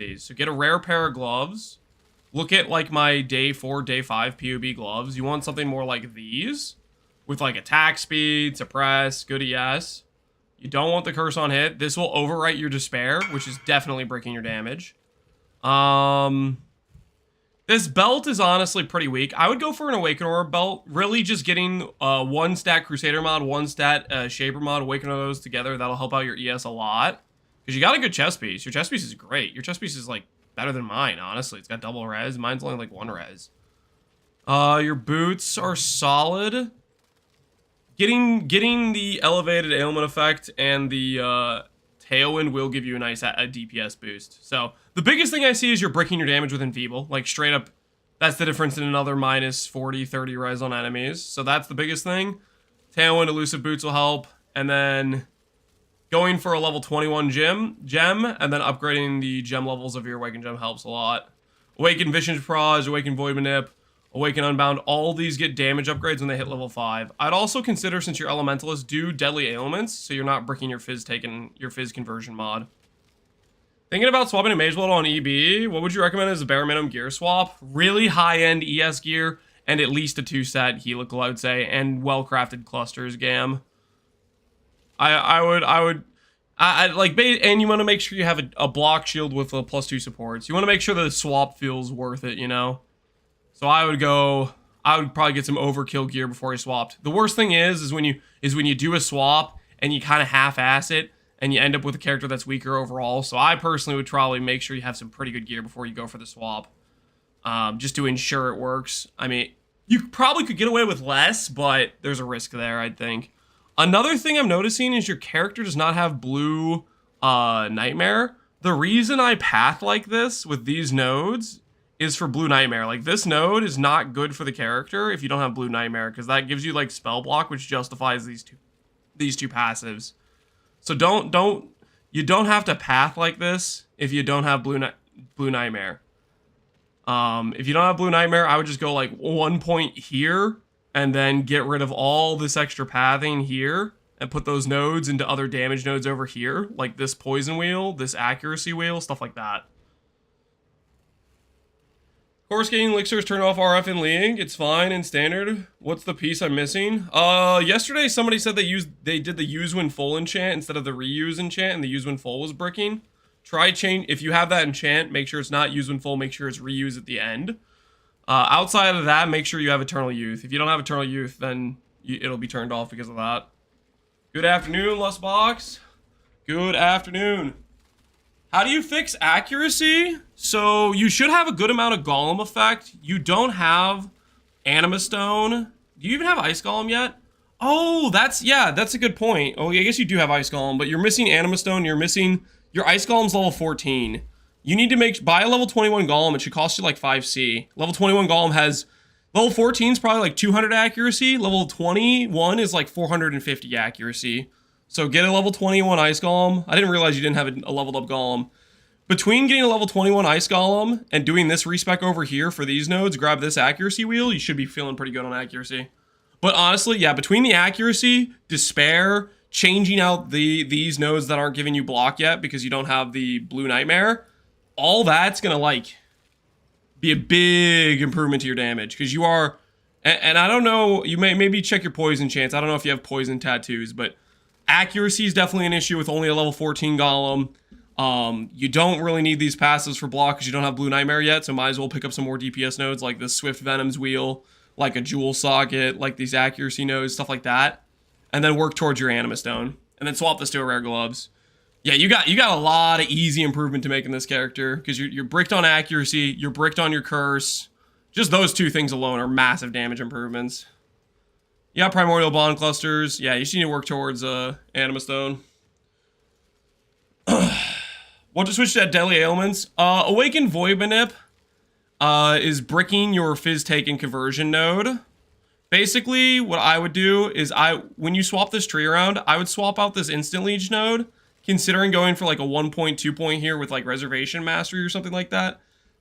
these. So get a rare pair of gloves. Look at like my day 4, day 5 PoB gloves. You want something more like these with like attack speed, suppress, good ES. You don't want the curse on hit. This will overwrite your despair, which is definitely breaking your damage. This belt is honestly pretty weak. I would go for an Awaken Orb belt. Really just getting 1 stat Crusader mod, 1 stat Shaper mod, Awaken those together. That'll help out your ES a lot. Because you got a good chest piece. Your chest piece is great. Your chest piece is like better than mine, honestly. It's got double res. Mine's only like 1 res. Your boots are solid. Getting the elevated ailment effect and the Tailwind will give you a nice DPS boost. So the biggest thing I see is you're breaking your damage with Enfeeble. Like straight up, that's the difference in another minus 40, 30 res on enemies. So that's the biggest thing. Tailwind, Elusive Boots will help. And then going for a level 21 gem, and then upgrading the gem levels of your Awaken Gem helps a lot. Awaken Vision Proj, Awaken Void Manip, Awaken Unbound, all these get damage upgrades when they hit level 5. I'd also consider, since you're Elementalist, do Deadly Ailments, so you're not bricking your Fizz conversion mod. Thinking about swapping a Mage Blood on EB, what would you recommend as a bare minimum gear swap? Really high-end ES gear, and at least a 2-set helical, I would say, and well-crafted clusters, Gam. I would like, and you want to make sure you have a block shield with a +2 supports. You want to make sure the swap feels worth it, you know? So I would probably get some overkill gear before I swapped. The worst thing is when you do a swap and you kind of half-ass it and you end up with a character that's weaker overall. So I personally would probably make sure you have some pretty good gear before you go for the swap, just to ensure it works. I mean, you probably could get away with less, but there's a risk there, I think. Another thing I'm noticing is your character does not have blue Nightmare. The reason I path like this with these nodes is for Blue Nightmare. Like, this node is not good for the character if you don't have Blue Nightmare, because that gives you like spell block, which justifies these two passives. So you don't have to path like this if you don't have Blue Nightmare. If you don't have Blue Nightmare, I would just go like 1 point here and then get rid of all this extra pathing here and put those nodes into other damage nodes over here, like this poison wheel, this accuracy wheel, stuff like that. Course getting elixirs turn off RF in League. It's fine in standard. What's the piece I'm missing? Yesterday somebody said they did the use when full enchant instead of the reuse enchant, and the use when full was bricking. Try change if you have that enchant. Make sure it's not use when full. Make sure it's reuse at the end. Outside of that, make sure you have Eternal Youth. If you don't have Eternal Youth, then it'll be turned off because of that. Good afternoon, Lustbox. Good afternoon. How do you fix accuracy? So you should have a good amount of Golem effect. You don't have Anima Stone. Do you even have Ice Golem yet? Oh, that's a good point. Oh, yeah, I guess you do have Ice Golem, but you're missing Anima Stone. You're missing your Ice Golem's level 14. You need to buy a level 21 Golem. It should cost you like 5C. Level 21 Golem has level 14 is probably like 200 accuracy. Level 21 is like 450 accuracy. So get a level 21 Ice Golem. I didn't realize you didn't have a leveled up Golem. Between getting a level 21 Ice Golem and doing this respec over here for these nodes, grab this accuracy wheel, you should be feeling pretty good on accuracy. But honestly, yeah, between the accuracy, despair, changing out these nodes that aren't giving you block yet because you don't have the Blue Nightmare, all that's gonna like be a big improvement to your damage, because you are, and I don't know, you maybe check your poison chance. I don't know if you have poison tattoos, but accuracy is definitely an issue with only a level 14 Golem. You don't really need these passives for block because you don't have Blue Nightmare yet, so might as well pick up some more DPS nodes like this Swift Venom's Wheel, like a Jewel Socket, like these accuracy nodes, stuff like that, and then work towards your Anima Stone, and then swap this to a Rare Gloves. Yeah, you got a lot of easy improvement to make in this character, because you're bricked on accuracy, you're bricked on your curse. Just those two things alone are massive damage improvements. Yeah, Primordial Bond Clusters. Yeah, you just need to work towards Anima Stone. Want to switch to Deadly Ailments? Awaken Void Manip is bricking your Fizz Taken conversion node. Basically, what I would do is when you swap this tree around, I would swap out this Instant Leech node, considering going for like a 1 point, 2 point here with like Reservation Mastery or something like that,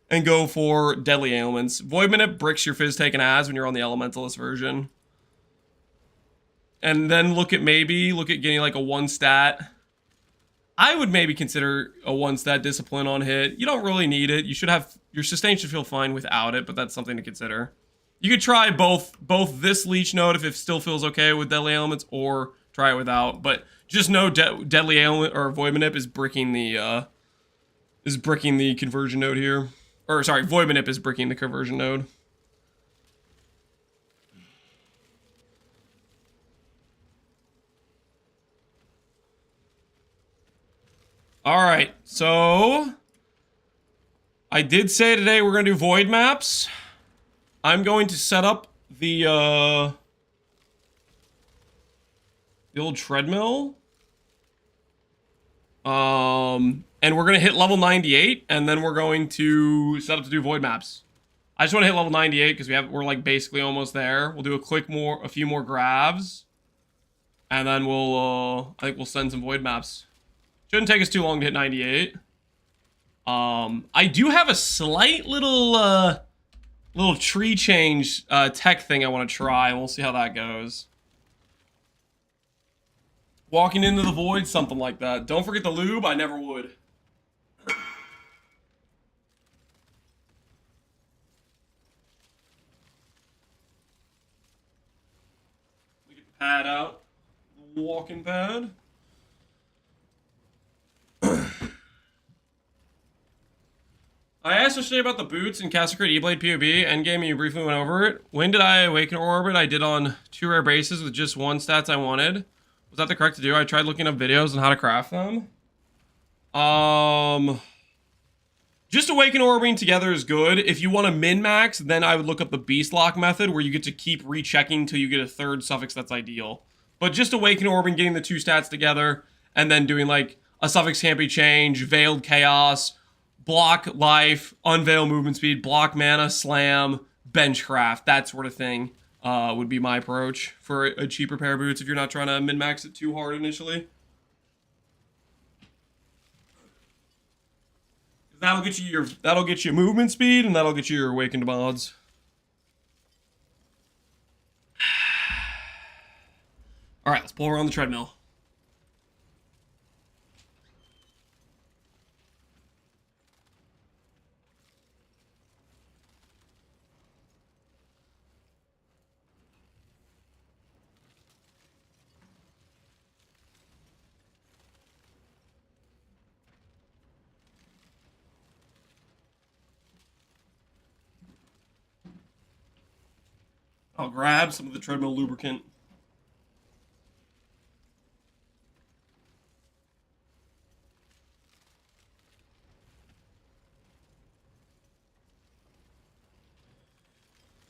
and go for Deadly Ailments. Void Manip bricks your Fizz Taken as when you're on the Elementalist version. And then look at getting like a 1 stat I would maybe consider a 1-stat discipline on hit. You don't really need it. You should have your sustain should feel fine without it, but that's something to consider. You could try both this leech node if it still feels okay with deadly elements, or try it without. But just know deadly element or void manip is bricking the conversion node here. Or sorry, void manip is bricking the conversion node. All right, so I did say today we're gonna do void maps. I'm going to set up the old treadmill. And we're gonna hit level 98, and then we're going to set up to do void maps. I just want to hit level 98 because we're like basically almost there. We'll do a few more grabs, and then I think we'll send some void maps. Shouldn't take us too long to hit 98. I do have a slight little tree change tech thing I want to try, and we'll see how that goes. Walking into the void, something like that. Don't forget the lube, I never would. We get the pad out. The walking pad. I asked yesterday about the boots in Cassacrate E-Blade PoB. Endgame, you briefly went over it. When did I awaken orbit? I did on 2 rare bases with just 1 stats I wanted. Was that the correct to do? I tried looking up videos on how to craft them. Just awaken orbing together is good. If you want to min-max, then I would look up the beast lock method where you get to keep rechecking until you get a 3rd suffix that's ideal. But just awaken orbing, getting the 2 stats together, and then doing like a suffix can't be changed, veiled chaos, block life, unveil movement speed, block mana, slam, benchcraft, that sort of thing would be my approach for a cheaper pair of boots if you're not trying to min-max it too hard initially. That'll get you movement speed, and that'll get you your awakened mods. All right, let's pull around the treadmill. I'll grab some of the treadmill lubricant.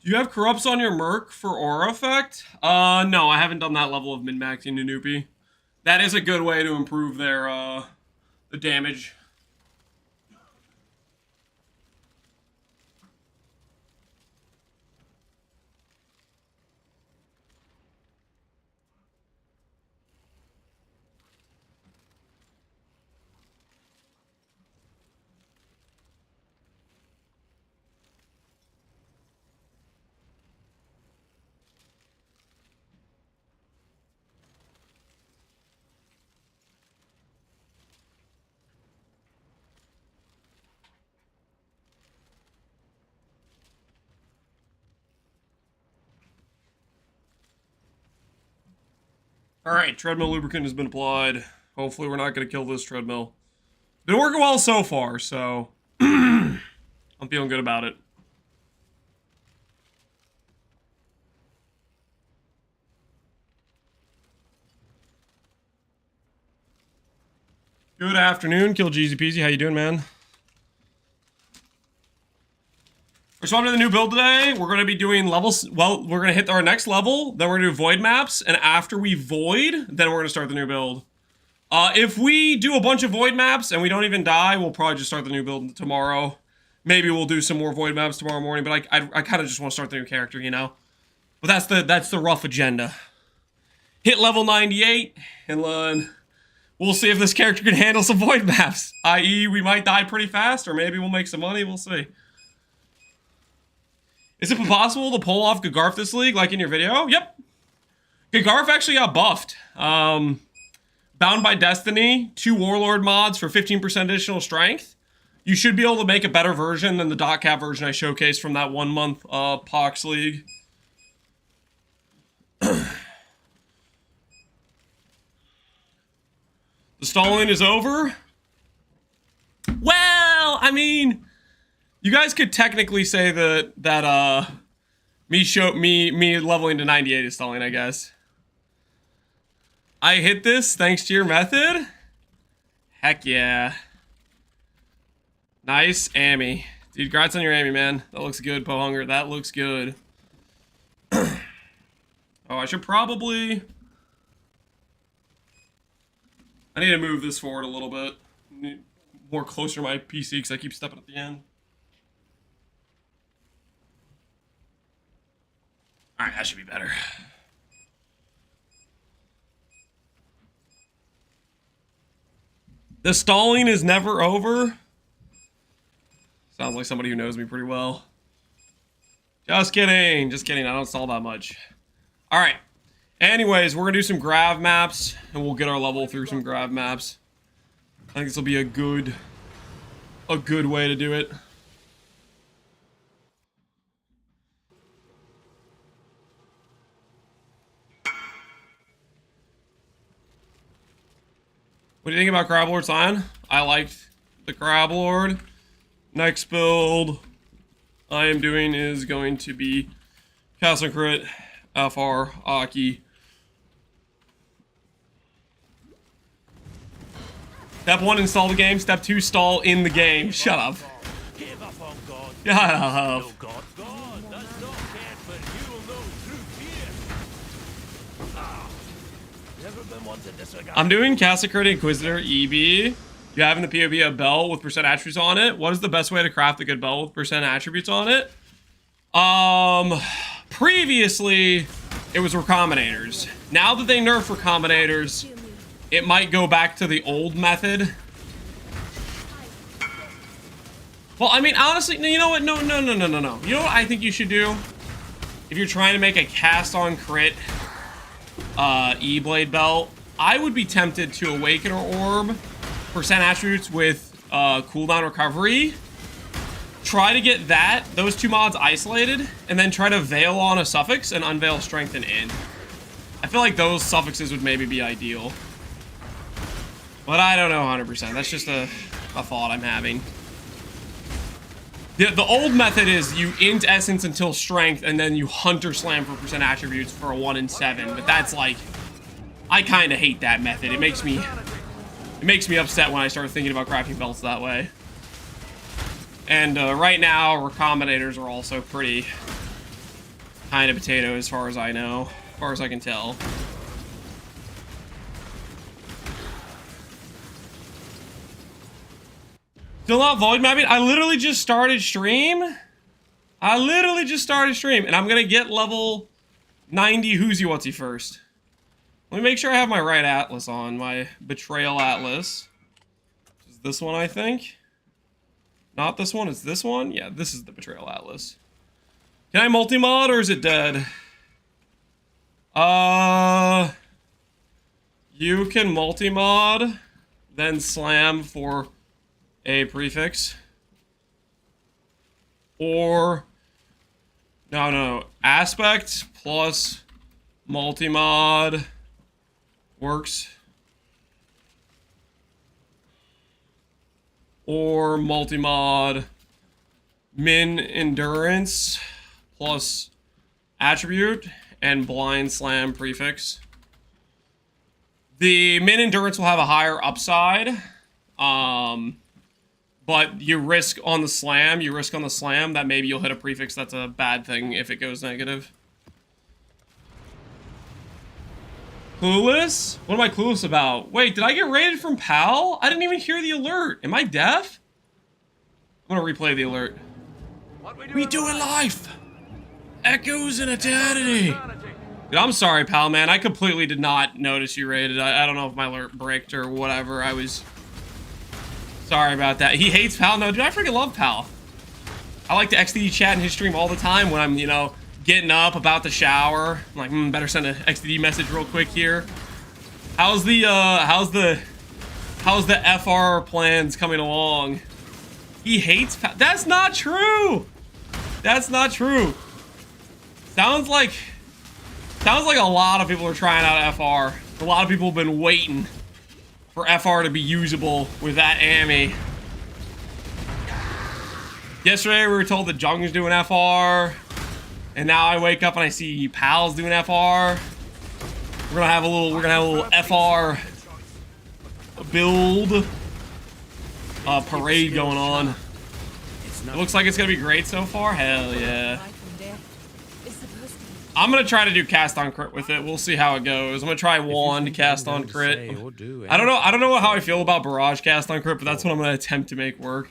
Do you have corrupts on your Merc for aura effect? No, I haven't done that level of min-maxing Nunupi. That is a good way to improve their the damage. Alright, treadmill lubricant has been applied. Hopefully we're not going to kill this treadmill. Been working well so far, so I'm feeling good about it. Good afternoon, Kill Jeezy Peasy. How you doing, man? We're swapping to the new build today. We're going to be doing levels. Well, we're going to hit our next level. Then we're going to do void maps. And after we void, then we're going to start the new build. If we do a bunch of void maps and we don't even die, we'll probably just start the new build tomorrow. Maybe we'll do some more void maps tomorrow morning. But I kind of just want to start the new character, you know? But that's the rough agenda. Hit level 98 and we'll see if this character can handle some void maps. I.e., we might die pretty fast, or maybe we'll make some money. We'll see. Is it possible to pull off Gagarf this league, like in your video? Yep. Gagarf actually got buffed. Bound by Destiny, 2 Warlord mods for 15% additional strength. You should be able to make a better version than the dot cap version I showcased from that 1 month Pox League. The stalling is over. Well, I mean, you guys could technically say that me leveling to 98 is stalling, I guess. I hit this thanks to your method? Heck yeah. Nice, Amy. Dude, congrats on your Amy, man. That looks good, Pconc. That looks good. Oh, I should probably... I need to move this forward a little bit. More closer to my PC because I keep stepping at the end. Alright, that should be better. The stalling is never over. Sounds like somebody who knows me pretty well. Just kidding. Just kidding. I don't stall that much. Alright. Anyways, we're going to do some grav maps. And we'll get our level through some grav maps. I think this will be a good way to do it. What do you think about Crab Lord Scion? I liked the Crab Lord. Next build I am doing is going to be Castle Crit, FR, Aki. Step 1, install the game. Step 2, stall in the game. Shut up. Give up on God. Shut up. No God. God does not care, but you will know truth here. Never been one to disregard. I'm doing Castle Crit Inquisitor EB. You have in the PoB a belt with percent attributes on it. What is the best way to craft a good belt with percent attributes on it? Previously, it was recombinators. Now that they nerf recombinators, it might go back to the old method. Well, I mean, honestly, no, you know what? No. You know what I think you should do? If you're trying to make a cast-on crit E-Blade belt, I would be tempted to Awakener Orb, percent attributes with cooldown recovery. Try to get those 2 mods isolated, and then try to veil on a suffix and unveil strength and int. I feel like those suffixes would maybe be ideal. But I don't know 100%. That's just a thought I'm having. The old method is you int essence until strength, and then you hunter slam for percent attributes for a 1 in 7. But that's like, I kind of hate that method. It makes me upset when I start thinking about crafting belts that way. And right now, recombinators are also pretty kind of potato as far as I know, as far as I can tell. Still not void mapping? I literally just started stream. And I'm gonna get level 90 whoosy whatsy first. Let me make sure I have my right atlas on, my Betrayal Atlas. Is this one, I think? Not this one, it's this one? Yeah, this is the Betrayal Atlas. Can I multi-mod or is it dead? You can multi-mod, then slam for a prefix. Or, no, aspect plus multi-mod works. Or multi-mod min endurance plus attribute and blind slam prefix. The min endurance will have a higher upside, but you risk on the slam that maybe you'll hit a prefix that's a bad thing if it goes negative. Clueless? What am I clueless about? Wait, did I get raided from PAL? I didn't even hear the alert. Am I deaf? I'm gonna replay the alert. We do it live! Echoes in eternity! Dude, I'm sorry, pal, man. I completely did not notice you raided. I don't know if my alert bricked or whatever. I was sorry about that. He hates PAL? No, dude, I freaking love PAL. I like to XDD chat in his stream all the time when I'm, you know, getting up about the shower. I'm like, better send an XDD message real quick here. How's the FR plans coming along? He hates that's not true. That's not true. Sounds like a lot of people are trying out FR. A lot of people have been waiting for FR to be usable with that Ami. Yesterday we were told that Jung's doing FR, and now I wake up and I see Pal's doing FR. We're gonna have a little FR build parade going on. It looks like it's gonna be great so far. Hell yeah. I'm gonna try to do cast on crit with it. We'll see how it goes. I'm gonna try one to cast on crit. I don't know how I feel about barrage cast on crit, but that's what I'm gonna attempt to make work.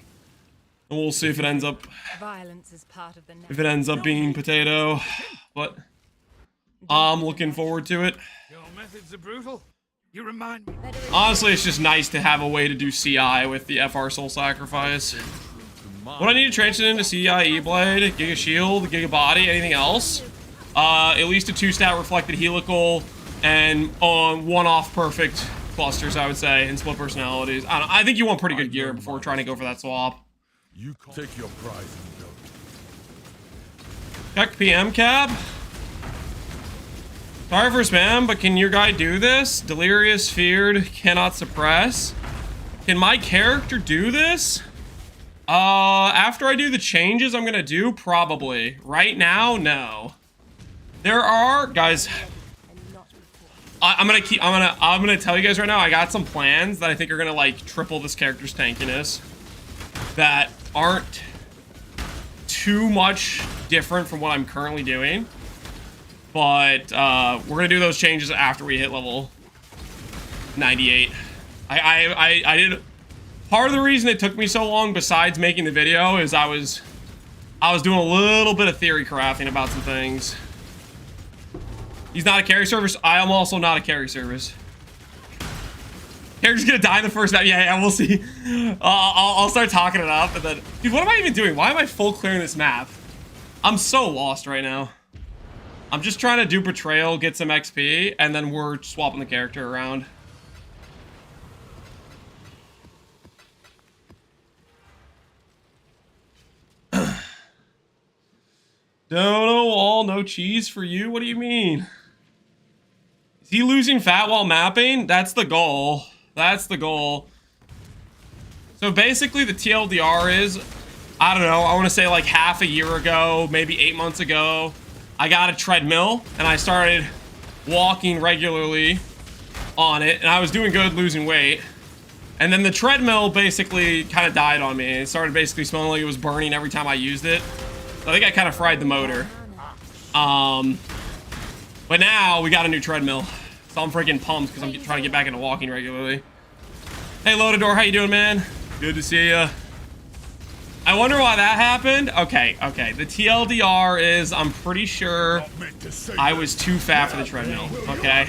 And we'll see if it ends up being potato. But I'm looking forward to it. Your methods are brutal. You remind me. Honestly, it's just nice to have a way to do CI with the FR Soul Sacrifice. What I need to transition into CI E-Blade, Giga Shield, Giga Body, anything else? At least a 2-stat reflected helical and one-off perfect clusters, I would say, and split personalities. I don't know, I think you want pretty good gear before trying to go for that swap. You take your prize and go. Check PM cab. Sorry for spam, but can your guy do this? Delirious, feared, cannot suppress. Can my character do this? After I do the changes I'm gonna do, probably. Right now, no. There are, guys. I'm gonna tell you guys right now, I got some plans that I think are gonna like triple this character's tankiness. That aren't too much different from what I'm currently doing. But we're gonna do those changes after we hit level 98. I did. Part of the reason it took me so long, besides making the video, is I was doing a little bit of theory crafting about some things. He's not a carry service. I am also not a carry service. Character's gonna die in the first map. Yeah, we'll see. I'll start talking it up, and then, dude, what am I even doing? Why am I full clearing this map? I'm so lost right now. I'm just trying to do Betrayal, get some XP, and then we're swapping the character around. No wall, no cheese for you? What do you mean? Is he losing fat while mapping? That's the goal. That's the goal. So basically the TLDR is, I don't know, I want to say like half a year ago, maybe 8 months ago, I got a treadmill and I started walking regularly on it, and I was doing good losing weight. And then the treadmill basically kind of died on me. It started basically smelling like it was burning every time I used it. I think I kind of fried the motor. But now we got a new treadmill. So I'm freaking pumped because I'm trying to get back into walking regularly. Hey, Lotador, how you doing, man? Good to see ya. I wonder why that happened. Okay. The TLDR is, I'm pretty sure I was too fat for the treadmill. Okay.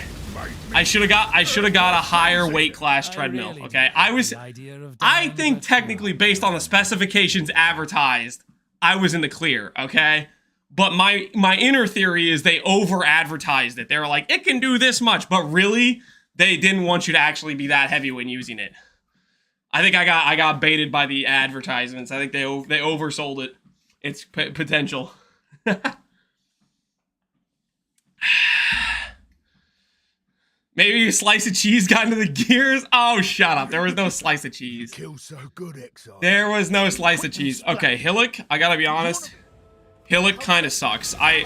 I should have got a higher weight class treadmill. Okay. I think technically based on the specifications advertised, I was in the clear, okay? But my inner theory is they over-advertised it. They were like, it can do this much, but really, they didn't want you to actually be that heavy when using it. I think I got baited by the advertisements. I think they oversold it. Its potential. Maybe a slice of cheese got into the gears. Oh, shut up. There was no slice of cheese. Kill so good, Exile. There was no slice of cheese. Okay, Hillock, I gotta be honest. Hillock kind of sucks. I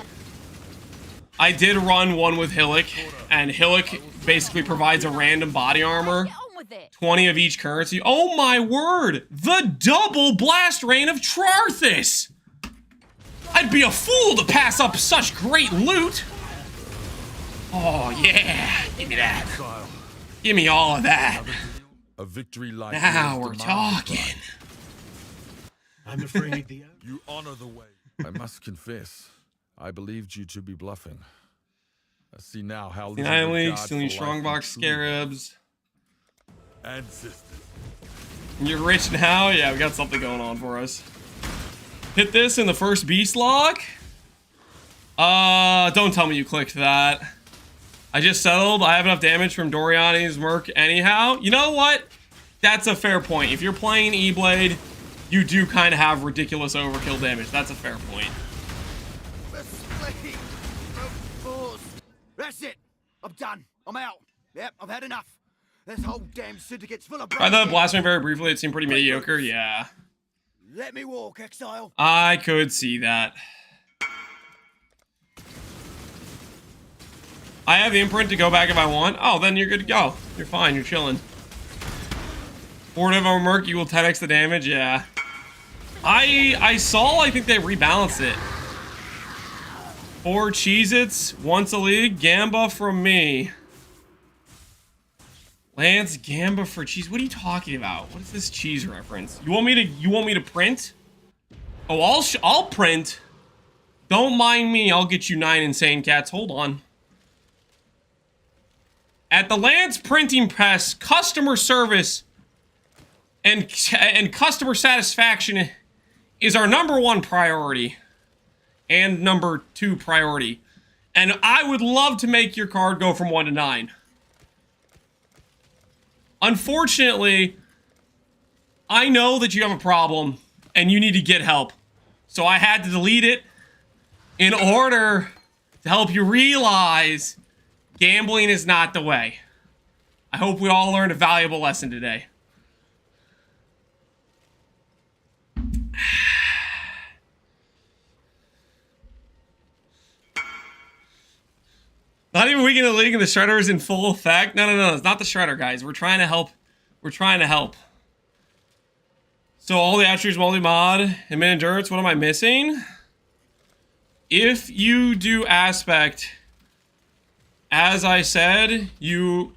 did run one with Hillock, and Hillock basically provides a random body armor. 20 of each currency. Oh my word! The double blast rain of Trarthus! I'd be a fool to pass up such great loot! Oh yeah, give me that. Give me all of that. A victory like now we're talking. I'm afraid you honor the way. I must confess, I believed you to be bluffing. I see now how NieNie League, stealing strongbox scarabs. And sisters. You're rich now? Yeah, we got something going on for us. Hit this in the first beast lock? Don't tell me you clicked that. I just settled. I have enough damage from Doriani's Merc anyhow. You know what? That's a fair point. If you're playing E-Blade, you do kind of have ridiculous overkill damage. That's a fair point. That's it. I'm done. I'm out. Yep, I've had enough. This whole damn syndicate's full of... I thought Blasphemy very briefly, it seemed pretty mediocre. Yeah. Let me walk, Exile. I could see that. I have the imprint to go back if I want. Oh, then you're good to go. You're fine. You're chilling. Fort of a Merc, you will 10x the damage. Yeah. I saw, I think they rebalanced it. 4 Cheez-Its, once a league, Gamba from me. Lance, Gamba for cheese. What are you talking about? What is this cheese reference? You want me to print? Oh, I'll print. Don't mind me. I'll get you 9 insane cats. Hold on. At the Lance printing press, customer service and customer satisfaction is our #1 priority and #2 priority. And I would love to make your card go from 1 to 9. Unfortunately, I know that you have a problem and you need to get help. So I had to delete it in order to help you realize gambling is not the way. I hope we all learned a valuable lesson today. Not even weak in the league and the Shredder is in full effect. No. It's not the Shredder, guys. We're trying to help. We're trying to help. So all the attributes multi-mod and min endurance. What am I missing? If you do aspect, as I said, you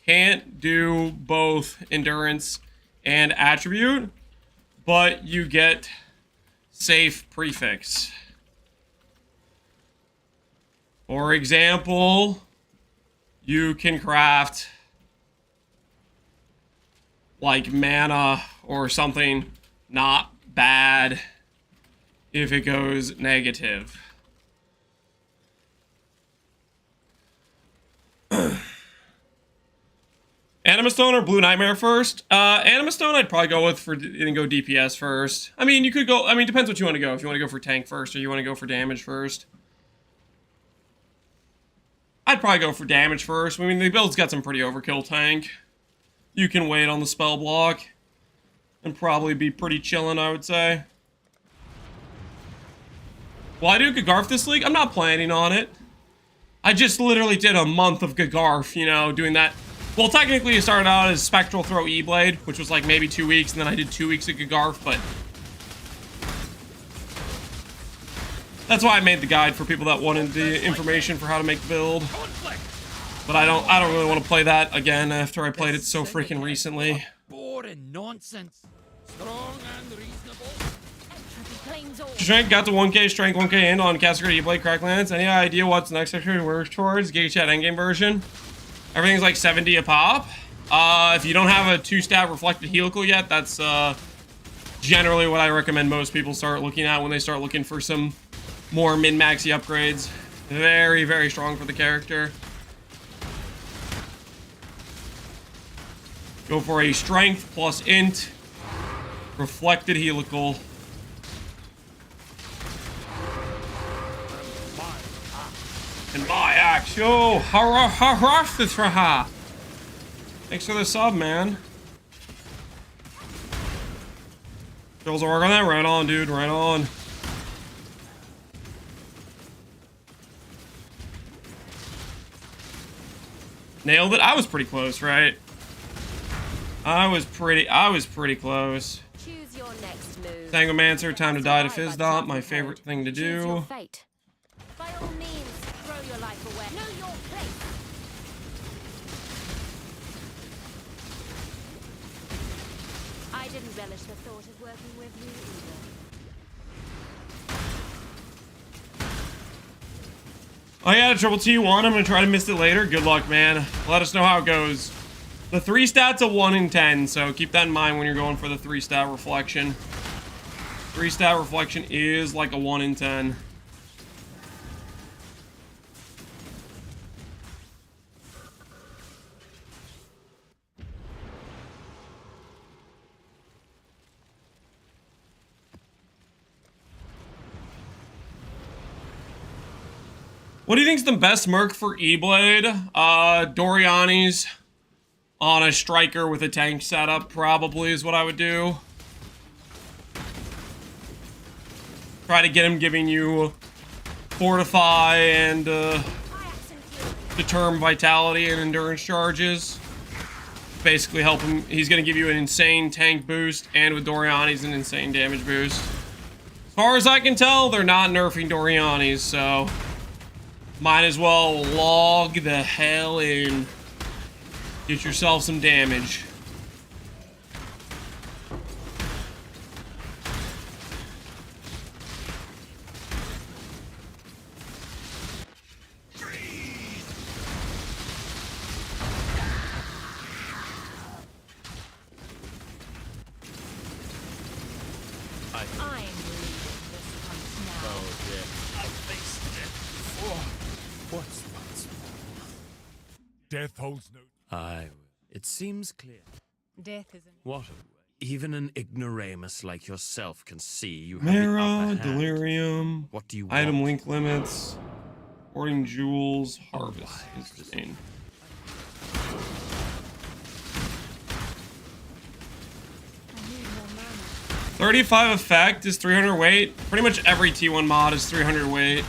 can't do both endurance and attribute, but you get safe prefix. For example, you can craft like mana or something not bad if it goes negative. Anima Stone or Blue Nightmare first? Anima Stone I'd probably go with and go DPS first. I mean, you could go, depends what you want to go. If you want to go for tank first or you want to go for damage first. I'd probably go for damage first. I mean, the build's got some pretty overkill tank. You can wait on the spell block and probably be pretty chillin', I would say. Will I do Gagarf this league? I'm not planning on it. I just literally did a month of Gagarf, you know, doing that. Well, technically it started out as Spectral Throw E-Blade, which was like maybe 2 weeks, and then I did 2 weeks of Gagarf, but... That's why I made the guide for people that wanted the information for how to make the build. But I don't really want to play that again after I played it so freaking recently. Boring nonsense. Strong and reasonable. Strength got to 1k, strength 1k, and on Castigated E-Blade Cracklands. Any idea what's the next section to work towards? Gauge Chat endgame version. Everything's like 70 a pop. If you don't have a 2-stat reflected helical yet, that's generally what I recommend most people start looking at when they start looking for some more min-maxy upgrades. Very, very strong for the character. Go for a strength plus int. Reflected helical. And my axe. Yo, thanks for the sub, man. Girls are working on that. Right on, dude. Right on. Nailed it. I was pretty close, right? I was pretty close. Choose your next move. Tangomancer, time to die to Fizdot, my favorite thing to Choose your do. fate. By all means, throw your life away. Know your place. I didn't relish the thought of working with you either. Oh yeah, triple T1. I'm gonna try to miss it later. Good luck, man. Let us know how it goes. The 3-stat's a 1 in 10, so keep that in mind when you're going for the 3-stat reflection. 3-stat reflection is like a 1 in 10. What do you think's the best merc for E-Blade? Doriani's on a striker with a tank setup probably is what I would do. Try to get him giving you Fortify and Determ Vitality and Endurance charges. Basically help him. He's going to give you an insane tank boost, and with Doriani's an insane damage boost. As far as I can tell, they're not nerfing Doriani's, so might as well log the hell in. Get yourself some damage. I'm leading this hunt now. Oh, dear. I faced death before. What's death holds no. Aye. It seems clear. Death is an What a way. Even an ignoramus like yourself can see you have the Mara, upper hand. Delirium, What do you item want? link limits, hoarding jewels, harvest. why? Interesting. I need more mana. 35 effect is 300 weight. Pretty much every T1 mod is 300 weight.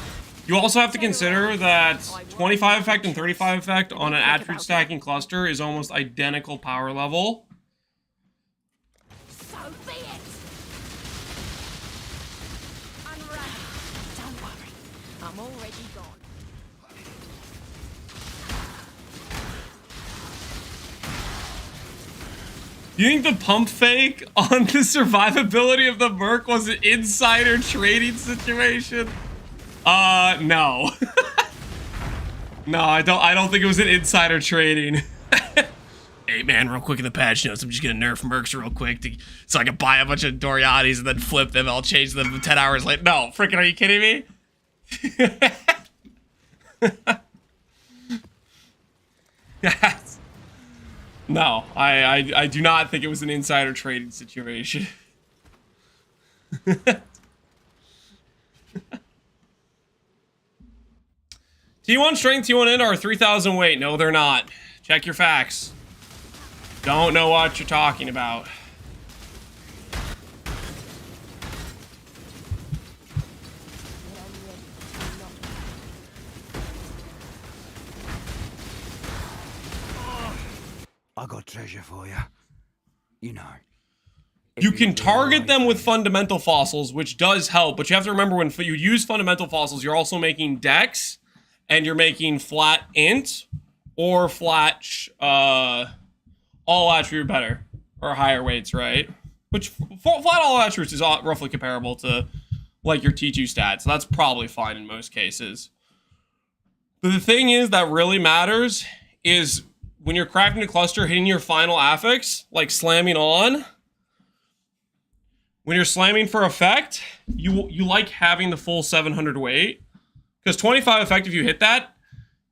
You also have to consider that 25 effect and 35 effect on an attribute stacking cluster is almost identical power level. So be it! Unravel. Don't worry. I'm already gone. You think the pump fake on the survivability of the Merc was an insider trading situation? No. No, I don't think it was an insider trading. Hey man, real quick in the patch notes, I'm just gonna nerf Mercs real quick so I can buy a bunch of Dorianis and then flip them. I'll change them 10 hours later. No, freaking, are you kidding me? Yes. No, I do not think it was an insider trading situation. T1 strength, T1 int are 3,000 weight. No, they're not. Check your facts. Don't know what you're talking about. I got treasure for you. You know. You can target them with fundamental fossils, which does help, but you have to remember when you use fundamental fossils, you're also making dex, and you're making flat int, or flat, all attribute better, or higher weights, right? Which, flat all attributes is roughly comparable to, like, your T2 stats, so that's probably fine in most cases. But the thing is that really matters is when you're crafting a cluster, hitting your final affix, like slamming on, when you're slamming for effect, you like having the full 700 weight, because 25 effect, if you hit that,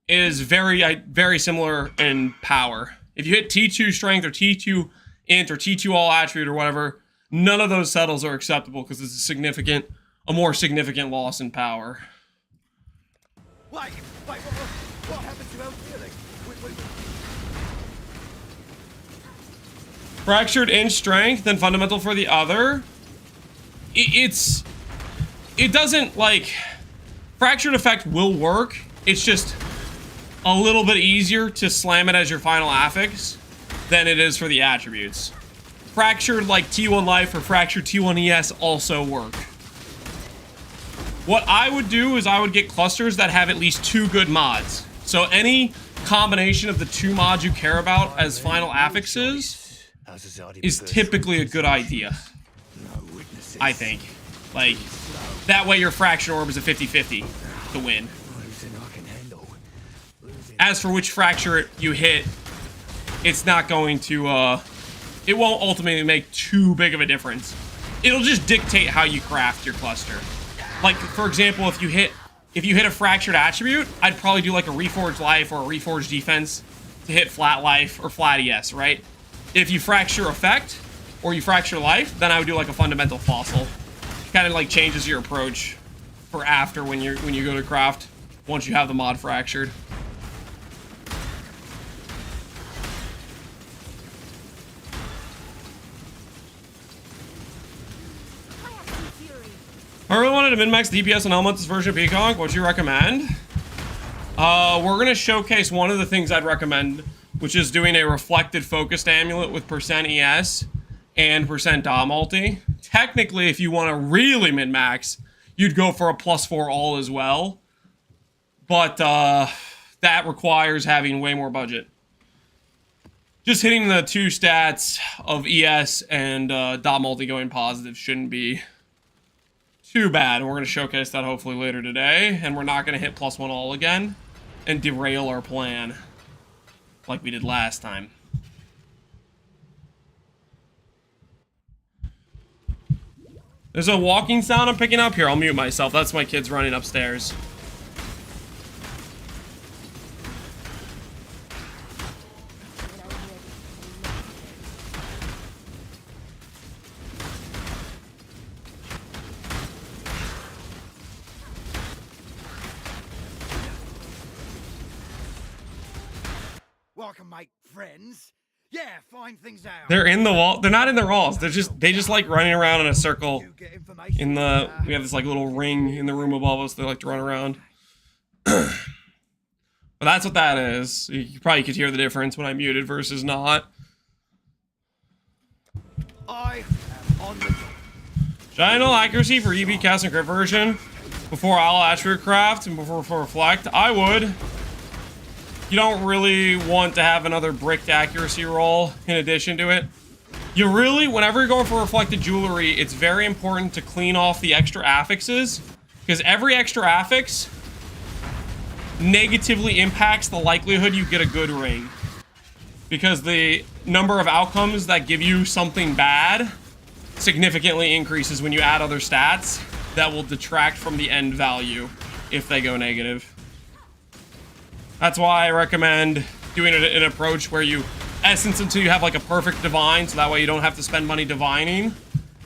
is very similar in power. If you hit T2 strength or T2 int or T2 all attribute or whatever, none of those settles are acceptable because it's a more significant loss in power. Wait, what happened to El Feeling? Fractured int strength, then fundamental for the other. It doesn't, like, fractured effect will work. It's just a little bit easier to slam it as your final affix than it is for the attributes. Fractured, like, T1 life or fractured T1 ES also work. What I would do is I would get clusters that have at least 2 good mods. So any combination of the 2 mods you care about as final affixes is typically a good idea, I think. Like, that way your fraction orb is a 50-50 to win. As for which fracture you hit, it's not going to, it won't ultimately make too big of a difference. It'll just dictate how you craft your cluster. Like, for example, if you hit a fractured attribute, I'd probably do like a reforged life or a reforged defense to hit flat life or flat ES, right? If you fracture effect or you fracture life, then I would do like a fundamental fossil. Kind of like changes your approach for after when you go to craft. once you have the mod fractured. I really wanted to min-max DPS on Elementalist version of Pconc. What do you recommend? We're gonna showcase one of the things I'd recommend, which is doing a reflected focused amulet with %ES and %Dom ulti. Technically, if you want to really min-max, you'd go for a +4 all as well. But that requires having way more budget. Just hitting the 2 stats of ES and Dom ulti going positive shouldn't be too bad. And we're going to showcase that hopefully later today. And we're not going to hit +1 all again and derail our plan like we did last time. There's a walking sound I'm picking up here. I'll mute myself. That's my kids running upstairs. Welcome, mate, friends. Yeah, find things out. They're in the wall. They're not in their walls. They just like running around in a circle. You get information. In the we have this like little ring in the room above us. They like to run around. But that's what that is. You probably could hear the difference when I muted versus not. I am on the job. Giant accuracy for EV cast and crit version before Owl Attribute Craft and before Reflect. I would. You don't really want to have another bricked accuracy roll in addition to it. You really, whenever you're going for reflected jewelry, it's very important to clean off the extra affixes, because every extra affix negatively impacts the likelihood you get a good ring. Because the number of outcomes that give you something bad significantly increases when you add other stats that will detract from the end value if they go negative. That's why I recommend doing an approach where you essence until you have like a perfect divine, so that way you don't have to spend money divining,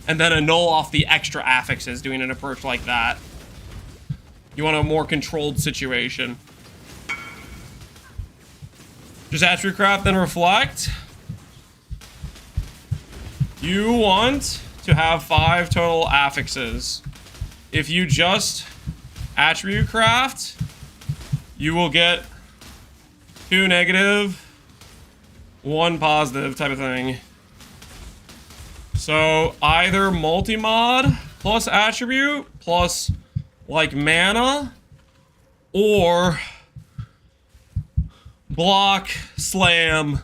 and then annul off the extra affixes doing an approach like that. You want a more controlled situation. Just attribute craft, then reflect. You want to have 5 total affixes. If you just attribute craft, you will get 2 negative, 1 positive type of thing. So either multi-mod plus attribute plus like mana, or block, slam,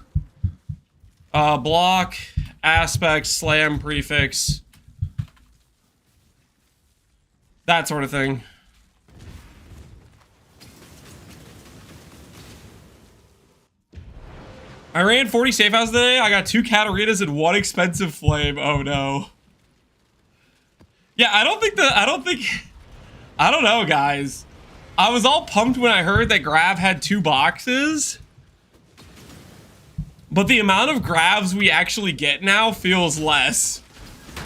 block, aspect, slam prefix, that sort of thing. I ran 40 safe houses today. I got 2 Katarinas and 1 expensive flame. Oh no. Yeah, I don't know, guys. I was all pumped when I heard that Grav had 2 boxes. But the amount of Gravs we actually get now feels less.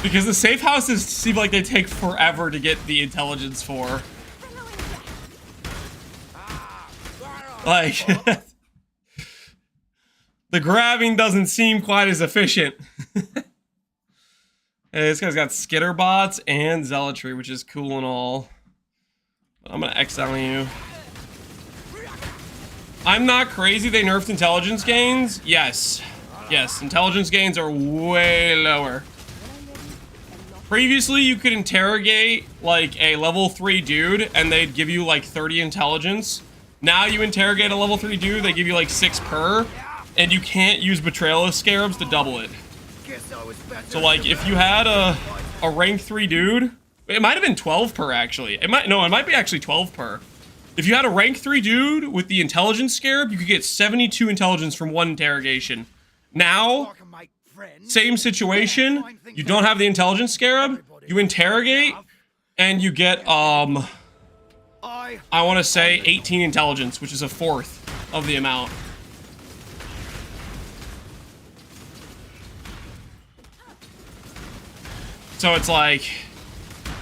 Because the safe houses seem like they take forever to get the intelligence for. Like... The grabbing doesn't seem quite as efficient. Hey, this guy's got skitter bots and zealotry, which is cool and all. But I'm gonna exile you. I'm not crazy they nerfed intelligence gains. Yes. Yes, intelligence gains are way lower. Previously, you could interrogate like a level 3 dude and they'd give you like 30 intelligence. Now you interrogate a level 3 dude, they give you like 6 per. And you can't use Betrayal of Scarabs to double it. So like, if you had a rank 3 dude, it might have been 12 per actually. It might be actually 12 per. If you had a rank 3 dude with the Intelligence Scarab, you could get 72 intelligence from 1 interrogation. Now, same situation, you don't have the Intelligence Scarab, you interrogate, and you get, I want to say 18 intelligence, which is a 1/4 of the amount. So it's like,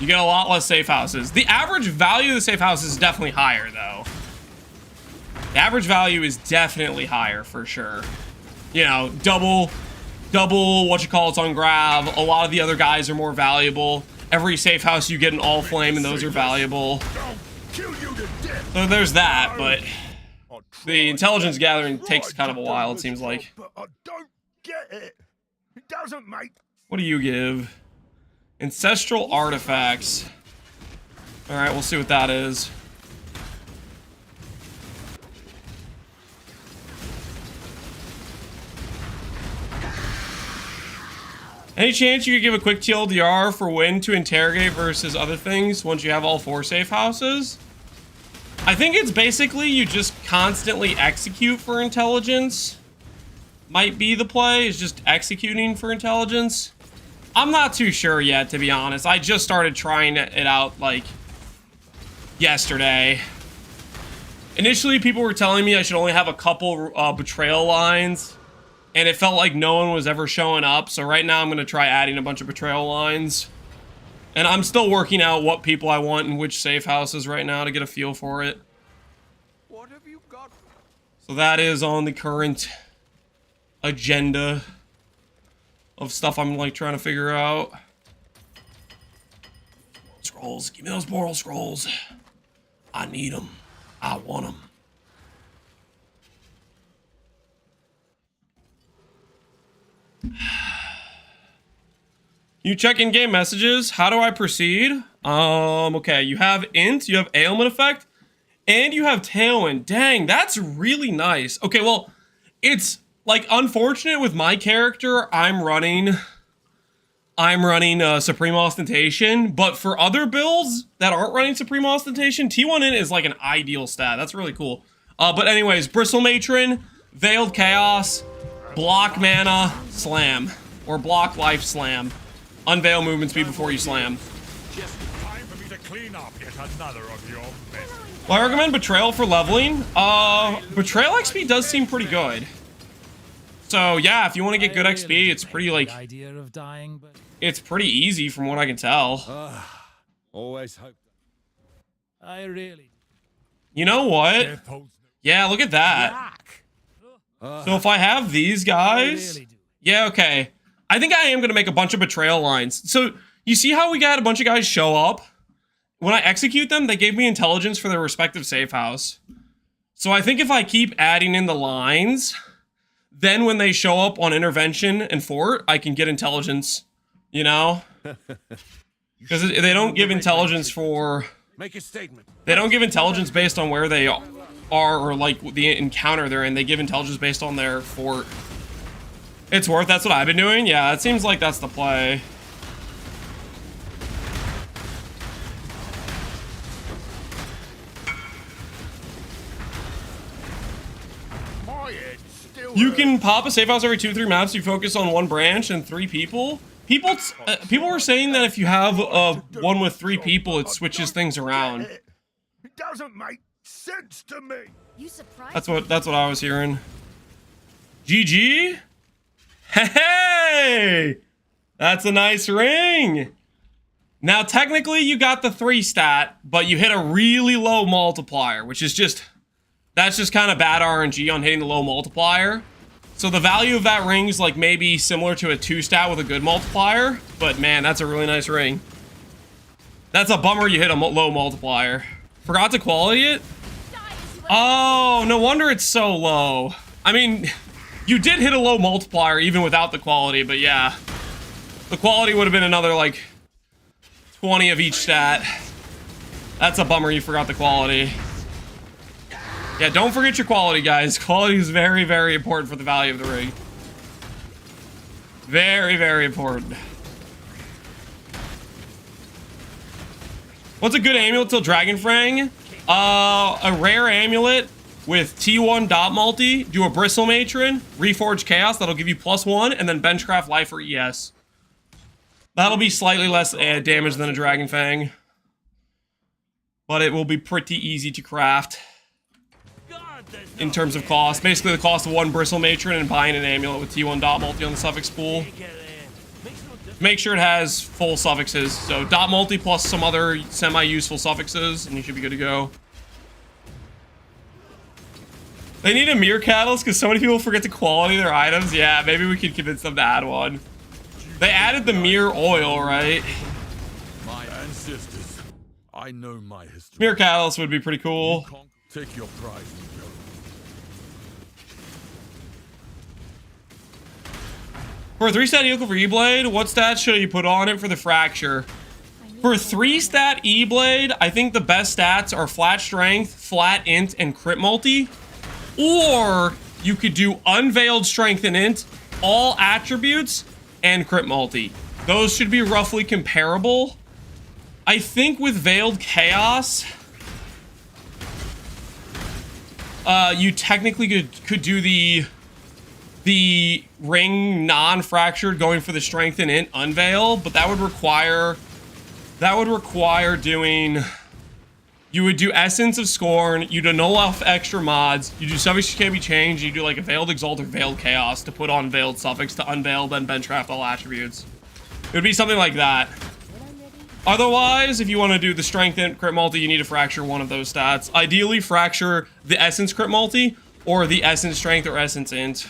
you get a lot less safe houses. The average value of the safe house is definitely higher, though. The average value is definitely higher for sure. You know, double whatchamacallits on grab. A lot of the other guys are more valuable. Every safe house you get an all flame and those are valuable. So there's that, but the intelligence gathering takes kind of a while, it seems like. But I don't get it. It doesn't make... What do you give? Ancestral artifacts. Alright, we'll see what that is. Any chance you could give a quick TLDR for when to interrogate versus other things once you have all 4 safe houses? I think it's basically you just constantly execute for intelligence. Might be the play, is just executing for intelligence. I'm not too sure yet, to be honest. I just started trying it out, like, yesterday. Initially, people were telling me I should only have a couple betrayal lines. And it felt like no one was ever showing up. So right now I'm going to try adding a bunch of betrayal lines. And I'm still working out what people I want in which safe houses right now to get a feel for it. What have you got? So that is on the current agenda of stuff I'm like trying to figure out. Scrolls. Give me those moral scrolls. I need them. I want them. You check in-game messages. How do I proceed? Okay, you have int, you have ailment effect, and you have tailwind. Dang, that's really nice. Okay, well, it's like unfortunate with my character. I'm running Supreme Ostentation, but for other builds that aren't running Supreme Ostentation, T1 int is like an ideal stat. That's really cool. But anyways, Bristle Matron, Veiled Chaos, block mana, slam. Or block life, slam. Unveil movement speed before you slam. Just time for me to clean up yet another of your mess. Well, I recommend Betrayal for leveling. Betrayal XP does seem pretty good. So yeah, if you want to get good XP, it's pretty like... idea of dying, but It's pretty easy from what I can tell. Always hope. I really... You know what? Death holds no... Yeah, look at that. So if I have these guys... really do. Yeah, okay. I think I am going to make a bunch of betrayal lines. So, you see how we got a bunch of guys show up? When I execute them, they gave me intelligence for their respective safe house. So I think if I keep adding in the lines, then when they show up on intervention and fort, I can get intelligence, you know? Because they don't give intelligence for... Make a statement. They don't give intelligence based on where they are or like the encounter they're in. They give intelligence based on their fort. It's worth. That's what I've been doing. Yeah, it seems like that's the play. My head still You hurts. can pop a safe house every 2 or 3 maps. You focus on 1 branch and 3 people. People were saying that if you have one with 3 people, it switches things around. It doesn't make sense to me. You surprised That's what I was hearing. GG. Hey, that's a nice ring. Now, technically, you got the 3 stat, but you hit a really low multiplier, which is just, that's just kind of bad RNG on hitting the low multiplier. So the value of that ring is like maybe similar to a 2 stat with a good multiplier, but man, that's a really nice ring. That's a bummer you hit a low multiplier. Forgot to quality it? Oh, no wonder it's so low. I mean... You did hit a low multiplier even without the quality, but yeah. The quality would have been another, like, 20 of each stat. That's a bummer you forgot the quality. Yeah, don't forget your quality, guys. Quality is very, very important for the value of the ring. Very, very important. What's a good amulet till Dragon Frang? A rare amulet with T1 dot multi, do a Bristle Matron, Reforge Chaos, that'll give you +1, and then Benchcraft Life or ES. That'll be slightly less damage than a Dragon Fang. But it will be pretty easy to craft. In terms of cost. Basically the cost of 1 Bristle Matron and buying an amulet with T1 dot multi on the suffix pool. Make sure it has full suffixes. So dot multi plus some other semi-useful suffixes, and you should be good to go. They need a mirror catalyst because so many people forget to quality their items. Yeah, maybe we could convince them to add one. They added the mirror oil, right? My ancestors. I know my history. Mirror catalyst would be pretty cool. Take your prize and go. For a 3-stat eagle for E-Blade, what stats should you put on it for the fracture? For a 3-stat E-Blade, I think the best stats are flat strength, flat int, and crit multi. Or you could do unveiled strength and int, all attributes, and crit multi. Those should be roughly comparable. I think with veiled chaos, you technically could do the ring non-fractured going for the strength and int unveil, but that would require doing, you would do Essence of Scorn, you'd annul off extra mods, you do Suffix Can't Be Changed, you do like a Veiled Exalt or Veiled Chaos to put on Veiled Suffix to unveil, then benchcraft all attributes. It would be something like that. Otherwise, if you want to do the Strength Int crit multi, you need to fracture one of those stats. Ideally, fracture the Essence crit multi, or the Essence Strength or Essence Int.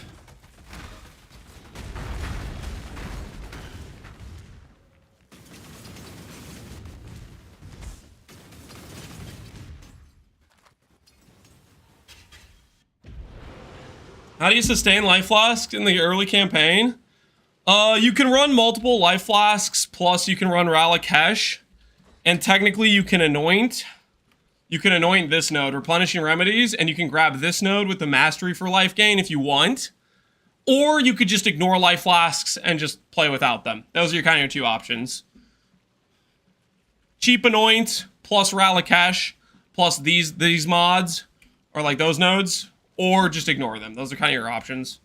How do you sustain life flasks in the early campaign? You can run multiple life flasks, plus you can run Ralakesh, and technically you can anoint. You can anoint this node, Replenishing Remedies, and you can grab this node with the Mastery for life gain if you want. Or you could just ignore life flasks and just play without them. Those are your kind of your two options. Cheap anoint, plus Ralakesh, plus these mods, or like those nodes. Or just ignore them. Those are kind of your options.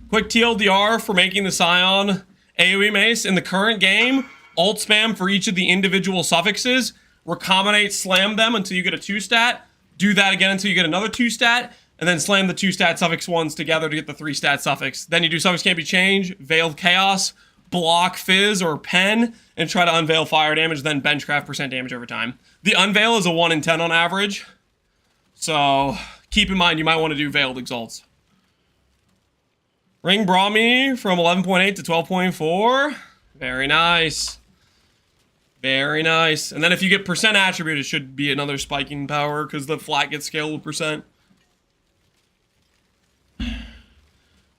Quick TLDR for making the Scion AoE Mace. In the current game, alt spam for each of the individual suffixes. Recombinate, slam them until you get a 2-stat. Do that again until you get another 2-stat. And then slam the 2-stat suffix ones together to get the 3-stat suffix. Then you do Suffix Can't Be Changed, Veiled Chaos, block Fizz or Pen, and try to unveil fire damage, then benchcraft % damage over time. The unveil is a 1 in 10 on average, so keep in mind you might want to do Veiled Exalts. Ring Brahmi from 11.8 to 12.4. Very nice. Very nice. And then if you get % attribute, it should be another spiking power because the flat gets scaled with %.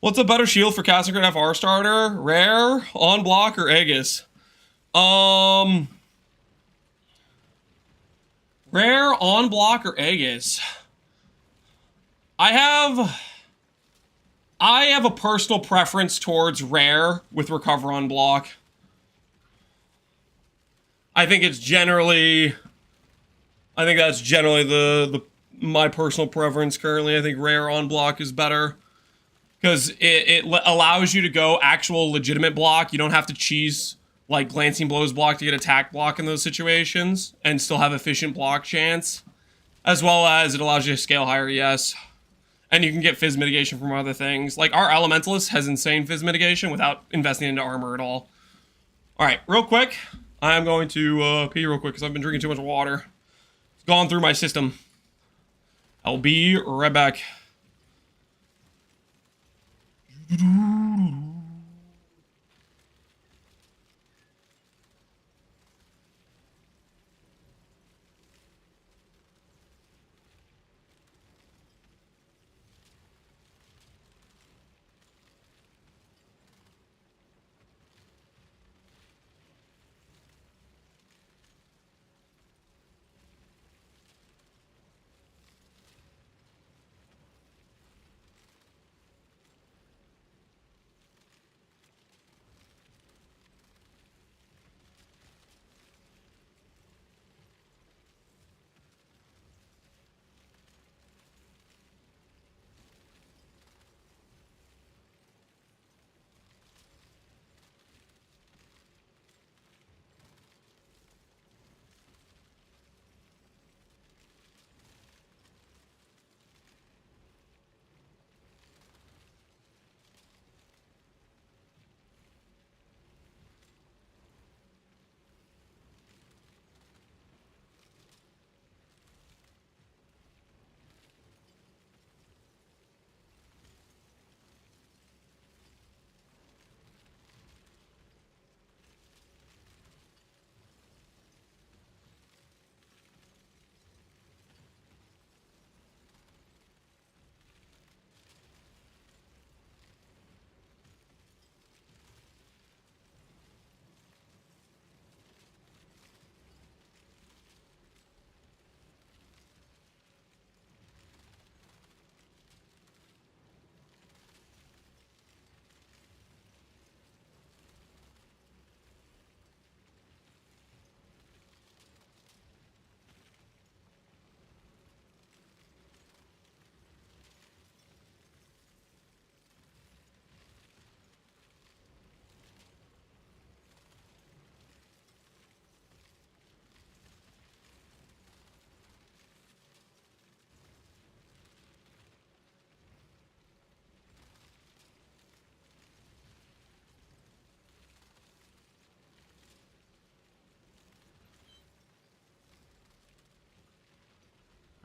What's a better shield for casting crit FR starter? Rare, on block, or Aegis? Rare, on block, or Aegis? I have a personal preference towards rare with recover on block. I think that's generally my personal preference currently. I think rare on block is better. Because it allows you to go actual legitimate block. You don't have to cheese like Glancing Blows block to get attack block in those situations and still have efficient block chance. As well as it allows you to scale higher, yes. And you can get Fizz mitigation from other things. Like our Elementalist has insane Fizz mitigation without investing into armor at all. Alright, real quick. I'm going to pee real quick because I've been drinking too much water. It's gone through my system. I'll be right back.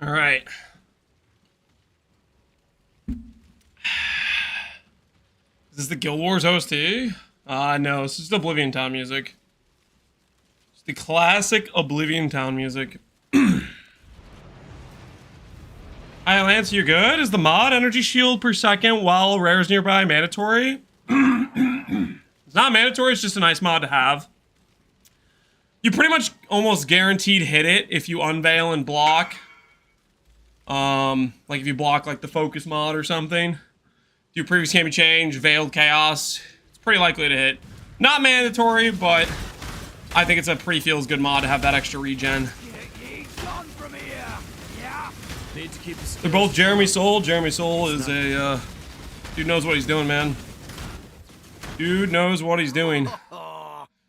All right. Is this the Guild Wars OST? No, this is the Oblivion Town music. It's the classic Oblivion Town music. Hi, Lance, you good? Is the mod energy shield per second while rares nearby mandatory? It's not mandatory, it's just a nice mod to have. You pretty much almost guaranteed hit it if you unveil and block. Like if you block like the focus mod or something. Do previous game change, veiled chaos. It's pretty likely to hit. Not mandatory, but I think it's a pretty feels good mod to have that extra regen. Need to keep They're both Jeremy Soul. Jeremy Soul is a dude knows what he's doing, man. Dude knows what he's doing.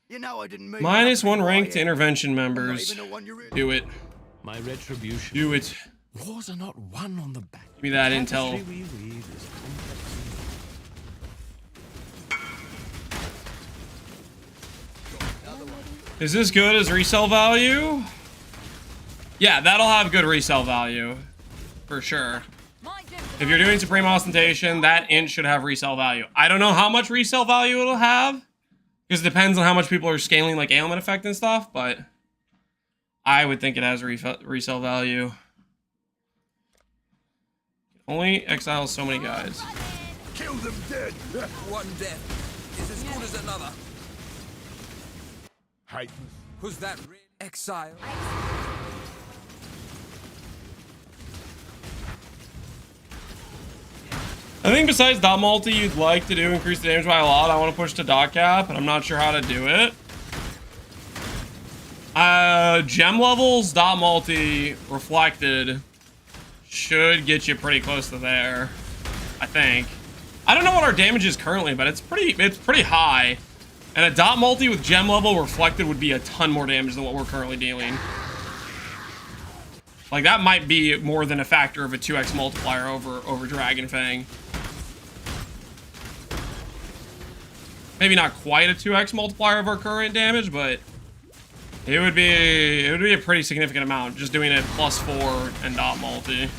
You know I didn't mean -1 rank to intervention members. Do it. my retribution. Do it. Wars are not won on the back. Give me that Tapestry intel. we weave is complex. Is this good as resell value? Yeah, that'll have good resell value. For sure. If you're doing Supreme Ostentation, that int should have resell value. I don't know how much resell value it'll have. Because it depends on how much people are scaling like ailment effect and stuff, but I would think it has resell value. Only exile so many guys. Kill them dead. One death is as good as another. Hate. Who's that? Exile. I think besides dot multi, you'd like to do increase the damage by a lot. I want to push to dot cap, and I'm not sure how to do it. Gem levels, dot multi, reflected should get you pretty close to there, I think. I don't know what our damage is currently, but it's pretty high. And a dot multi with gem level reflected would be a ton more damage than what we're currently dealing. Like that might be more than a factor of a 2x multiplier over Dragon Fang. Maybe not quite a 2x multiplier of our current damage, but it would be a pretty significant amount just doing it +4 and dot multi.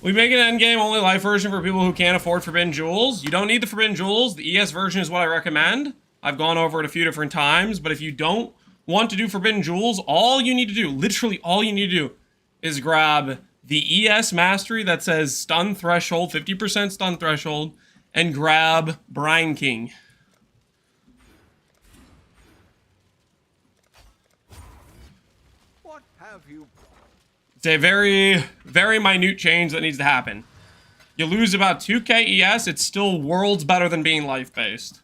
We make an endgame only life version for people who can't afford Forbidden Jewels. You don't need the Forbidden Jewels. The ES version is what I recommend. I've gone over it a few different times, but if you don't want to do Forbidden Jewels, all you need to do, literally all you need to do, is grab the ES mastery that says stun threshold, 50% stun threshold, and grab Brine King. What have you? It's a very, very minute change that needs to happen. You lose about 2k ES, it's still worlds better than being life-based.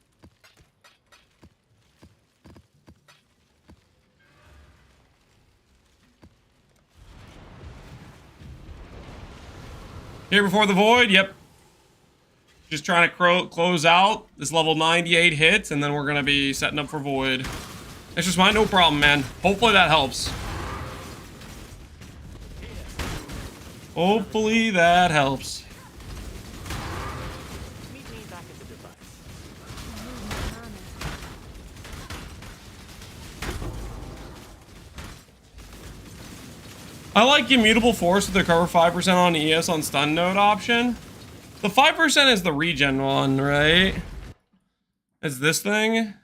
Here before the void, yep. Just trying to close out this level 98 hits, and then we're gonna be setting up for void. It's just mine, no problem, man. Hopefully that helps. Hopefully that helps. Meet me back at the device. I like Immutable Force with the cover 5% on ES on stun node option. The 5% is the regen one, right? It's this thing?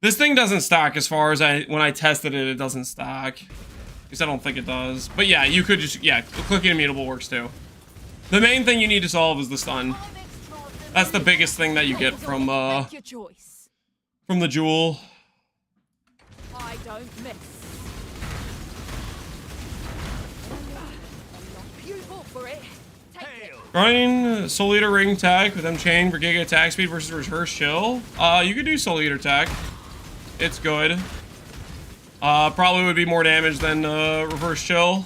This thing doesn't stack as far as when I tested it, it doesn't stack. At least I don't think it does. But yeah, you could just, yeah, clicking Immutable works too. The main thing you need to solve is the stun. That's the biggest thing that you get from Make your choice. from the jewel. I don't miss. You fought for it. Take it. Running Soul Eater ring tech with them chain for giga attack speed versus reverse chill. You could do Soul Eater tech. It's good. Probably would be more damage than reverse chill.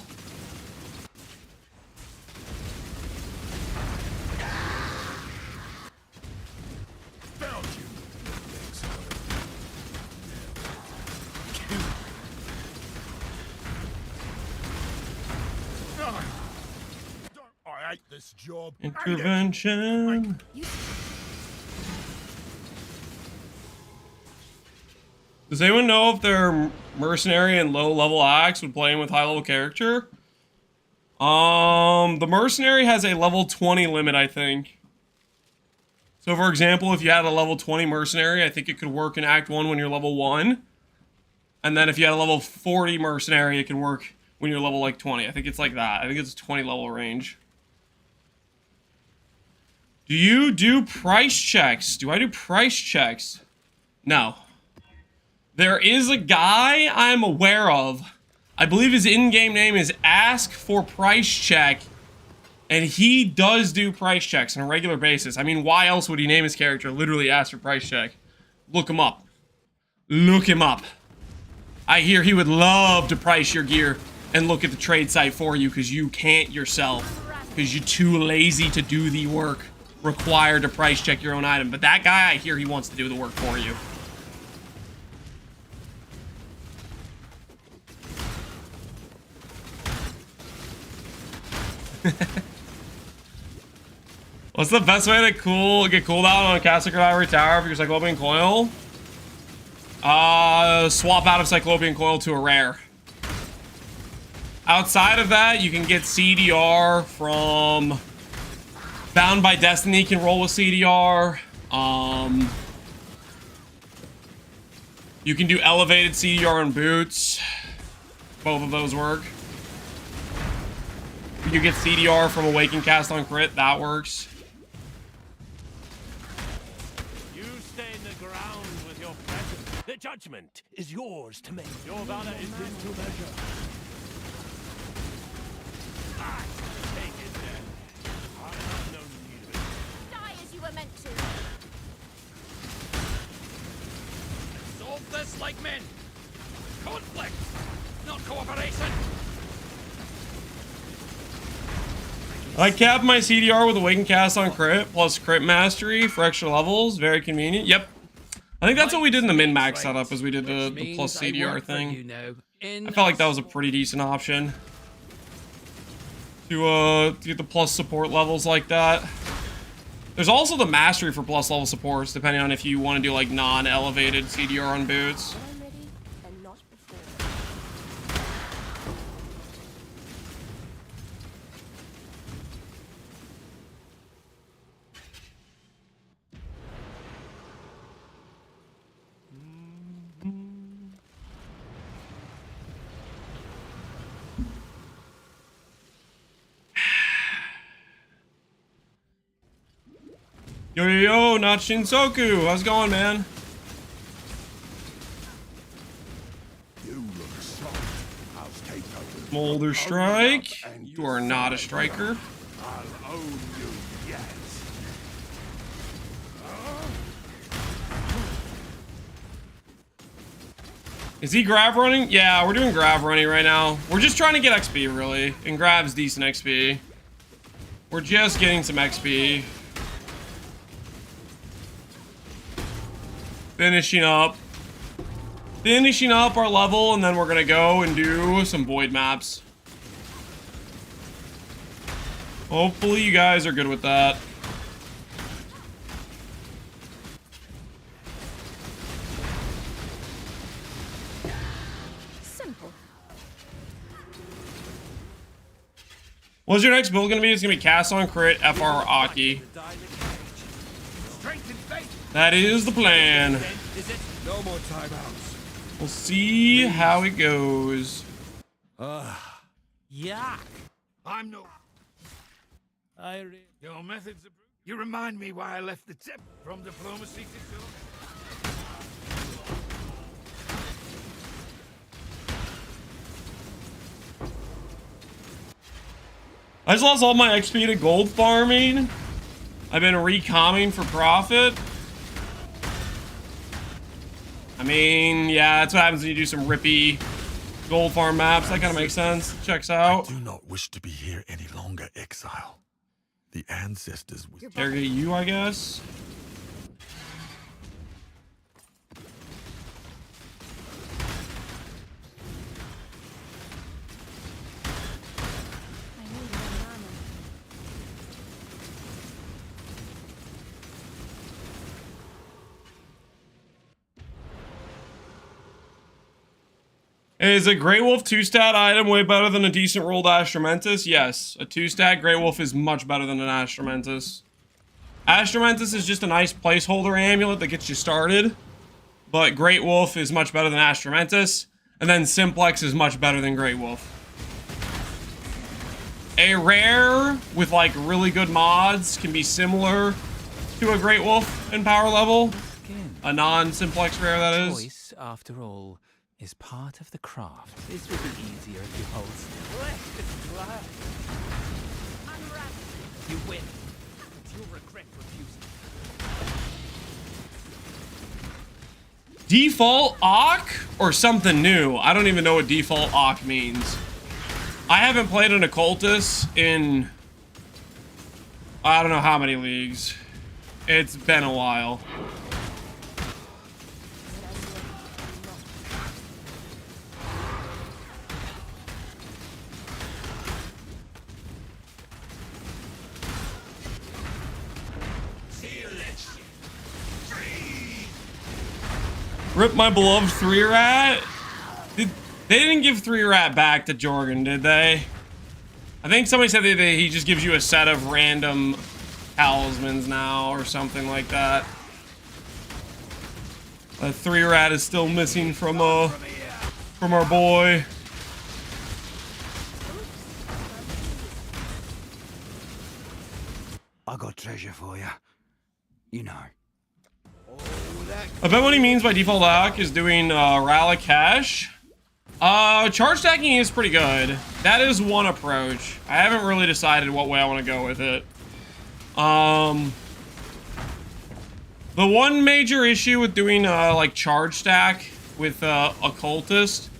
Found you. I hate this job. Intervention. Does anyone know if their mercenary and low level axe would play in with high level character? The mercenary has a level 20 limit, I think. So for example, if you had a level 20 mercenary, I think it could work in Act 1 when you're level 1. And then if you had a level 40 mercenary, it can work when you're level like 20. I think it's like that. I think it's a 20 level range. Do you do price checks? Do I do price checks? No. There is a guy I'm aware of. I believe his in-game name is Ask for Price Check. And he does do price checks on a regular basis. I mean, why else would he name his character literally Ask for Price Check? Look him up. Look him up. I hear he would love to price your gear and look at the trade site for you because you can't yourself. Because you're too lazy to do the work required to price check your own item. But that guy, I hear he wants to do the work for you. What's the best way to get cooldown on a Castle Ivory Tower for your Cyclopean Coil? Swap out of Cyclopean Coil to a rare. Outside of that, you can get CDR from Bound by Destiny can roll with CDR. You can do elevated CDR on boots. Both of those work. You get CDR from Awaken Cast on crit. That works. You stay in the ground with your presence. The judgment is yours to make. Your valor is in to measure. I take it then. I have no need of it. Die as you were meant to. Solve this like men. Conflict, not cooperation. I cap my CDR with Awaken Cast on crit plus crit mastery for extra levels. Very convenient. Yep. I think that's what we did in the min-max setup, as we did the plus CDR thing. I felt like that was a pretty decent option to get the plus support levels like that. There's also the mastery for plus level supports, depending on if you want to do like non-elevated CDR on boots. I'm ready and not before. Yo, yo, yo, not Shinsoku. How's it going, man? You look soft. I'll take over. Smolder Strike. You are not a striker. I'll own you yet. Is he grab running? Yeah, we're doing grab running right now. We're just trying to get XP, really. And grab's decent XP. We're just getting some XP. Finishing up our level, and then we're gonna go and do some void maps. Hopefully you guys are good with that. Simple. What's your next build gonna be? It's gonna be Cast on Crit, FR Aki. Strength and faith. That is the plan. Is it? No more timeouts. We'll see how it goes. Yuck. I'm no. Your methods. You remind me why I left the tip from diplomacy to show. I just lost all my XP to gold farming. I've been recomming for profit. I mean, yeah, that's what happens when you do some rippy gold farm maps. That kind of makes sense. Checks out. Do not wish to be here any longer, Exile. The ancestors with Interrogate you, I guess. I need more mana. Is a Grey Wolf 2-stat item way better than a decent rolled Astromentus? Yes. A 2-stat Grey Wolf is much better than an Astromentus. Astromentus is just a nice placeholder amulet that gets you started. But Great Wolf is much better than Astromentus. And then Simplex is much better than Great Wolf. A rare with like really good mods can be similar to a Great Wolf in power level. A non-Simplex rare, that is. Choice, after all, is part of the craft. This will be easier if you hold still. You win. You'll regret refusing. Default Ock or something new? I don't even know what default Ock means. I haven't played an Occultist in I don't know how many leagues. It's been a while. Rip my beloved 3-rat. They didn't give 3-rat back to Jorgen, did they? I think somebody said that he just gives you a set of random talismans now or something like that. A 3-rat is still missing from our boy. I got treasure for you. You know. I bet what he means by default hack is doing Rally Cash. Charge stacking is pretty good. That is one approach. I haven't really decided what way I want to go with it. The one major issue with doing like charge stack with Occultist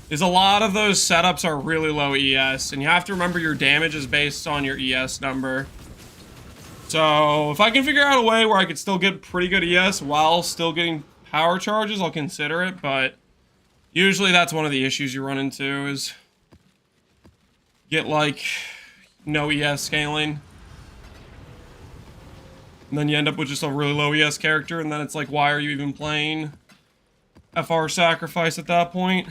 is a lot of those setups are really low ES, and you have to remember your damage is based on your ES number. So if I can figure out a way where I could still get pretty good ES while still getting power charges, I'll consider it, but usually that's one of the issues you run into is get like no ES scaling. And then you end up with just a really low ES character, and then it's like, why are you even playing FR Sacrifice at that point?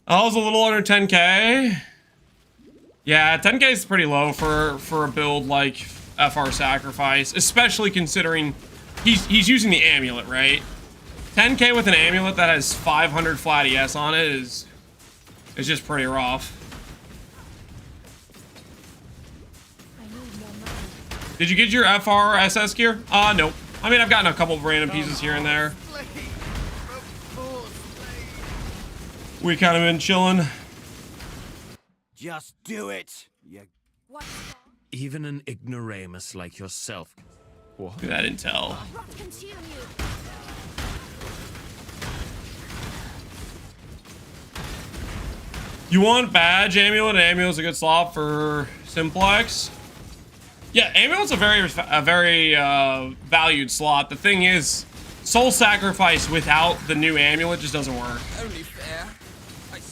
I was a little under 10k. Yeah, 10k is pretty low for a build like FR Sacrifice, especially considering he's using the amulet, right? 10k with an amulet that has 500 flat ES on it is just pretty rough. Did you get your FR SS gear? Nope. I mean, I've gotten a couple of random pieces here and there. We kind of been chilling. Just do it. What? Even an ignoramus like yourself. Look at that intel. Rot consume you. You want badge amulet? Amulet's a good slot for Simplex. Yeah, amulet's a very valued slot. The thing is, soul sacrifice without the new amulet just doesn't work. Only fair.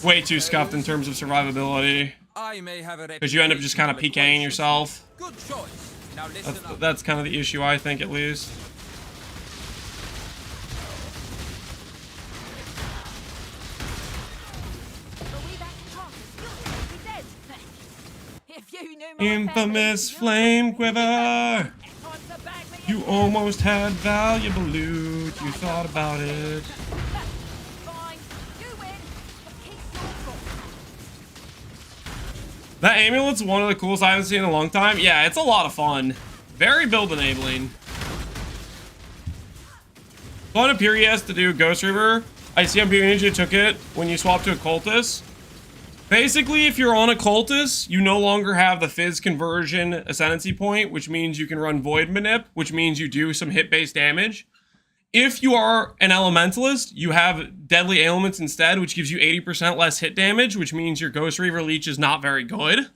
Way too scuffed in terms of survivability. I may have a Because you end up just kind of PKing yourself. Good choice. Now listen up. That's kind of the issue, I think, at least. Are we back to talk? You'll be dead. If you knew my Infamous family, flame quiver. time to bag me You in. almost had valuable loot. You thought about it. Fine. You win. But keep your foot. That amulet's one of the coolest I haven't seen in a long time. Yeah, it's a lot of fun. Very build enabling. Fun up here, yes, to do Ghost Reaver. I see on Ninja took it when you swap to Occultist. Basically, if you're on Occultist, you no longer have the Fizz conversion Ascendancy point, which means you can run Void Manip, which means you do some hit-based damage. If you are an Elementalist, you have Deadly Ailments instead, which gives you 80% less hit damage, which means your Ghost Reaver Leech is not very good.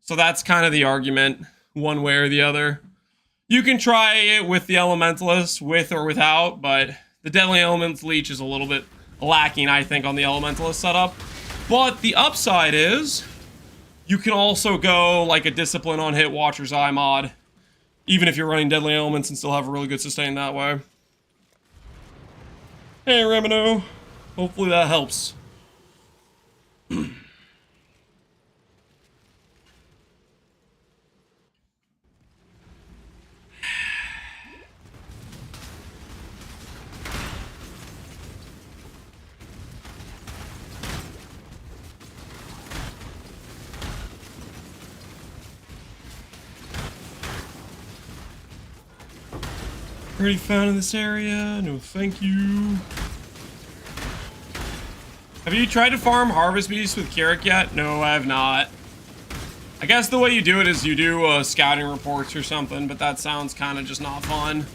So that's kind of the argument, one way or the other. You can try it with the Elementalist, with or without, but the Deadly Elements Leech is a little bit lacking, I think, on the Elementalist setup. But the upside is, you can also go like a Discipline on Hit Watcher's Eye mod, Even if you're running deadly elements and still have a really good sustain that way. Hey, Remino. Hopefully that helps. Already found in this area. No, thank you. Have you tried to farm Harvest Beast with Kirik yet? No, I have not. I guess the way you do it is you do scouting reports or something, but that sounds kind of just not fun.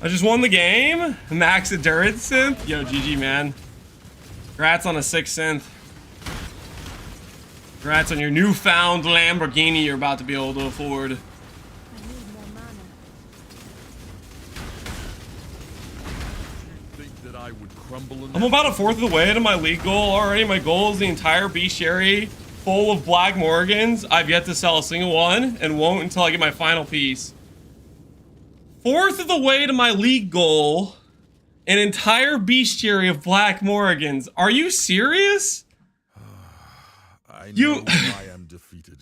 I just won the game. Max endurance synth. Yo, GG, man. Congrats on a 6th synth. Congrats on your newfound Lamborghini you're about to be able to afford. I need more mana. Think that I would crumble in I'm about a fourth of the way to my league goal already. My goal is the entire bestiary full of Black Morgans. I've yet to sell a single one and won't until I get my final piece. Fourth of the way to my league goal. An entire bestiary of Black Morgans. Are you serious? I know I am defeated.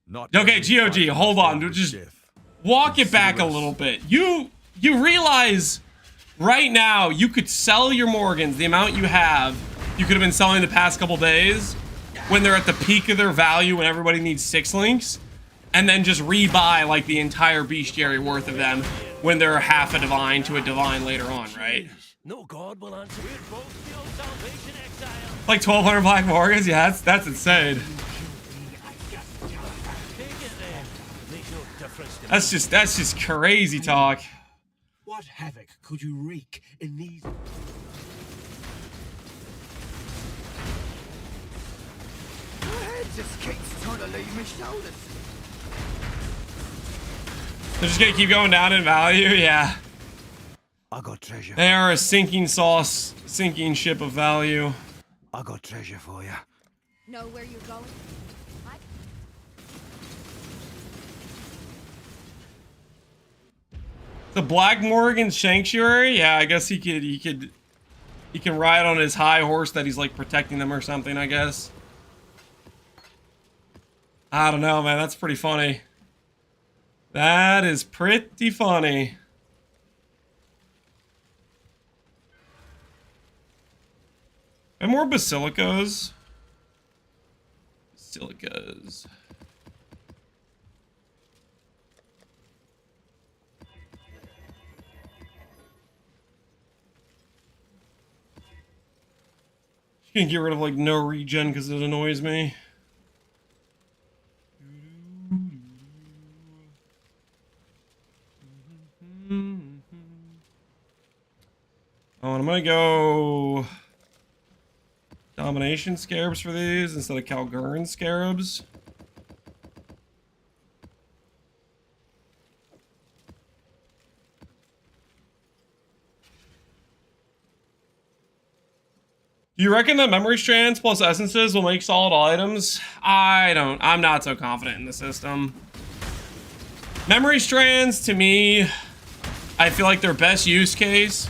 Not Okay, every GOG, fight hold must on. end with Just death. walk it back a Consider us- little bit. You realize right now you could sell your Morgans, the amount you have, you could have been selling the past couple days when they're at the peak of their value when everybody needs 6 links, and then just rebuy like the entire bestiary worth of them when they're half a divine to a divine later on, right? No god will answer. We're both your salvation, Exile. Like 1,200 Black Morgans? Yeah, that's insane. Take it then. Makes no difference to me. That's just crazy talk. What havoc could you wreak in these? My head just keeps trying to leave my shoulders. They're just gonna keep going down in value, yeah. I got treasure. They are a sinking sauce, sinking ship of value. I got treasure for you. Know where you're going? I The Black Morgan Sanctuary? Yeah, I guess he can ride on his high horse that he's like protecting them or something, I guess. I don't know, man. That's pretty funny. That is pretty funny. And more basilicas. Basilicas. You can get rid of like no regen because it annoys me. Oh, and I'm gonna go Domination Scarabs for these instead of Calgurn Scarabs. Do you reckon that memory strands plus essences will make solid items? I'm not so confident in the system. Memory strands, to me, I feel like their best use case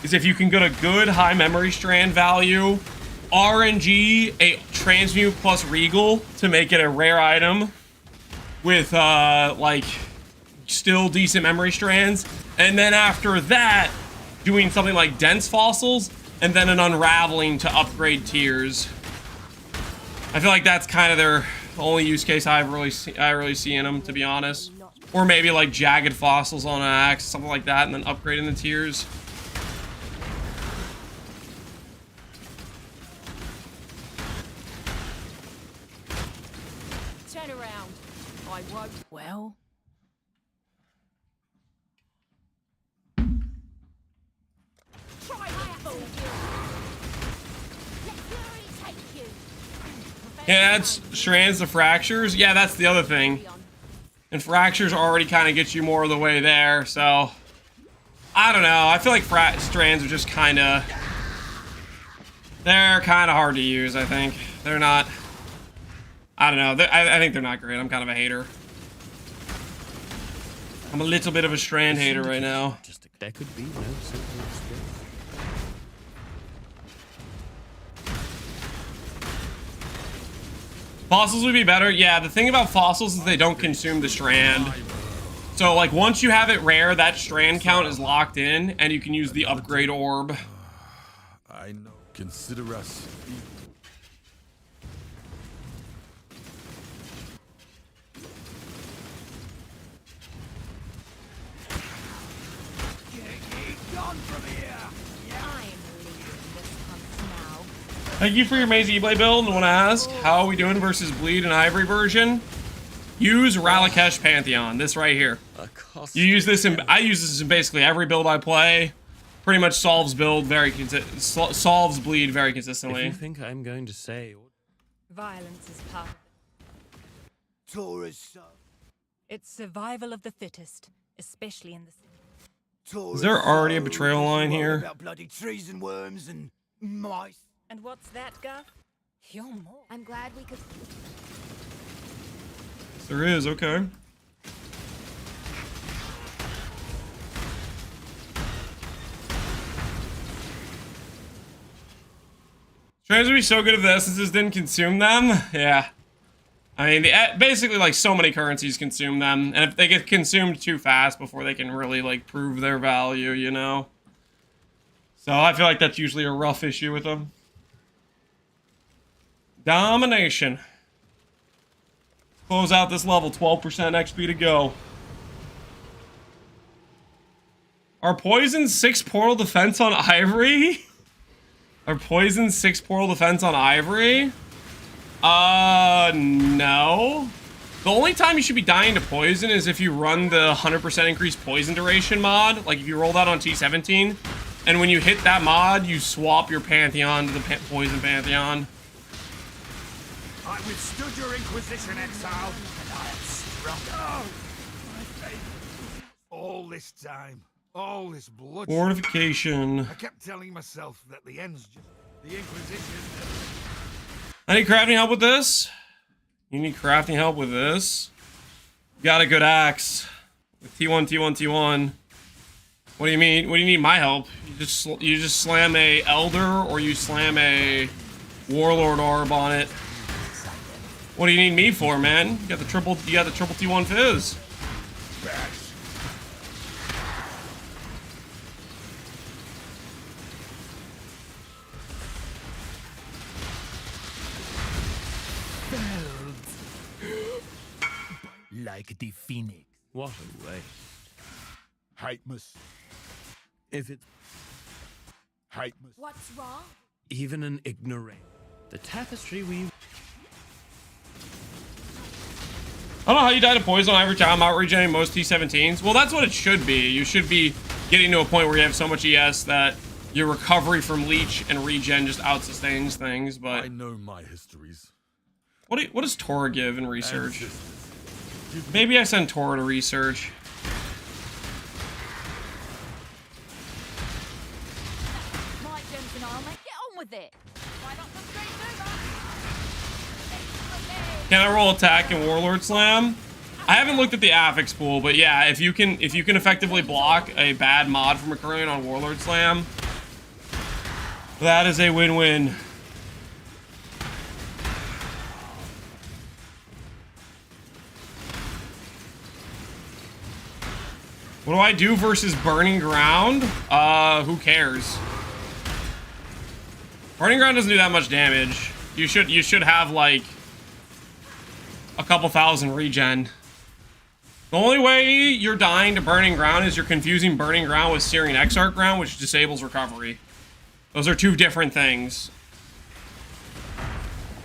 is if you can get a good high memory strand value, RNG, a transmute plus regal to make it a rare item with like still decent memory strands, and then after that doing something like dense fossils and then an unraveling to upgrade tiers. I feel like that's kind of their only use case I really see in them, to be honest. Or maybe like jagged fossils on an axe, something like that, and then upgrading the tiers. turn around. I won't. Well. Try that, fool. Let fury take you. Yeah, that's strands of fractures. Yeah, that's the other thing. And fractures already kind of gets you more of the way there, so I don't know. I feel like strands are just kind of... They're kind of hard to use, I think. They're not... I don't know. I think they're not great. I'm kind of a hater. I'm a little bit of a strand hater right now. There could be no simple escape. Fossils would be better. Yeah, the thing about fossils is they don't consume the strand. So, like, once you have it rare, that strand count is locked in, and you can use the upgrade orb. I know. Consider us. Gone from here. I'm leading this hunt now. Thank you for your amazing E-Blade build. And want to ask, how are we doing versus Bleed and Ivory version? Use Ralakesh Pantheon. This right here. You use this in... I use this in basically every build I play. Pretty much solves build very... solves Bleed very consistently. If you think I'm going to say... Violence is part of Taurus. It's survival of the fittest, especially in the city. Taurus. Is there already a betrayal line here? About bloody trees and worms and mice. And what's that, Guff? You're more. I'm glad we could. There is, okay. Strands would be so good if the essences didn't consume them. Yeah. I mean, basically, like, so many currencies consume them. And if they get consumed too fast before they can really, like, prove their value, you know? So I feel like that's usually a rough issue with them. Domination. Close out this level, 12% XP to go. Are poison 6 portal defense on Ivory? Are poison 6 portal defense on Ivory? No. The only time you should be dying to poison is if you run the 100% increased poison duration mod. Like if you roll that on T17, and when you hit that mod, you swap your Pantheon to the poison Pantheon. I withstood your Inquisition, Exile, and I am stronger. Oh, my faith. All this time, all this blood. Fortification. I kept telling myself that the end's just the Inquisition. I need crafting help with this. You need crafting help with this. You got a good axe. With T1, T1, T1. What do you mean? What do you need my help? You just slam a Elder or you slam a Warlord orb on it. What do you need me for, man? You got the triple T1 fizz. Like the phoenix. What a way. Hypmus. If it's Hypmus. What's wrong? even an ignorant, the tapestry we... I don't know how you die to poison every time out regenerating most T17s. Well, that's what it should be. You should be getting to a point where you have so much ES that your recovery from leech and regen just out-sustains things, but... I know my histories. What does Tora give in research? Maybe I send Tora to research. My Jensen armor, get on with it. Why not the straight over? Can I roll attack and Warlord Slam? I haven't looked at the affix pool, but yeah, if you can effectively block a bad mod from occurring on Warlord Slam, that is a win-win. What do I do versus Burning Ground? Who cares? Burning Ground doesn't do that much damage. You should have like a couple thousand regen. The only way you're dying to Burning Ground is you're confusing Burning Ground with Searing Exarch Ground, which disables recovery. Those are two different things.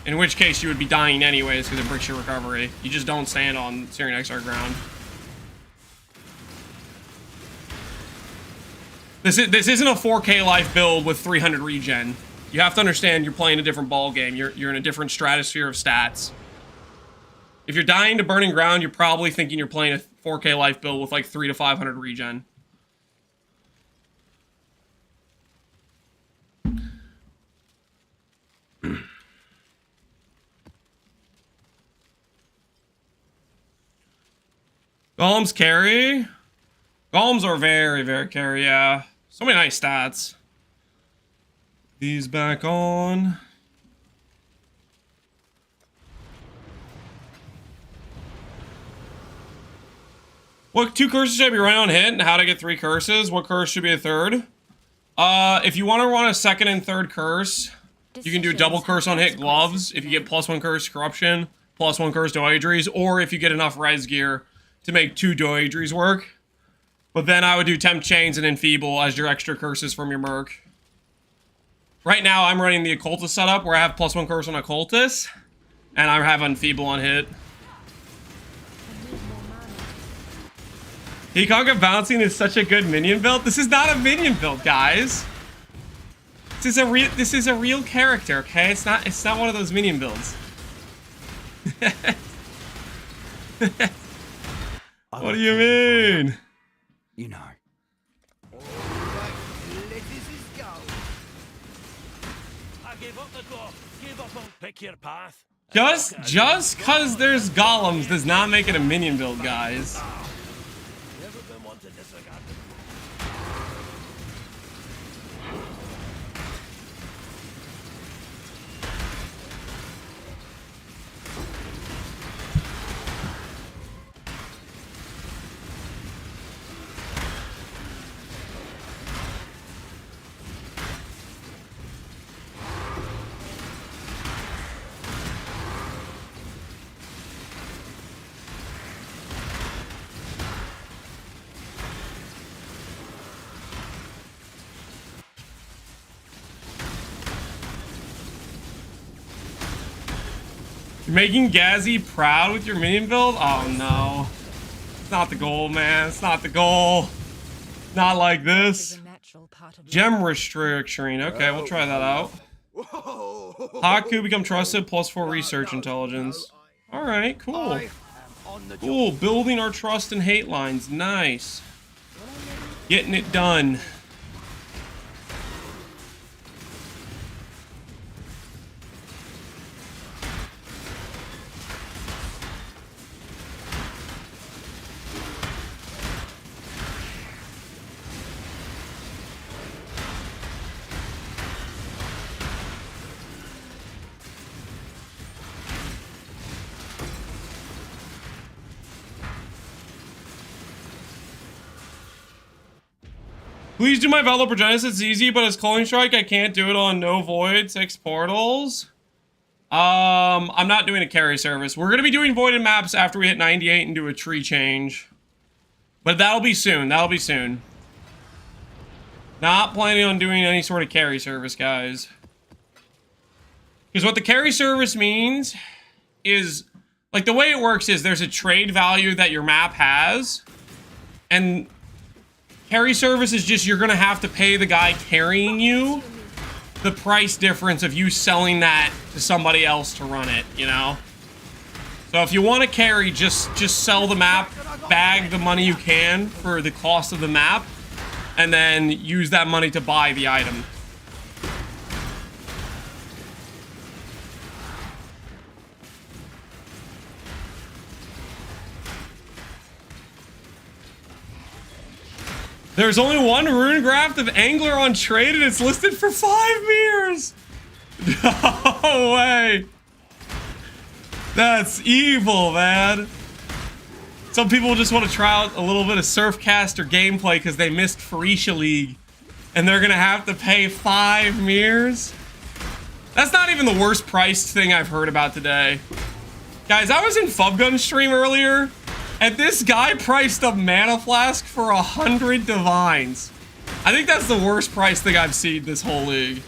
In which case you would be dying anyways because it breaks your recovery. You just don't stand on Searing Exarch Ground. This isn't a 4K life build with 300 regen. You have to understand you're playing a different ball game. You're in a different stratosphere of stats. If you're dying to Burning Ground, you're probably thinking you're playing a 4K life build with like 300 to 500 regen. Golems carry. Golems are very, very carry, yeah. So many nice stats. These back on. What 2 curses should I be running on hit and how to get 3 curses? What curse should be a third? If you want to run a second and third curse, you can do double curse on hit gloves if you get +1 curse corruption, +1 curse doedries, or if you get enough res gear to make 2 doedries work. But then I would do temp chains and enfeeble as your extra curses from your merc. Right now I'm running the occultist setup where I have +1 curse on occultist, and I have enfeeble on hit. Pconc bouncing is such a good minion build. This is not a minion build, guys. This is a real character, okay? It's not one of those minion builds. What do you mean? You know. I gave up the ghost. Give up on pick your path. Just cause there's golems does not make it a minion build, guys. Never been one to disregard them. You're making Gazzy proud with your minion build? Oh no. It's not the goal, man. It's not the goal. Not like this. Gem restriction. Okay, we'll try that out. Haku become trusted +4 research intelligence. Alright, cool. Cool. Building our trust and hate lines. Nice. Getting it done. Please do my Velo Progenis. It's easy, but as Culling Strike, I can't do it on No Void 6 portals. I'm not doing a carry service. We're gonna be doing voided maps after we hit 98 and do a tree change. But that'll be soon. That'll be soon. Not planning on doing any sort of carry service, guys. Because what the carry service means is, like, the way it works is there's a trade value that your map has, and carry service is just you're gonna have to pay the guy carrying you the price difference of you selling that to somebody else to run it, you know? So if you want to carry, just sell the map, bag the money you can for the cost of the map, and then use that money to buy the item. There's only one rune graft of Angler on trade and it's listed for 5 mirrors. No way. That's evil, man. Some people just want to try out a little bit of Surfcaster gameplay because they missed Phorecia League. And they're going to have to pay 5 mirrors. That's not even the worst priced thing I've heard about today. Guys, I was in Pconc stream earlier. And this guy priced a mana flask for 100 divines. I think that's the worst price thing I've seen this whole league.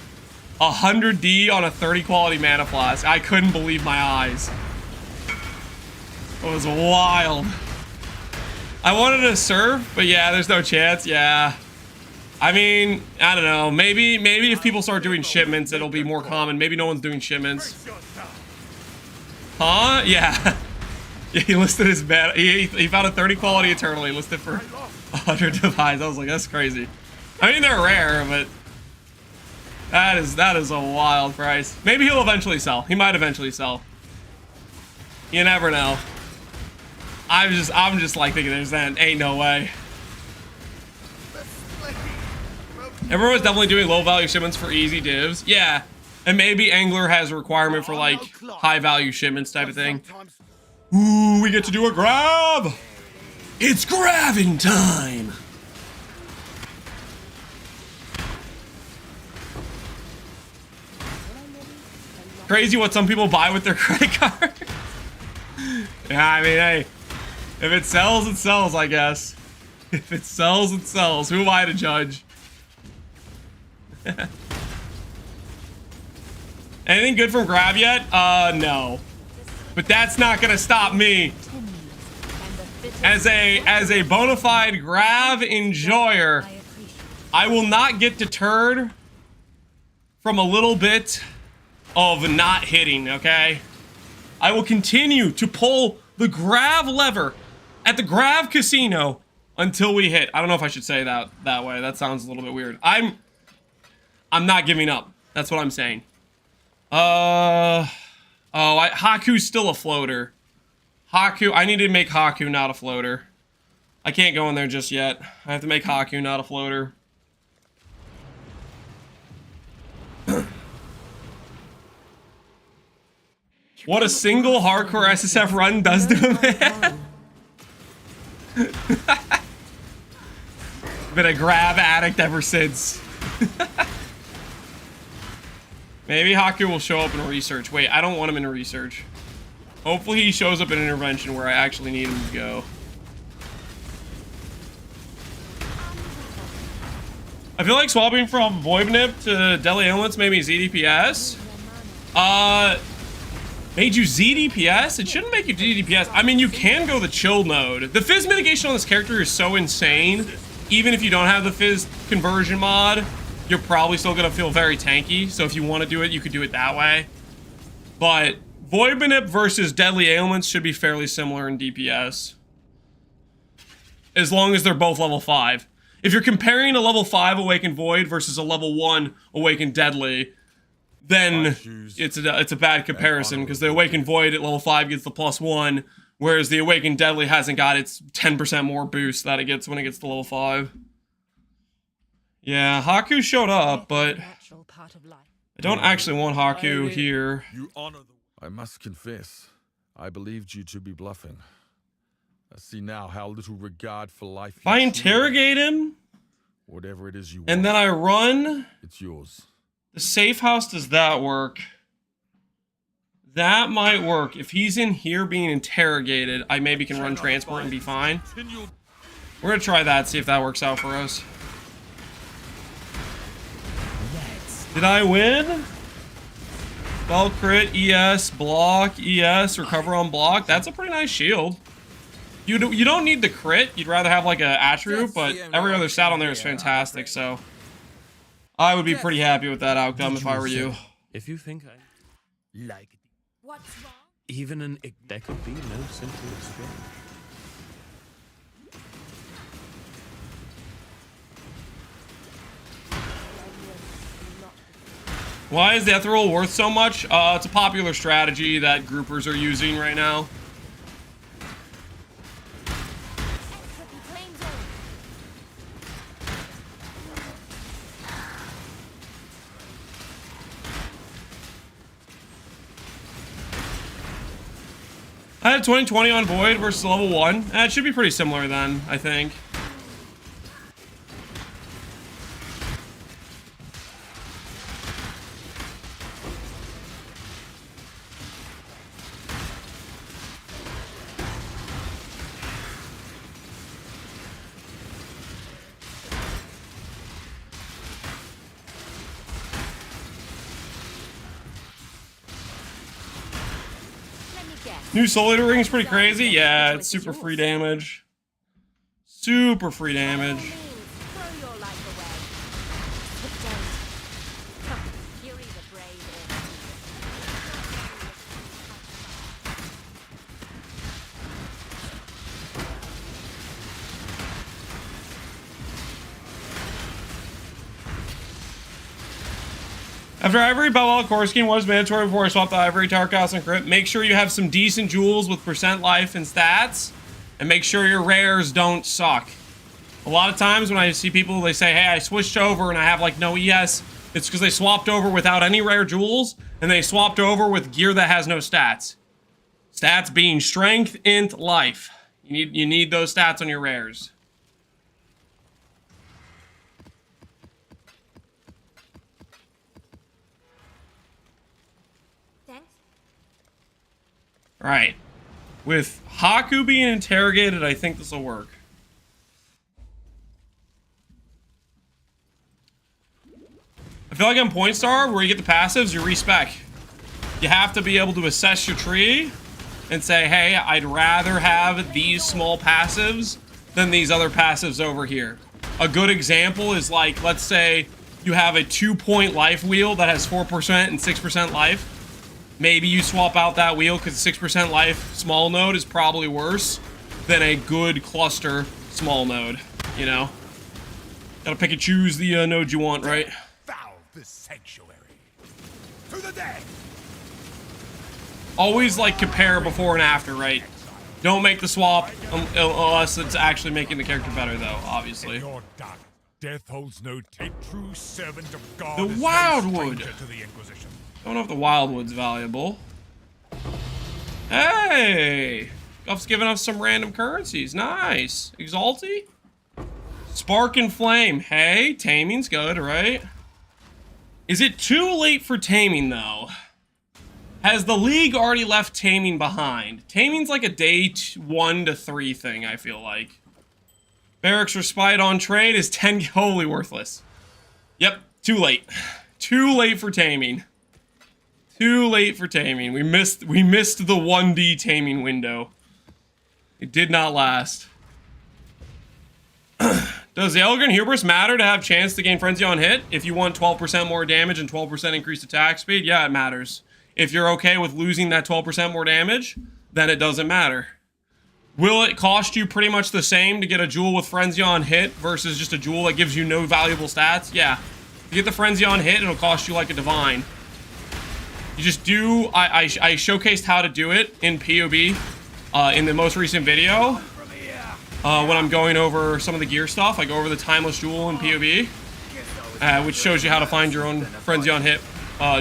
100D on a 30 quality mana flask. I couldn't believe my eyes. It was wild. I wanted to surf, but yeah, there's no chance. Yeah. I mean, I don't know. Maybe if people start doing shipments, it'll be more common. Maybe no one's doing shipments. Huh? Yeah. Yeah, he listed his bad. He found a 30 quality Eternal. He listed for 100 divines. I was like, that's crazy. I mean, they're rare, but that is a wild price. Maybe he'll eventually sell. He might eventually sell. You never know. I'm just like thinking there's that. Ain't no way. Everyone was definitely doing low value shipments for easy divs. Yeah. And maybe Angler has a requirement for like high value shipments type of thing. Ooh, we get to do a grab. It's grabbing time. Crazy what some people buy with their credit card. Yeah, I mean, hey, if it sells, it sells, I guess. If it sells, it sells. Who am I to judge? Anything good from grab yet? No. But that's not gonna stop me. As a bona fide grab enjoyer, I will not get deterred from a little bit of not hitting, okay? I will continue to pull the grab lever at the grab casino until we hit. I don't know if I should say that way. That sounds a little bit weird. I'm not giving up. That's what I'm saying. Haku's still a floater. Haku, I need to make Haku not a floater. I can't go in there just yet. I have to make Haku not a floater. What a single hardcore SSF run does to a man. Been a grab addict ever since. Maybe Haku will show up in research. Wait, I don't want him in research. Hopefully he shows up in intervention where I actually need him to go. I feel like swapping from Voibnip to Deadly Elements made me ZDPS. Made you ZDPS? It shouldn't make you ZDPS. I mean, you can go the chill mode. The fizz mitigation on this character is so insane. Even if you don't have the fizz conversion mod, you're probably still gonna feel very tanky. So if you want to do it, you could do it that way. But Voibnip versus Deadly Ailments should be fairly similar in DPS. As long as they're both level 5. If you're comparing a level 5 Awakened Void versus a level 1 Awakened Deadly, then it's a bad comparison, because the Awakened Void at level 5 gets the +1, whereas the Awakened Deadly hasn't got its 10% more boost that it gets when it gets to level 5. Yeah, Haku showed up, but I don't actually want Haku here. I must confess, I believed you to be bluffing. I see now how little regard for life. If I interrogate him, whatever it is you want, and then I run, it's yours. The safe house, does that work? That might work. If he's in here being interrogated, I maybe can run transport and be fine. We're gonna try that, see if that works out for us. Did I win? Spell crit, ES, block, ES, recover on block. That's a pretty nice shield. You don't need the crit. You'd rather have like a attribute, but every other stat on there is fantastic, so I would be pretty happy with that outcome if I were you. If you think I like it, What's wrong? even there could be no simple exchange. Why is the Ethereal worth so much? It's a popular strategy that groupers are using right now. I had 2020 on Void versus level 1. It should be pretty similar then, I think. New Soul Eater ring is pretty crazy. Yeah, it's super free damage. Super free damage. After Ivory, Belwell, Core Scheme was mandatory before I swapped the Ivory, Tower Cast, and Crit. Make sure you have some decent jewels with percent life and stats. and make sure your rares don't suck. A lot of times when I see people, they say, hey, I switched over and I have like no ES, it's because they swapped over without any rare jewels, and they swapped over with gear that has no stats. Stats being strength, int, life. You need those stats on your rares. Thanks. Alright. With Haku being interrogated, I think this will work. I feel like on Point Star, where you get the passives, you respec. You have to be able to assess your tree and say, hey, I'd rather have these small passives than these other passives over here. A good example is like, let's say you have a 2-point life wheel that has 4% and 6% life. Maybe you swap out that wheel because 6% life small node is probably worse than a good cluster small node, you know? Gotta pick and choose the node you want, right? Foul this sanctuary. To the dead. Always like compare before and after, right? Don't make the swap unless it's actually making the character better, though, obviously. Your dark death holds no tape. True servant of God. The is no Wildwood. stranger to the Inquisition. Don't know if the Wildwood's valuable. Hey! Guff's giving us some random currencies. Nice. Exalty? Spark and Flame. Hey, Taming's good, right? Is it too late for Taming, though? Has the League already left Taming behind? Taming's like a day 1 to 3 thing, I feel like. Barracks Respite on trade is 10... Holy worthless. Yep, too late. Too late for Taming. Too late for Taming. We missed the 1D Taming window. It did not last. Does the Elegant Hubris matter to have chance to gain Frenzy on hit? If you want 12% more damage and 12% increased attack speed, yeah, it matters. If you're okay with losing that 12% more damage, then it doesn't matter. Will it cost you pretty much the same to get a jewel with Frenzy on hit versus just a jewel that gives you no valuable stats? Yeah. To get the Frenzy on hit, it'll cost you like a Divine. You just do... I showcased how to do it in PoB in the most recent video. When I'm going over some of the gear stuff, I go over the Timeless Jewel in PoB, which shows you how to find your own Frenzy on hit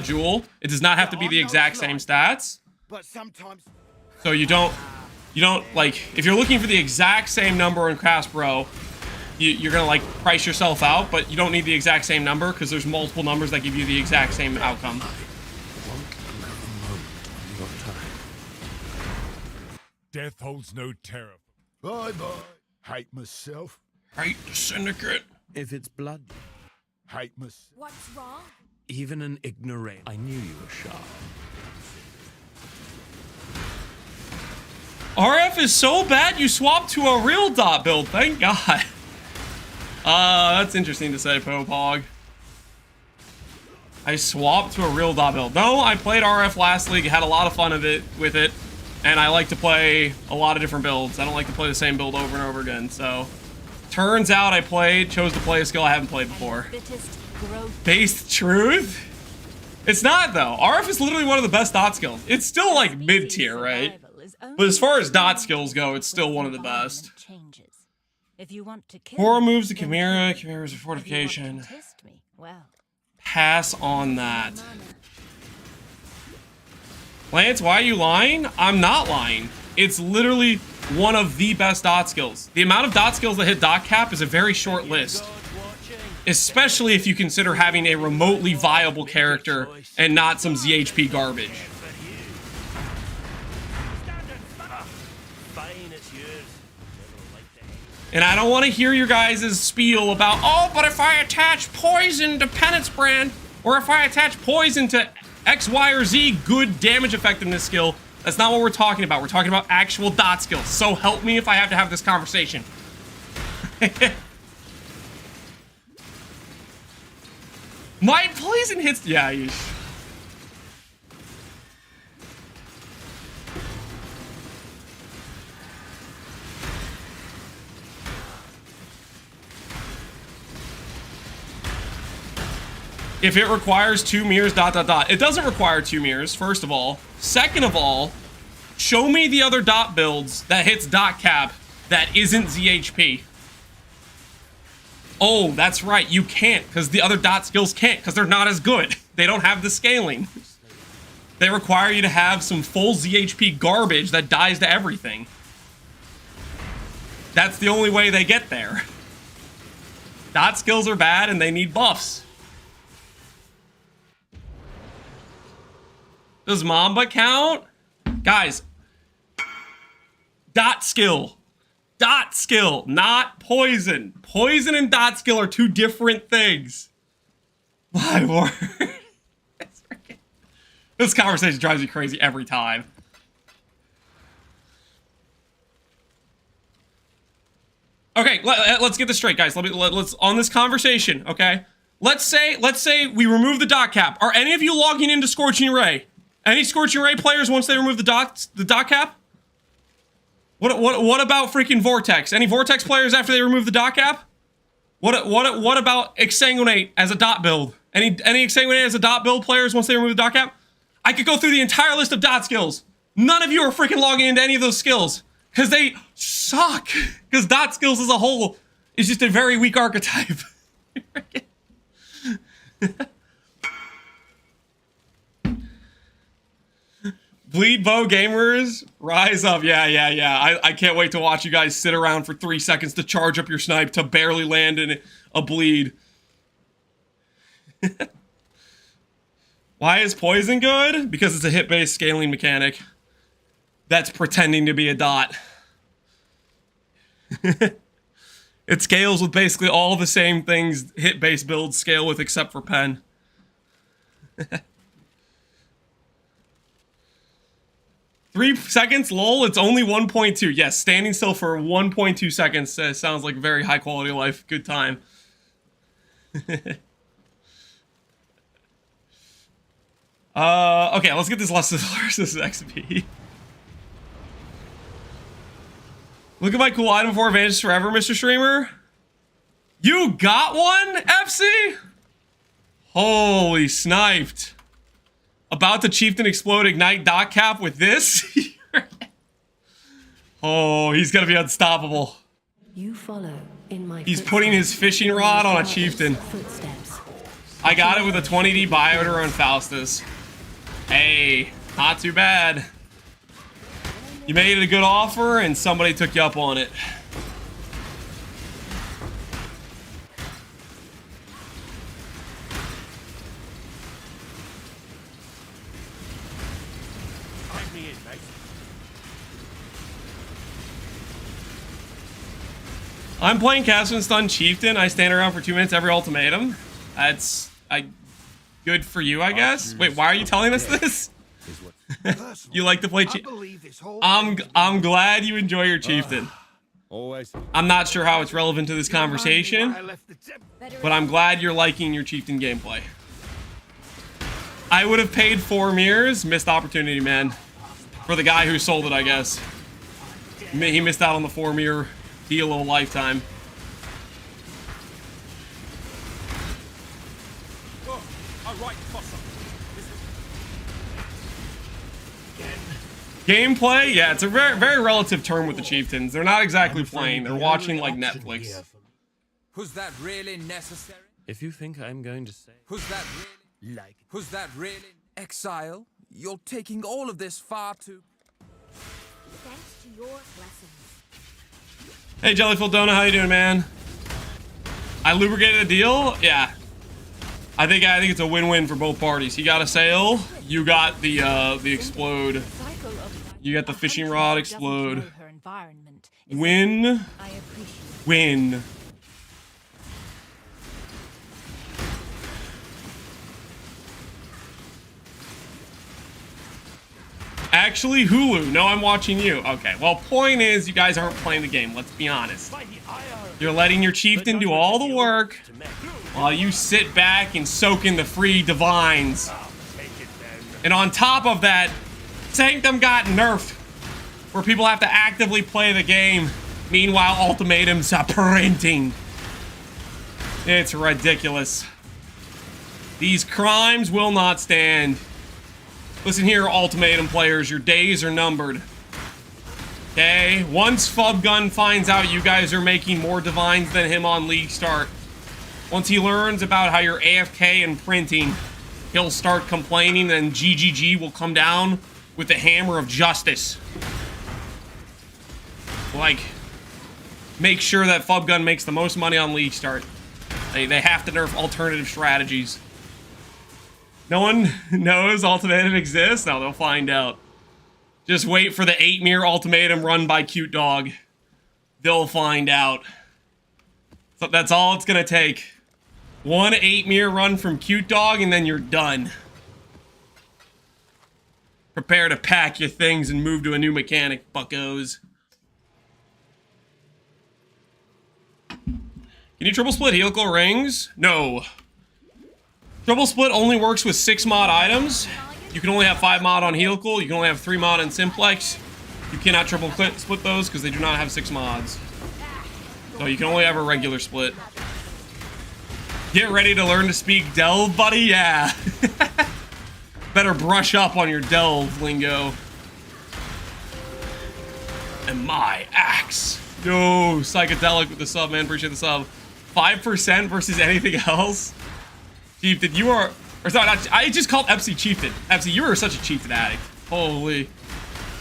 jewel. It does not have to be the exact same stats. But sometimes... So you don't like, if you're looking for the exact same number in Craft Bro, you're gonna like price yourself out, but you don't need the exact same number because there's multiple numbers that give you the exact same outcome. Death holds no terror. Bye-bye. Hate myself. Hate the Syndicate. If it's blood, Hate myself. What's wrong? even an ignorant. I knew you were sharp. RF is so bad you swap to a real dot build. Thank God. That's interesting to say, PoPog. I swapped to a real dot build. No, I played RF last league, had a lot of fun with it, and I like to play a lot of different builds. I don't like to play the same build over and over again, so... Turns out I chose to play a skill I haven't played before. Based Truth? It's not, though. RF is literally one of the best dot skills. It's still, like, mid-tier, right? But as far as dot skills go, it's still one of the best. Horror moves to Chimera. Chimera's a fortification. Pass on that. Lance, why are you lying? I'm not lying. It's literally one of the best dot skills. The amount of dot skills that hit dot cap is a very short list. Especially if you consider having a remotely viable character and not some ZHP garbage. And I don't want to hear your guys' spiel about, oh, but if I attach poison to Penance Brand, or if I attach poison to X, Y, or Z good damage effectiveness skill, that's not what we're talking about. We're talking about actual dot skills. So help me if I have to have this conversation. My poison hits, yeah, yeesh. If it requires 2 mirrors, ... It doesn't require 2 mirrors, first of all. Second of all, show me the other dot builds that hits dot cap that isn't ZHP. Oh, that's right, you can't, because the other dot skills can't, because they're not as good. They don't have the scaling. They require you to have some full ZHP garbage that dies to everything. That's the only way they get there. Dot skills are bad and they need buffs. Does Mamba count? Guys, dot skill. Dot skill, not poison. Poison and dot skill are two different things. My word. This conversation drives me crazy every time. Okay, let's get this straight, guys. Let's on this conversation, okay? Let's say we remove the dot cap. Are any of you logging into Scorching Ray? Any Scorching Ray players once they remove the dot cap? What about freaking Vortex? Any Vortex players after they remove the dot cap? What about Exsanguinate as a dot build? Any Exsanguinate as a dot build players once they remove the dot cap? I could go through the entire list of dot skills. None of you are freaking logging into any of those skills. Because they suck. Because dot skills as a whole is just a very weak archetype. Bleed bow gamers, rise up. Yeah. I can't wait to watch you guys sit around for 3 seconds to charge up your snipe to barely land in a bleed. Why is poison good? Because it's a hit-based scaling mechanic that's pretending to be a dot. It scales with basically all the same things hit-based builds scale with except for pen. 3 seconds? Lol, it's only 1.2. Yes, standing still for 1.2 seconds sounds like very high quality of life. Good time. Okay, let's get this less versus XP. Look at my cool item for Advantage Forever, Mr. Streamer. You got one, FC? Holy sniped. About to Chieftain Explode Ignite dot cap with this? Oh, he's gonna be unstoppable. You follow in my He's putting his fishing rod on a Chieftain. I got it with a 20D Bioter on Faustus. Hey, not too bad. You made it a good offer and somebody took you up on it. I'm playing Cast and Stun Chieftain. I stand around for 2 minutes every ultimatum. That's good for you, I guess. Wait, why are you telling us this? You like to play I'm glad you enjoy your Chieftain. I'm not sure how it's relevant to this conversation, but I'm glad you're liking your Chieftain gameplay. I would have paid 4 mirrors. Missed opportunity, man. For the guy who sold it, I guess. He missed out on the 4 mirror deal of a lifetime. Gameplay? Yeah, it's a very relative term with the Chieftains. They're not exactly playing. They're watching like Netflix. Who's that really necessary? If you think I'm going to say... Who's that really? Like... Who's that really? Exile, you're taking all of this far too... Thanks to your blessings. Hey, Jellyfield Donut, how you doing, man? I lubricated a deal? Yeah. I think it's a win-win for both parties. He got a sale. You got the explode. You got the fishing rod explode. Win. Win. Actually, Hulu. No, I'm watching you. Okay, well, point is, you guys aren't playing the game. Let's be honest. You're letting your Chieftain do all the work while you sit back and soak in the free divines. And on top of that, Sanctum got nerfed, where people have to actively play the game. Meanwhile, ultimatums are printing. It's ridiculous. These crimes will not stand. Listen here, ultimatum players, your days are numbered. Okay, once Fubgun finds out you guys are making more divines than him on Leaguestart, once he learns about how you're AFK and printing, he'll start complaining, and GGG will come down with the hammer of justice. Like, make sure that Fubgun makes the most money on Leaguestart. They have to nerf alternative strategies. No one knows ultimatum exists? Now they'll find out. Just wait for the 8-mirror ultimatum run by Cute Dog. They'll find out. So that's all it's gonna take. One 8-mirror run from Cute Dog and then you're done. Prepare to pack your things and move to a new mechanic, buckos. Can you triple split helical rings? No. Triple split only works with 6 mod items. You can only have 5 mod on helical. You can only have 3 mod on simplex. You cannot triple split those because they do not have 6 mods. So you can only have a regular split. Get ready to learn to speak Delve, buddy? Yeah. Better brush up on your Delve lingo. And my axe. Yo, psychedelic with the sub, man. Appreciate the sub. 5% versus anything else? Chieftain, you are... Or sorry, not, I just called Epsy Chieftain. Epsy, you are such a Chieftain addict. Holy.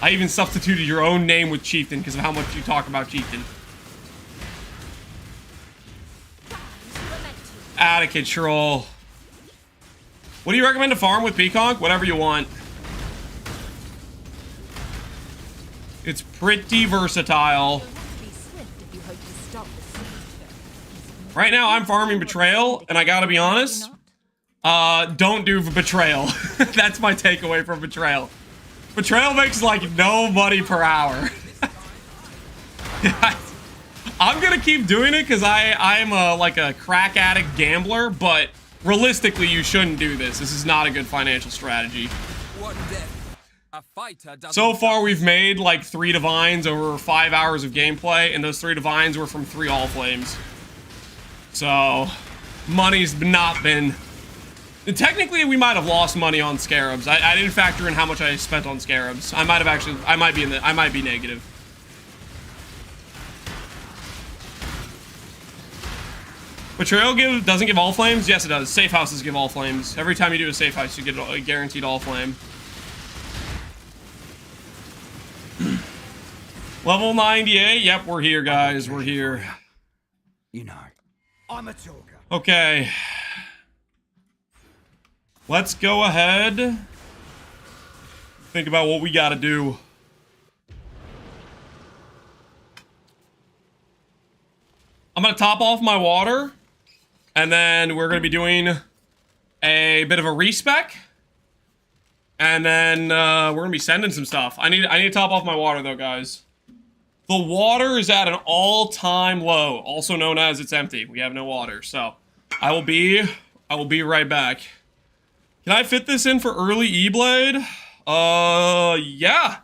I even substituted your own name with Chieftain because of how much you talk about Chieftain. Out of control. What do you recommend to farm with Pconc? Whatever you want. It's pretty versatile. Right now, I'm farming Betrayal, and I gotta be honest, don't do Betrayal. That's my takeaway from Betrayal. Betrayal makes like no money per hour. I'm gonna keep doing it because I'm like a crack addict gambler, but realistically, you shouldn't do this. This is not a good financial strategy. So far, we've made like 3 divines over 5 hours of gameplay, and those 3 divines were from 3 All Flames. So, money's not been... And technically, we might have lost money on Scarabs. I didn't factor in how much I spent on Scarabs. I might have actually... I might be negative. Betrayal doesn't give all flames? Yes, it does. Safe houses give all flames. Every time you do a safe house, you get a guaranteed all flame. Level 98. Yep, we're here, guys. We're here. You know, I'm a talker. Okay. Let's go ahead. Think about what we gotta do. I'm gonna top off my water. And then we're gonna be doing a bit of a respec. And then we're gonna be sending some stuff. I need to top off my water though, guys. The water is at an all-time low, also known as it's empty. We have no water, so I will be right back. Can I fit this in for early E-Blade? Yeah.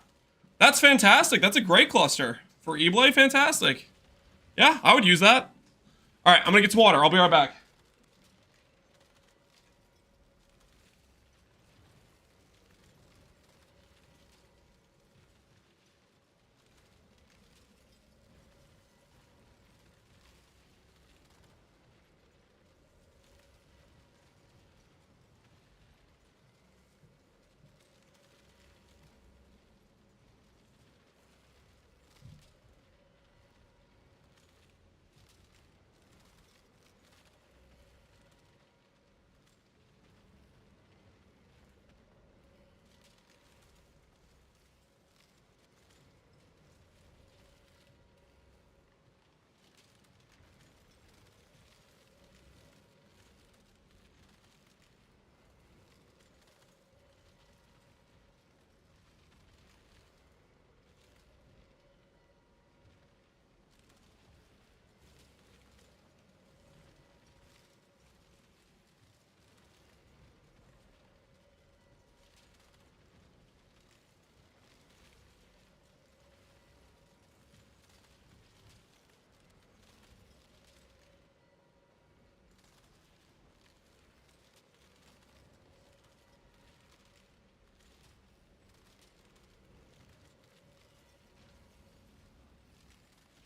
That's fantastic. That's a great cluster. For E-Blade, fantastic. Yeah, I would use that. Alright, I'm gonna get some water. I'll be right back.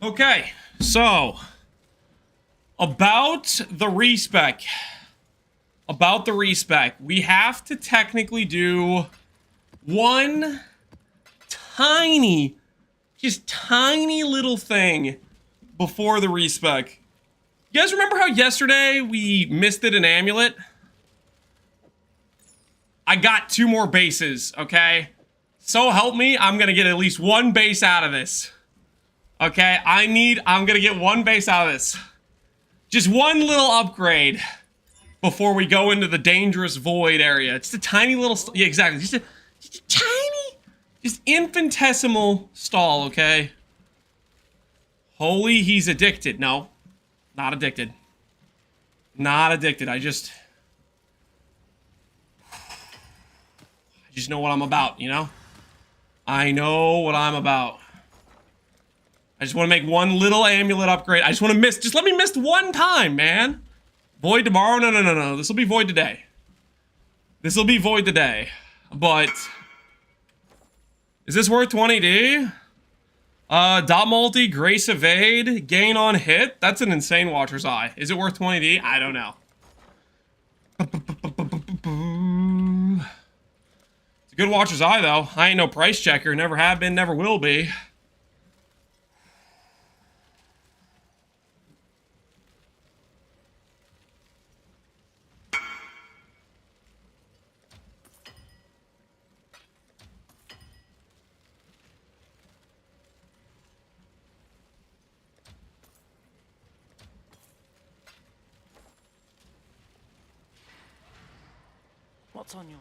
Okay, so about the respec. We have to technically do one tiny, just tiny little thing before the respec. You guys remember how yesterday we misted an amulet? I got 2 more bases, okay? So help me, I'm gonna get at least 1 base out of this. Okay, I'm gonna get 1 base out of this. Just 1 little upgrade before we go into the dangerous void area. Just a tiny little, yeah, exactly. Just a tiny, just infinitesimal stall, okay? Holy, he's addicted. No, not addicted. Not addicted. I just know what I'm about, you know? I know what I'm about. I just want to make 1 little amulet upgrade. I just want to miss. Just let me miss 1 time, man. Void tomorrow? No. This will be void today. This will be void today. But is this worth 20D? Dot multi, grace evade, gain on hit. That's an insane Watcher's Eye. Is it worth 20D? I don't know. It's a good Watcher's Eye though. I ain't no price checker. Never have been, never will be. What's on your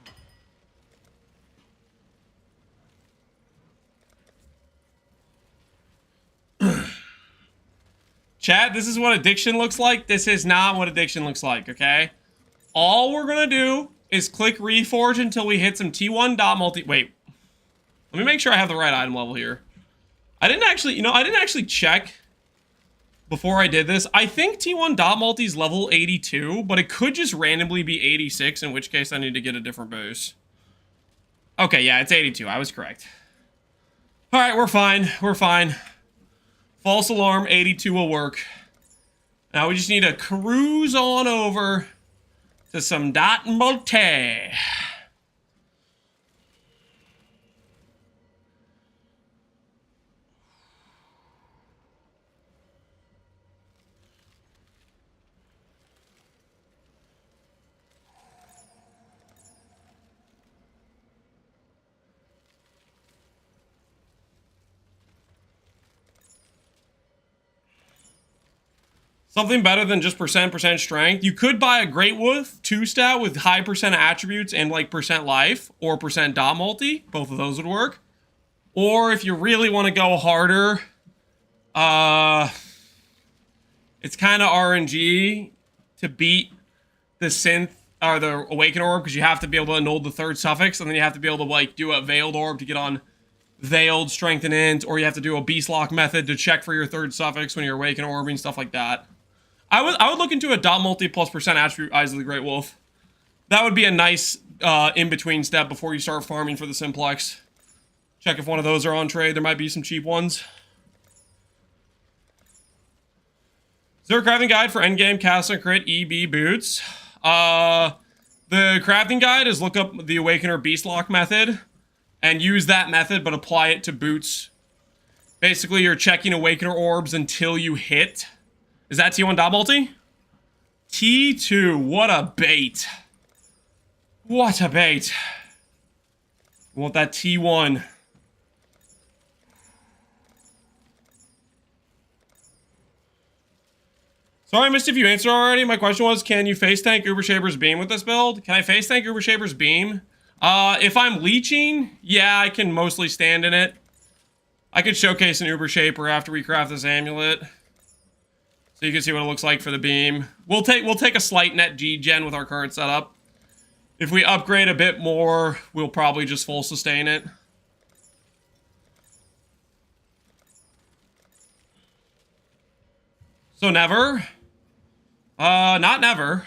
mind? Chat, this is what addiction looks like. This is not what addiction looks like, okay? All we're gonna do is click Reforge until we hit some T1 dot multi. Wait. Let me make sure I have the right item level here. I didn't actually check before I did this. I think T1 dot multi is level 82, but it could just randomly be 86, in which case I need to get a different boost. Okay, yeah, it's 82. I was correct. Alright, we're fine. We're fine. False alarm, 82 will work. Now we just need to cruise on over to some dot multi. Something better than just percent strength. You could buy a Great Wolf 2-stat with high percent attributes and like percent life or percent dot multi. Both of those would work. Or if you really want to go harder, it's kind of RNG to beat the synth or the Awaken Orb, because you have to be able to annul the 3rd suffix, and then you have to be able to like do a Veiled Orb to get on Veiled, Strength, and Int, or you have to do a Beast Lock method to check for your 3rd suffix when you're Awaken Orbing, stuff like that. I would look into a dot multi plus percent attribute Eyes of the Great Wolf. That would be a nice in-between step before you start farming for the Simplex. Check if one of those are on trade. There might be some cheap ones. Is there a crafting guide for endgame cast and crit EB boots? The crafting guide is look up the Awakener Beast Lock method and use that method, but apply it to boots. Basically, you're checking Awakener orbs until you hit. Is that T1 dot multi? T2, what a bait. What a bait. We want that T1. Sorry, I missed if you answered already. My question was, can you face tank Uber Shaper's Beam with this build? Can I face tank Uber Shaper's Beam? If I'm leeching, yeah, I can mostly stand in it. I could showcase an Uber Shaper after we craft this amulet, so you can see what it looks like for the beam. We'll take a slight net G-gen with our current setup. If we upgrade a bit more, we'll probably just full sustain it. So never. Not never.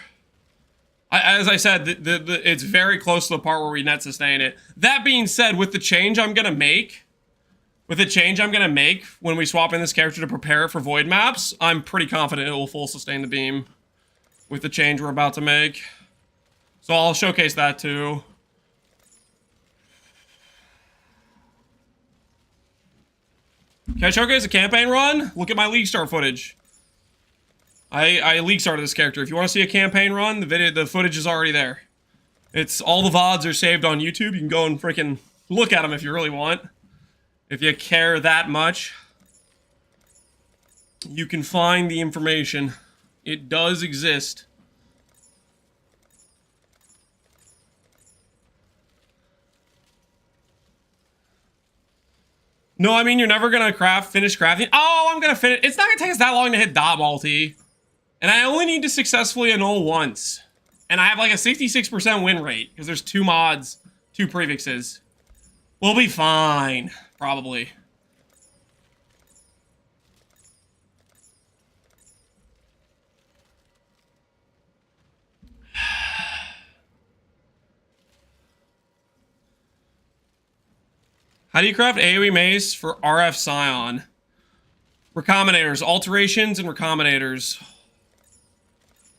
As I said, it's very close to the part where we net sustain it. That being said, with the change I'm gonna make, with the change I'm going to make when we swap in this character to prepare it for void maps, I'm pretty confident it will full sustain the beam with the change we're about to make. So I'll showcase that too. Can I showcase a campaign run? Look at my Leaguestart footage. I Leaguestarted this character. If you want to see a campaign run, the footage is already there. All the VODs are saved on YouTube. You can go and freaking look at them if you really want. If you care that much, you can find the information. It does exist. No, I mean, you're never gonna finish crafting. Oh, I'm gonna finish. It's not gonna take us that long to hit dot multi. And I only need to successfully annul once. And I have like a 66% win rate, because there's 2 mods, 2 prefixes. We'll be fine, probably. How do you craft AoE mace for RF Scion? Recombinators, alterations and recombinators.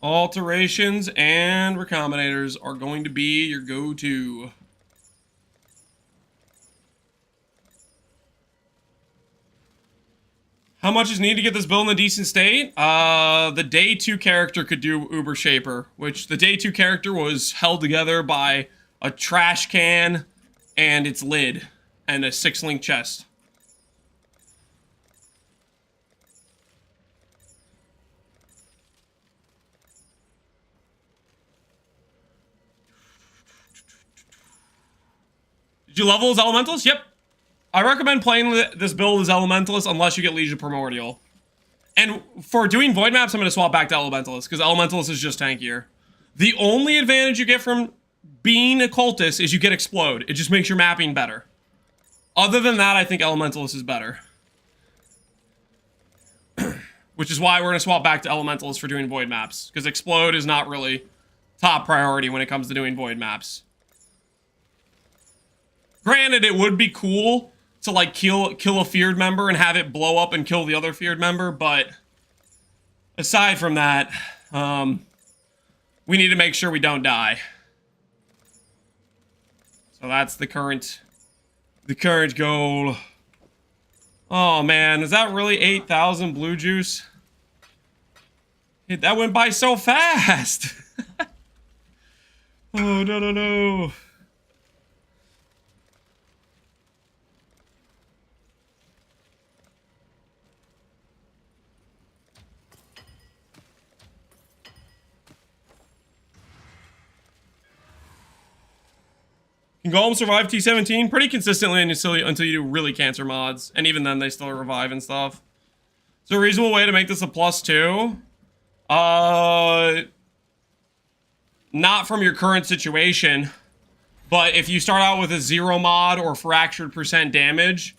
Alterations and recombinators are going to be your go-to. How much is needed to get this build in a decent state? The day 2 character could do Uber Shaper, which the day 2 character was held together by a trash can and its lid and a 6-link chest. Did you level as Elementalist? Yep. I recommend playing this build as Elementalist unless you get Legion Primordial. And for doing Void Maps, I'm going to swap back to Elementalist, because Elementalist is just tankier. The only advantage you get from being a cultist is you get Explode. It just makes your mapping better. Other than that, I think Elementalist is better. Which is why we're going to swap back to Elementalist for doing Void Maps, because Explode is not really top priority when it comes to doing Void Maps. Granted, it would be cool to, like, kill a feared member and have it blow up and kill the other feared member, but aside from that, we need to make sure we don't die. So that's the current goal. Oh, man, is that really 8,000 blue juice? That went by so fast! Oh, no, no, no. Can Golem survive T17 pretty consistently until you do really cancer mods. And even then, they still revive and stuff. Is there a reasonable way to make this a +2? Not from your current situation. But if you start out with a 0 mod or fractured % damage,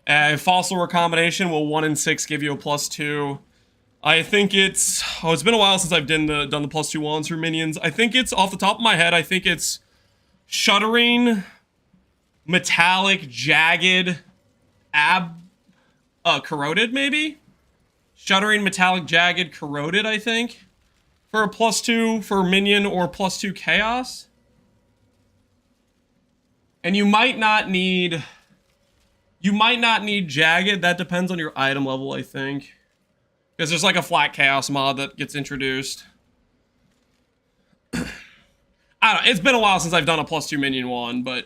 Fossil Recombination will 1 in 6 give you a +2. I think it's... Oh, it's been a while since I've done the +2 wands for minions. I think it's, off the top of my head, I think it's... Shuddering, metallic, jagged, corroded, maybe? Shuddering, metallic, jagged, corroded, I think. For a +2 for minion or +2 chaos. And you might not need jagged. That depends on your item level, I think. Because there's like a flat chaos mod that gets introduced. I don't know, it's been a while since I've done a +2 minion one, but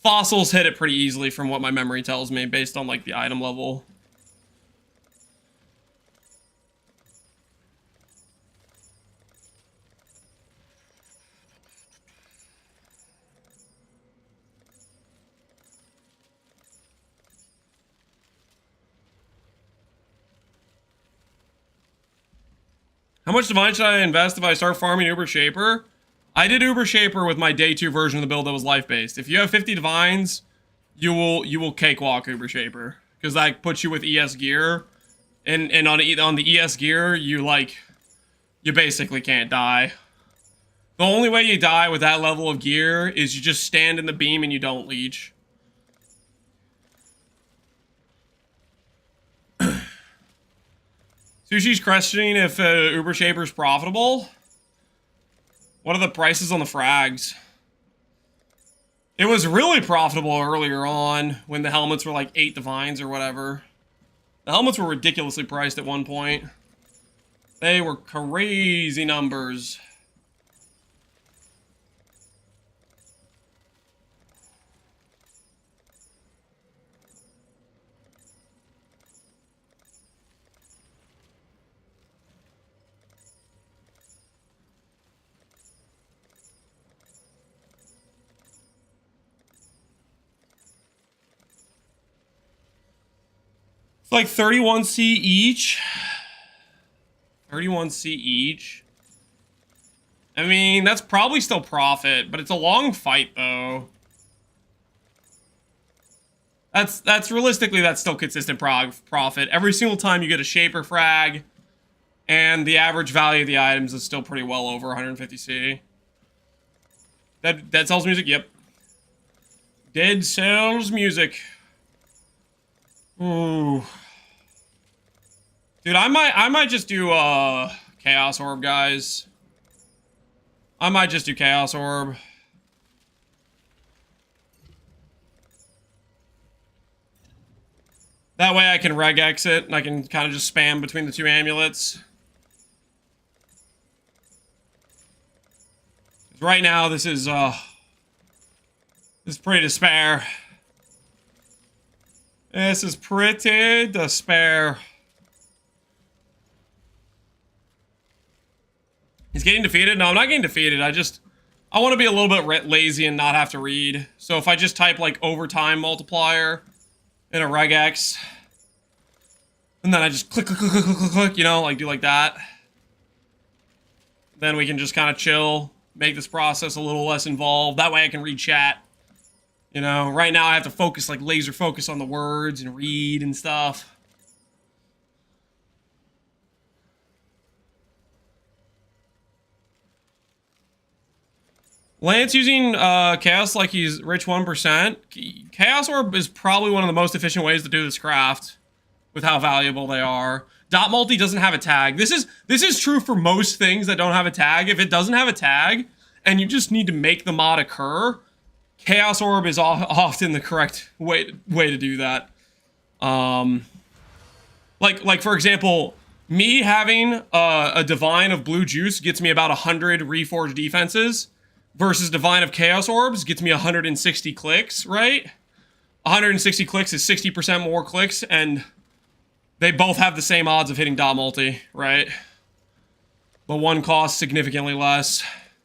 fossils hit it pretty easily from what my memory tells me, based on, like, the item level. How much divine should I invest if I start farming Uber Shaper? I did Uber Shaper with my day 2 version of the build that was life-based. If you have 50 divines, you will cakewalk Uber Shaper, because that puts you with ES gear, and on the ES gear, you basically can't die. The only way you die with that level of gear is you just stand in the beam and you don't leech. Sushi's questioning if Uber Shaper's profitable. What are the prices on the frags? It was really profitable earlier on when the helmets were like 8 divines or whatever. The helmets were ridiculously priced at one point. They were crazy numbers. It's like 31C each. 31C each. I mean, that's probably still profit, but it's a long fight though. That's realistically, that's still consistent profit. Every single time you get a Shaper frag, and the average value of the items is still pretty well over 150C. Dead Cells music, yep. Dead Cells music. Ooh. Dude, I might just do Chaos Orb, guys. I might just do Chaos Orb. That way I can reg exit and I can kind of just spam between the two amulets. Right now this is pretty despair. This is pretty despair. He's getting defeated? No, I'm not getting defeated. I want to be a little bit lazy and not have to read. So if I just type like overtime multiplier in a regex, and then I just click, you know, like do like that. Then we can just kind of chill, make this process a little less involved. That way I can read chat. You know, right now I have to focus, like laser focus on the words and read and stuff. Lance using Chaos like he's rich 1%. Chaos Orb is probably one of the most efficient ways to do this craft with how valuable they are. Dot multi doesn't have a tag. This is true for most things that don't have a tag. If it doesn't have a tag and you just need to make the mod occur, Chaos Orb is often the correct way to do that. Like for example, me having a Divine of Blue Juice gets me about 100 Reforged defenses. Versus Divine of Chaos Orbs gets me 160 clicks, right? 160 clicks is 60% more clicks, and they both have the same odds of hitting dot multi, right? But one costs significantly less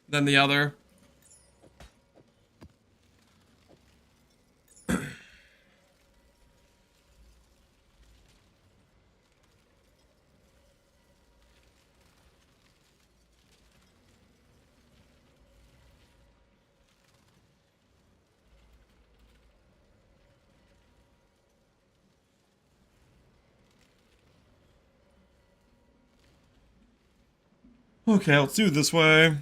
than the other. Okay, let's do it this way.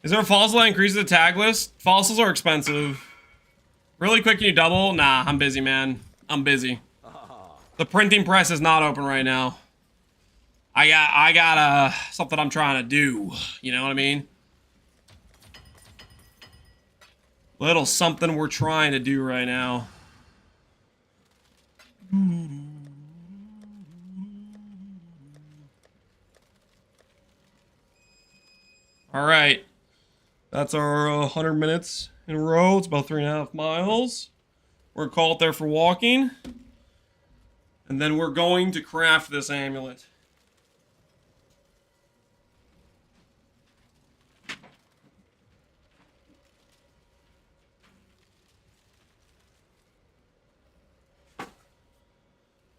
Is there a fossil that increases the tag list? Fossils are expensive. Really quick, can you double? Nah, I'm busy, man. I'm busy. The printing press is not open right now. I got something I'm trying to do. You know what I mean? Little something we're trying to do right now. All right. That's our 100 minutes in a row. It's about 3.5 miles. We're called there for walking. And then we're going to craft this amulet.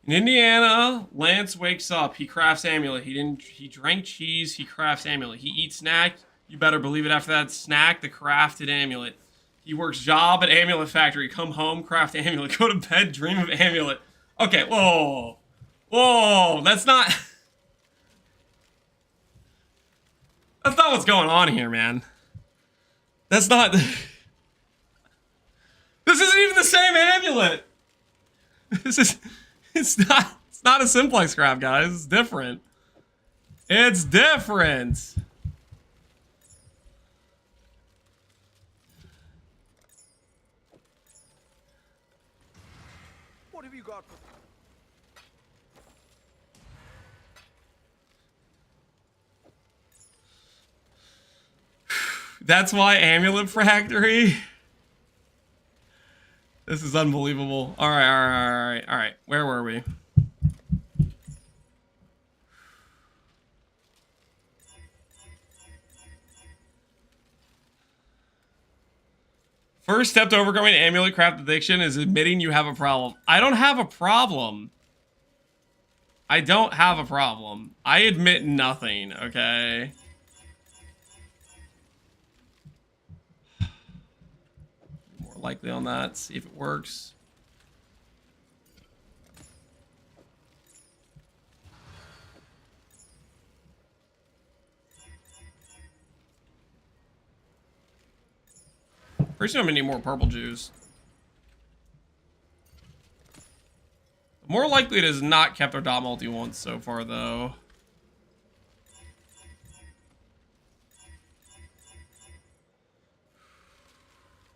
In Indiana, Lance wakes up. He crafts amulet. He drank cheese. He crafts amulet. He eats snack. You better believe it. After that snack, the crafted amulet. He works job at amulet factory. Come home, craft amulet. Go to bed, dream of amulet. Okay, whoa. Whoa, that's not what's going on here, man. That's not... This isn't even the amulet. It's not a simplex craft, guys. It's different. It's different. What have you got? That's why amulet factory. This is unbelievable. All right. Where were we? First step to overcoming amulet craft addiction is admitting you have a problem. I don't have a problem. I don't have a problem. I admit nothing, okay? More likely on that, see if it works. First, I'm gonna need more purple juice. More likely it has not kept our dot multi once so far, though.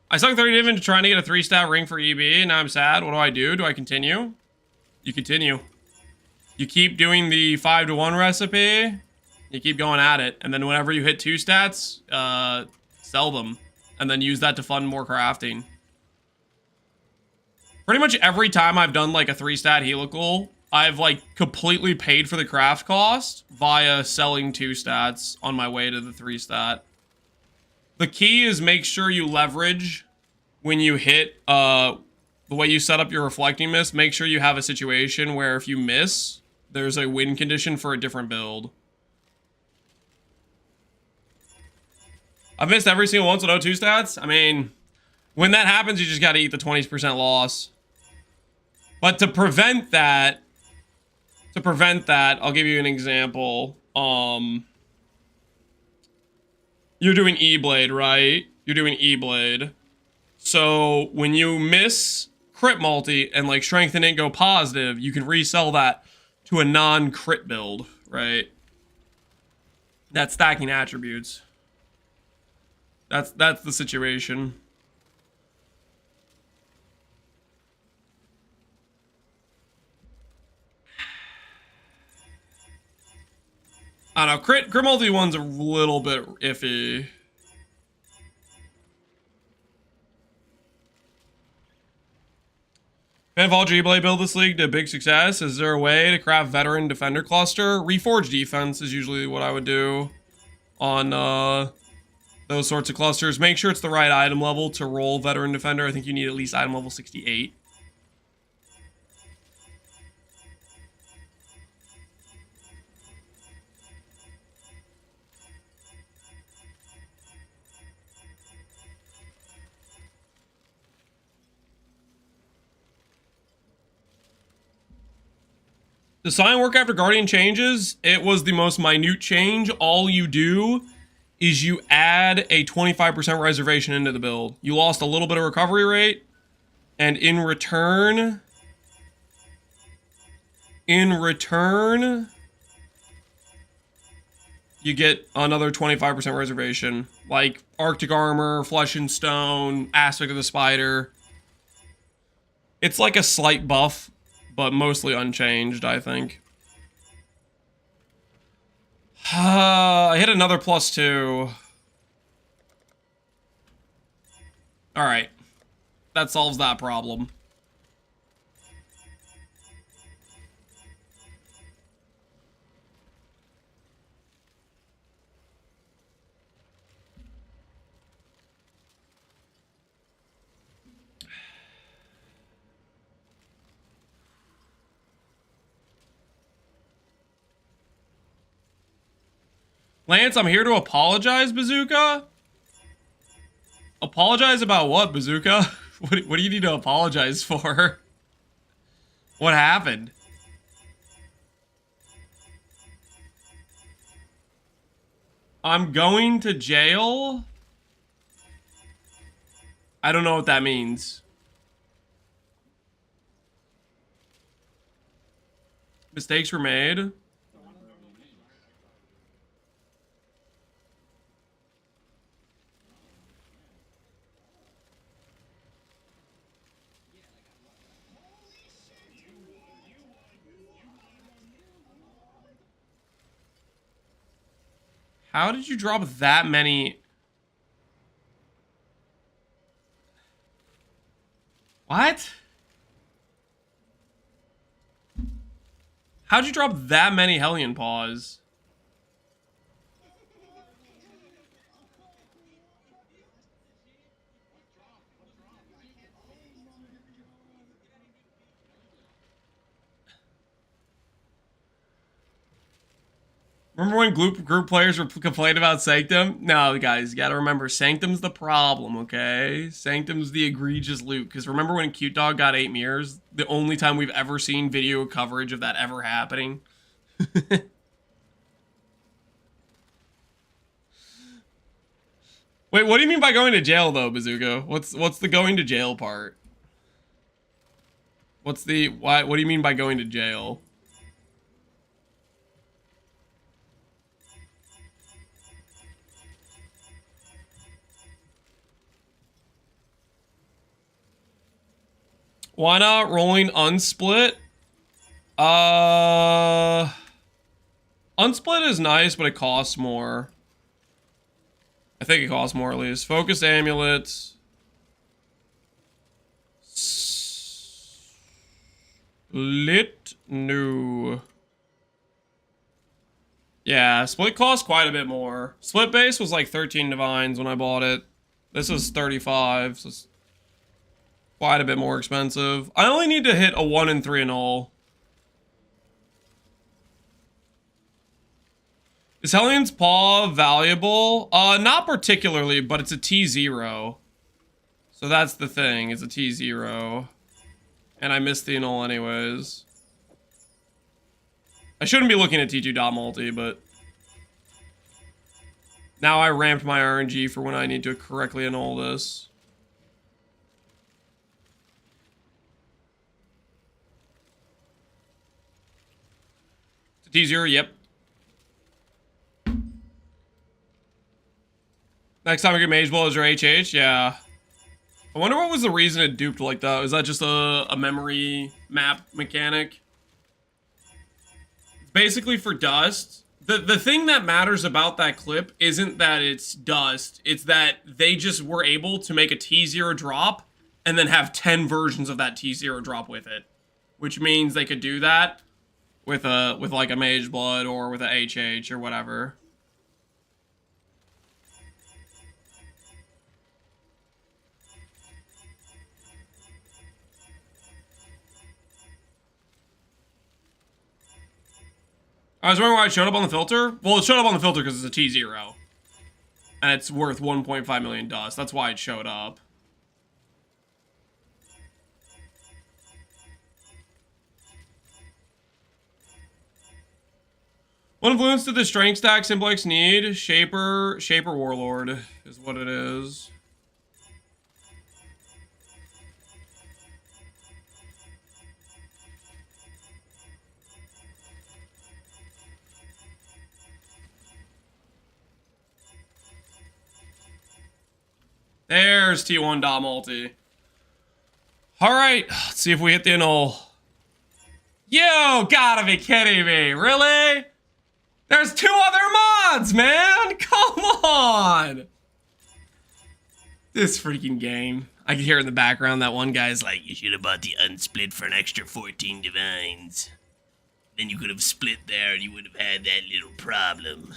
I sunk 30 div into trying to get a 3-stat ring for EB, and now I'm sad. What do? Do I continue? You continue. You keep doing the 5-to-1 recipe. You keep going at it, and then whenever you hit 2 stats, sell them, and then use that to fund more crafting. Pretty much every time I've done like a 3-stat helical, I've like completely paid for the craft cost via selling 2 stats on my way to the 3-stat. The key is make sure you leverage when you hit the way you set up your reflecting mist. Make sure you have a situation where if you miss, there's a win condition for a different build. I've missed every single once with O2 stats. I mean, when that happens, you just got to eat the 20% loss. But to prevent that, I'll give you an example. You're doing E-Blade, right? You're doing E-Blade. So when you miss crit multi and like strengthen and go positive, you can resell that to a non-crit build, right? That's stacking attributes. That's the situation. I don't know, crit multi one's a little bit iffy. Fanfall G-Blade build this league to big success. Is there a way to craft veteran defender cluster? Reforge defense is usually what I would do on those sorts of clusters. Make sure it's the right item level to roll veteran defender. I think you need at least item level 68. The sign work after Guardian changes, it was the most minute change. All you do is you add a 25% reservation into the build. You lost a little bit of recovery rate, and in return, you get another 25% reservation. Like Arctic Armor, Flesh and Stone, Aspect of the Spider. It's like a slight buff, but mostly unchanged, I think. I hit another +2. Alright. That solves that problem. Lance, I'm here to apologize, Bazooka? Apologize about what, Bazooka? What do you need to apologize for? What happened? I'm going to jail? I don't know what that means. Mistakes were made. How did you drop that many? What? How'd you drop that many Hellion Paws? Remember when group players were complaining about Sanctum? No, guys, you gotta remember, Sanctum's the problem, okay? Sanctum's the egregious loot. Because remember when Cute Dog got 8 mirrors? The only time we've ever seen video coverage of that ever happening. Wait, what do you mean by going to jail, though, Bazooka? What's the going to jail part? What do you mean by going to jail? Why not rolling unsplit? Unsplit is nice, but it costs more. I think it costs more at least. Focus amulets. Split new. Yeah, split costs quite a bit more. Split base was like 13 divines when I bought it. This is 35, so it's quite a bit more expensive. I only need to hit a 1 and 3 in all. Is Hellion's Paw valuable? Not particularly, but it's a T0. So that's the thing, it's a T0. And I missed the annul anyways. I shouldn't be looking at T2 dot multi, but now I ramped my RNG for when I need to correctly annul this. T0, yep. Next time we get Mage Ball is your HH, yeah. I wonder what was the reason it duped like that. Was that just a memory map mechanic? Basically for dust, the thing that matters about that clip isn't that it's dust, it's that they just were able to make a T0 drop and then have 10 versions of that T0 drop with it. Which means they could do that with like a Mage Blood or with a HH or whatever. I was wondering why it showed up on the filter. Well, it showed up on the filter because it's a T0. And it's worth 1.5 million dust. That's why it showed up. What influence did the strength stack Simplex need? Shaper Warlord is what it is. There's T1 dot multi. Alright, let's see if we hit the annul. You gotta be kidding me, really? There's 2 other mods, man! Come on! This freaking game. I can hear in the background that one guy's like, you should have bought the unsplit for an extra 14 divines. Then you could have split there and you would have had that little problem.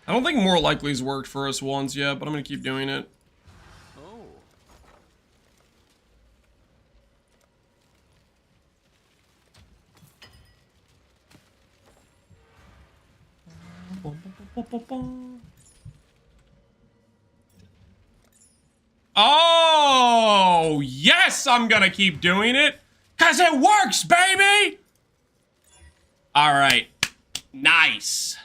I don't think more likely's worked for us once yet, but I'm gonna keep doing it. Oh, yes, I'm gonna keep doing it, cause it works, baby! All right, nice.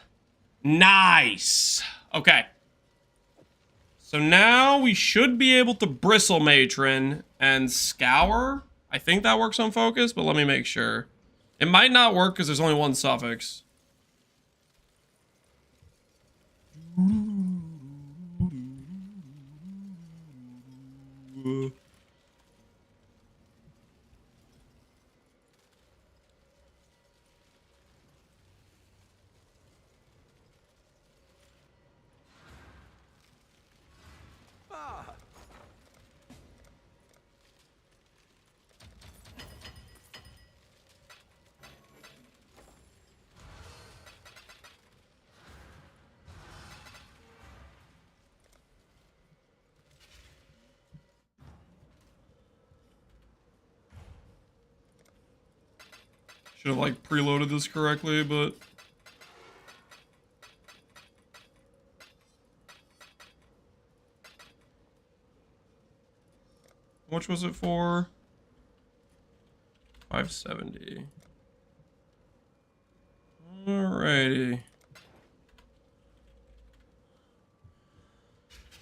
Nice. Okay. So now we should be able to Bristle Matron and Scour. I think that works on focus, but let me make sure. It might not work because there's only one suffix. Should have like preloaded this correctly, but how much was it for? 570. Alrighty.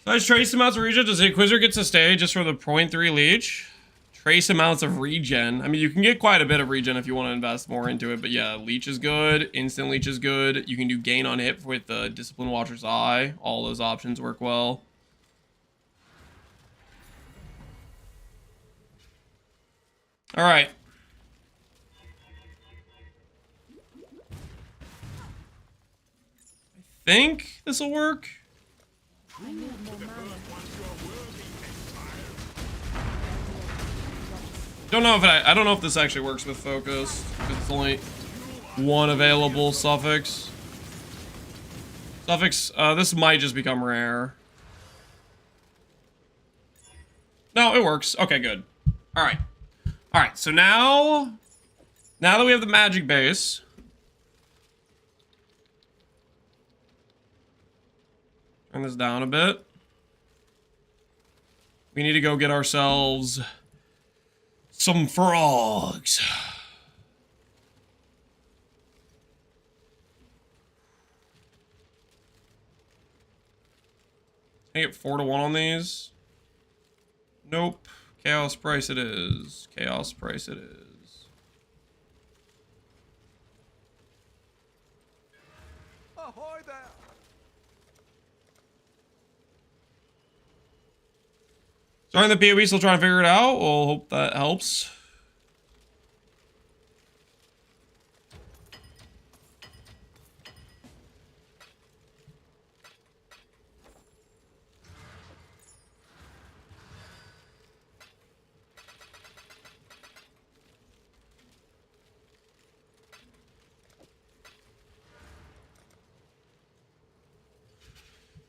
Size trace amounts of regen. Does the Inquisitor get to stay just for the 0.3 leech? Trace amounts of regen. I mean, you can get quite a bit of regen if you want to invest more into it, but yeah, leech is good. Instant leech is good. You can do gain on hit with the Discipline Watcher's Eye. All those options work well. All right. I think this will work. Don't know if I don't know if this actually works with focus because it's only one available suffix. This might just become rare. No, it works. Okay, good. All right. All right. So now that we have the magic base, turn this down a bit. We need to go get ourselves some frogs. Can I get 4 to 1 on these? Nope. Chaos price it is. Chaos price it is. Ahoy there! Sorry, the PoB still trying to figure it out. We'll hope that helps.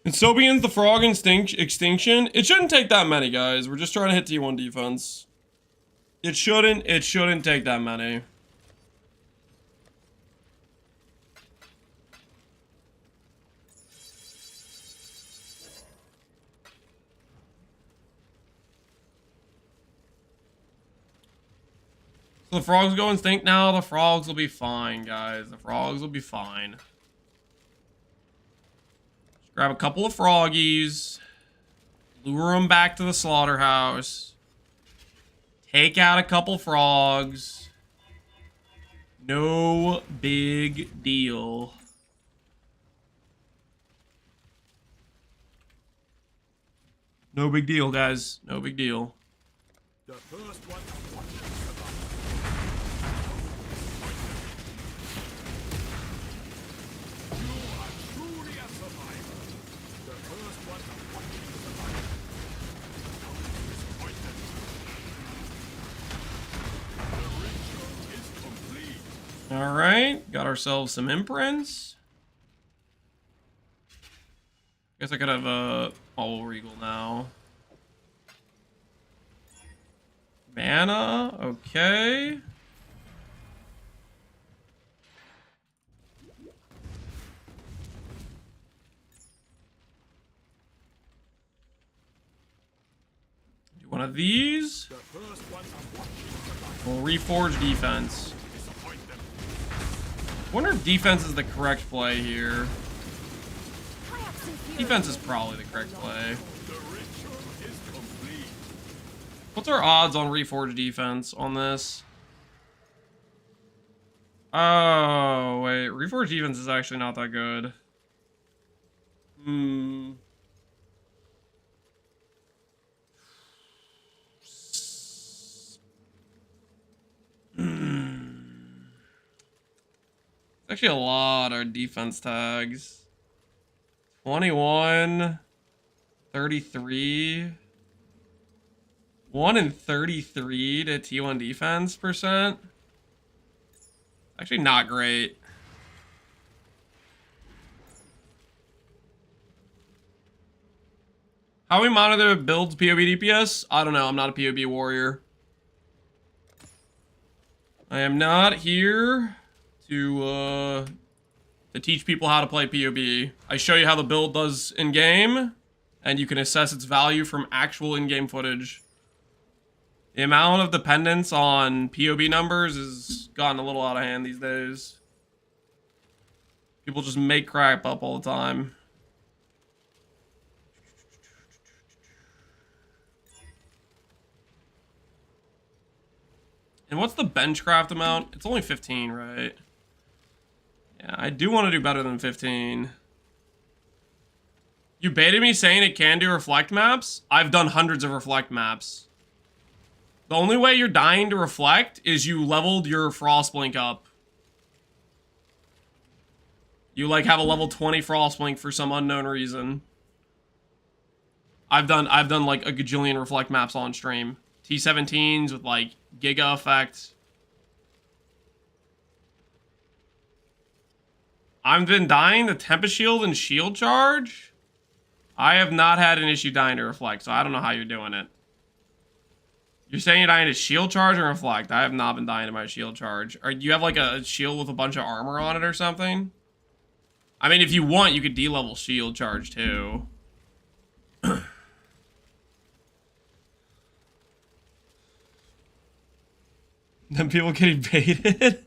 And so begins the frog extinction. It shouldn't take that many, guys. We're just trying to hit T1 defense. It shouldn't take that many. So the frogs go extinct now. The frogs will be fine, guys. The frogs will be fine. Grab a couple of froggies, lure them back to the slaughterhouse, take out a couple frogs. No big deal. No big deal, guys. No big deal. The first one. All right, got ourselves some imprints. Guess I could have a Bubble Regal now. Mana, okay. Do one of these. We'll reforge defense. Wonder if defense is the correct play here. Defense is probably the correct play. What's our odds on reforge defense on this? Oh, wait. Reforge defense is actually not that good. Actually a lot of defense tags. 21, 33. 1 in 33 to T1 defense percent. Actually not great. How we monitor builds PoB DPS? I don't know. I'm not a PoB warrior. I am not here to teach people how to play PoB. I show you how the build does in-game, and you can assess its value from actual in-game footage. The amount of dependence on PoB numbers has gotten a little out of hand these days. People just make crap up all the time. And what's the benchcraft amount? It's only 15, right? Yeah, I do want to do better than 15. You baited me saying it can do reflect maps? I've done hundreds of reflect maps. The only way you're dying to reflect is you leveled your Frostblink up. You like have a level 20 Frostblink for some unknown reason. I've done like a gajillion reflect maps on stream. T17s with like Giga effect. I've been dying to Tempest Shield and Shield Charge. I have not had an issue dying to reflect, so I don't know how you're doing it. You're saying you're dying to Shield Charge or reflect? I have not been dying to my Shield Charge. Or you have like a shield with a bunch of armor on it or something? I mean, if you want, you could D-level Shield Charge too. Then people getting baited.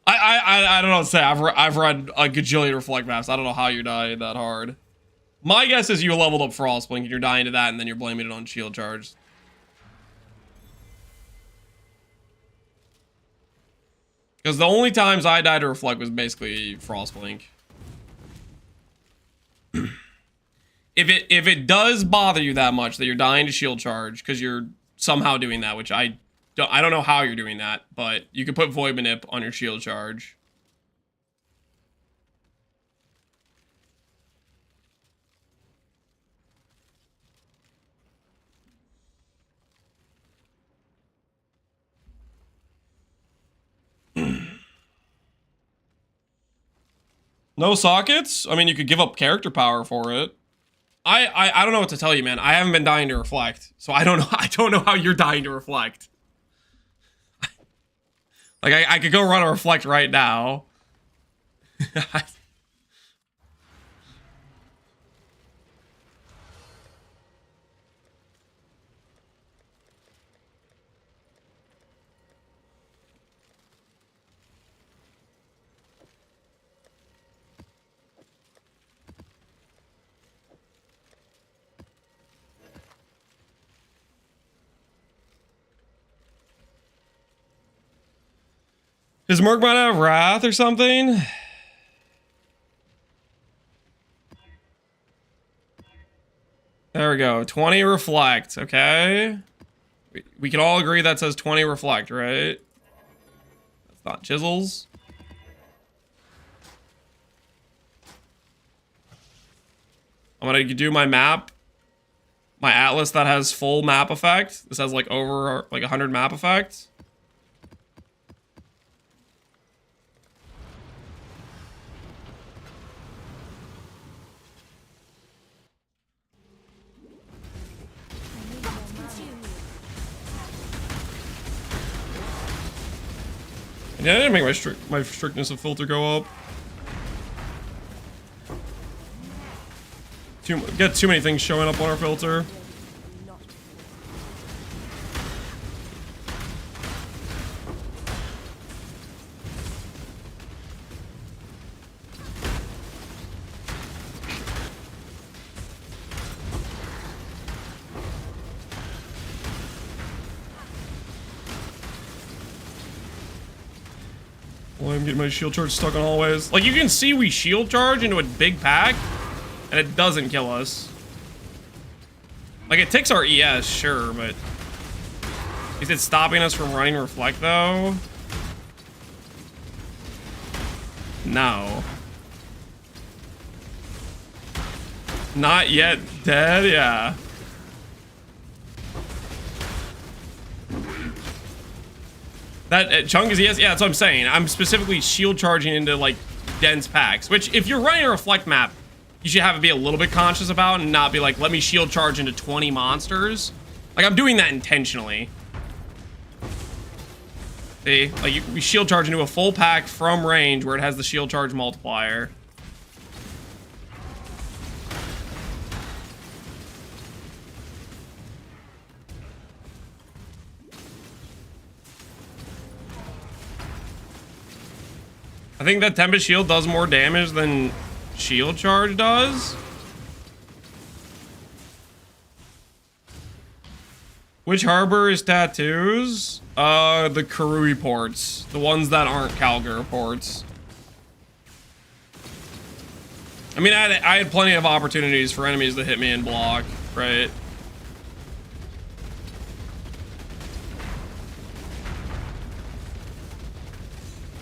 I don't know what to say. I've read a gajillion reflect maps. I don't know how you're dying that hard. My guess is you leveled up Frostblink and you're dying to that, and then you're blaming it on Shield Charge. Because the only times I died to reflect was basically Frostblink. If it does bother you that much that you're dying to Shield Charge because you're somehow doing that, which I don't know how you're doing that, but you could put Void Manip on your Shield Charge. No sockets? I mean, you could give up character power for it. I don't know what to tell you, man. I haven't been dying to reflect, so I don't know how you're dying to reflect. Like I could go run a reflect right now. Does Merc might have Wrath or something? There we go. 20 reflect, okay? We can all agree that says 20 reflect, right? That's not chisels. I'm gonna do my map. My atlas that has full map effect. This has like over like 100 map effect. Yeah, I didn't make my strictness of filter go up. Get too many things showing up on our filter. Well, I'm getting my shield charge stuck on hallways. Like, you can see we shield charge into a big pack, and it doesn't kill us. Like, it takes our ES, sure, but... Is it stopping us from running Reflect, though? No. Not yet dead? Yeah. That chunk is ES? Yeah, that's what I'm saying. I'm specifically shield charging into, like, dense packs. Which, if you're running a Reflect map, you should have to be a little bit conscious about and not be like, let me shield charge into 20 monsters. Like, I'm doing that intentionally. See? Like, we shield charge into a full pack from range where it has the shield charge multiplier. I think that Tempest Shield does more damage than shield charge does. Which harbor is tattoos? The Karui ports. The ones that aren't Kalgur ports. I mean, I had plenty of opportunities for enemies to hit me and block, right?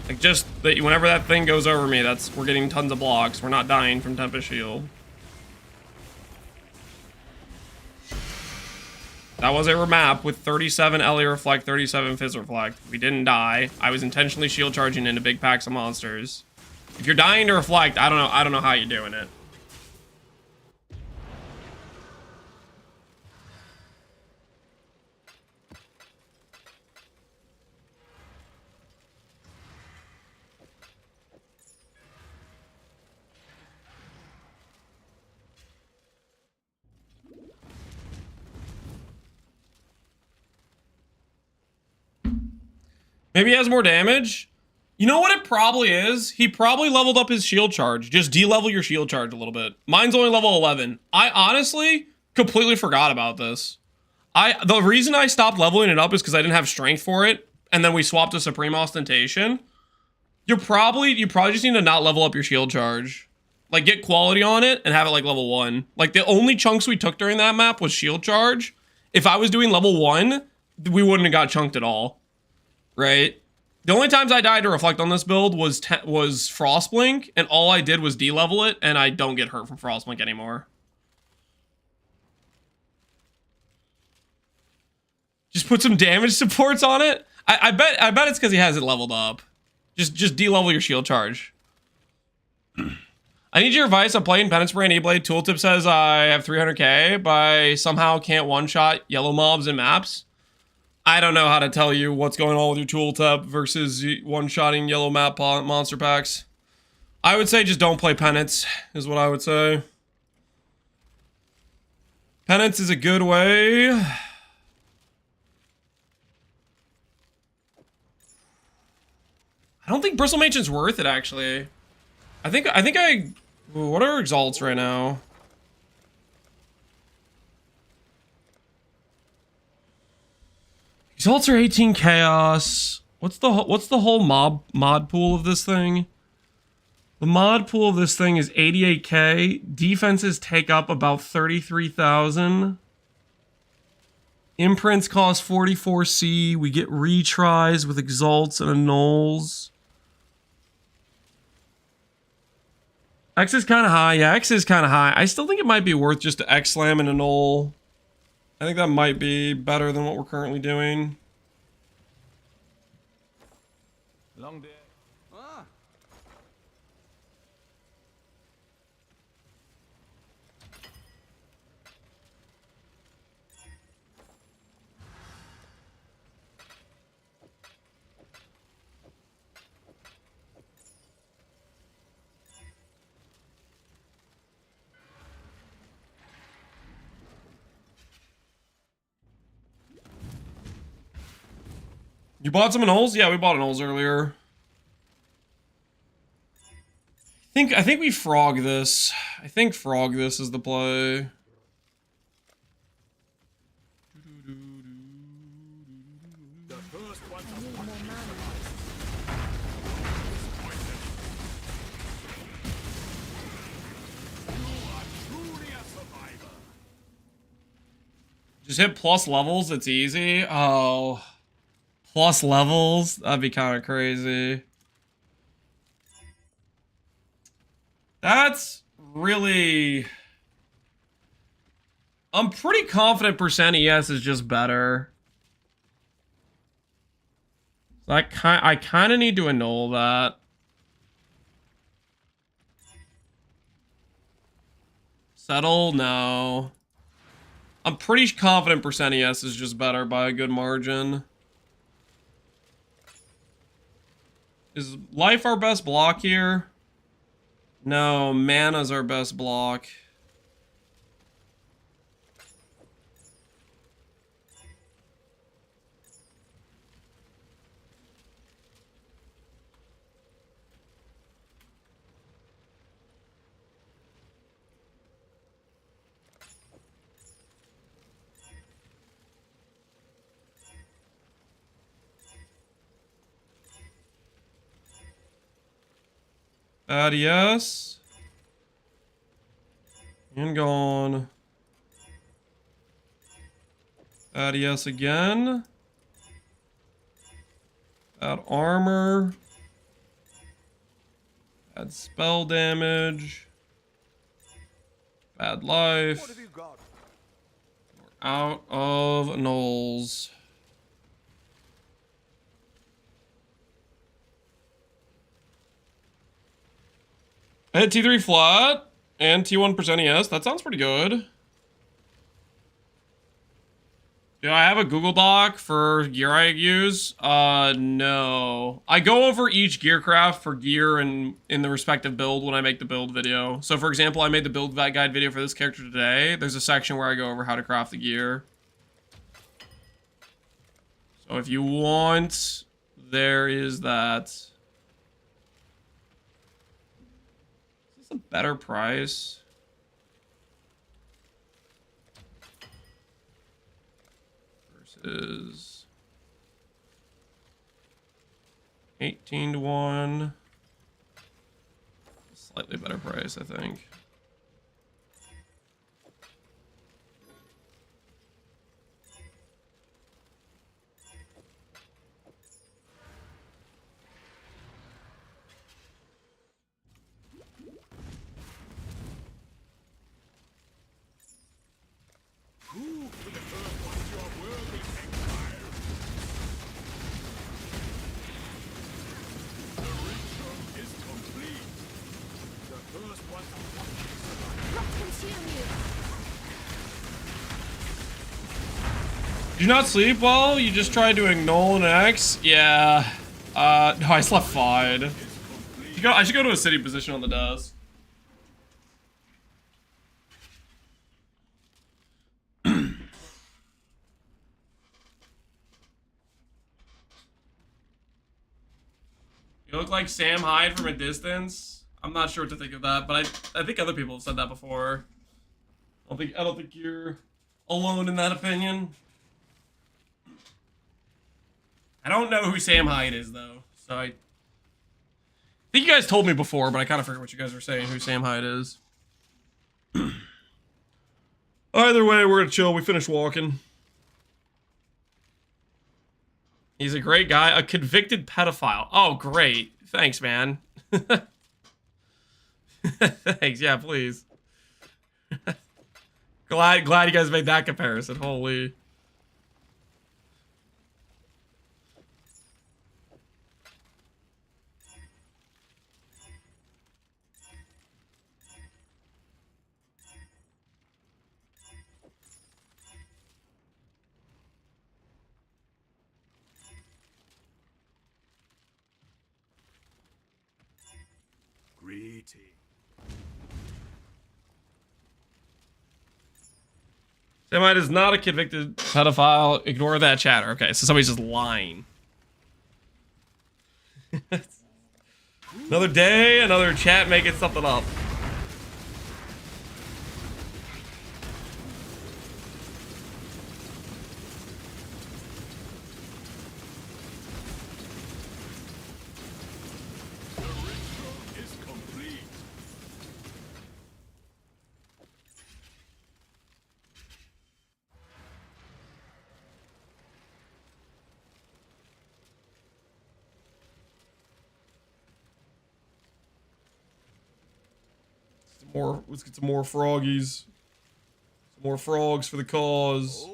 Like, just that whenever that thing goes over me, we're getting tons of blocks. We're not dying from Tempest Shield. That was a map with 37 LE Reflect, 37 Fizz Reflect. We didn't die. I was intentionally shield charging into big packs of monsters. If you're dying to Reflect, I don't know how you're doing it. Maybe he has more damage. You know what it probably is? He probably leveled up his shield charge. Just de-level your shield charge a little bit. Mine's only level 11. I honestly completely forgot about this. The reason I stopped leveling it up is because I didn't have strength for it, and then we swapped to Supreme Ostentation. You probably just need to not level up your shield charge. Like, get quality on it and have it like level 1. Like, the only chunks we took during that map was shield charge. If I was doing level 1, we wouldn't have got chunked at all. Right? The only times I died to Reflect on this build was Frostblink, and all I did was de-level it, and I don't get hurt from Frostblink anymore. Just put some damage supports on it. I bet it's because he has it leveled up. Just de-level your shield charge. I need your advice on playing Penance Spray and E-Blade. Tooltip says I have 300k, but I somehow can't one-shot yellow mobs in maps. I don't know how to tell you what's going on with your tooltip versus one-shotting yellow map monster packs. I would say just don't play Penance, is what I would say. Penance is a good way. I don't think Bristle Manchin's worth it, actually. I think what are exalts right now? Exalts are 18 chaos. What's the whole mod pool of this thing? The mod pool of this thing is 88k. Defenses take up about 33,000. Imprints cost 44c. We get retries with exalts and annuls. X is kind of high. Yeah, X is kind of high. I still think it might be worth just to X slam and annul. I think that might be better than what we're currently doing. Long day. Ah. You bought some in holes? Yeah, we bought in holes earlier. I think we frog this. I think frog this is the play. The first one to watch you are truly a survivor. Just hit plus levels, it's easy. Oh. Plus levels? That'd be kind of crazy. That's really... I'm pretty confident percent ES is just better. I kind of need to annul that. Settle? No. I'm pretty confident percent ES is just better by a good margin. Is life our best block here? No, mana's our best block. Yes. And gone. Yes again. Add armor. Add spell damage. Bad life. What have you got? We're out of nulls. I hit T3 flat and T1% ES. That sounds pretty good. Do I have a Google Doc for gear I use? No. I go over each gear craft for gear and in the respective build when I make the build video. So for example, I made the build guide video for this character today. There's a section where I go over how to craft the gear. So if you want, there is that. A better price. Versus 18 to 1. Slightly better price, I think. Did you not sleep well? You just tried doing null and X? Yeah. No, I slept fine. I should go to a city position on the desk. You look like Sam Hyde from a distance. I'm not sure what to think of that, but I think other people have said that before. I don't think you're alone in that opinion. I don't know who Sam Hyde is though, so I think you guys told me before, but I kind of forget what you guys were saying. Who Sam Hyde is. Either way, we're gonna chill. We finished walking. He's a great guy. A convicted pedophile. Oh, great. Thanks, man. Thanks. Yeah, please. glad you guys made that comparison. Holy. Samite is not a convicted pedophile. Ignore that chatter. Okay, so somebody's just lying. Another day, another chat making something up. Let's get some more froggies. Some more frogs for the cause.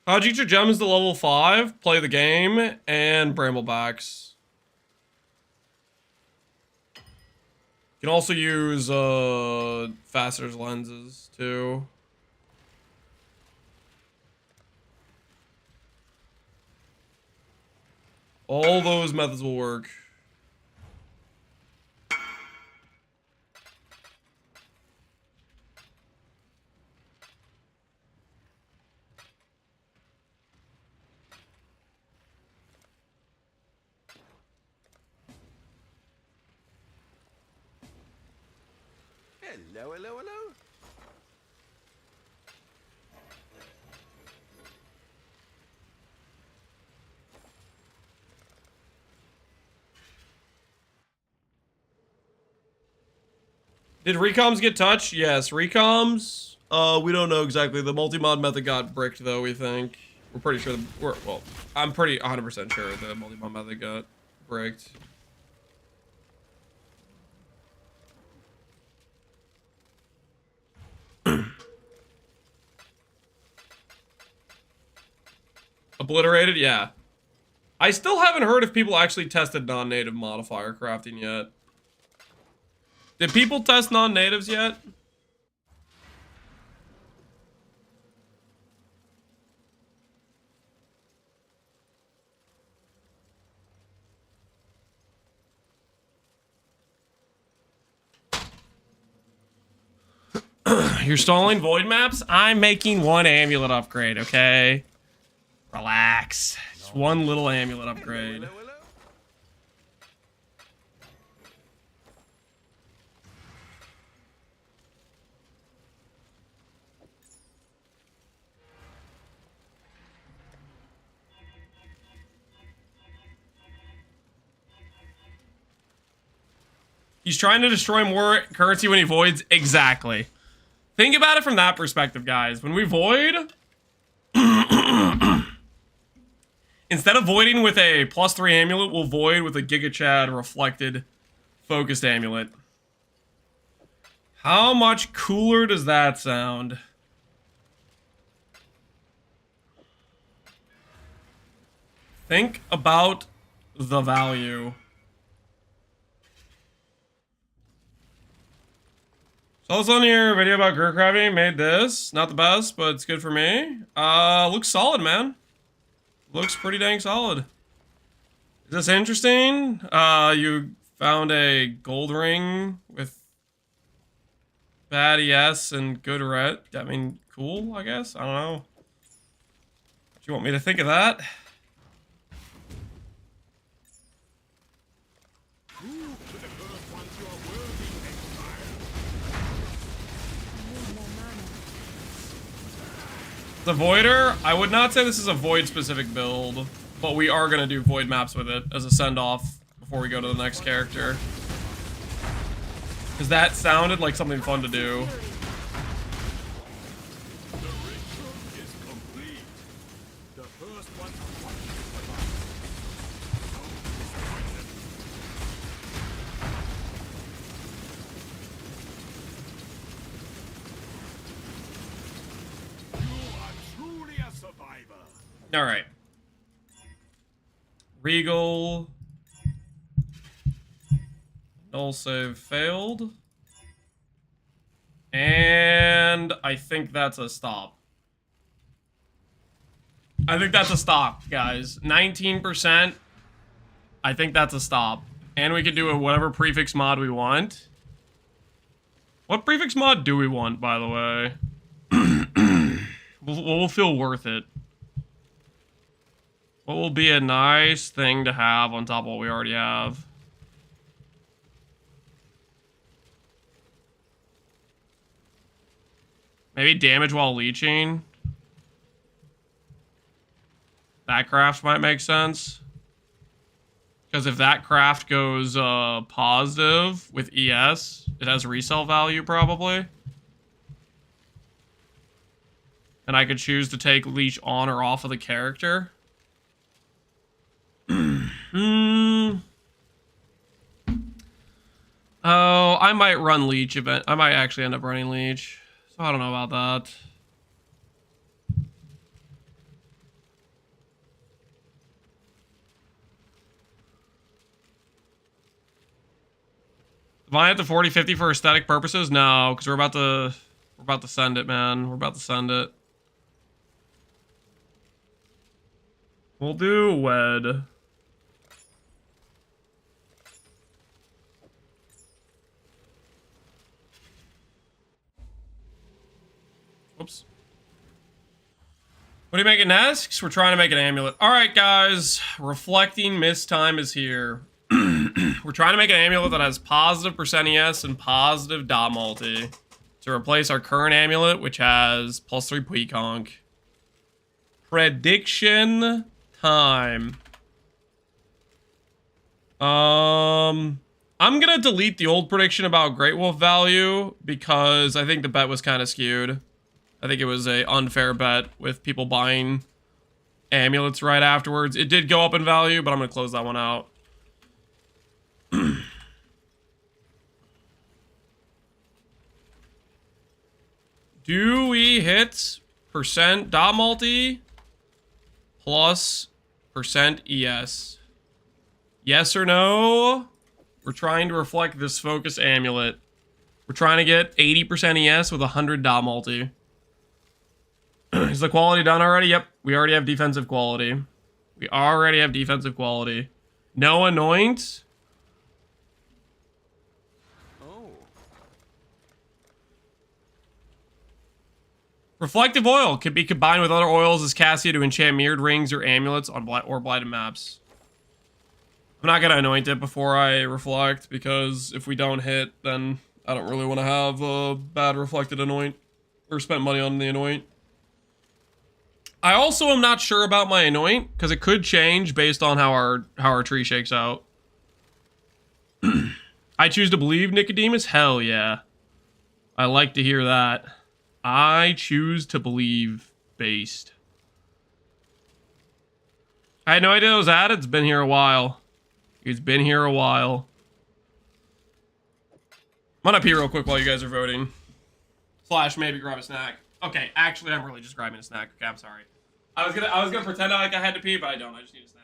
How'd you eat your gems to level 5? Play the game and bramblebacks. You can also use facetor's lenses too. All those methods will work. Hello, hello, hello. Did recoms get touched? Yes, recoms. We don't know exactly. The multi-mod method got bricked, though. We think we're pretty sure. Well, I'm pretty 100% sure the multi-mod method got bricked. Obliterated? Yeah. I still haven't heard if people actually tested non-native modifier crafting yet. Did people test non-natives yet? You're stalling void maps? I'm making one amulet upgrade, okay? Relax. Just one little amulet upgrade. He's trying to destroy more currency when he voids. Exactly. Think about it from that perspective, guys. When we void, instead of voiding with a +3 amulet, we'll void with a Giga Chad reflected focused amulet. How much cooler does that sound? Think about the value. So I was on your video about Gurk crafting, made this. Not the best, but it's good for me. Looks solid, man. Looks pretty dang solid. Is this interesting? You found a gold ring with bad ES and good ret. I mean, cool, I guess. I don't know. Do you want me to think of that? The Voider, I would not say this is a Void specific build, but we are going to do Void maps with it as a send-off before we go to the next character. Because that sounded like something fun to do. All right. Regal. Null save failed. And I think that's a stop. I think that's a stop, guys. 19%. I think that's a stop. And we can do whatever prefix mod we want. What prefix mod do we want, by the way? We'll feel worth it. What will be a nice thing to have on top of what we already have? Maybe damage while leeching. That craft might make sense. Because if that craft goes positive with ES, it has resale value probably. And I could choose to take leech on or off of the character. Oh, I might run leech event. I might actually end up running leech. So I don't know about that. Am I at the 40-50 for aesthetic purposes? No, because we're about to send it, man. We're about to send it. We'll do wed. Whoops. What are you making next? We're trying to make an amulet. All right, guys. Reflecting mist time is here. We're trying to make an amulet that has positive percent ES and positive dot multi to replace our current amulet, which has +3 Pconc. Prediction time. I'm gonna delete the old prediction about Great Wolf value because I think the bet was kind of skewed. I think it was a unfair bet with people buying amulets right afterwards. It did go up in value, but I'm gonna close that one out. Do we hit percent dot multi plus percent ES? Yes or no? We're trying to reflect this focus amulet. We're trying to get 80% ES with 100 dot multi. Is the quality done already? Yep, we already have defensive quality. We already have defensive quality. No anoint. Reflective oil could be combined with other oils as Cassia to enchant mirrored rings or amulets on blighted maps. I'm not gonna anoint it before I reflect because if we don't hit, then I don't really want to have a bad reflected anoint or spend money on the anoint. I also am not sure about my anoint because it could change based on how our tree shakes out. I choose to believe Nicodemus. Hell yeah, I like to hear that. I choose to believe based. I had no idea it was added. It's been here a while. It's been here a while. I'm gonna pee real quick while you guys are voting. / maybe grab a snack. Okay, actually, I'm really just grabbing a snack. Okay, I'm sorry. I was gonna pretend like I had to pee, but I don't. I just need a snack.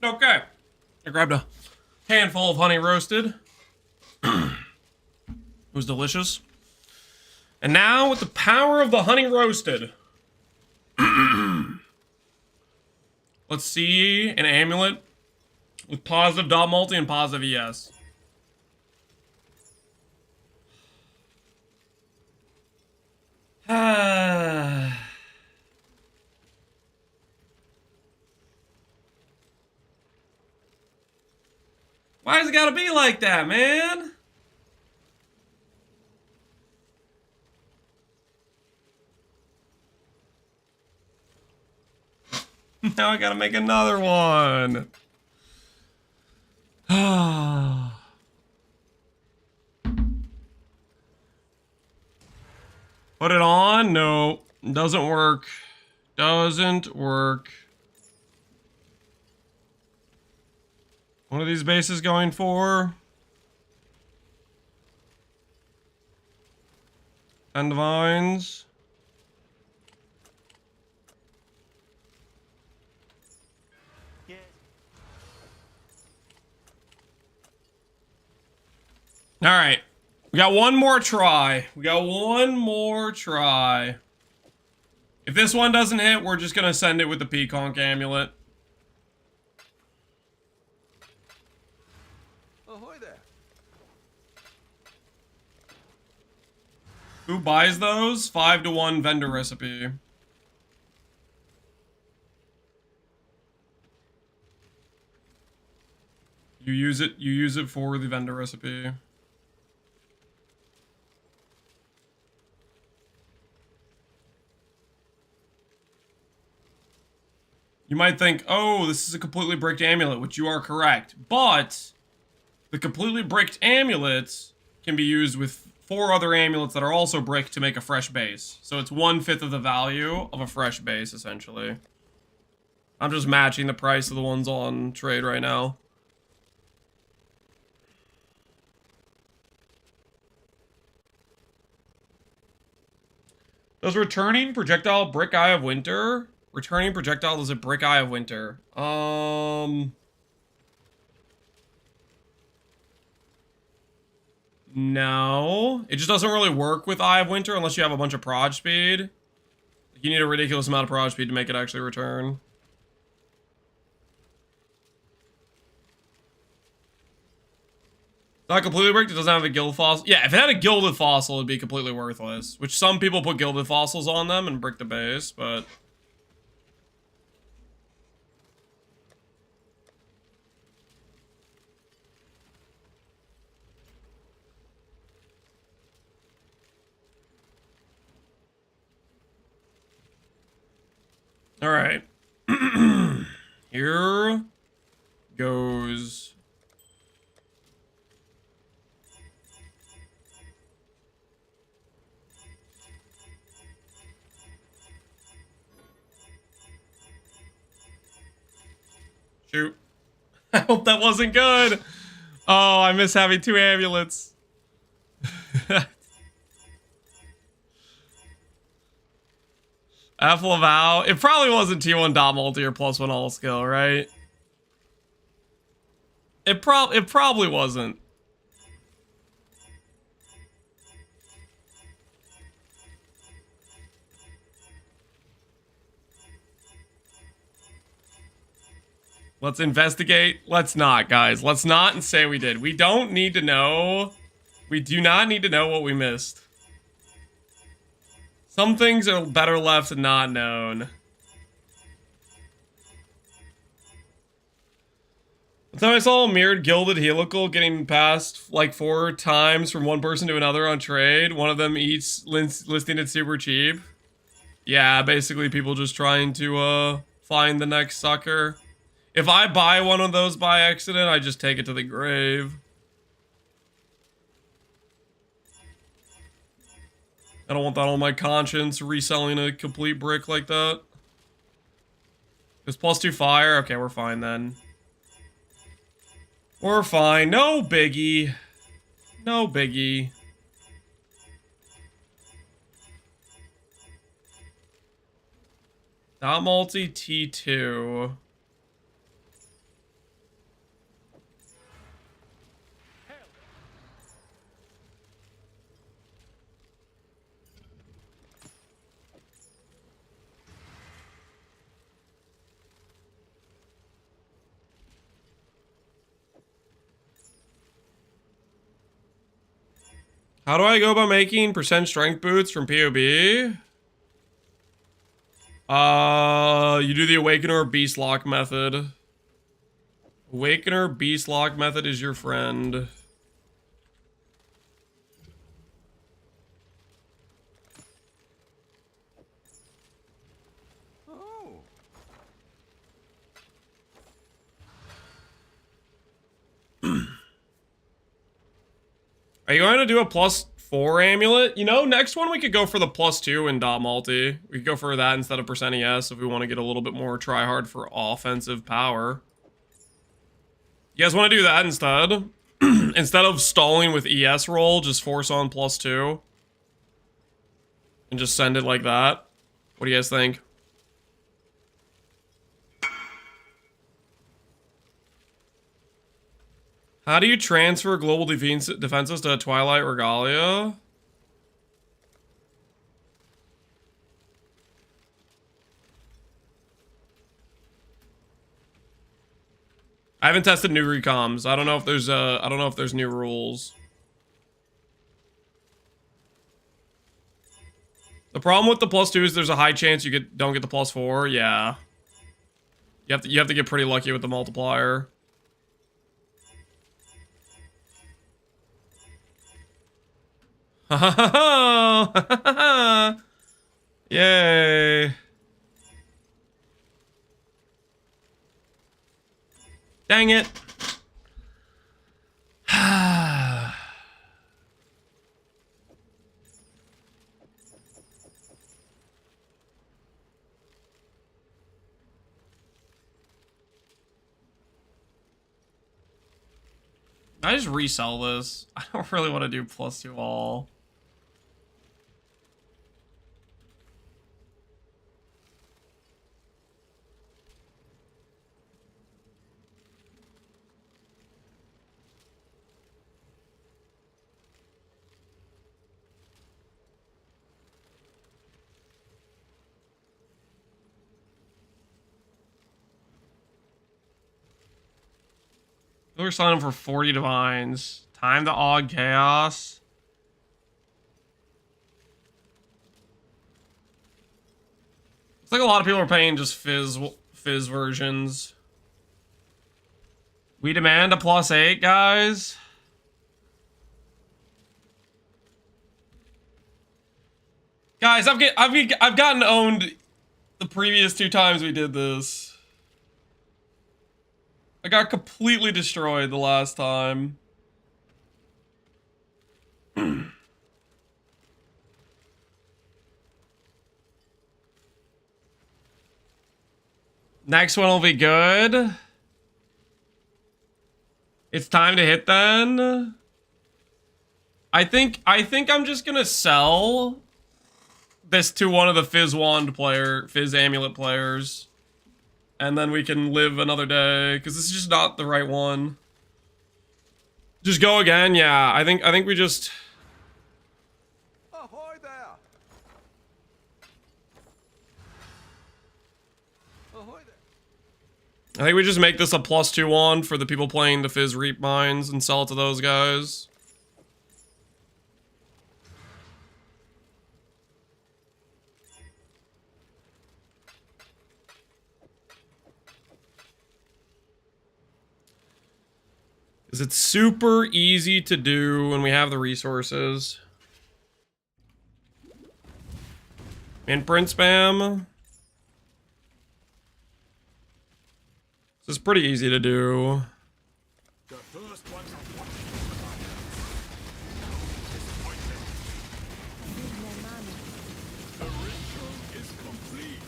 Okay. I grabbed a handful of honey roasted. It was delicious. And now, with the power of the honey roasted, let's see an amulet with positive dot multi and positive ES. Why's it gotta be like that, man? Now I gotta make another one. Put it on? No. Doesn't work. Doesn't work. What are these bases going for? 10 divines. All right. We got one more try. We got one more try. If this one doesn't hit, we're just going to send it with the Pconc amulet. Ahoy there. Who buys those? 5-to-1 vendor recipe. You use it for the vendor recipe. You might think, oh, this is a completely bricked amulet, which you are correct. But the completely bricked amulets can be used with 4 other amulets that are also bricked to make a fresh base. So it's 1/5 of the value of a fresh base, essentially. I'm just matching the price of the ones on trade right now. Does returning projectile brick Eye of Winter? Returning projectile is a brick Eye of Winter. No. It just doesn't really work with Eye of Winter unless you have a bunch of proj speed. You need a ridiculous amount of proj speed to make it actually return. It's not completely bricked, it doesn't have a guild fossil. Yeah, if it had a gilded fossil, it'd be completely worthless. Which some people put gilded fossils on them and brick the base, but... Alright. Here goes. Shoot. I hope that wasn't good. Oh, I miss having 2 amulets. Apple of Owl. It probably wasn't T1 dot multi or +1 all skill, right? It probably wasn't. Let's investigate. Let's not, guys. Let's not and say we did. We don't need to know. We do not need to know what we missed. Some things are better left not known. So I saw a mirrored gilded helical getting passed like 4 times from one person to another on trade. One of them each listing it super cheap. Yeah, basically people just trying to find the next sucker. If I buy one of those by accident, I just take it to the grave. I don't want that on my conscience, reselling a complete brick like that. It's +2 fire? Okay, we're fine then. We're fine. No biggie. No biggie. Dot multi T2. How do I go about making % strength boots from PoB? You do the Awakener Beast Lock method. Awakener Beast Lock method is your friend. Are you going to do a +4 amulet? You know, next one we could go for the +2 in dot multi. We could go for that instead of %ES if we want to get a little bit more try hard for offensive power. You guys want to do that instead? Instead of stalling with ES roll, just force on +2. And just send it like that. What do you guys think? How do you transfer global defenses to Twilight Regalia? I haven't tested new recoms. I don't know if there's new rules. The problem with the +2 is there's a high chance you don't get the +4. Yeah. You have to get pretty lucky with the multiplier. Yay. Dang it. I just resell this. I don't really want to do +2 all. We're selling for 40 divines. Time to aug chaos. Looks like a lot of people are paying just fizz versions. We demand a +8, guys. Guys, I've gotten owned the previous 2 times we did this. I got completely destroyed the last time. Next one will be good. It's time to hit then. I think I'm just gonna sell this to one of the Fizz amulet players. And then we can live another day, because this is just not the right one. Just go again, yeah. I think we just. Ahoy there! Ahoy there! I think we just make this a +2 on for the people playing the Fizz Reap mines and sell it to those guys. Because it's super easy to do when we have the resources. Imprint spam. This is pretty easy to do. The first one. The ritual is complete.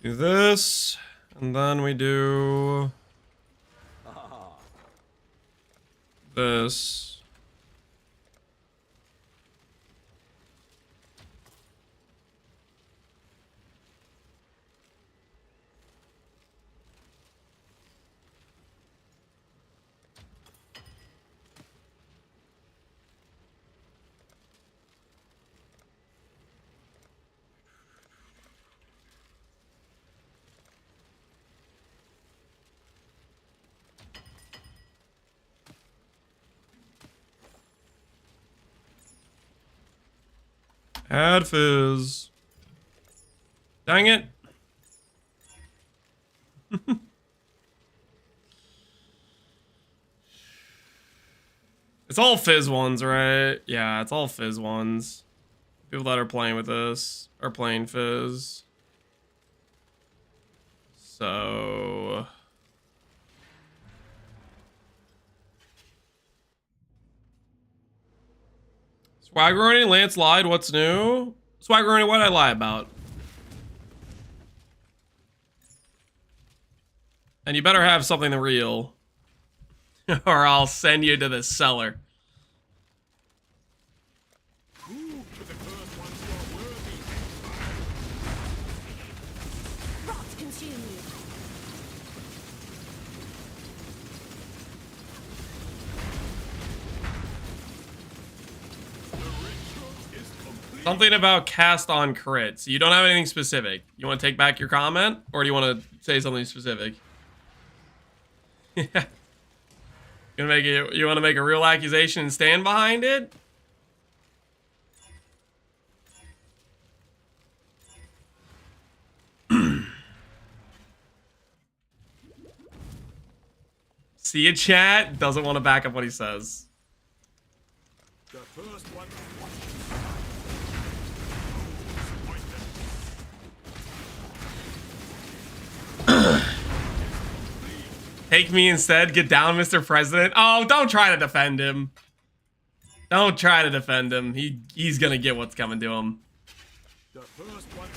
Do this, and then we do this. Add fizz. Dang it. It's all fizz ones, right? Yeah, it's all fizz ones. People that are playing with this are playing fizz. So... Swaggeroni, Lance lied, what's new? Swaggeroni, what did I lie about? And you better have something real. Or I'll send you to the cellar. Rot consume you. Something about cast on crits. You don't have anything specific. You want to take back your comment? Or do you want to say something specific? Yeah. You want to make a real accusation and stand behind it? See a chat? Doesn't want to back up what he says. The first one. Take me instead. Get down, Mr. President. Oh, don't try to defend him. Don't try to defend him. He's gonna get what's coming to him. The first one.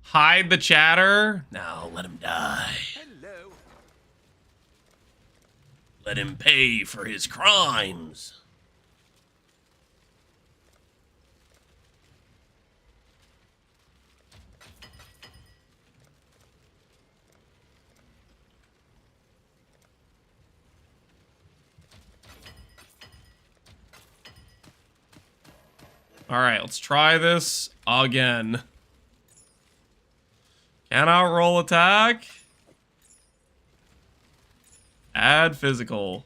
Hide the chatter. No, let him die. Hello. Let him pay for his crimes. All right, let's try this again. Cannot roll attack. Add physical.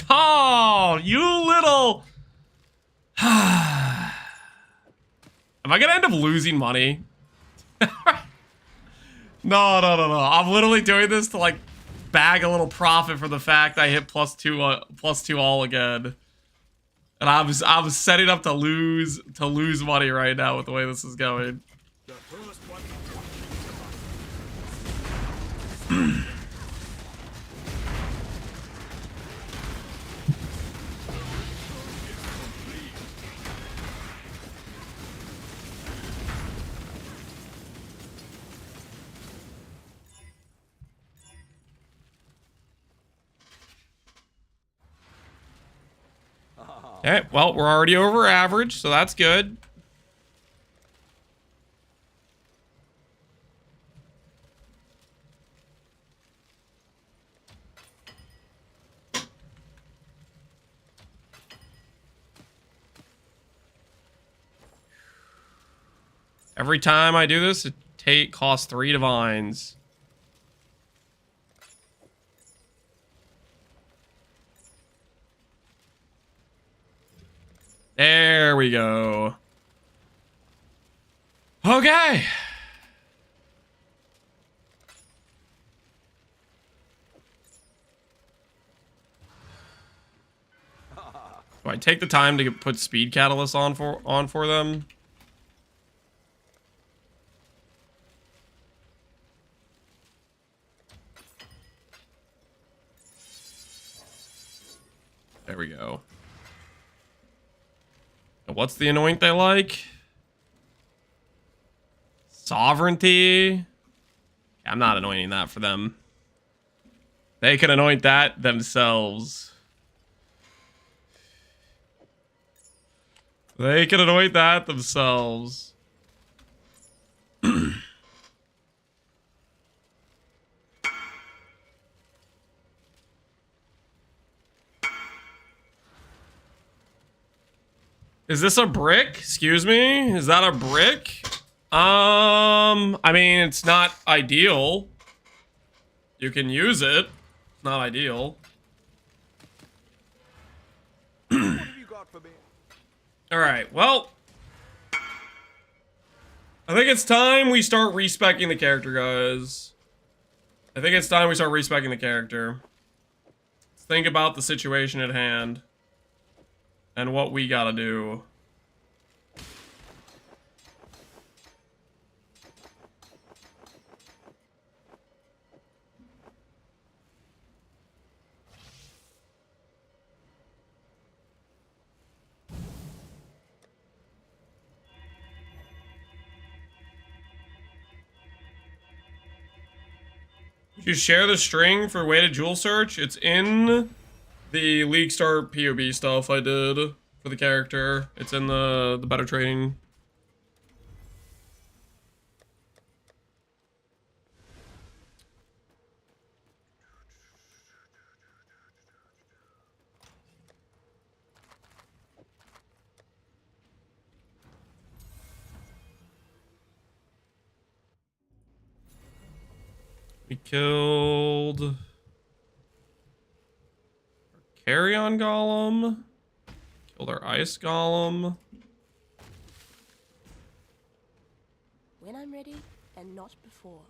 Oh, you little... Am I gonna end up losing money? No. I'm literally doing this to like bag a little profit for the fact I hit +2 all again. And I'm setting up to lose money right now with the way this is going. The first one. Okay, well, we're already over average, so that's good. Every time I do this, it costs 3 divines. There we go. Okay. Do I take the time to put speed catalyst on for them? There we go. What's the anoint they like? Sovereignty? I'm not anointing that for them. They can anoint that themselves. They can anoint that themselves. Is this a brick? Excuse me? Is that a brick? I mean, it's not ideal. You can use it. It's not ideal. Alright, well. I think it's time we start respecking the character, guys. I think it's time we start respecking the character. Let's think about the situation at hand. And what we gotta do. Did you share the string for weighted jewel search? It's in the Leaguestart PoB stuff I did for the character. It's in the better trading. We killed Carrion Golem. Killed our Ice Golem. When I'm ready, and not before.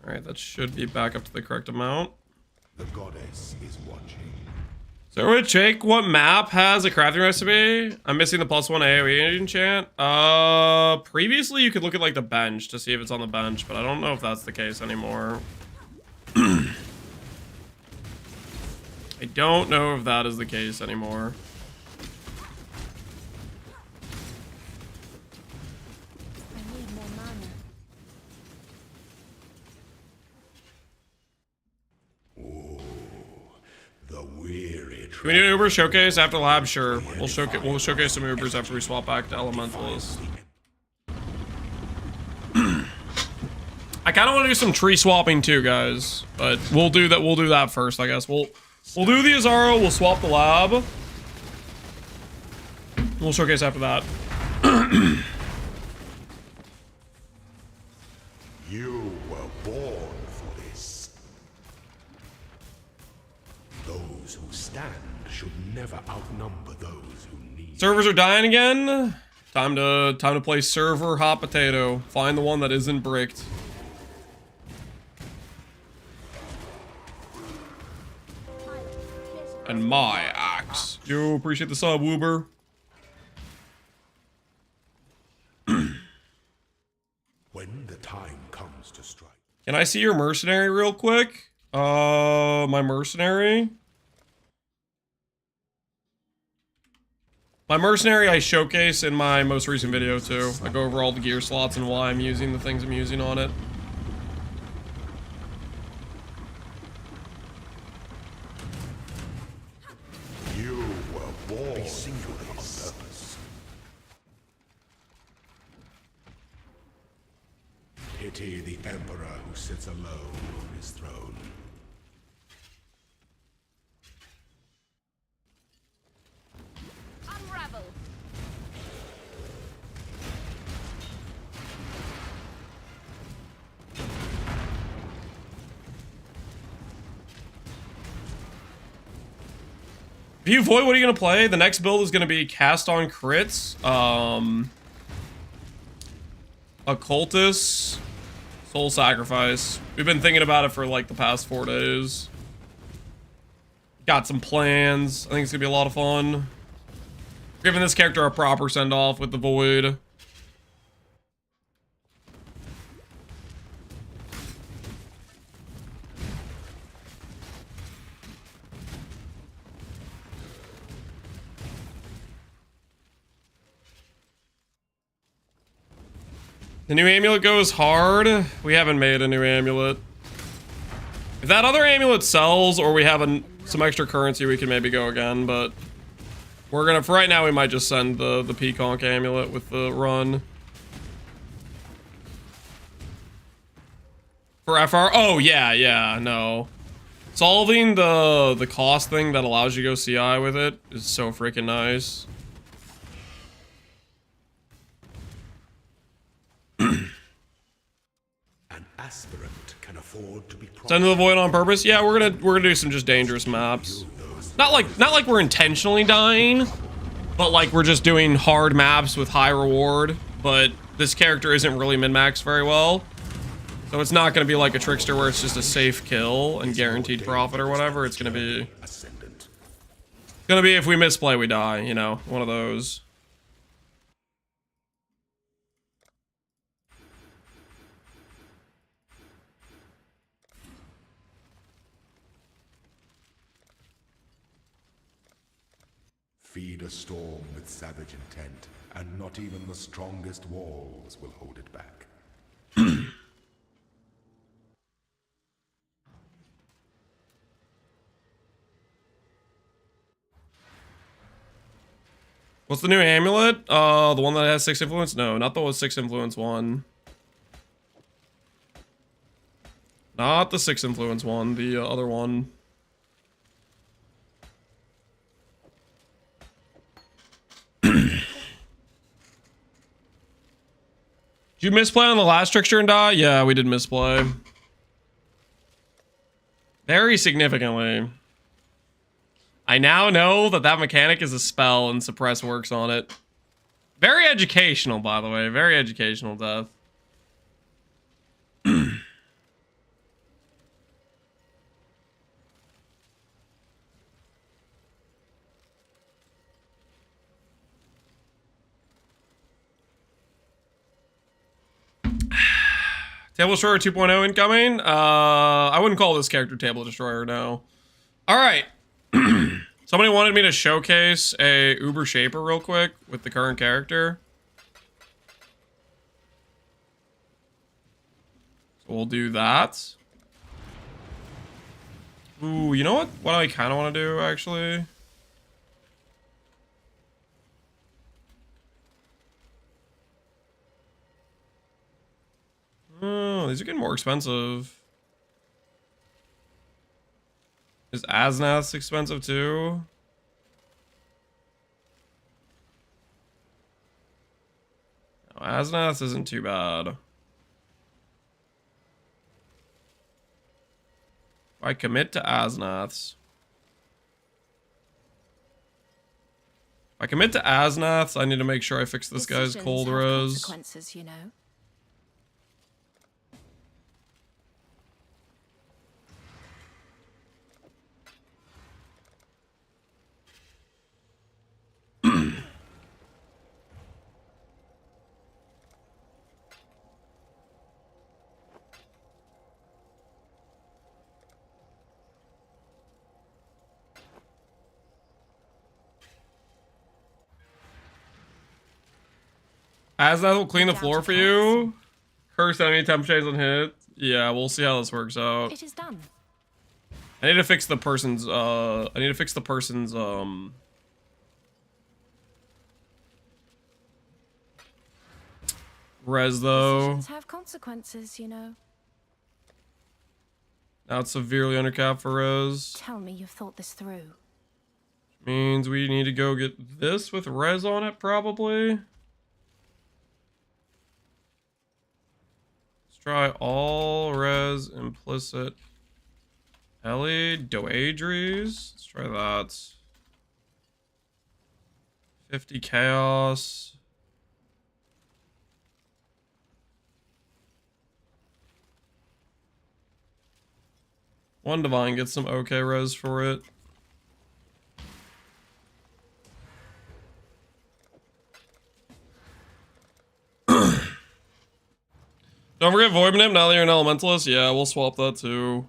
Alright, that should be back up to the correct amount. The goddess is watching. So we're gonna check what map has a crafting recipe. I'm missing the +1 AoE enchant. Previously you could look at like the bench to see if it's on the bench, but I don't know if that's the case anymore. I don't know if that is the case anymore. I need more mana. The weary. Can we do an Uber showcase after lab? Sure. We'll showcase some Ubers after we swap back to Elementalist. I kind of want to do some tree swapping too, guys, but we'll do that. We'll do that first, I guess. We'll do the Azaro. We'll swap the lab. We'll showcase after that. You were born for this. Those who stand should never outnumber those who need. Servers are dying again. Time to play server hot potato. Find the one that isn't bricked. And my axe. Yo, appreciate the sub, Woober. When the time comes to strike. Can I see your mercenary real quick? My mercenary? My mercenary I showcase in my most recent video too. I go over all the gear slots and why I'm using the things I'm using on it. You were born singularly on purpose. Pity the emperor who sits alone on his throne. Unravel. View Void, what are you gonna play? The next build is gonna be cast on crits. Occultist, Soul Sacrifice. We've been thinking about it for like the past 4 days. Got some plans. I think it's gonna be a lot of fun. Giving this character a proper send-off with the Void. The new amulet goes hard. We haven't made a new amulet. If that other amulet sells or we have some extra currency, we can maybe go again, but we're gonna, for right now, we might just send the Pconc amulet with the run. For FR, oh yeah, no. Solving the cost thing that allows you to go CI with it is so freaking nice. An aspirant can afford to be Send to the void on purpose. Yeah, we're gonna do some just dangerous maps. Not like we're intentionally dying, but like we're just doing hard maps with high reward. But this character isn't really min-maxed very well. So it's not going to be like a trickster where it's just a safe kill and guaranteed profit or whatever. It's going to be if we misplay, we die, you know, one of those. Feed a storm with savage intent, and not even the strongest walls will hold it back. What's the new amulet? The one that has 6 influence? No, not the 6 influence one. Not the 6 influence one, the other one. Did you misplay on the last trickster and die? Yeah, we did misplay. Very significantly. I now know that that mechanic is a spell and suppress works on it. Very educational, by the way. Very educational death. Table Destroyer 2.0 incoming? I wouldn't call this character Table Destroyer, no. Alright. Somebody wanted me to showcase a Uber Shaper real quick with the current character. So we'll do that. Ooh, you know what? What I kind of want to do, actually? Oh, these are getting more expensive. Is Asnath expensive too? No, Asnath isn't too bad. If I commit to Asnaths. I need to make sure I fix this guy's cold res. Consequences, you know. Asnath will clean the floor for you. Curse enemy temp chains on hit. Yeah, we'll see how this works out. It is done. I need to fix the person's res though. Decisions have consequences, you know. Now it's severely undercapped for res. Tell me you've thought this through. Means we need to go get this with res on it, probably. Let's try all res implicit. Ellie, Doadries. Let's try that. 50 chaos. One divine gets some okay res for it. Don't forget Void Manip now that you're an Elementalist. Yeah, we'll swap that too.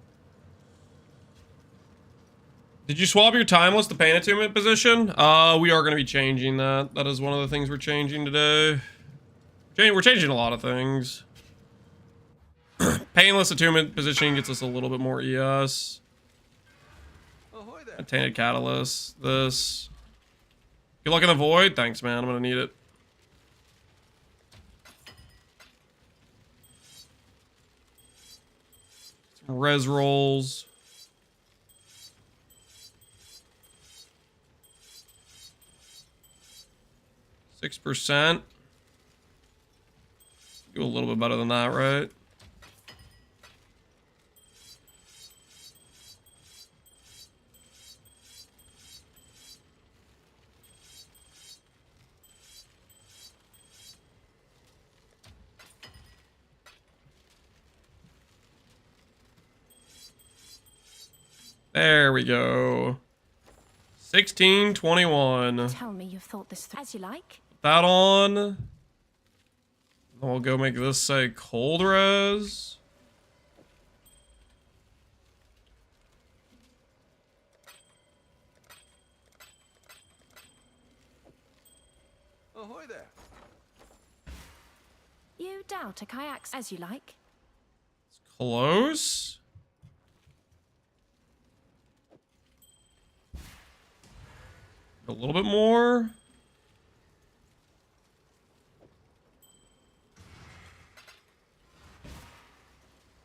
Did you swap your Timeless to Pain Attunement position? We are going to be changing that. That is one of the things we're changing today. We're changing a lot of things. Painless Attunement positioning gets us a little bit more ES. Tainted Catalyst. This. Good luck in the Void. Thanks, man. I'm going to need it. Res rolls. 6%. Do a little bit better than that, right? There we go. 1621. Tell me you've thought this through. As you like. Put that on. Then we'll go make this say cold res. Ahoy there. You doubt a kayak as you like. It's close. A little bit more.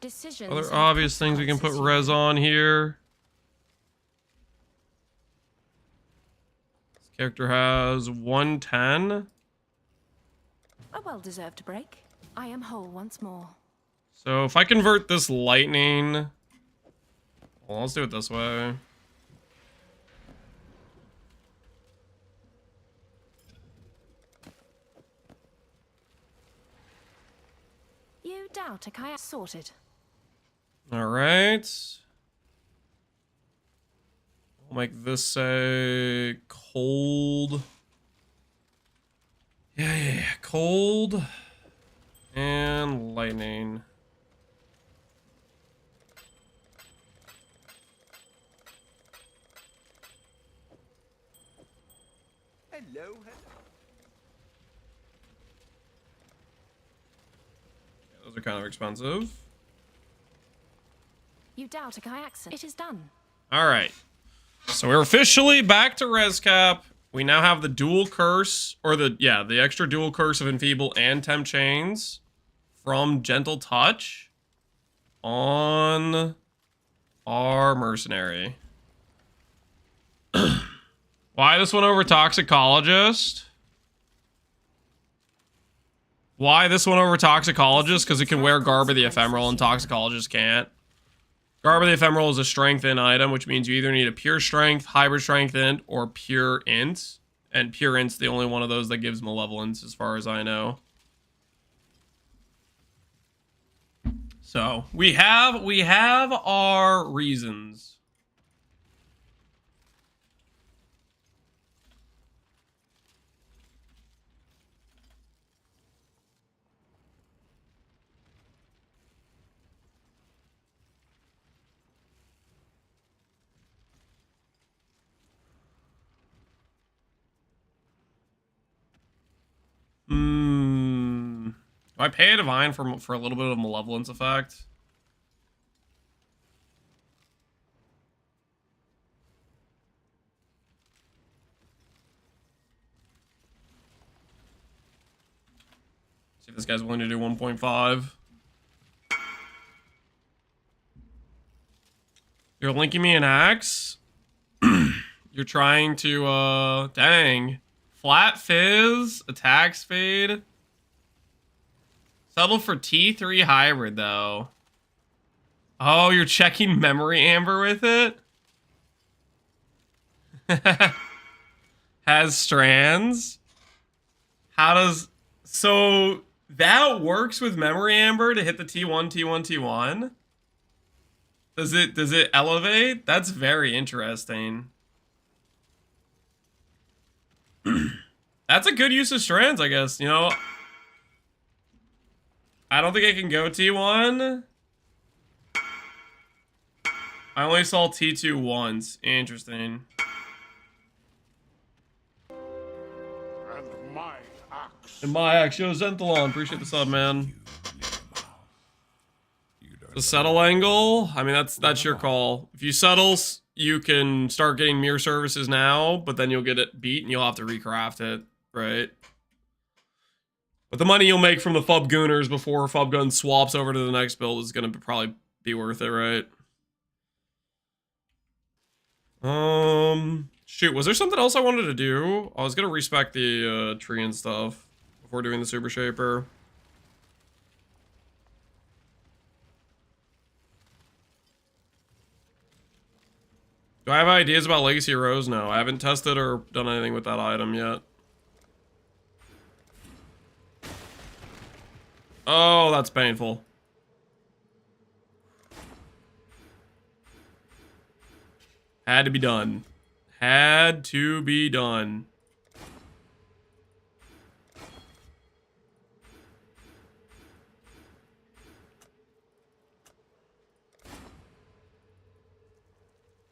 Decisions. Other obvious things we can put res on here. This character has 110. A well-deserved break. I am whole once more. So if I convert this lightning, well, let's do it this way. You doubt a kayak sorted. All right. We'll make this say cold. Yeah. Cold and lightning. Hello. Those are kind of expensive. You doubt a kayak. It is done. All right. So we're officially back to res cap. We now have the dual curse, or the extra dual curse of Enfeeble and Tempt Chains from Gentle Touch on our mercenary. Why this one over Toxicologist? Why this one over Toxicologist? Because it can wear Garb of the Ephemeral and Toxicologist can't. Garb of the Ephemeral is a strength int item, which means you either need a pure strength, hybrid strength int, or pure int. And pure int's the only one of those that gives malevolence, as far as I know. So we have our reasons. Do I pay a divine for a little bit of malevolence effect? See if this guy's willing to do 1.5. You're linking me an axe? You're trying to, dang. Flat Fizz, attacks fade. Settle for T3 hybrid, though. Oh, you're checking Memory Amber with it? Has strands? How does... So, that works with Memory Amber to hit the T1, T1, T1? Does it elevate? That's very interesting. That's a good use of strands, I guess. You know, I don't think I can go T1. I only saw T2 once. Interesting. And my axe. Yo, Zenthalon. Appreciate the sub, man. The settle angle. I mean, that's your call. If you settle, you can start getting mirror services now, but then you'll get it beat and you'll have to recraft it, right? But the money you'll make from the Fub Gooners before Fub Gun swaps over to the next build is going to probably be worth it, right? Shoot, was there something else I wanted to do? I was gonna respec the tree and stuff before doing the Super Shaper. Do I have ideas about Legacy Heroes? No, I haven't tested or done anything with that item yet. Oh, that's painful. Had to be done. Had to be done.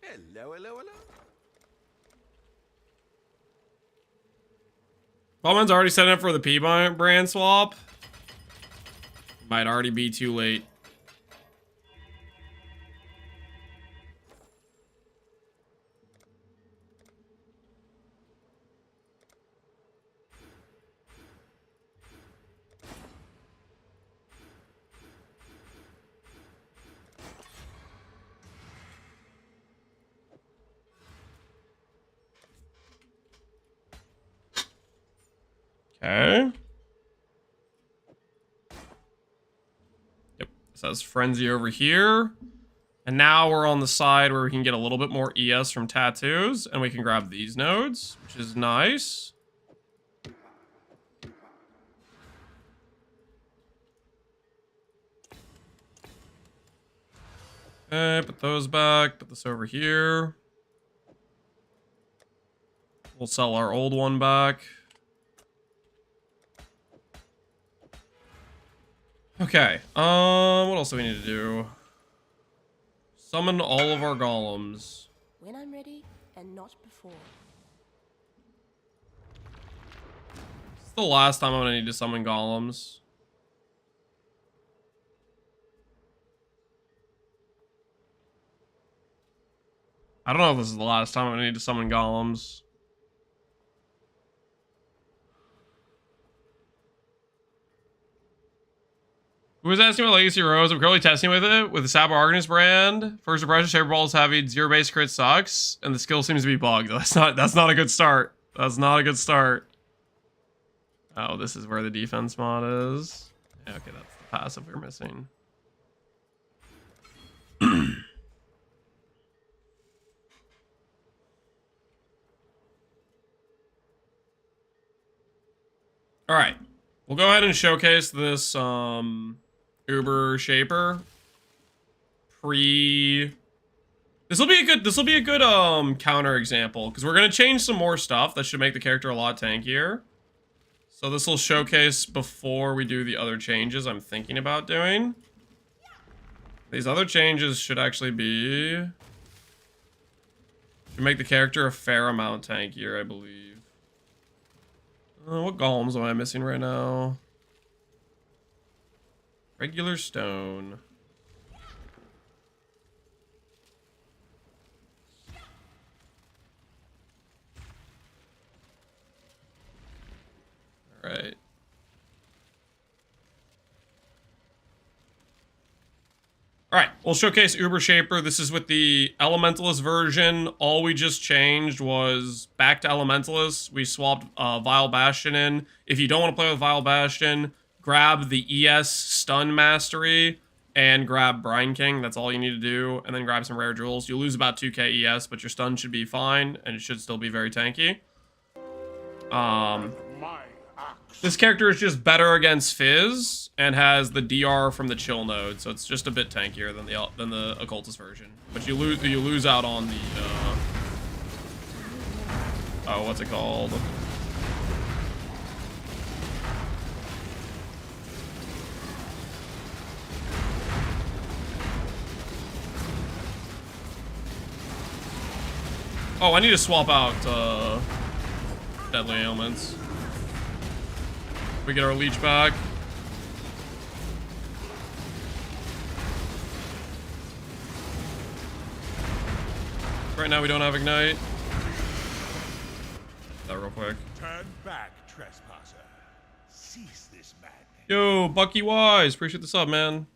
Hello, hello, hello. Bowman's already set up for the P brand swap. Might already be too late. Okay. Yep. Says Frenzy over here. And now we're on the side where we can get a little bit more ES from tattoos. And we can grab these nodes, which is nice. Okay, put those back. Put this over here. We'll sell our old one back. Okay, what else do we need to do? Summon all of our golems. When I'm ready, and not before. This is the last time I'm gonna need to summon golems. I don't know if this is the last time I'm gonna need to summon golems. Who was asking about Legacy Rose? I'm currently testing with it with the Sabo Arcanist brand. First impression, Shaper Balls having 0 base crit sucks, and the skill seems to be bugged. That's not a good start. That's not a good start. Oh, this is where the defense mod is. Yeah, okay, that's the passive we're missing. All right, we'll go ahead and showcase this Uber Shaper. This will be a good counter example because we're gonna change some more stuff that should make the character a lot tankier. So this will showcase before we do the other changes I'm thinking about doing. These other changes should actually make the character a fair amount tankier, I believe. What golems am I missing right now? Regular stone. All right. All right, we'll showcase Uber Shaper. This is with the Elementalist version. All we just changed was back to Elementalist. We swapped Vile Bastion in. If you don't want to play with Vile Bastion, grab the ES Stun Mastery and grab Brine King. That's all you need to do. And then grab some rare jewels. You'll lose about 2k ES, but your stun should be fine, and it should still be very tanky. This character is just better against Fizz and has the DR from the chill node, so it's just a bit tankier than the Occultist version. But you lose out on the oh, what's it called? Oh, I need to swap out Deadly Ailments. We get our leech back. Right now we don't have ignite. That real quick. Turn back, trespasser. Cease this madness. Yo, Bucky Wise, appreciate the sub, man.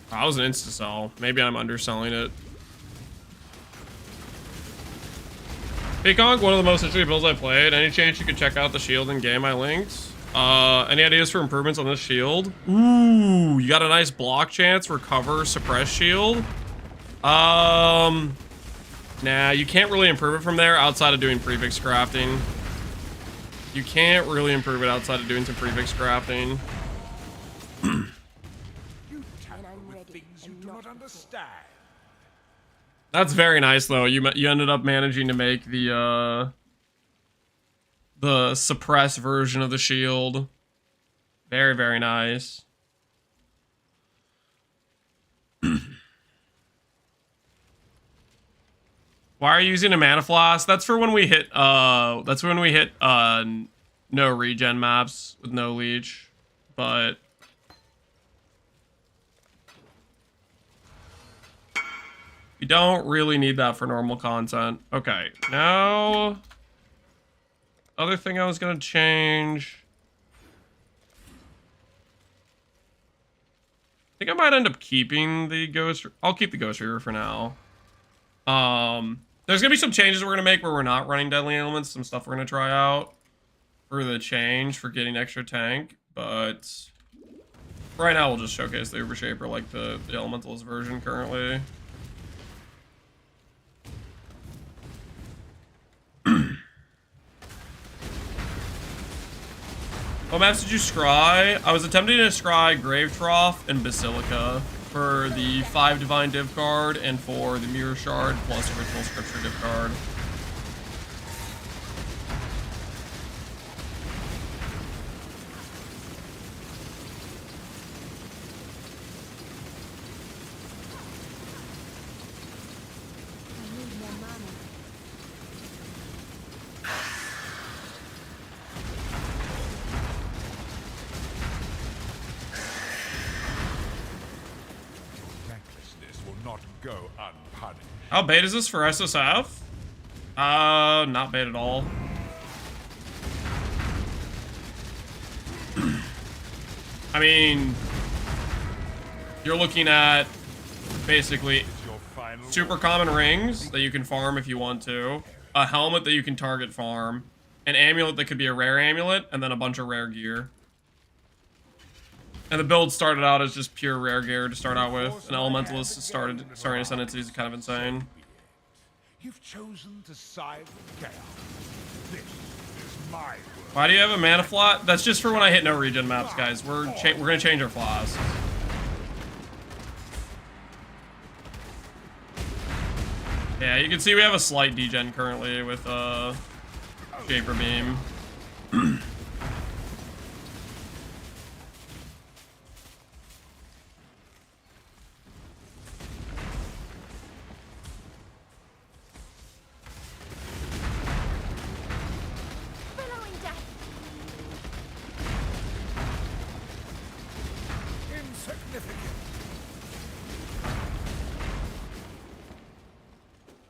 That was an insta-sell. Maybe I'm underselling it. Pconc, one of the most interesting builds I played. Any chance you could check out the shield in game I linked? Any ideas for improvements on this shield? Ooh, you got a nice block chance, recover, suppress shield. Nah, you can't really improve it from there outside of doing prefix crafting. You can't really improve it outside of doing some prefix crafting. You tamper with things you do not understand. That's very nice, though. You ended up managing to make the suppress version of the shield. Very, very nice. Why are you using a mana flask? That's for when we hit no regen maps with no leech, but you don't really need that for normal content. Okay, now other thing I was gonna change. I think I might end up keeping the ghost. I'll keep the ghost reaver for now. There's gonna be some changes we're gonna make where we're not running deadly elements. Some stuff we're gonna try out for the change for getting extra tank, but right now we'll just showcase the Uber Shaper like the Elementalist version currently. What maps did you scry? I was attempting to scry Grave Trough and Basilica for the 5 Divine Div card and for the Mirror Shard plus Ritual Scripture Div card. Go unpunished. How bait is this for SSF? Not bait at all. I mean, you're looking at basically super common rings that you can farm if you want to, a helmet that you can target farm, an amulet that could be a rare amulet, and then a bunch of rare gear. And the build started out as just pure rare gear to start out with. An Elementalist starting Ascendancy is kind of insane. You've chosen to side with chaos. This is my world. Why do you have a mana flat? That's just for when I hit no regen maps, guys. We're gonna change our flasks. Yeah, you can see we have a slight degen currently with Shaper Beam.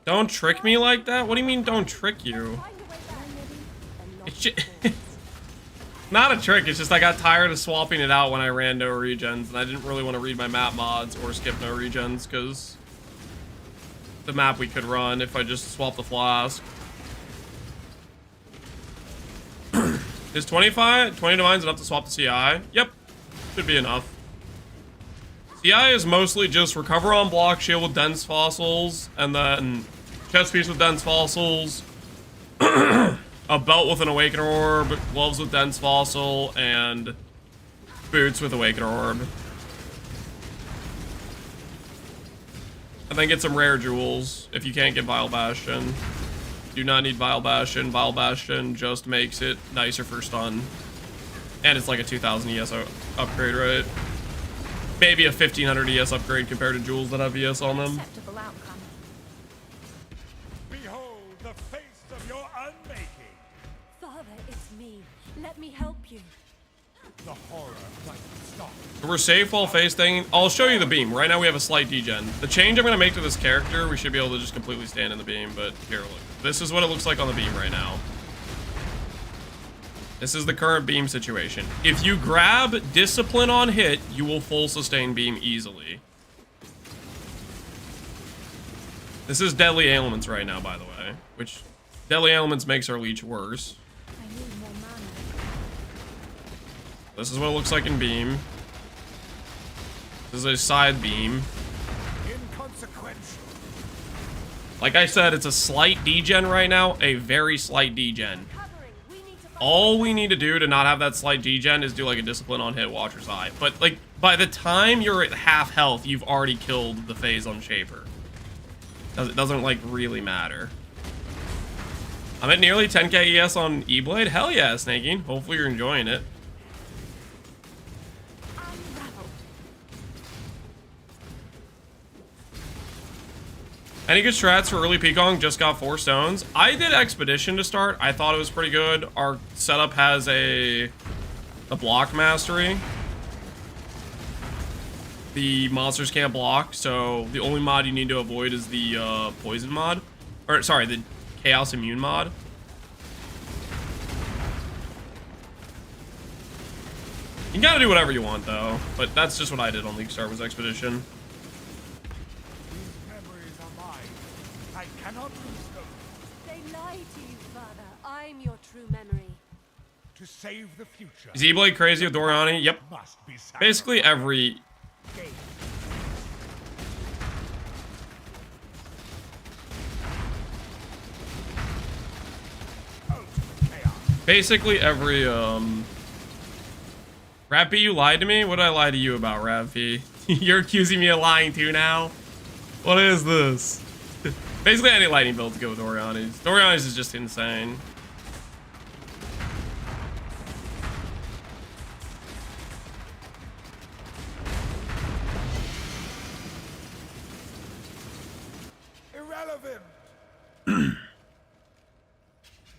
Don't trick me like that? What do you mean don't trick you? It's just not a trick, it's just I got tired of swapping it out when I ran no regens, and I didn't really want to read my map mods or skip no regens, because the map we could run if I just swap the flask. Is 20 divines enough to swap the CI? Yep, should be enough. CI is mostly just recover on block, shield with dense fossils, and then chest piece with dense fossils, a belt with an awakener orb, gloves with dense fossil, and boots with awakener orb. And then get some rare jewels if you can't get Vile Bastion. Do not need Vile Bastion. Vile Bastion just makes it nicer for stun. And it's like a 2000 ES upgrade, right? Maybe a 1500 ES upgrade compared to jewels that have ES on them. Acceptable outcome. Behold the face of your unmaking. Father, it's me. Let me help you. The horror might stop. We're safe while face thing. I'll show you the beam. Right now we have a slight degen. The change I'm going to make to this character, we should be able to just completely stand in the beam, but here, look. This is what it looks like on the beam right now. This is the current beam situation. If you grab Discipline on hit, you will full sustain beam easily. This is Deadly Ailments right now, by the way, which Deadly Ailments makes our leech worse. I need more mana. This is what it looks like in beam. This is a side beam. Inconsequential. Like I said, it's a slight degen right now, a very slight degen. Covering. We need to find All we need to do to not have that slight degen is do like a discipline on hit Watcher's Eye. But like by the time you're at half health, you've already killed the phase on Shaper. It doesn't like really matter. I'm at nearly 10k ES on E-Blade. Hell yeah, Snaky. Hopefully you're enjoying it. unravel. Any good strats for early Pconc? Just got 4 stones. I did Expedition to start. I thought it was pretty good. Our setup has a block mastery. The monsters can't block, so the only mod you need to avoid is the poison mod. Or, sorry, the chaos immune mod. You can kind of do whatever you want, though. But that's just what I did on Leaguestart was Expedition. These memories are mine. I cannot lose them. They lie to you, Father. I'm your true memory. To save the future. Is E-Blade crazy with Doriani? Yep. Must be sacrificed. Basically every... Game. Ultimate chaos. Basically every, Rav, you lied to me? What did I lie to you about, Rav? You're accusing me of lying too now? What is this? Basically any lightning build to go with Oriani's. Oriani's is just insane. Irrelevant.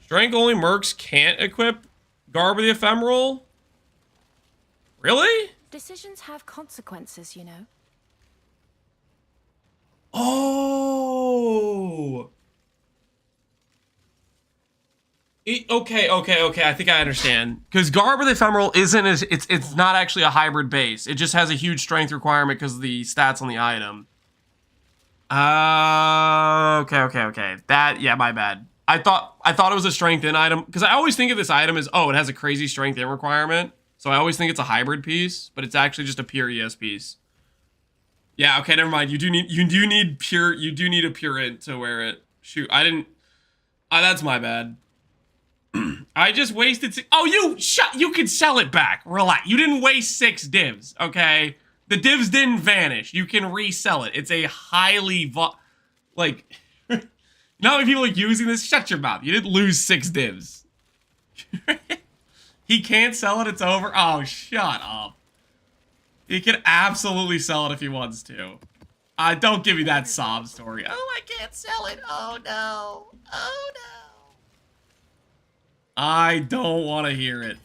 Strength only mercs can't equip Garb of the Ephemeral? Really? Decisions have consequences, you know. Oh. Okay. I think I understand. Because Garb of the Ephemeral isn't as it's not actually a hybrid base. It just has a huge strength requirement because of the stats on the item. Okay. That, yeah, my bad. I thought it was a strength in item because I always think of this item as, oh, it has a crazy strength in requirement. So I always think it's a hybrid piece, but it's actually just a pure ES piece. Yeah, okay, never mind. You do need a pure int to wear it. Shoot, I didn't. That's my bad. I just wasted oh, you can sell it back. Relax. You didn't waste 6 divs, okay? The divs didn't vanish. You can resell it. It's a highly like you know how many people are using this? Shut your mouth. You didn't lose 6 divs. He can't sell it, it's over. Oh, shut up. He can absolutely sell it if he wants to. Don't give me that sob story. Oh, I can't sell it. Oh, no. Oh, no. I don't want to hear it.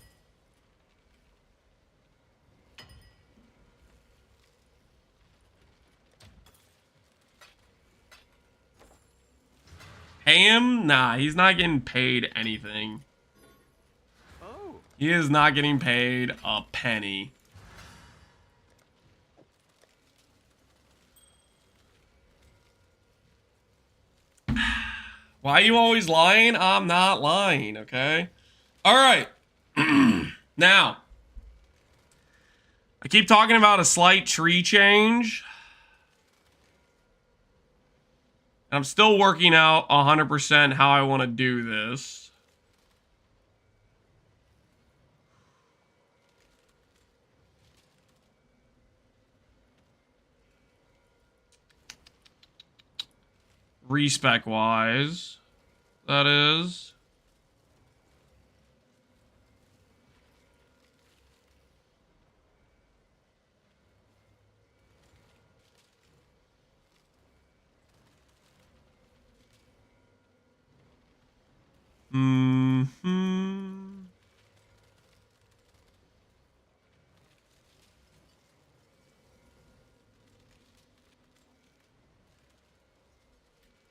Pay him? Nah, he's not getting paid anything. He is not getting paid a penny. Why are you always lying? I'm not lying, okay? All right. Now, I keep talking about a slight tree change. I'm still working out 100% how I want to do this. Respec wise, that is.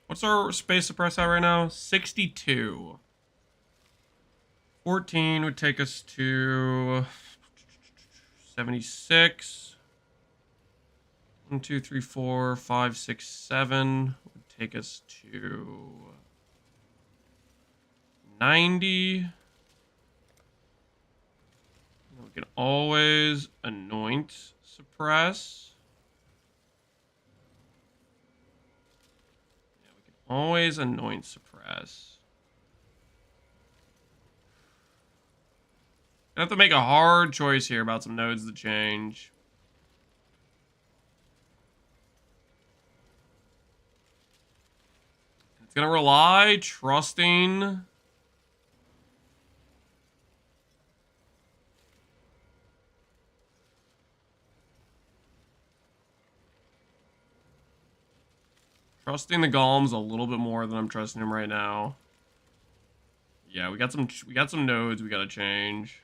What's our space suppress at right now? 62. 14 would take us to 76. 1, 2, 3, 4, 5, 6, 7 would take us to 90. We can always anoint suppress. Yeah, we can always anoint suppress. I have to make a hard choice here about some nodes to change. It's gonna rely trusting. Trusting the golems a little bit more than I'm trusting him right now. Yeah, we got some nodes we gotta change.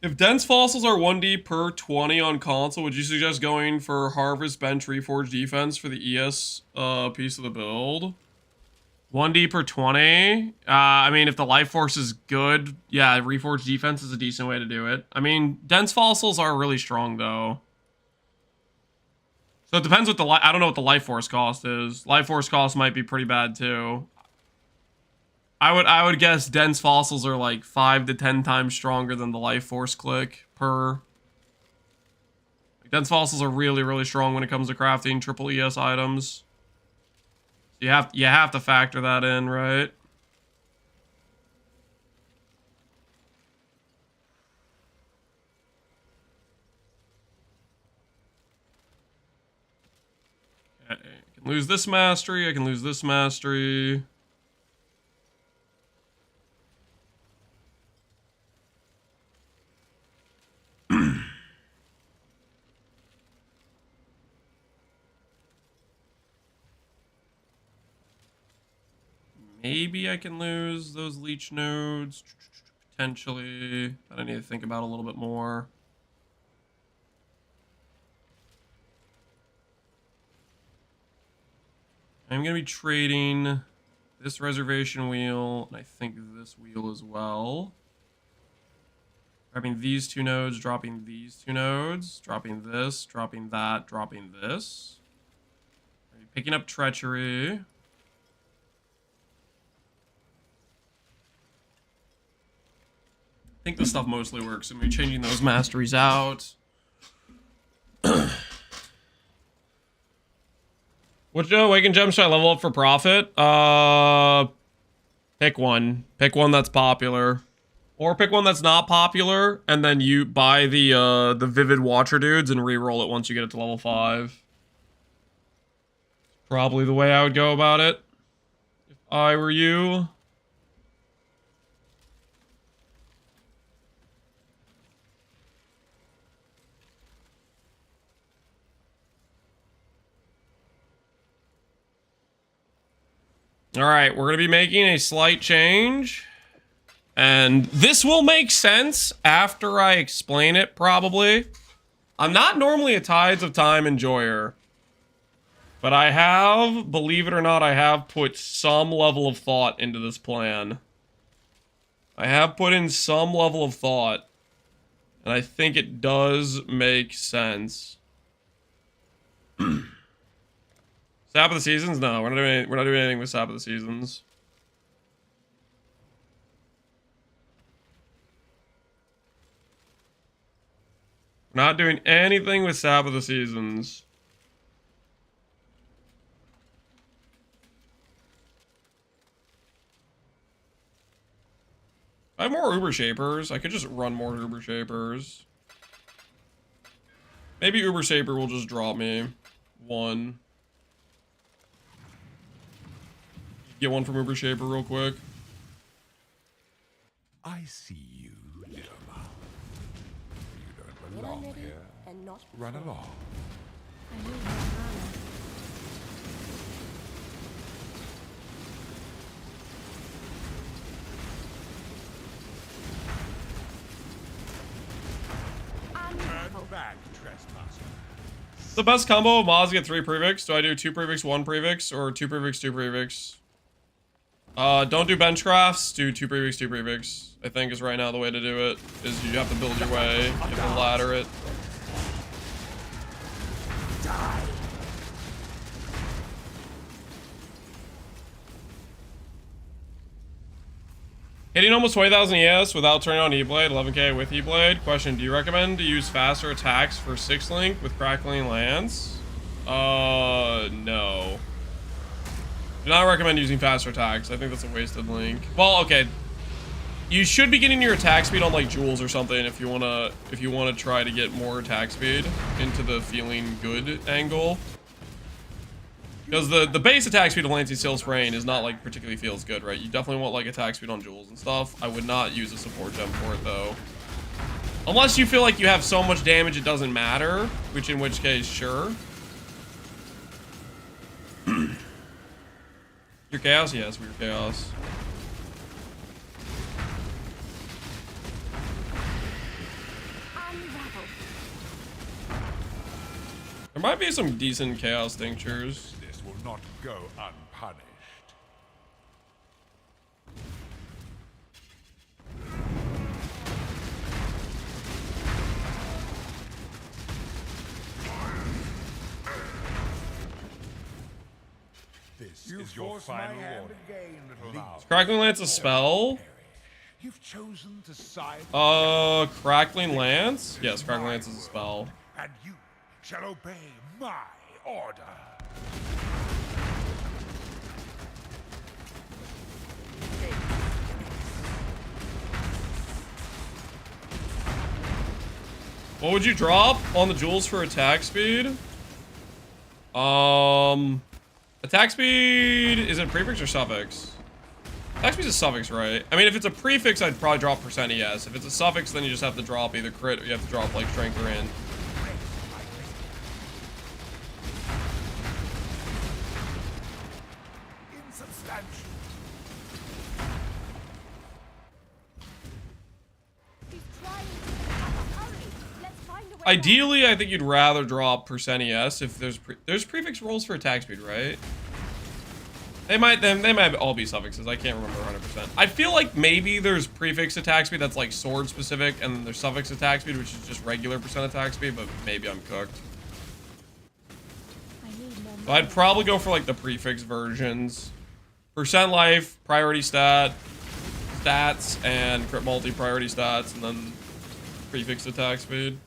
If dense fossils are 1D per 20 on console, would you suggest going for Harvest, Bench, Reforge Defense for the ES piece of the build? 1D per 20? I mean, if the life force is good, yeah, Reforge Defense is a decent way to do it. I mean, dense fossils are really strong, though. So it depends what the I don't know what the life force cost is. Life force cost might be pretty bad, too. I would guess dense fossils are like 5 to 10 times stronger than the life force click per. Dense fossils are really, really strong when it comes to crafting triple ES items. You have to factor that in, right? Okay. I can lose this mastery. I can lose this mastery. Maybe I can lose those leech nodes, potentially, but I need to think about a little bit more. I'm going to be trading this reservation wheel, and I think this wheel as well. Grabbing these two nodes, dropping these two nodes, dropping this, dropping that, dropping this. Picking up treachery. I think this stuff mostly works. I'm going to be changing those masteries out. Which Awakened Gem should I level up for profit? Pick one. Pick one that's popular. Or pick one that's not popular, and then you buy the Vivid Watcher dudes and re-roll it once you get it to level 5. Probably the way I would go about it, if I were you. Alright, we're going to be making a slight change. And this will make sense after I explain it, probably. I'm not normally a Tides of Time enjoyer. But I have, believe it or not, I have put some level of thought into this plan. I have put in some level of thought. And I think it does make sense. Sap of the Seasons? No, we're not doing anything with Sap of the Seasons. We're not doing anything with Sap of the Seasons. I have more Uber Shapers. I could just run more Uber Shapers. Maybe Uber Shaper will just drop me one. Get one from Uber Shaper real quick. I see you, little mouse. You don't belong here. And not Run along. I need more mana. Turn back, trespasser. The best combo of mods get 3 prefix. Do I do 2 prefix, 1 prefix, or 2 prefix, 2 prefix? Don't do bench crafts. Do 2 prefix, 2 prefix. I think is right now the way to do it. Is you have to build your way. You have to ladder it. Hitting almost 20,000 ES without turning on E-Blade, 11k with E-Blade. Question, do you recommend to use faster attacks for 6-link with Crackling Lance? No. Do not recommend using faster attacks. I think that's a wasted link. Well, okay. You should be getting your attack speed on like jewels or something if you wanna try to get more attack speed into the feeling good angle. Because the base attack speed of Lancing Steel Spraying is not like particularly feels good, right? You definitely want like attack speed on jewels and stuff. I would not use a support gem for it though. Unless you feel like you have so much damage it doesn't matter, which in which case, sure. Your chaos? Yes, we're chaos. There might be some decent chaos tinctures. This will not go unpunished. This is your final warning. Is Crackling Lance a spell? You've chosen to side. Crackling Lance? Yes, Crackling Lance is a spell. And you shall obey my order. What would you drop on the jewels for attack speed? Attack speed, is it prefix or suffix? Attack speed is a suffix, right? I mean, if it's a prefix, I'd probably drop percent ES. If it's a suffix, then you just have to drop either crit or you have to drop like strength or int. Insubstantial. He's trying to hurry. Let's find a way. Ideally, I think you'd rather drop percent ES if there's prefix rolls for attack speed, right? They might all be suffixes. I can't remember 100%. I feel like maybe there's prefix attack speed that's like sword specific, and then there's suffix attack speed, which is just regular percent attack speed, but maybe I'm cooked. So I'd probably go for like the prefix versions. Percent life, priority stats, and crit multi priority stats, and then prefix attack speed.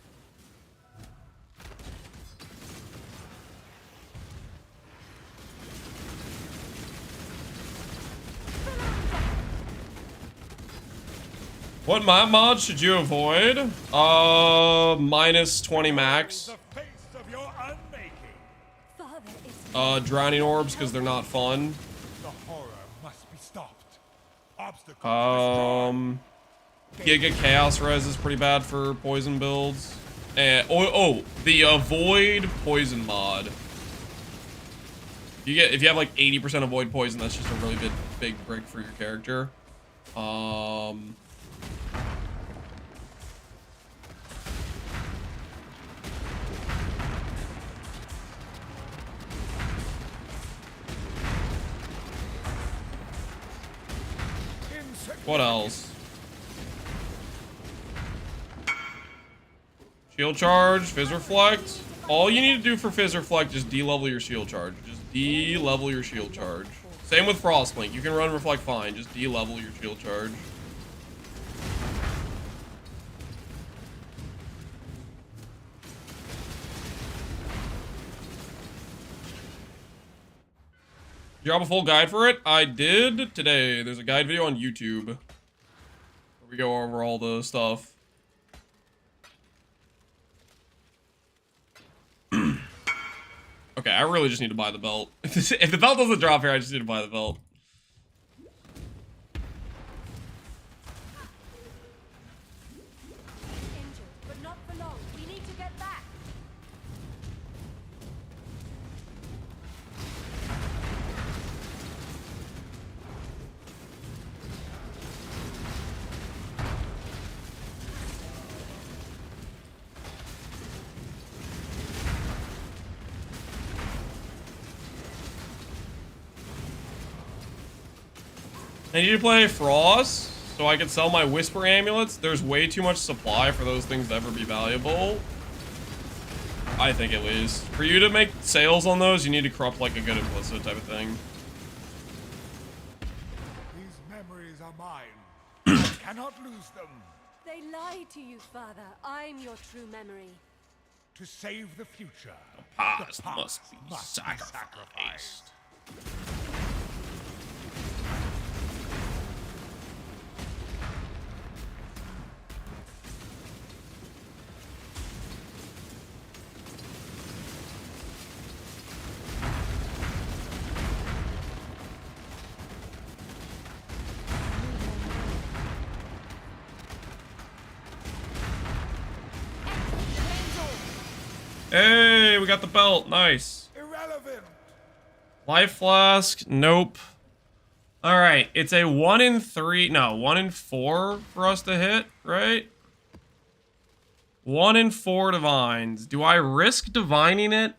What map mod should you avoid? Minus 20 max. The face of your unmaking. Father is Drowning orbs because they're not fun. The horror must be stopped. Obstacles Giga Chaos Res is pretty bad for poison builds. And the avoid poison mod. If you have like 80% avoid poison, that's just a really big brick for your character. What else? Shield charge, Fizz Reflect. All you need to do for Fizz Reflect is de-level your shield charge. Just de-level your shield charge. Same with Frostlink. You can run Reflect fine. Just de-level your shield charge. You have a full guide for it? I did today. There's a guide video on YouTube where we go over all the stuff. Okay, I really just need to buy the belt. If the belt doesn't drop here, I just need to buy the belt. injured, but not for long. We need to get back. I need to play Frost so I can sell my Whisper amulets. There's way too much supply for those things to ever be valuable. I think, at least. For you to make sales on those, you need to corrupt like a good implicit type of thing. These memories are mine. I cannot lose them. They lie to you, Father. I'm your true memory. To save the future, Past the past must be sacrificed. Hey, we got the belt. Nice. irrelevant. Life flask. Nope. All right. It's a 1 in 3. No, 1 in 4 for us to hit, right? 1 in 4 divines. Do I risk divining it?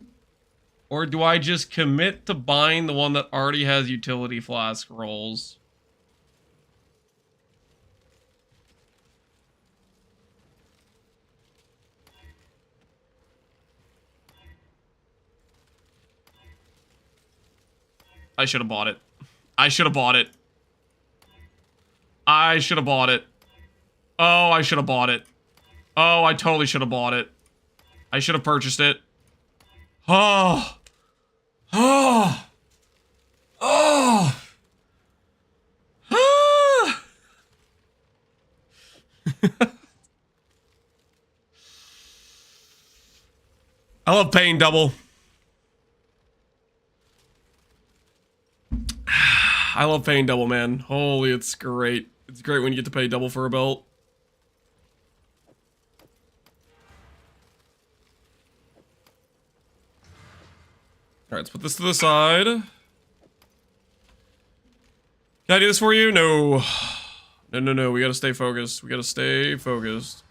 Or do I just commit to buying the one that already has utility flask rolls? I should have bought it. I should have bought it. I should have bought it. Oh, I should have bought it. Oh, I totally should have bought it. I should have purchased it. Oh. Oh. Oh. Ah. I love paying double. I love paying double, man. Holy, it's great. It's great when you get to pay double for a belt. Alright, let's put this to the side. Can I do this for you? No. No, no, no. We gotta stay focused. We gotta stay focused.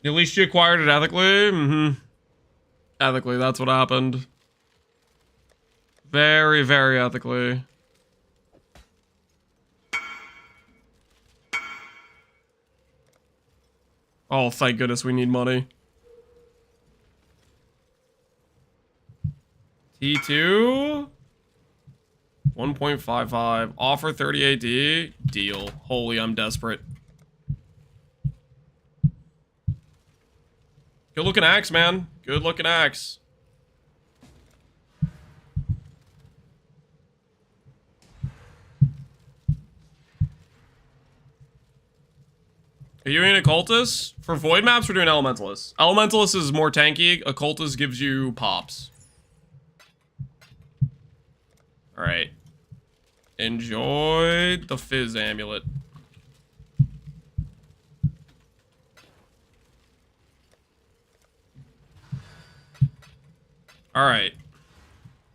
At least you acquired it ethically? Mm-hmm. Ethically, that's what happened. Very, very ethically. Oh, thank goodness we need money. T2? 1.55. Offer 30 AD. Deal. Holy, I'm desperate. Good looking axe, man. Good looking axe. Are you doing Occultist? For Void maps, we're doing Elementalist. Elementalist is more tanky. Occultist gives you pops. Alright. Enjoy the Fizz amulet. Alright.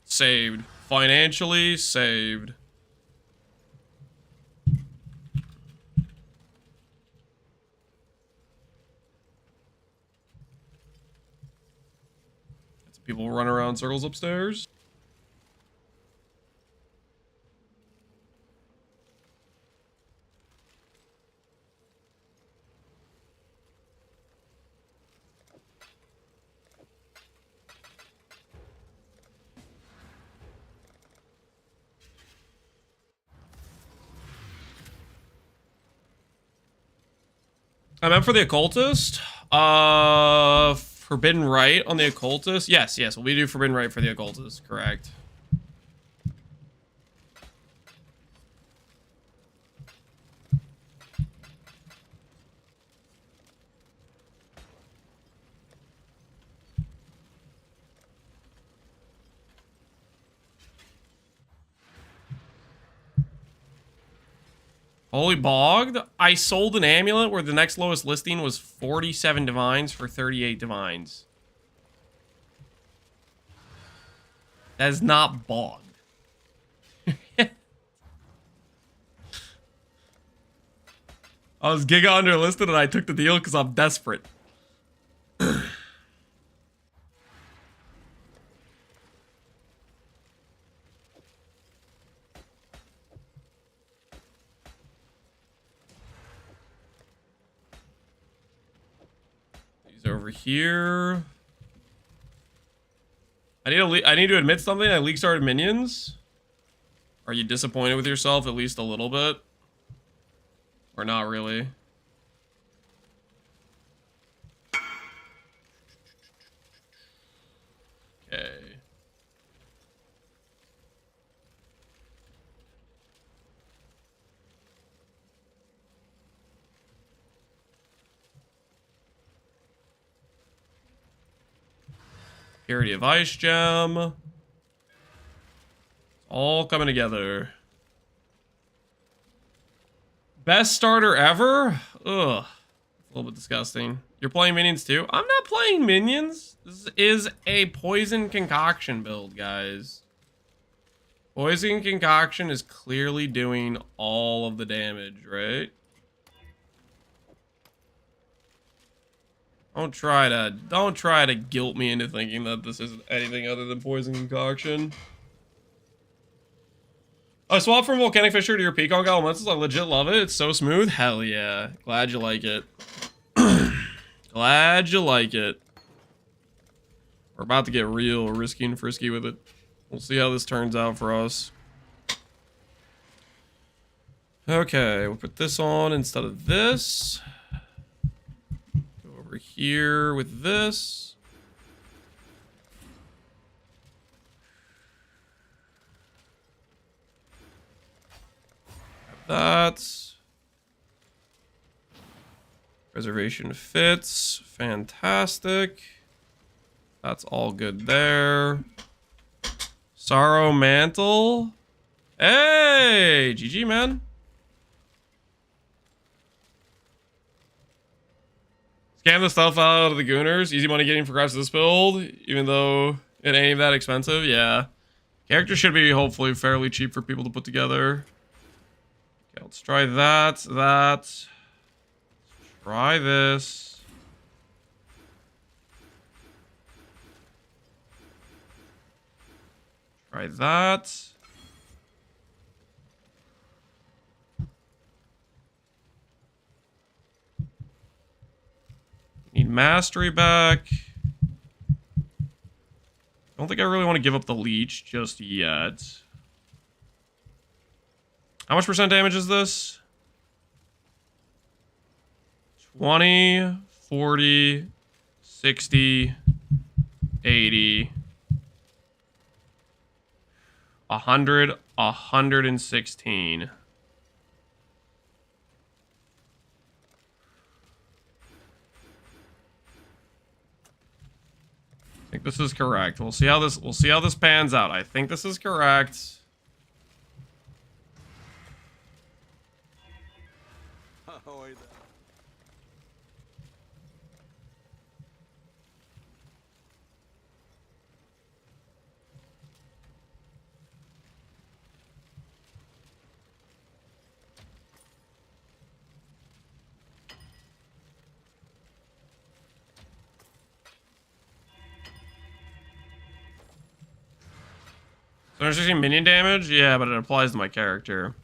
Saved. Financially saved. People run around circles upstairs. I meant for the Occultist. Forbidden Right on the Occultist. Yes, yes, we do Forbidden Right for the Occultist. Correct. Holy bogged. I sold an amulet where the next lowest listing was 47 divines for 38 divines. That is not bogged. I was giga underlisted and I took the deal because I'm desperate. He's over here. I need to admit something. I Leaguestarted minions. Are you disappointed with yourself at least a little bit? Or not really? Okay. Purity of Ice Gem. All coming together. Best starter ever? Ugh. A little bit disgusting. You're playing minions too? I'm not playing minions. This is a poison concoction build, guys. Poison concoction is clearly doing all of the damage, right? Don't try to guilt me into thinking that this isn't anything other than poison concoction. I swapped from Volcanic Fissure to your Pconc Elementals. I legit love it. It's so smooth. Hell yeah. Glad you like it. Glad you like it. We're about to get real risky and frisky with it. We'll see how this turns out for us. Okay, we'll put this on instead of this. Go over here with this. That. Preservation fits. Fantastic. That's all good there. Sorrow Mantle. Hey! GG, man. Scam the stuff out of the Gooners. Easy money getting for grabs this build, even though it ain't that expensive. Yeah. Characters should be hopefully fairly cheap for people to put together. Okay, let's try that. Let's try this. Try that. Need mastery back. Don't think I really want to give up the leech just yet. How much percent damage is this? 20, 40, 60, 80, 100, 116. I think this is correct. We'll see how this pans out. I think this is correct. So 116 minion damage? Yeah, but it applies to my character.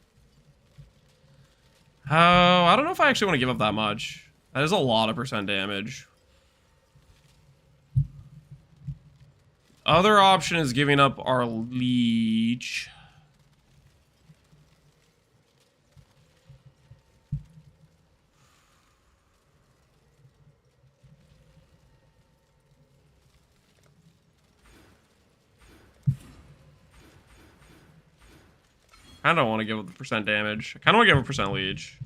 Oh, I don't know if I actually want to give up that much. That is a lot of percent damage. Other option is giving up our leech. I don't want to give up the percent damage. I kind of want to give a percent leech.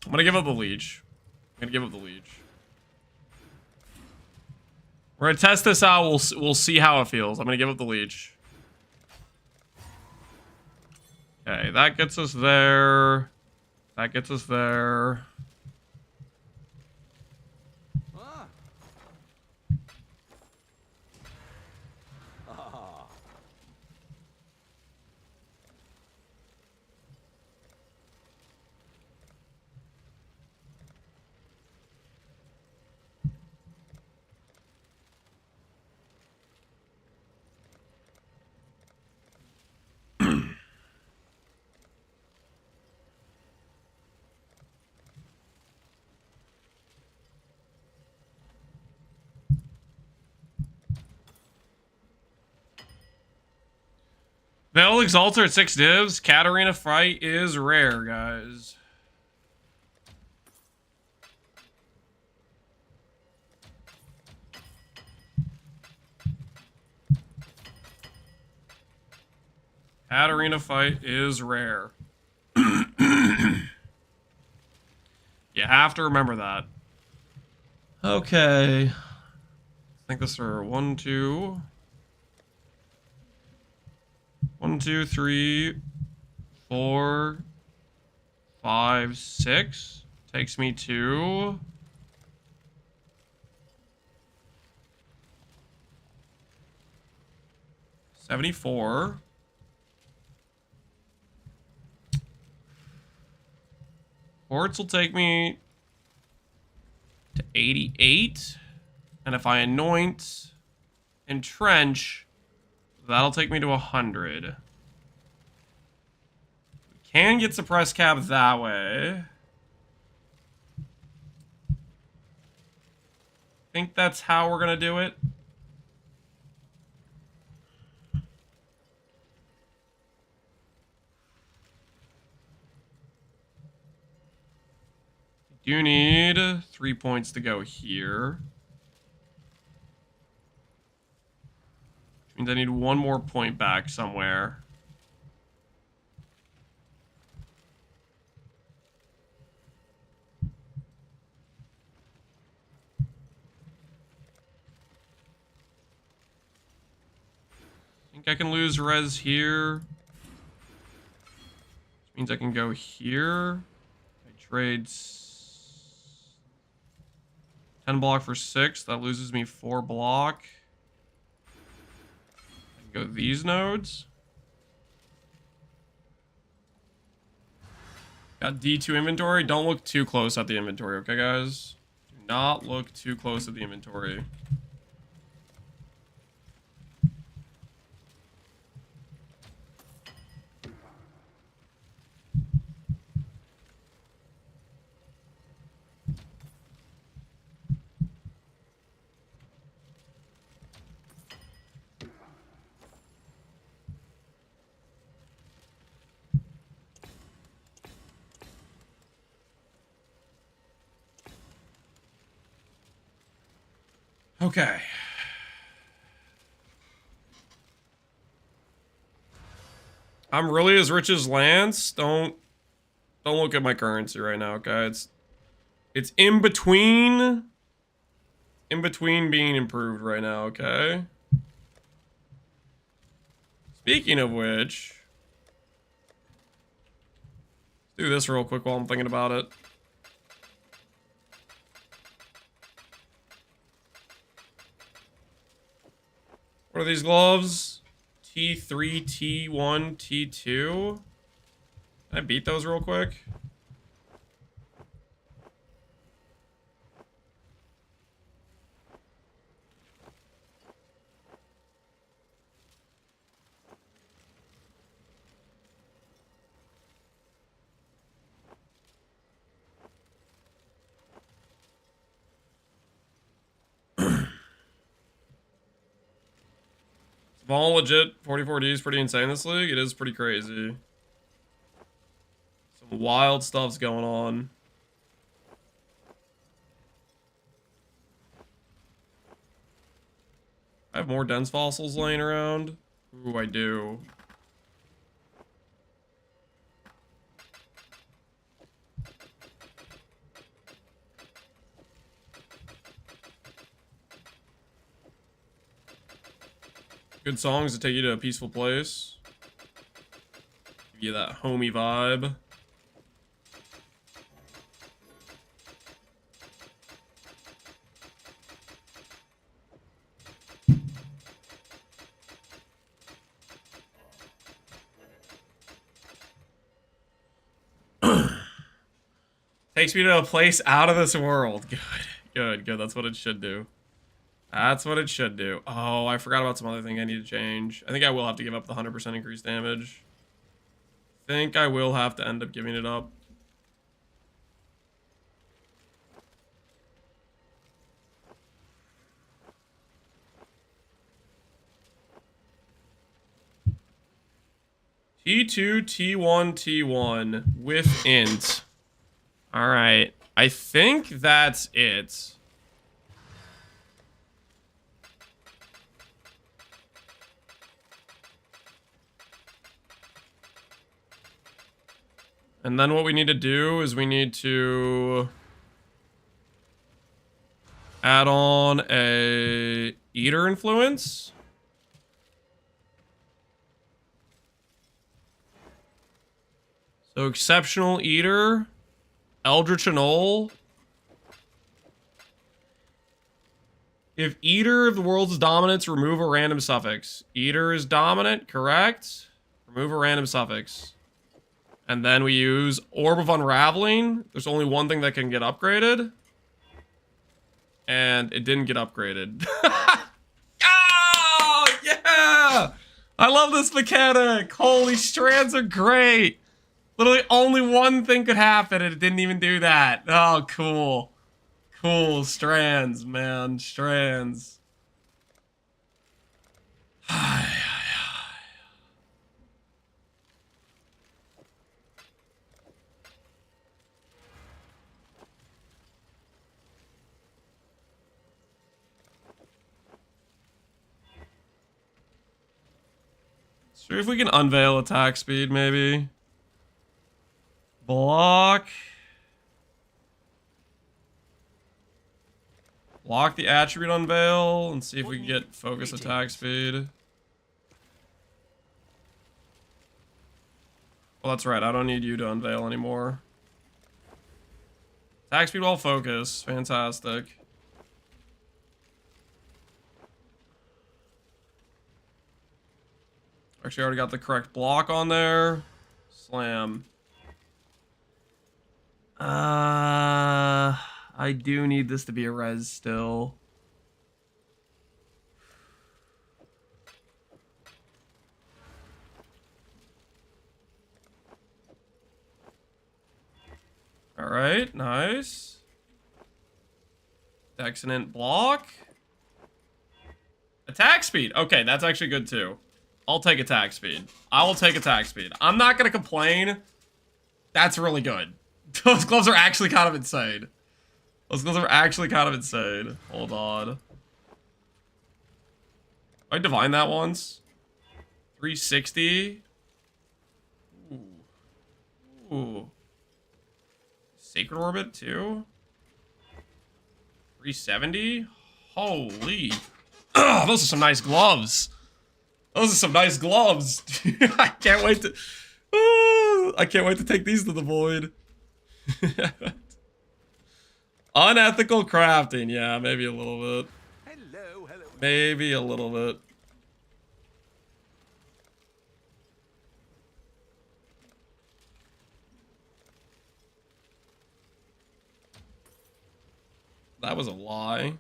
I'm gonna give up the leech. We're gonna test this out. We'll see how it feels. I'm gonna give up the leech. Okay, that gets us there. That gets us there. Veil Exalter at 6 divs. Katarina Fight is rare, guys. Katarina Fight is rare. You have to remember that. Okay. I think this are 1, 2. 1, 2, 3, 4, 5, 6. Takes me to 74. Ports will take me to 88. And if I anoint Entrench, that'll take me to 100. We can get suppressed cap that way. I think that's how we're gonna do it. You need 3 points to go here. Which means I need 1 more point back somewhere. I think I can lose res here. Which means I can go here. I trade 10 block for 6. That loses me 4 block. I can go these nodes. Got D2 inventory. Don't look too close at the inventory, okay, guys? Do not look too close at the inventory. Okay. I'm really as rich as Lance. Don't look at my currency right now, okay? It's in between being improved right now, okay? Speaking of which, let's do this real quick while I'm thinking about it. What are these gloves? T3, T1, T2. Can I beat those real quick? Small legit 44D is pretty insane this league. It is pretty crazy. Some wild stuff's going on. I have more dense fossils laying around. Ooh, I do. Good songs to take you to a peaceful place. Give you that homey vibe. Takes me to a place out of this world. Good, good, good. That's what it should do. That's what it should do. Oh, I forgot about some other thing I need to change. I think I will have to give up the 100% increased damage. I think I will have to end up giving it up. T2, T1, T1 with int. All right. I think that's it. And then what we need to do is we need to add on a eater influence. So exceptional eater, Eldritch Anole. If eater of the world's dominance, remove a random suffix. Eater is dominant, correct? Remove a random suffix. And then we use Orb of Unraveling. There's only one thing that can get upgraded. And it didn't get upgraded. Oh, yeah! I love this mechanic. Holy, strands are great. Literally only one thing could happen and it didn't even do that. Oh, cool. Cool. Strands, man. Strands. Sure, if we can unveil attack speed, maybe. Block. Block the attribute unveil and see if we can get focus attack speed. Well, that's right. I don't need you to unveil anymore. Attack speed while focus. Fantastic. Actually, I already got the correct block on there. Slam. I do need this to be a res still. All right, nice. Excellent block. Attack speed. Okay, that's actually good too. I'll take attack speed. I will take attack speed. I'm not gonna complain. That's really good. Those gloves are actually kind of insane. Those gloves are actually kind of insane. Hold on. I divine that once. 360. Ooh. Ooh. Sacred Orbit too. 370. Holy. Oh, those are some nice gloves. Those are some nice gloves. I can't wait to. I can't wait to take these to the void. Unethical crafting, yeah, maybe a little bit. Hello, hello. Maybe a little bit. That was a lie.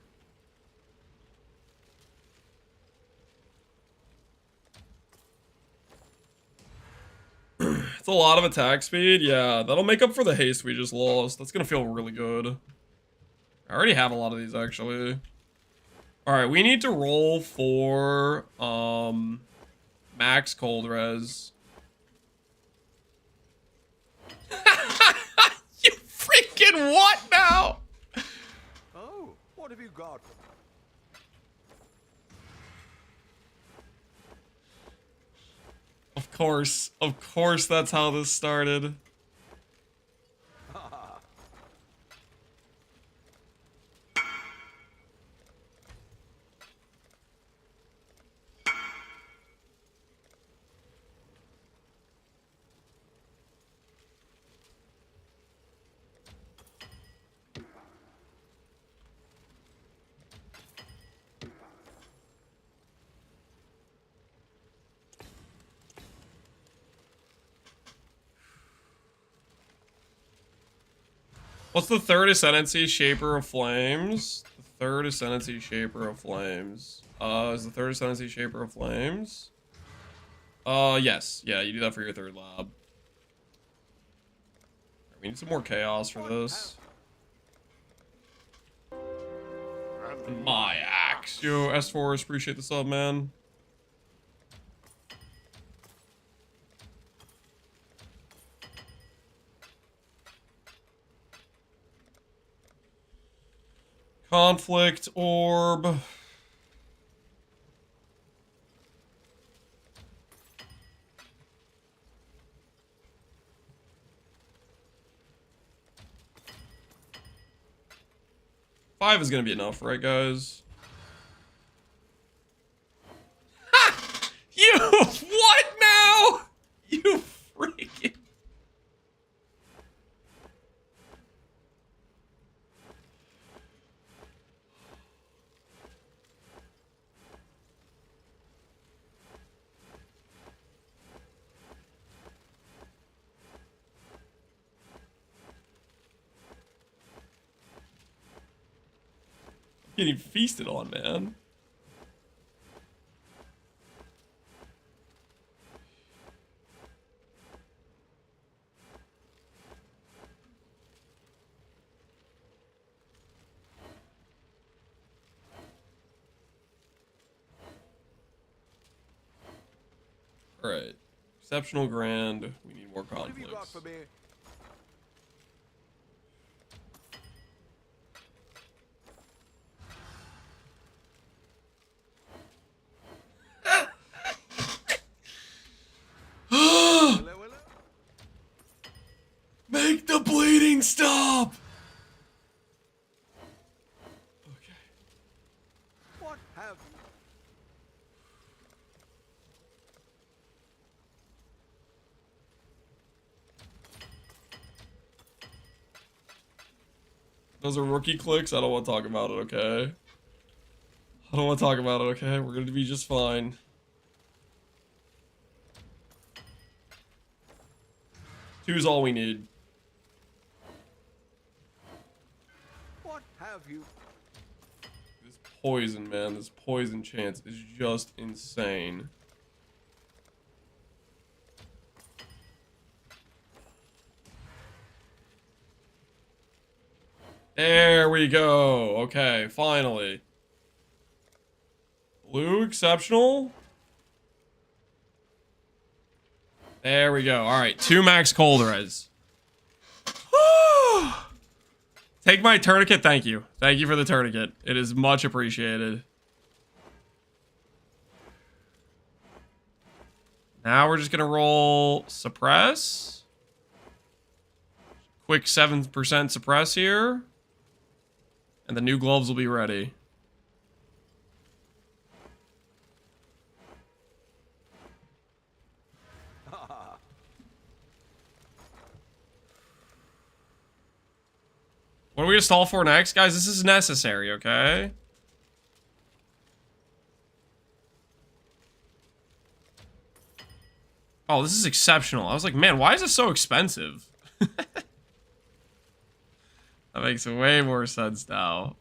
It's a lot of attack speed. Yeah, that'll make up for the haste we just lost. That's gonna feel really good. I already have a lot of these, actually. Alright, we need to roll for, max cold res. You freaking what now? Oh, what have you got? Of course that's how this started. What's the third Ascendancy Shaper of Flames? The third Ascendancy Shaper of Flames. Is the third Ascendancy Shaper of Flames? Yes. Yeah, you do that for your third lab. We need some more chaos for this. My axe. Yo, S4s, appreciate the sub, man. Conflict Orb. Five is gonna be enough, right, guys? Ha! You what now? You freaking. Getting feasted on, man. All right, exceptional grand. We need more conflicts. Make the bleeding stop! Okay. What have you? Those are rookie clicks. I don't want to talk about it, okay? I don't want to talk about it, okay? We're going to be just fine. Two is all we need. What have you? This poison, man. This poison chance is just insane. There we go. Okay, finally. Blue exceptional. There we go. All right, 2 max cold res. Take my tourniquet. Thank you. Thank you for the tourniquet. It is much appreciated. Now we're just gonna roll suppress. Quick 7% suppress here. And the new gloves will be ready. What are we gonna stall for next? Guys, this is necessary, okay? Oh, this is exceptional. I was like, man, why is this so expensive? That makes way more sense now.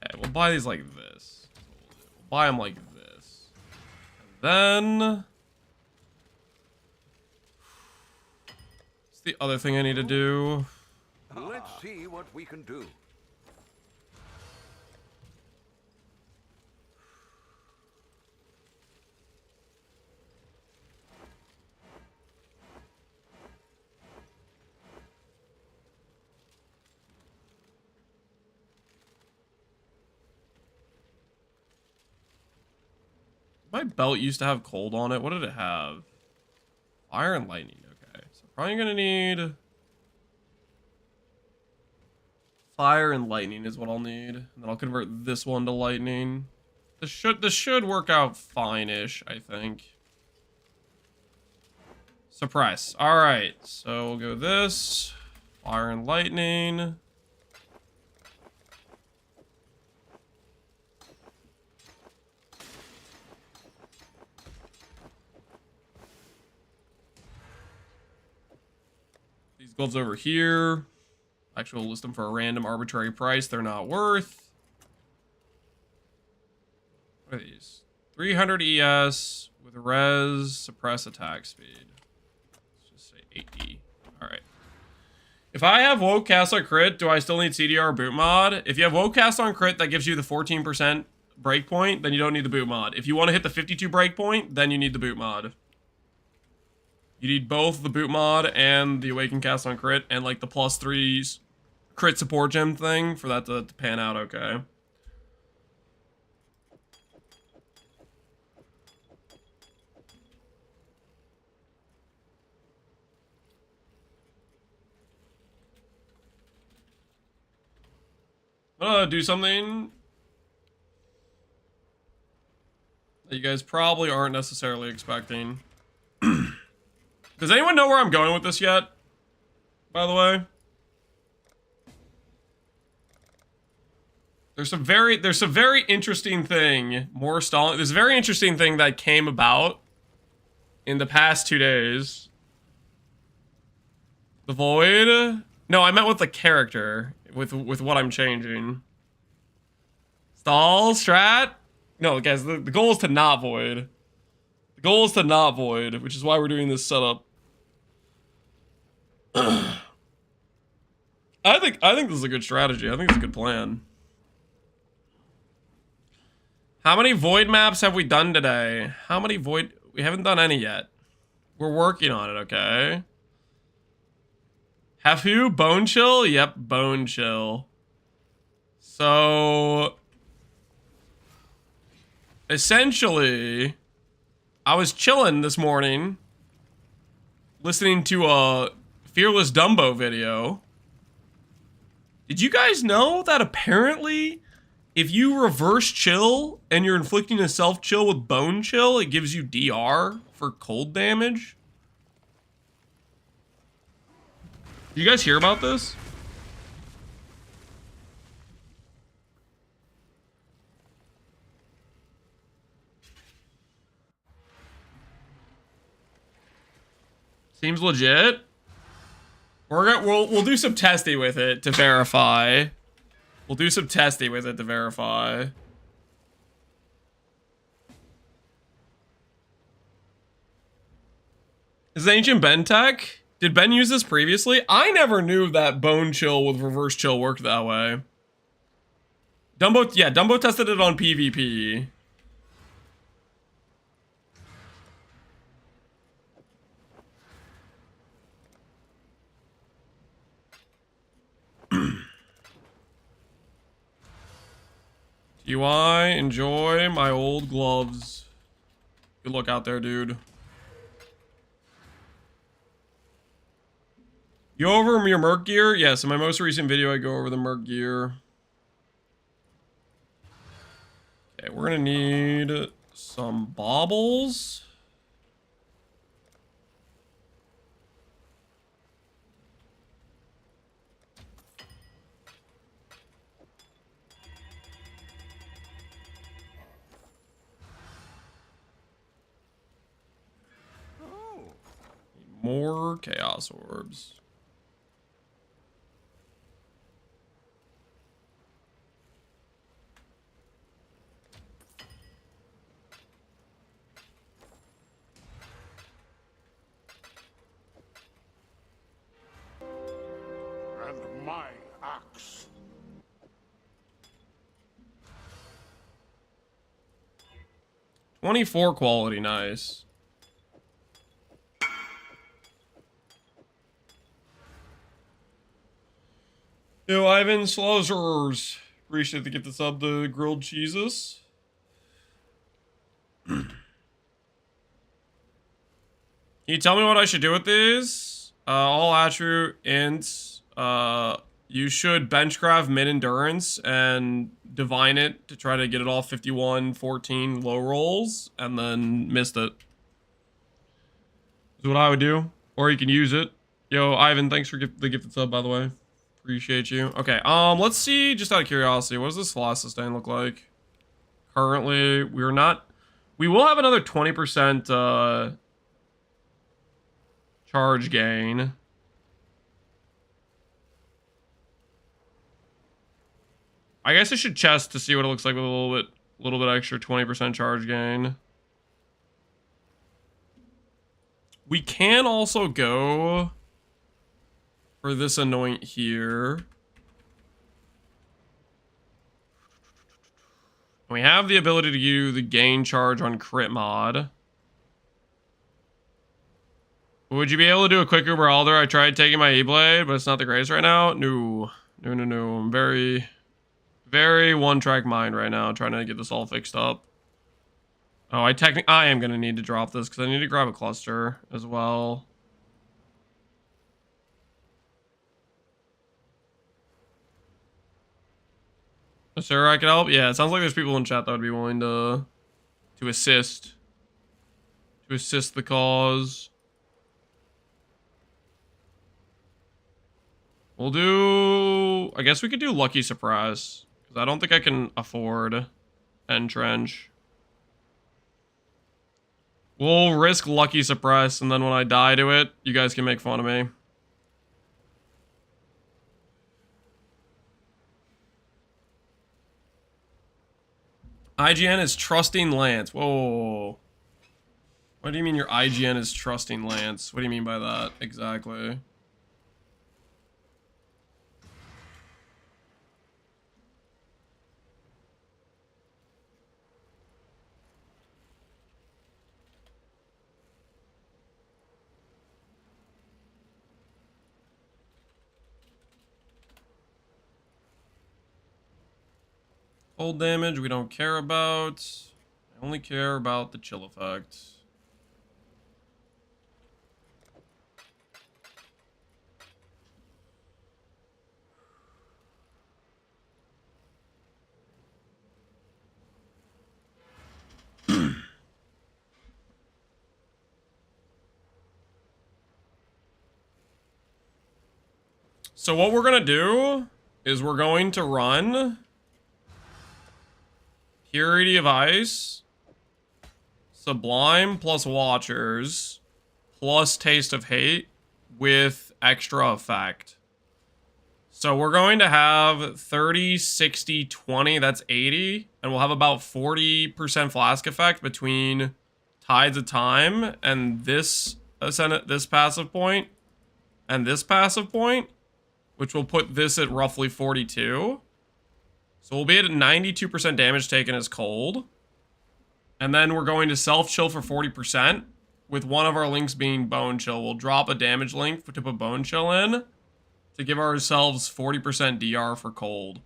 Okay, we'll buy these like this. We'll buy them like this. And then... what's the other thing I need to do? Let's see what we can do. My belt used to have cold on it. What did it have? Fire and lightning. Okay, so probably gonna need fire and lightning is what I'll need, and then I'll convert this one to lightning. This should work out fine-ish, I think. Suppress. All right, so we'll go this fire and lightning. These gloves over here. Actually, we'll list them for a random arbitrary price they're not worth. What are these? 300 ES with res, suppress attack speed. Let's just say 80. Alright. If I have woke cast on crit, do I still need CDR boot mod? If you have woke cast on crit, that gives you the 14% breakpoint, then you don't need the boot mod. If you want to hit the 52 breakpoint, then you need the boot mod. You need both the boot mod and the awaken cast on crit and like the +3s crit support gem thing for that to pan out okay. I'm gonna do something that you guys probably aren't necessarily expecting. Does anyone know where I'm going with this yet? By the way, there's some very interesting thing. More stalling. There's a very interesting thing that came about in the past 2 days. The void. No, I meant with the character. With what I'm changing. Stall strat. No, guys. The goal is to not void. The goal is to not void, which is why we're doing this setup. I think this is a good strategy. I think it's a good plan. How many void maps have we done today? How many void? We haven't done any yet. We're working on it, okay? Have you? Bone chill? Yep, bone chill. So essentially, I was chilling this morning listening to a Fearless Dumbo video. Did you guys know that apparently if you reverse chill and you're inflicting a self chill with bone chill, it gives you DR for cold damage? Did you guys hear about this? Seems legit. We'll do some testing with it to verify. We'll do some testing with it to verify. Is it Ancient Ben tech? Did Ben use this previously? I never knew that bone chill with reverse chill worked that way. Dumbo tested it on PvP. UI, enjoy my old gloves. Good luck out there, dude. You over your merc gear? Yes, in my most recent video, I go over the merc gear. Okay, we're gonna need some baubles. More chaos orbs. And my axe. $24 quality, nice. Yo, Ivan Slauzers. Appreciate the gift of sub to grilled cheeses. Can you tell me what I should do with these? All attribute ints. You should benchcraft mid endurance and divine it to try to get it all 51, 14 low rolls, and then missed it. Is what I would do. Or you can use it. Yo, Ivan, thanks for the gifted sub, by the way. Appreciate you. Okay, let's see, just out of curiosity, what does this Philosophy Sustain look like? Currently, we will have another 20% charge gain. I guess I should chest to see what it looks like with a little bit extra 20% charge gain. We can also go for this anoint here. We have the ability to do the gain charge on crit mod. Would you be able to do a quick Uber Alder? I tried taking my E-Blade, but it's not the greatest right now. No. I'm very, very one-track mind right now, trying to get this all fixed up. Oh, I am going to need to drop this because I need to grab a cluster as well. Sir, I can help? Yeah, it sounds like there's people in chat that would be willing to assist. To assist the cause. We'll do... I guess we could do Lucky Surprise. Because I don't think I can afford Entrench. We'll risk Lucky Suppress, and then when I die to it, you guys can make fun of me. IGN is trusting Lance. Whoa. What do you mean your IGN is trusting Lance? What do you mean by that exactly? Cold damage we don't care about. I only care about the chill effect. So what we're gonna do is we're going to run Purity of Ice, Sublime plus Watchers, plus Taste of Hate with extra effect. So we're going to have 30, 60, 20, that's 80, and we'll have about 40% flask effect between Tides of Time and this passive point and this passive point, which will put this at roughly 42. So we'll be at 92% damage taken as cold. And then we're going to self-chill for 40%, with one of our links being Bone Chill. We'll drop a damage link to put Bone Chill in to give ourselves 40% DR for cold.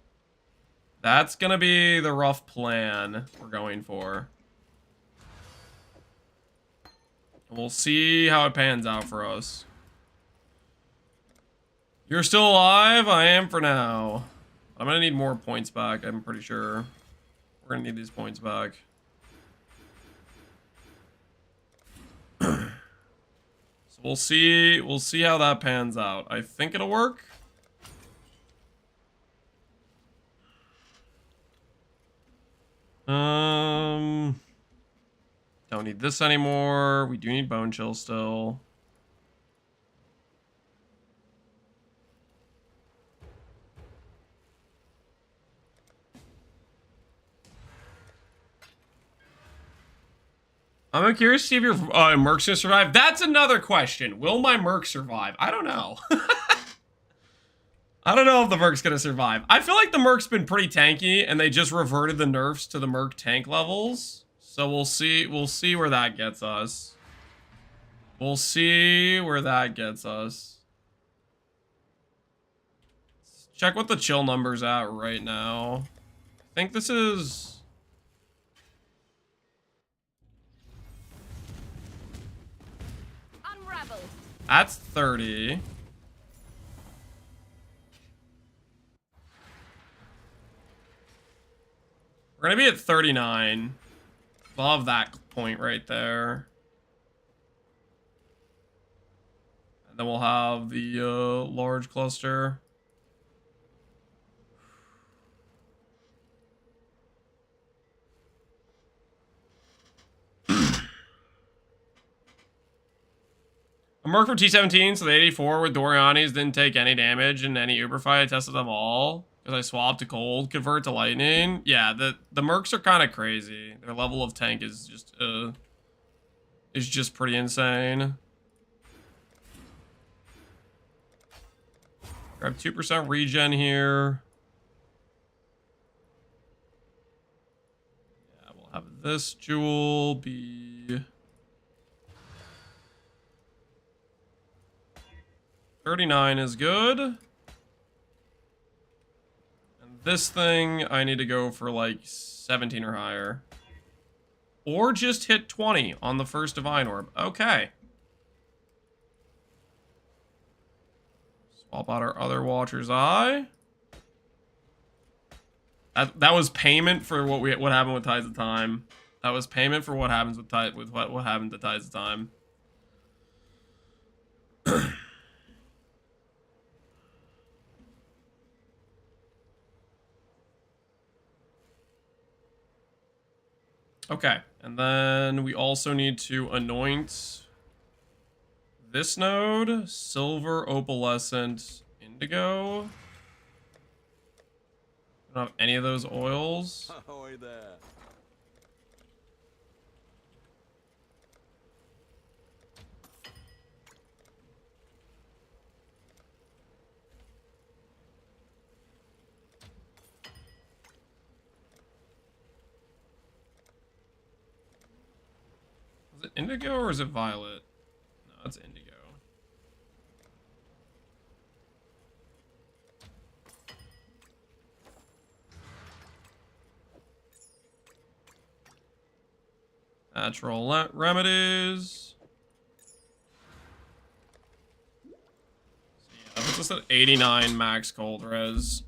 That's going to be the rough plan we're going for. We'll see how it pans out for us. You're still alive? I am for now. I'm gonna need more points back, I'm pretty sure. We're gonna need these points back. So we'll see how that pans out. I think it'll work. Don't need this anymore. We do need Bone Chill still. I'm curious to see if your Merc's gonna survive. That's another question. Will my Merc survive? I don't know. I don't know if the Merc's gonna survive. I feel like the Merc's been pretty tanky, and they just reverted the nerfs to the Merc tank levels. So we'll see where that gets us. We'll see where that gets us. Let's check what the chill number's at right now. I think this is... That's 30. We're gonna be at 39. Love that point right there. And then we'll have the large cluster. I'm working for T17, so the 84 with Doriani's didn't take any damage in any Uber fight. I tested them all. Because I swapped to cold, convert to lightning. Yeah, the mercs are kind of crazy. Their level of tank is just pretty insane. Grab 2% regen here. Yeah, we'll have this jewel be 39 is good. And this thing, I need to go for like 17 or higher. Or just hit 20 on the first Divine Orb. Okay. Swap out our other Watcher's Eye. That was payment for what happened with Tides of Time. That was payment for what happens with what happened to Tides of Time. Okay, and then we also need to anoint this node, silver, opalescent, indigo. Don't have any of those oils. Ahoy there. Is it indigo or is it violet? No, it's indigo. Natural remedies. So yeah, it's just at 89 max cold res.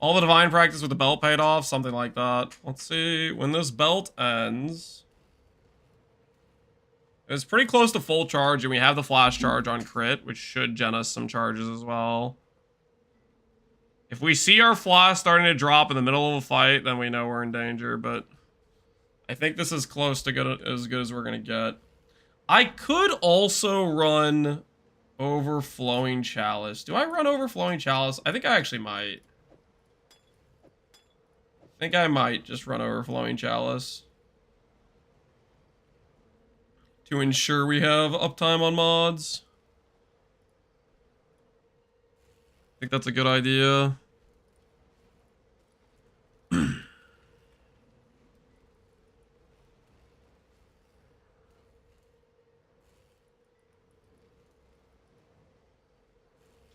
All the divine practice with the belt paid off, something like that. Let's see, when this belt ends, it's pretty close to full charge, and we have the flash charge on crit, which should gen us some charges as well. If we see our flash starting to drop in the middle of a fight, then we know we're in danger, but I think this is close to as good as we're gonna get. I could also run Overflowing Chalice. Do I run Overflowing Chalice? I think I actually might. I think I might just run Overflowing Chalice to ensure we have uptime on mods. I think that's a good idea.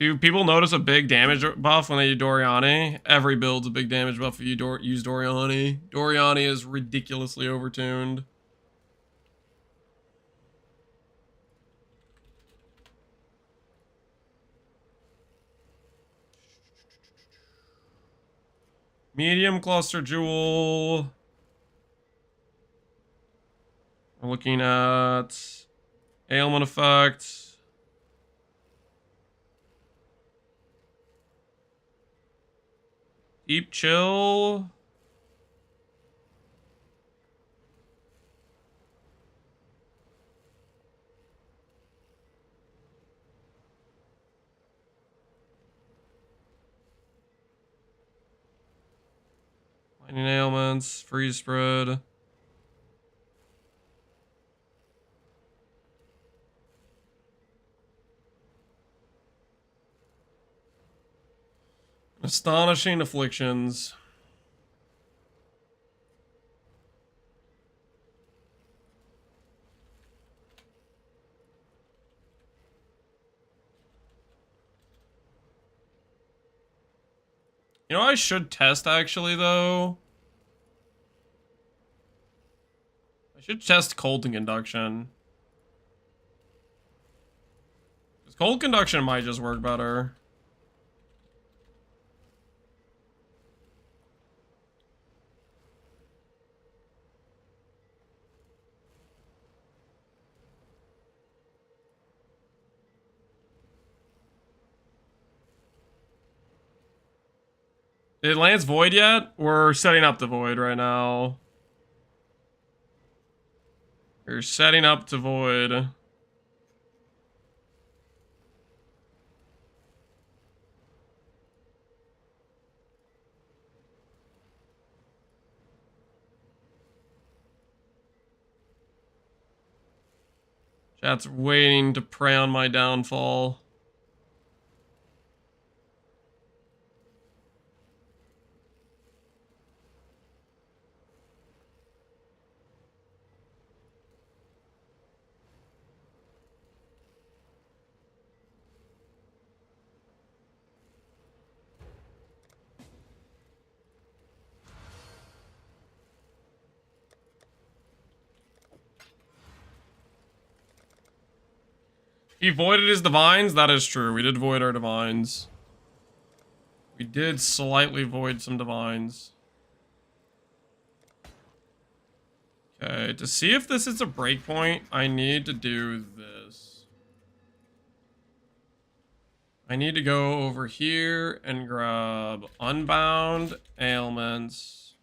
Do people notice a big damage buff when they do Doriani? Every build's a big damage buff if you use Doriani. Doriani is ridiculously overtuned. Medium cluster jewel. We're looking at ailment effect. Deep chill. Lightning ailments, freeze spread. Astonishing afflictions. You know, I should test actually, though. I should test cold conduction. Because cold conduction might just work better. Did Lance Void yet? We're setting up the Void right now. We're setting up to Void. Chat's waiting to prey on my downfall. He voided his divines? That is true. We did void our divines. We did slightly void some divines. Okay, to see if this is a breakpoint, I need to do this. I need to go over here and grab Unbound Ailments.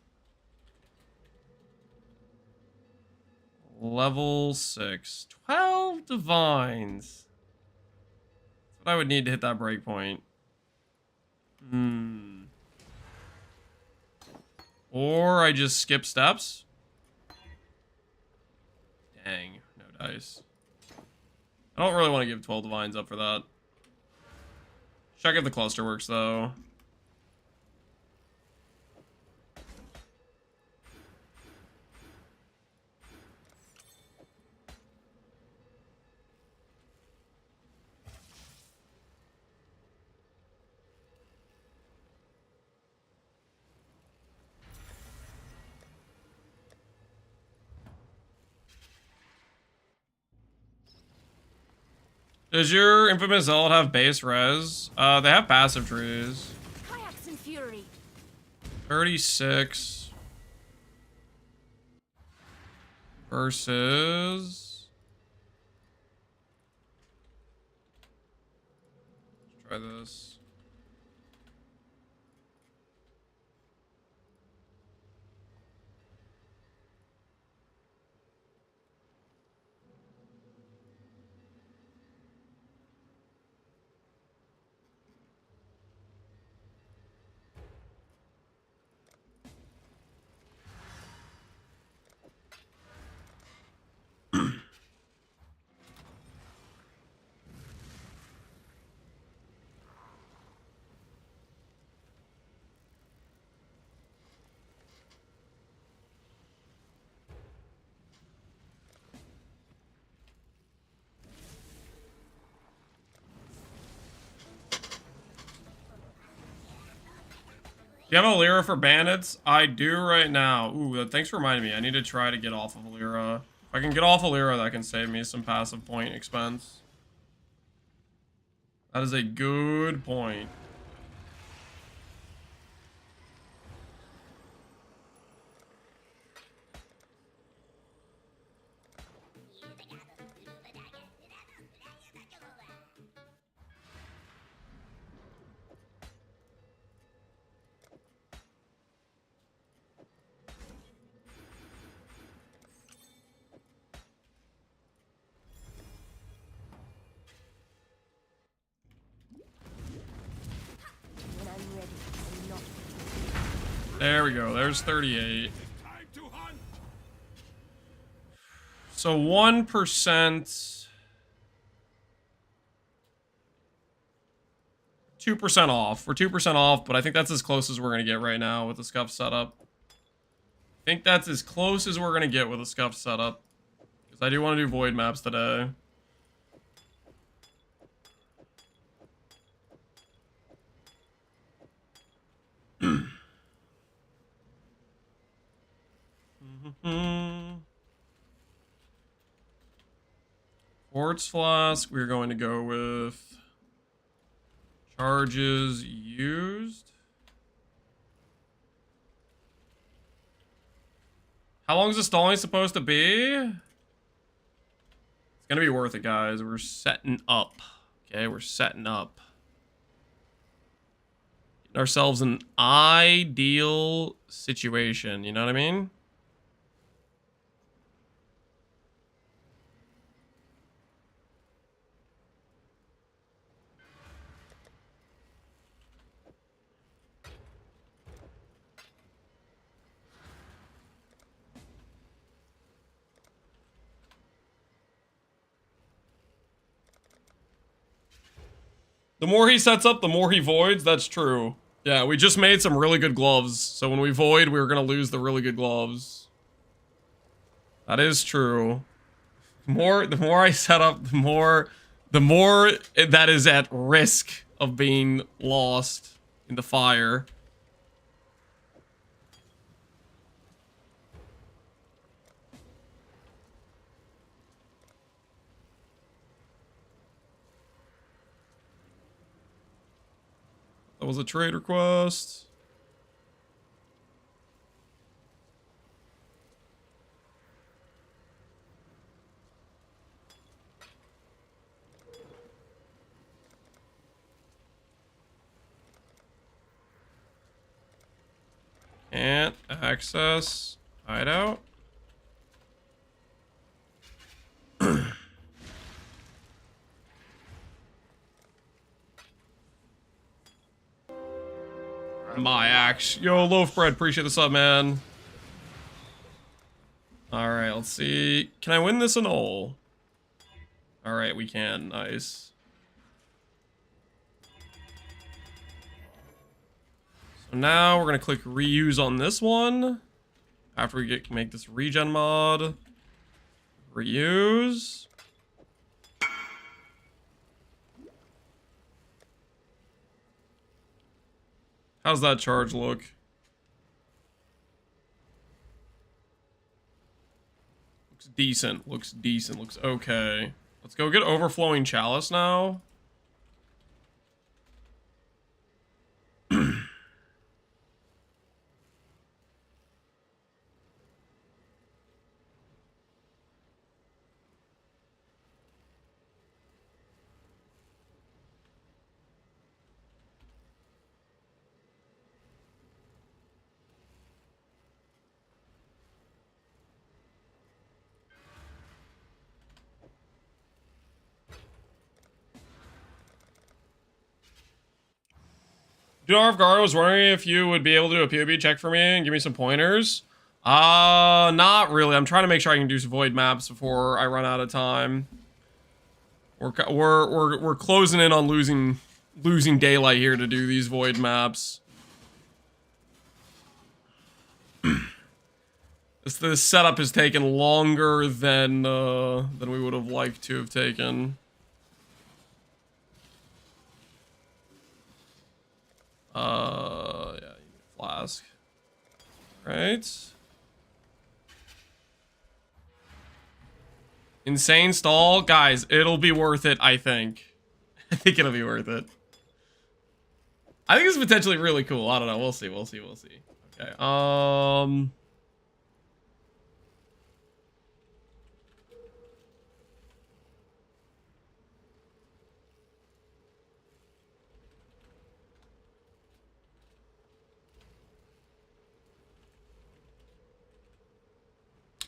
Level 6. 12 divines. That's what I would need to hit that breakpoint. Or I just skip steps. Dang, no dice. I don't really want to give 12 divines up for that. Check if the cluster works though. Does your infamous Zealot have base res? They have passive trees. Kayaks and fury. 36 versus. Let's try this. You have a Lyra for bandits? I do right now. Ooh, thanks for reminding me. I need to try to get off of Lyra. If I can get off of Lyra, that can save me some passive point expense. That is a good point. When I'm ready, I'm not. There we go. There's 38. So 1%. 2% off. We're 2% off, but I think that's as close as we're going to get right now with the scuff setup. I think that's as close as we're going to get with a scuff setup. Because I do want to do void maps today. Quartz Flask, we're going to go with charges used. How long is the stalling supposed to be? It's gonna be worth it, guys. We're setting up. Okay, we're setting up. Getting ourselves an ideal situation, you know what I mean? The more he sets up, the more he voids. That's true. Yeah, we just made some really good gloves. So when we void, we were going to lose the really good gloves. That is true. The more I set up, the more that is at risk of being lost in the fire. That was a trade request. Can't access hideout. My axe. Yo, loaf bread. Appreciate the sub, man. Alright, let's see. Can I win this in all? Alright, we can. Nice. So now we're going to click reuse on this one. After we make this regen mod. Reuse. How's that charge look? Looks decent. Looks decent. Looks okay. Let's go get overflowing chalice now. Darv Gar, I was wondering if you would be able to do a PoB check for me and give me some pointers. Not really. I'm trying to make sure I can do some void maps before I run out of time. We're closing in on losing daylight here to do these void maps. This setup has taken longer than we would have liked to have taken. Yeah, flask. Right. Insane stall. Guys, it'll be worth it, I think. I think it'll be worth it. I think it's potentially really cool. I don't know. We'll see. We'll see. We'll see. Okay.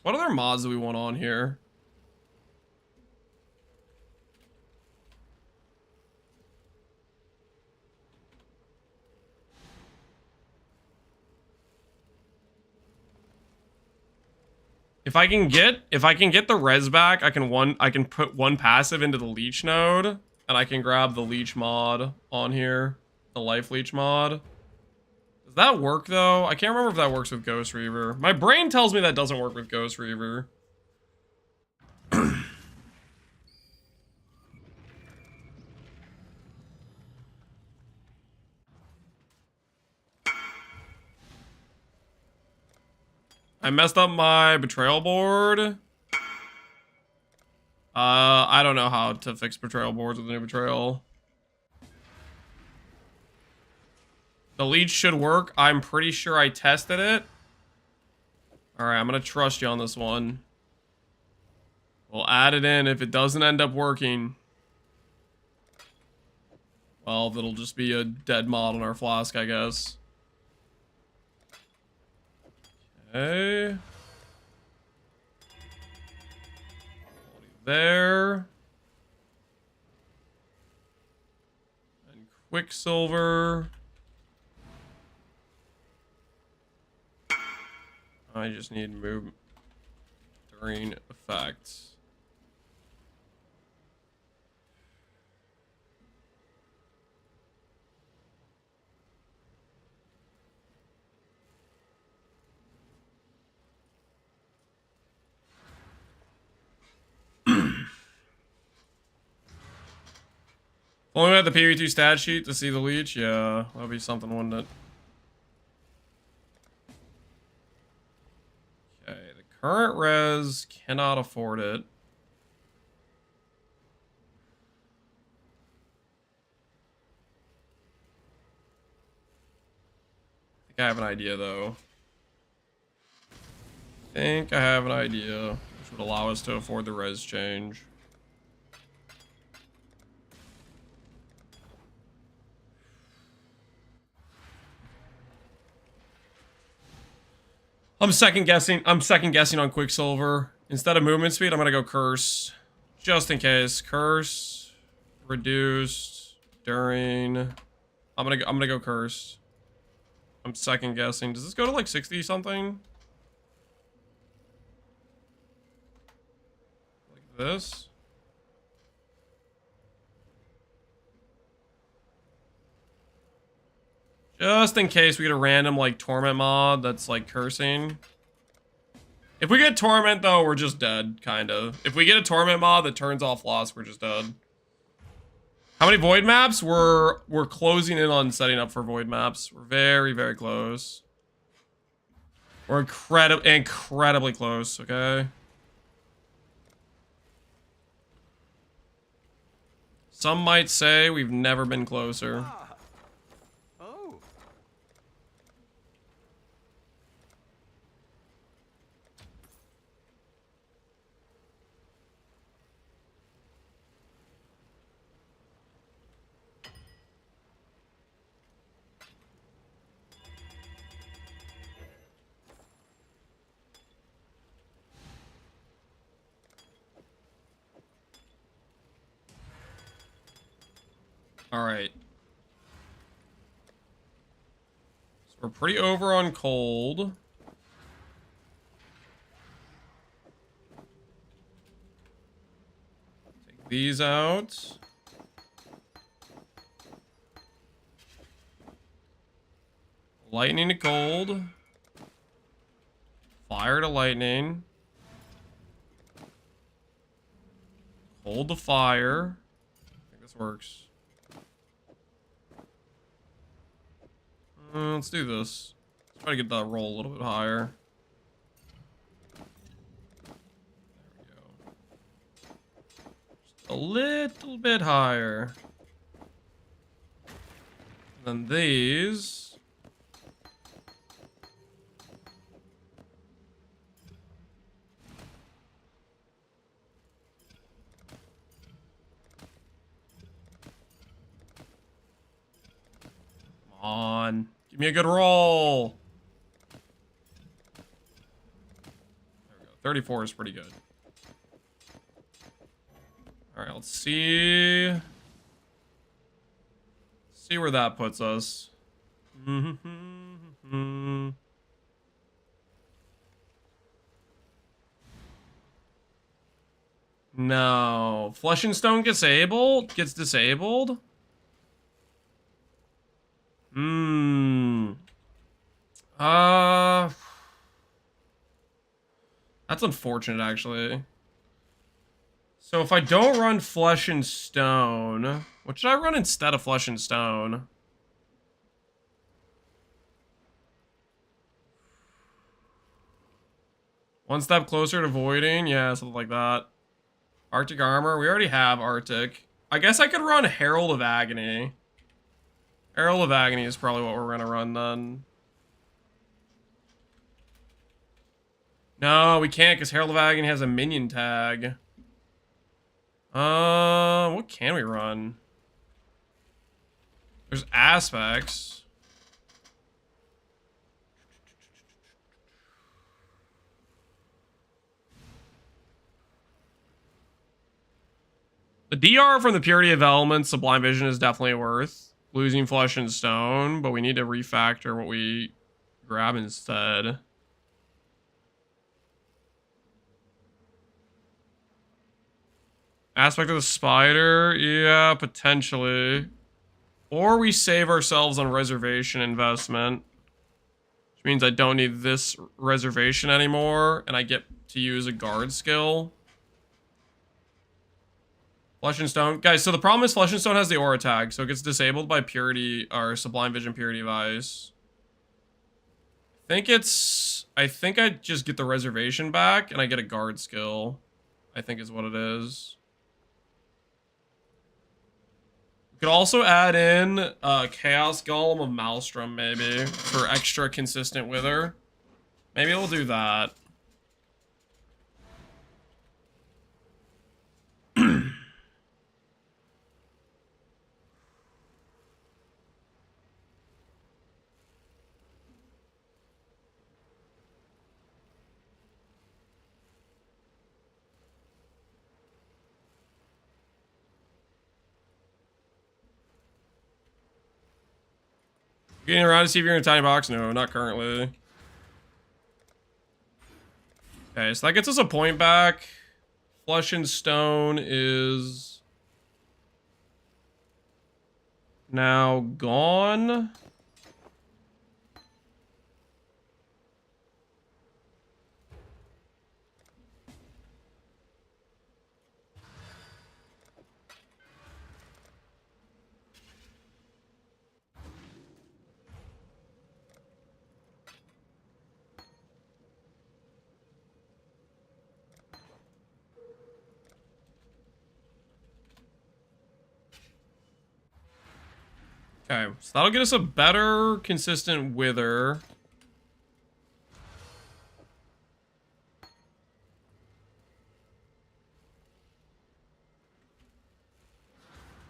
What other mods do we want on here? If I can get the res back, I can put one passive into the leech node, and I can grab the leech mod on here, the life leech mod. Does that work though? I can't remember if that works with Ghost Reaver. My brain tells me that doesn't work with Ghost Reaver. I messed up my betrayal board. I don't know how to fix betrayal boards with the new betrayal. The leech should work. I'm pretty sure I tested it. Alright, I'm gonna trust you on this one. We'll add it in. If it doesn't end up working, well, that'll just be a dead mod on our flask, I guess. Okay. There. And Quicksilver. I just need movement during effects. Only had the PV2 stat sheet to see the leech. Yeah, that'd be something, wouldn't it? Okay, the current res cannot afford it. I think I have an idea, though. I think I have an idea, which would allow us to afford the res change. I'm second guessing on Quicksilver. Instead of movement speed, I'm gonna go curse. Just in case. Curse. Reduced. During. I'm gonna go curse. I'm second guessing. Does this go to like 60 something? Like this? Just in case we get a random like torment mod that's like cursing. If we get torment though, we're just dead, kind of. If we get a torment mod that turns off loss, we're just dead. How many void maps? We're closing in on setting up for void maps. We're very, very close. We're incredibly close, okay? Some might say we've never been closer. Oh. All right. So we're pretty over on cold. Take these out. Lightning to cold. Fire to lightning. Cold to fire. I think this works. Let's do this. Let's try to get that roll a little bit higher. There we go. Just a little bit higher. And then these. Come on. Give me a good roll. There we go. 34 is pretty good. All right, let's see. See where that puts us. No. Flesh and Stone gets disabled? That's unfortunate, actually. So if I don't run Flesh and Stone, what should I run instead of Flesh and Stone? One step closer to voiding? Yeah, something like that. Arctic Armor? We already have Arctic. I guess I could run Herald of Agony. Herald of Agony is probably what we're gonna run then. No, we can't because Herald of Agony has a minion tag. What can we run? There's aspects. The DR from the Purity of Elements, Sublime Vision is definitely worth losing Flesh and Stone, but we need to refactor what we grab instead. Aspect of the Spider? Yeah, potentially. Or we save ourselves on reservation investment. Which means I don't need this reservation anymore, and I get to use a guard skill. Flesh and Stone. Guys, so the problem is Flesh and Stone has the aura tag, so it gets disabled by Purity, or Sublime Vision Purity of Ice. I think I just get the reservation back, and I get a guard skill. I think is what it is. You could also add in Chaos Golem of Maelstrom, maybe, for extra consistent wither. Maybe we'll do that. Getting around to see if you're in a tiny box? No, not currently. Okay, so that gets us a point back. Flesh and Stone is now gone. Okay, so that'll get us a better consistent wither.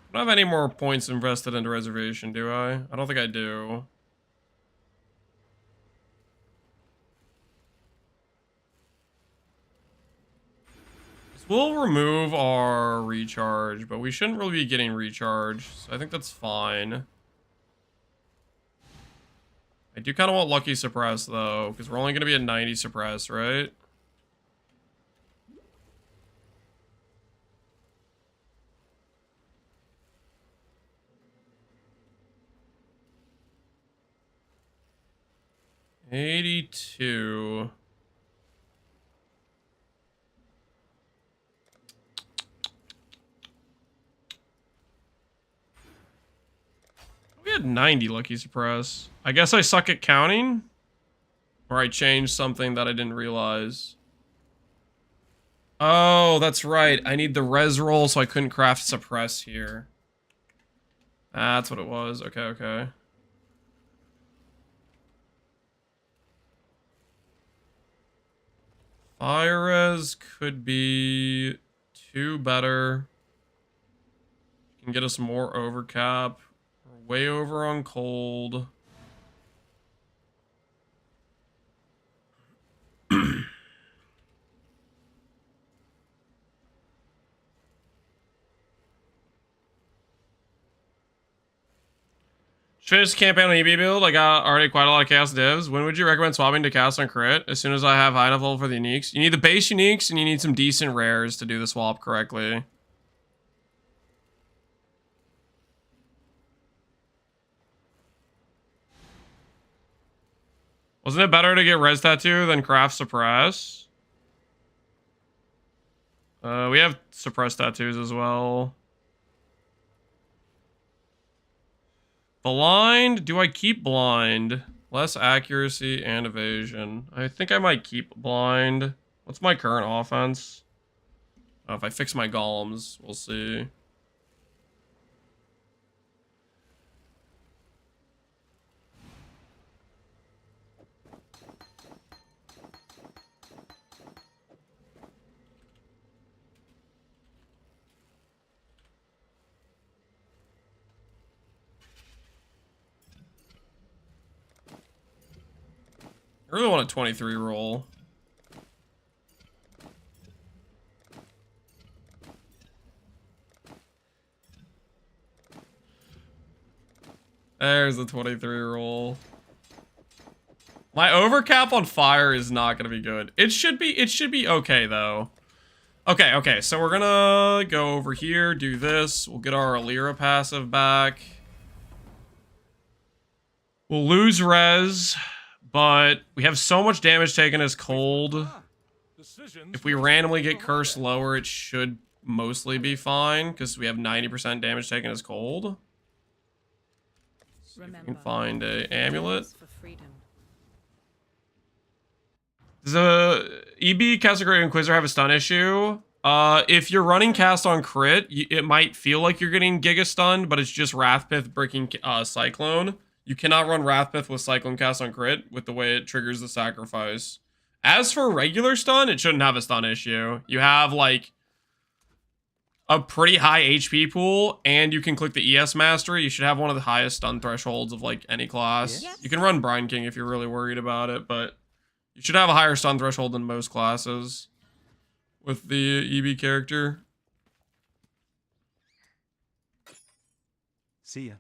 I don't have any more points invested into reservation, do I? I don't think I do. We'll remove our recharge, but we shouldn't really be getting recharge, so I think that's fine. I do kind of want Lucky Suppress, though, because we're only going to be at 90 Suppress, right? $82. We had 90 Lucky Suppress. I guess I suck at counting? Or I changed something that I didn't realize. Oh, that's right. I need the res roll, so I couldn't craft Suppress here. That's what it was. Okay, okay. Fire res could be 2 better. Can get us more overcap. We're way over on cold. Finish campaign on EB build. I got already quite a lot of chaos divs. When would you recommend swapping to cast on crit? As soon as I have high enough level for the uniques. You need the base uniques and you need some decent rares to do the swap correctly. Wasn't it better to get res tattoo than craft suppress? We have suppress tattoos as well. Blind? Do I keep blind? Less accuracy and evasion. I think I might keep blind. What's my current offense? Oh, if I fix my golems, we'll see. I really want a 23 roll. There's the 23 roll. My overcap on fire is not gonna be good. It should be okay though. Okay, so we're gonna go over here, do this. We'll get our Alira passive back. We'll lose res. But we have so much damage taken as cold. If we randomly get cursed lower, it should mostly be fine because we have 90% damage taken as cold. See if we can find a amulet. For freedom. Does a EB Category Inquisitor have a stun issue? If you're running cast on crit, it might feel like you're getting Giga stunned, but it's just Wrathpith breaking Cyclone. You cannot run Wrathpith with Cyclone cast on crit with the way it triggers the sacrifice. As for regular stun, it shouldn't have a stun issue. You have like a pretty high HP pool, and you can click the ES Mastery. You should have one of the highest stun thresholds of like any class. Yes. You can run Brine King if you're really worried about it, but you should have a higher stun threshold than most classes with the EB character. See ya.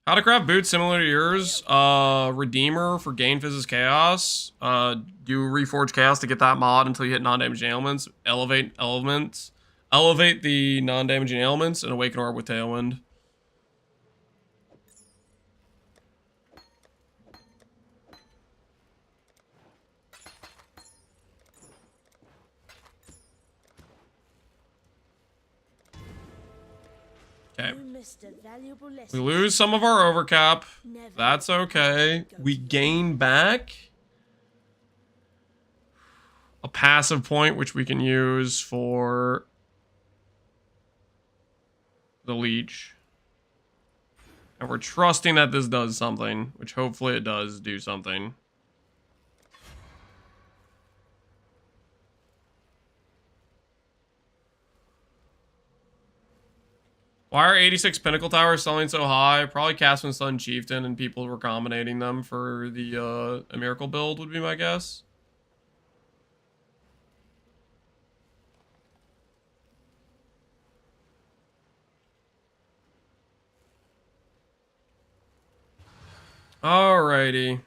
How to craft boots similar to yours. Redeemer for gain Physis Chaos. Do Reforge Chaos to get that mod until you hit non-damaging elements. Elevate elements. Elevate the non-damaging elements and Awaken Orb with Tailwind. Okay. We lose some of our overcap. That's okay. We gain back a passive point, which we can use for the leech. And we're trusting that this does something, which hopefully it does do something. Why are 86 Pinnacle Towers selling so high? Probably Casman Sun Chieftain and people were combinating them for the a miracle build would be my guess. Alrighty. I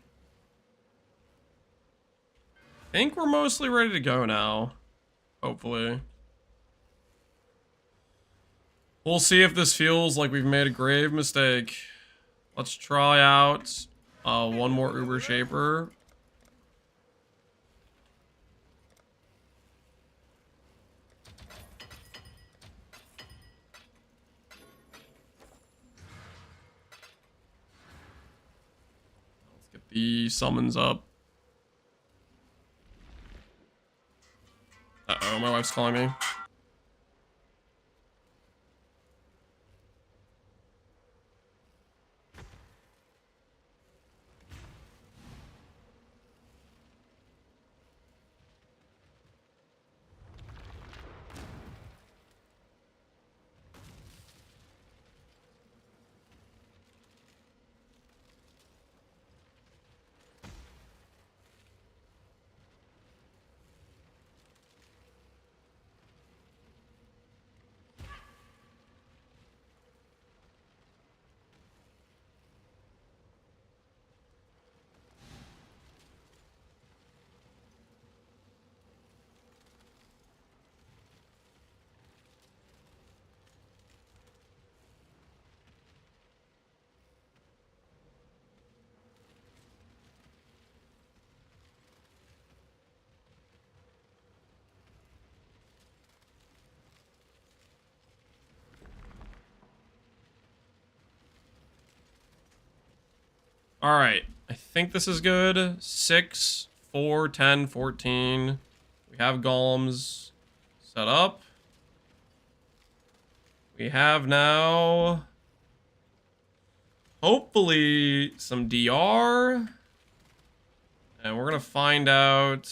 think we're mostly ready to go now. Hopefully. We'll see if this feels like we've made a grave mistake. Let's try out one more Uber Shaper. Let's get the summons up. Uh-oh, my wife's calling me. All right, I think this is good. 6, 4, 10, 14. We have golems set up. We have now, hopefully, some DR. And we're going to find out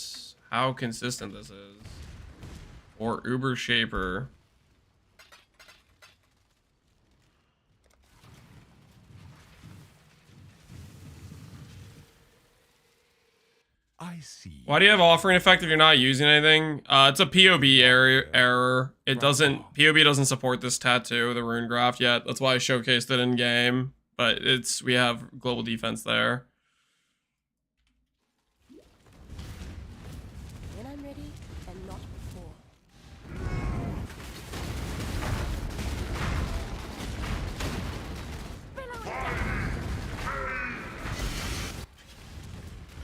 how consistent this is. Or Uber Shaper. I see. Why do you have offering effect if you're not using anything? It's a PoB error. It doesn't, PoB doesn't support this tattoo, the rune graft yet. That's why I showcased it in game. But we have global defense there. When I'm ready and not before.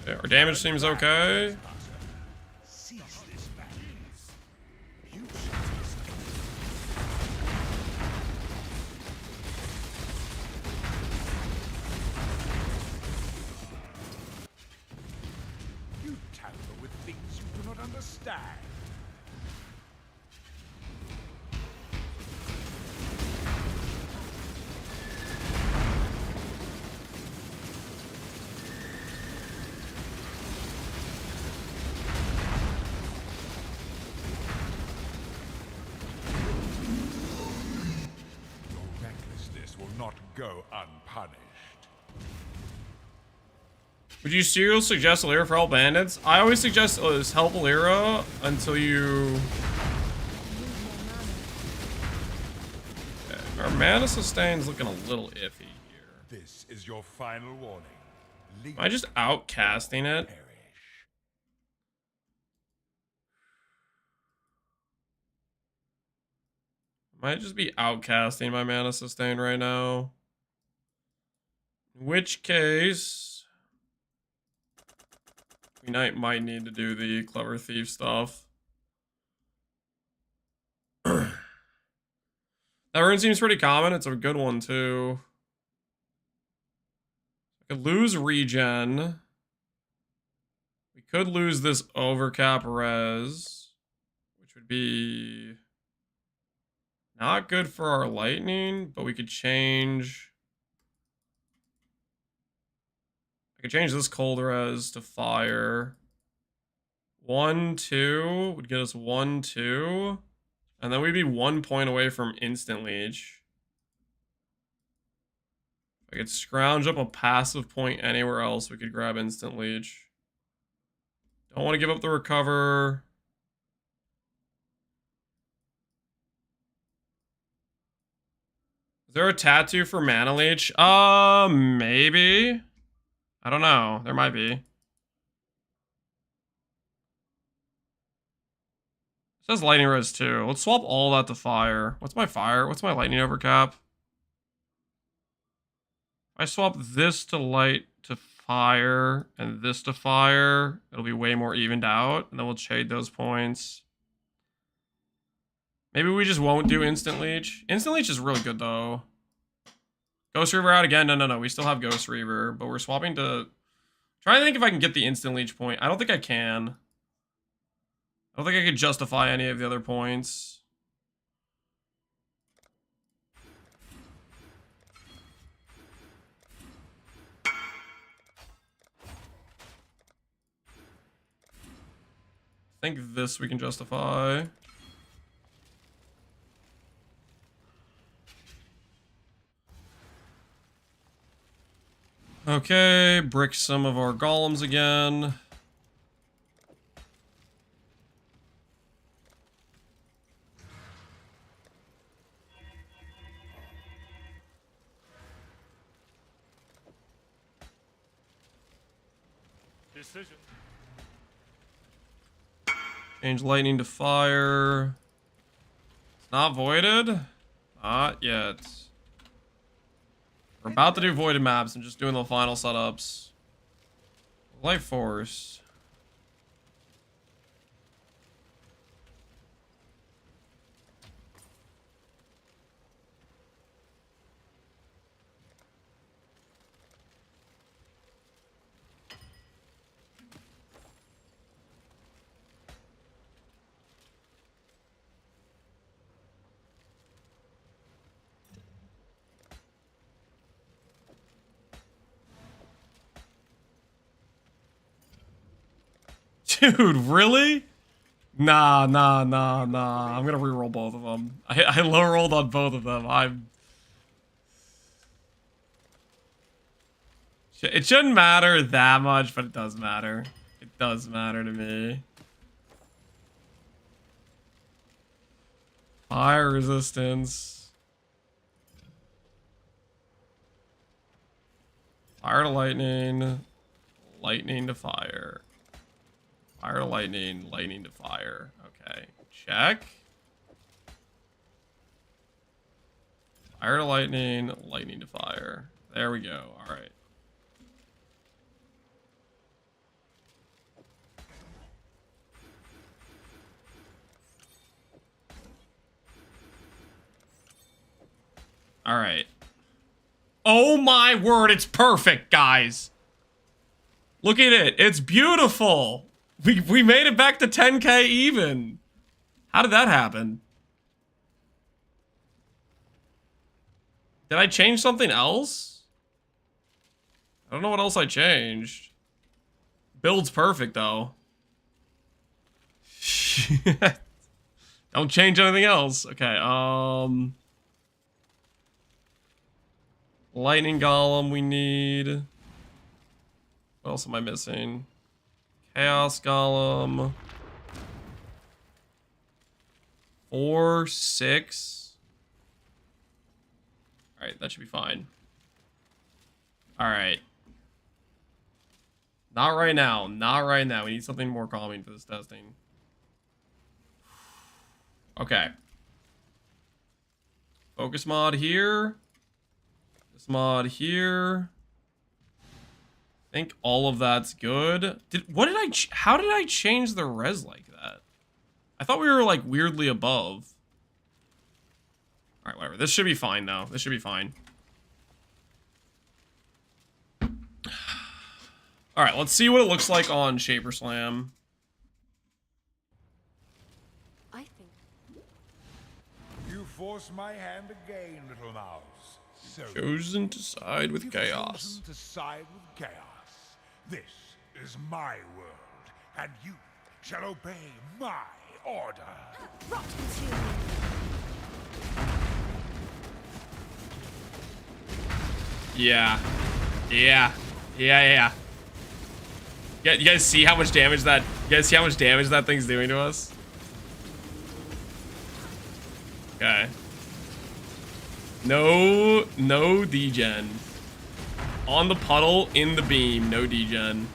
Yeah, our damage seems okay. die. Your recklessness will not go unpunished. Would you still suggest Lyra for all bandits? I always suggest help Lyra until you... Okay. Our mana sustain's looking a little iffy here. This is your final warning. Am I just outcasting it? Might just be outcasting my mana sustain right now. In which case... we might need to do the Clever Thief stuff. That rune seems pretty common. It's a good one, too. I could lose regen. We could lose this overcap res, which would be not good for our lightning, but we could change... I could change this cold res to fire. 1, 2 would get us 1, 2. And then we'd be 1 point away from instant leech. If I could scrounge up a passive point anywhere else, we could grab instant leech. Don't want to give up the recover. Is there a tattoo for mana leech? Maybe. I don't know. There might be. It says lightning res too. Let's swap all that to fire. What's my fire? What's my lightning overcap? I swap this to light to fire and this to fire. It'll be way more evened out. And then we'll trade those points. Maybe we just won't do instant leech. Instant leech is really good though. Ghost Reaver out again. No. We still have Ghost Reaver, but we're swapping to... trying to think if I can get the instant leech point. I don't think I can. I don't think I could justify any of the other points. I think this we can justify. Okay, brick some of our golems again. Decision. Change lightning to fire. It's not voided? Not yet. We're about to do voided maps. I'm just doing the final setups. Life Force. Dude, really? Nah. I'm gonna reroll both of them. I low rolled on both of them. It shouldn't matter that much, but it does matter. It does matter to me. Fire resistance. Fire to lightning. Lightning to fire. Fire to lightning, lightning to fire. Okay, check. Fire to lightning, lightning to fire. There we go. All right. All right. Oh my word, it's perfect, guys. Look at it. It's beautiful. We made it back to 10k even. How did that happen? Did I change something else? I don't know what else I changed. Build's perfect though. Don't change anything else. Okay, Lightning Golem we need. What else am I missing? Chaos Golem. 4, 6. Alright, that should be fine. Alright. Not right now. Not right now. We need something more calming for this testing. Okay. Focus mod here. This mod here. I think all of that's good. How did I change the res like that? I thought we were like weirdly above. All right, whatever. This should be fine though. This should be fine. All right, let's see what it looks like on Shaper Slam. I think You force my hand again, little mouse. So Chosen to side with you've chaos. chosen to side with chaos. This is my world, and you shall obey my order. rot consume me. Yeah. Yeah. Yeah. You guys see how much damage that thing's doing to us? Okay. No degen. On the puddle, in the beam, no degen.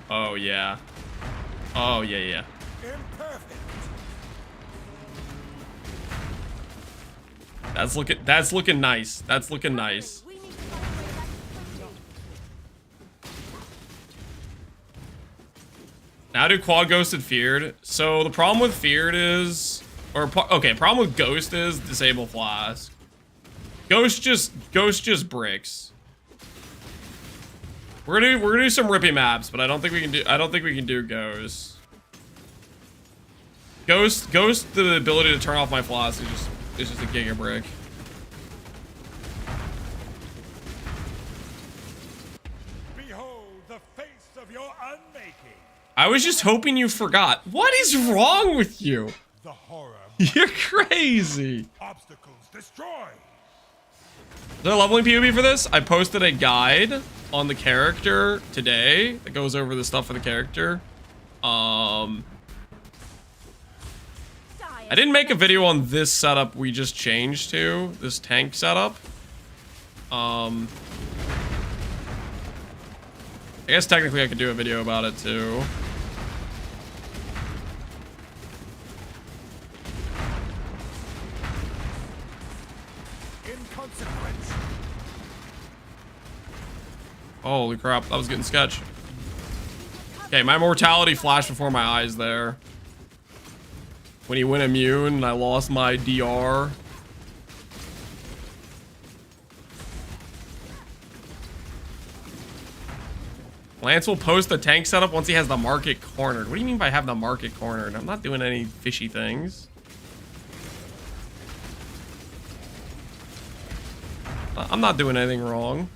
Oh yeah. Oh yeah. Imperfect. That's looking nice. That's looking nice. We need to find a way back to Now do quad ghosted feared. So the problem with feared is, problem with ghost is disable flask. Ghost just bricks. We're gonna do some rippy maps, but I don't think we can do ghost. Ghost, the ability to turn off my flask is just a giga brick. Behold the face of your unmaking. I was just hoping you forgot. What is wrong with you? The horror. You're crazy. Obstacles destroyed. Is there a leveling PoB for this? I posted a guide on the character today that goes over the stuff for the character. I didn't make a video on this setup we just changed to, this tank setup. I guess technically I could do a video about it too. Inconsequence. Holy crap, that was getting sketch. Okay, my mortality flashed before my eyes there. When he went immune and I lost my DR. Lance will post the tank setup once he has the market cornered. What do you mean by have the market cornered? I'm not doing any fishy things. I'm not doing anything wrong.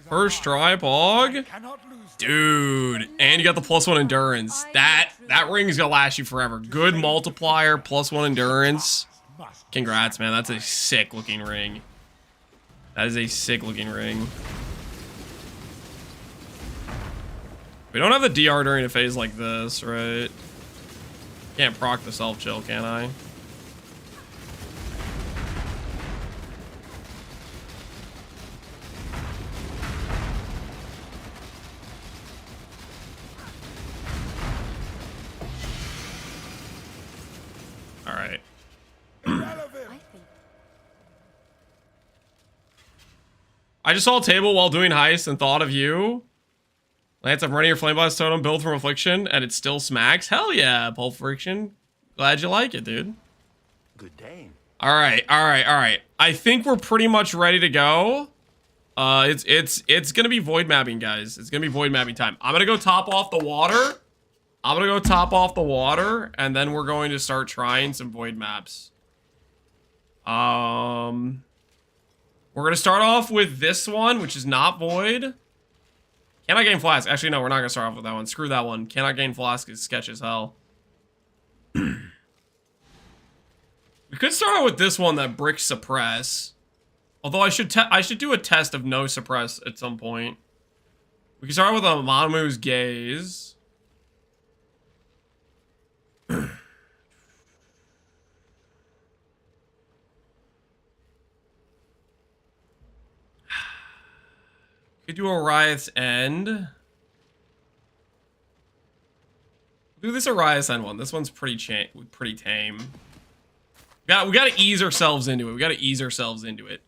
First try, Pog. Dude, and you got the +1 endurance. That ring's gonna last you forever. Good multiplier, +1 endurance. Congrats, man. That's a sick looking ring. That is a sick looking ring. We don't have the DR during a phase like this, right? Can't proc the self chill, can I? All right. I just saw a table while doing heist and thought of you. Lance, I'm running your Flame Blast Totem build from Affliction, and it still smacks. Hell yeah, Pulp Friction. Glad you like it, dude. Good day. All right. I think we're pretty much ready to go. It's gonna be void mapping, guys. It's gonna be void mapping time. I'm gonna go top off the water. And then we're going to start trying some void maps. We're gonna start off with this one, which is not void. Cannot gain flask. Actually, no, we're not gonna start off with that one. Screw that one. Cannot gain flask is sketch as hell. We could start out with this one that brick suppress. Although I should do a test of no suppress at some point. We can start out with a Manamu's Gaze. Could do a Riot's End. Do this Riot's End one. This one's pretty tame. We gotta ease ourselves into it.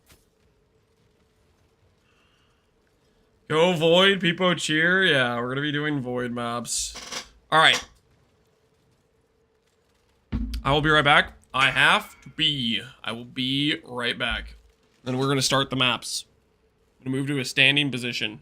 Go void, Peepo cheer. Yeah, we're gonna be doing void maps. All right. I will be right back. I will be right back. Then we're gonna start the maps. I'm gonna move to a standing position.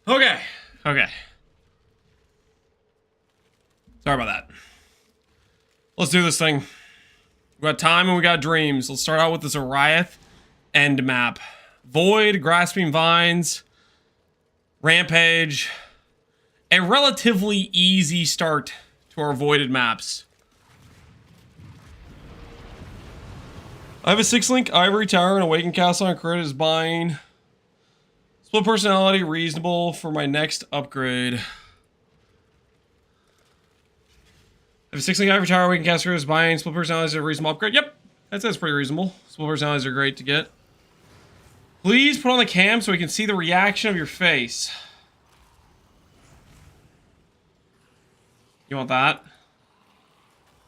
Okay. Okay. Sorry about that. Let's do this thing. We got time and we got dreams. Let's start out with this Ariath end map. Void, Grasping Vines, Rampage. A relatively easy start to our voided maps. I have a 6-link Ivory Tower and Awakened Castle on credit is buying. Split personality, reasonable for my next upgrade. I have a 6-link Ivory Tower, Awakened Castle is buying. Split personality is a reasonable upgrade. Yep, that's pretty reasonable. Split personalities are great to get. Please put on the cam so we can see the reaction of your face. You want that?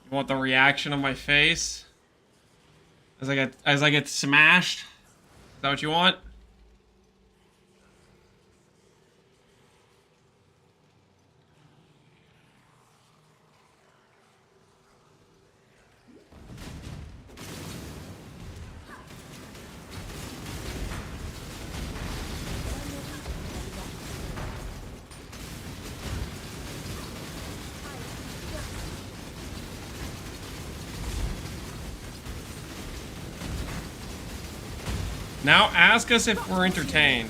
You want the reaction of my face? As I get smashed? Is that what you want? Now ask us if we're entertained.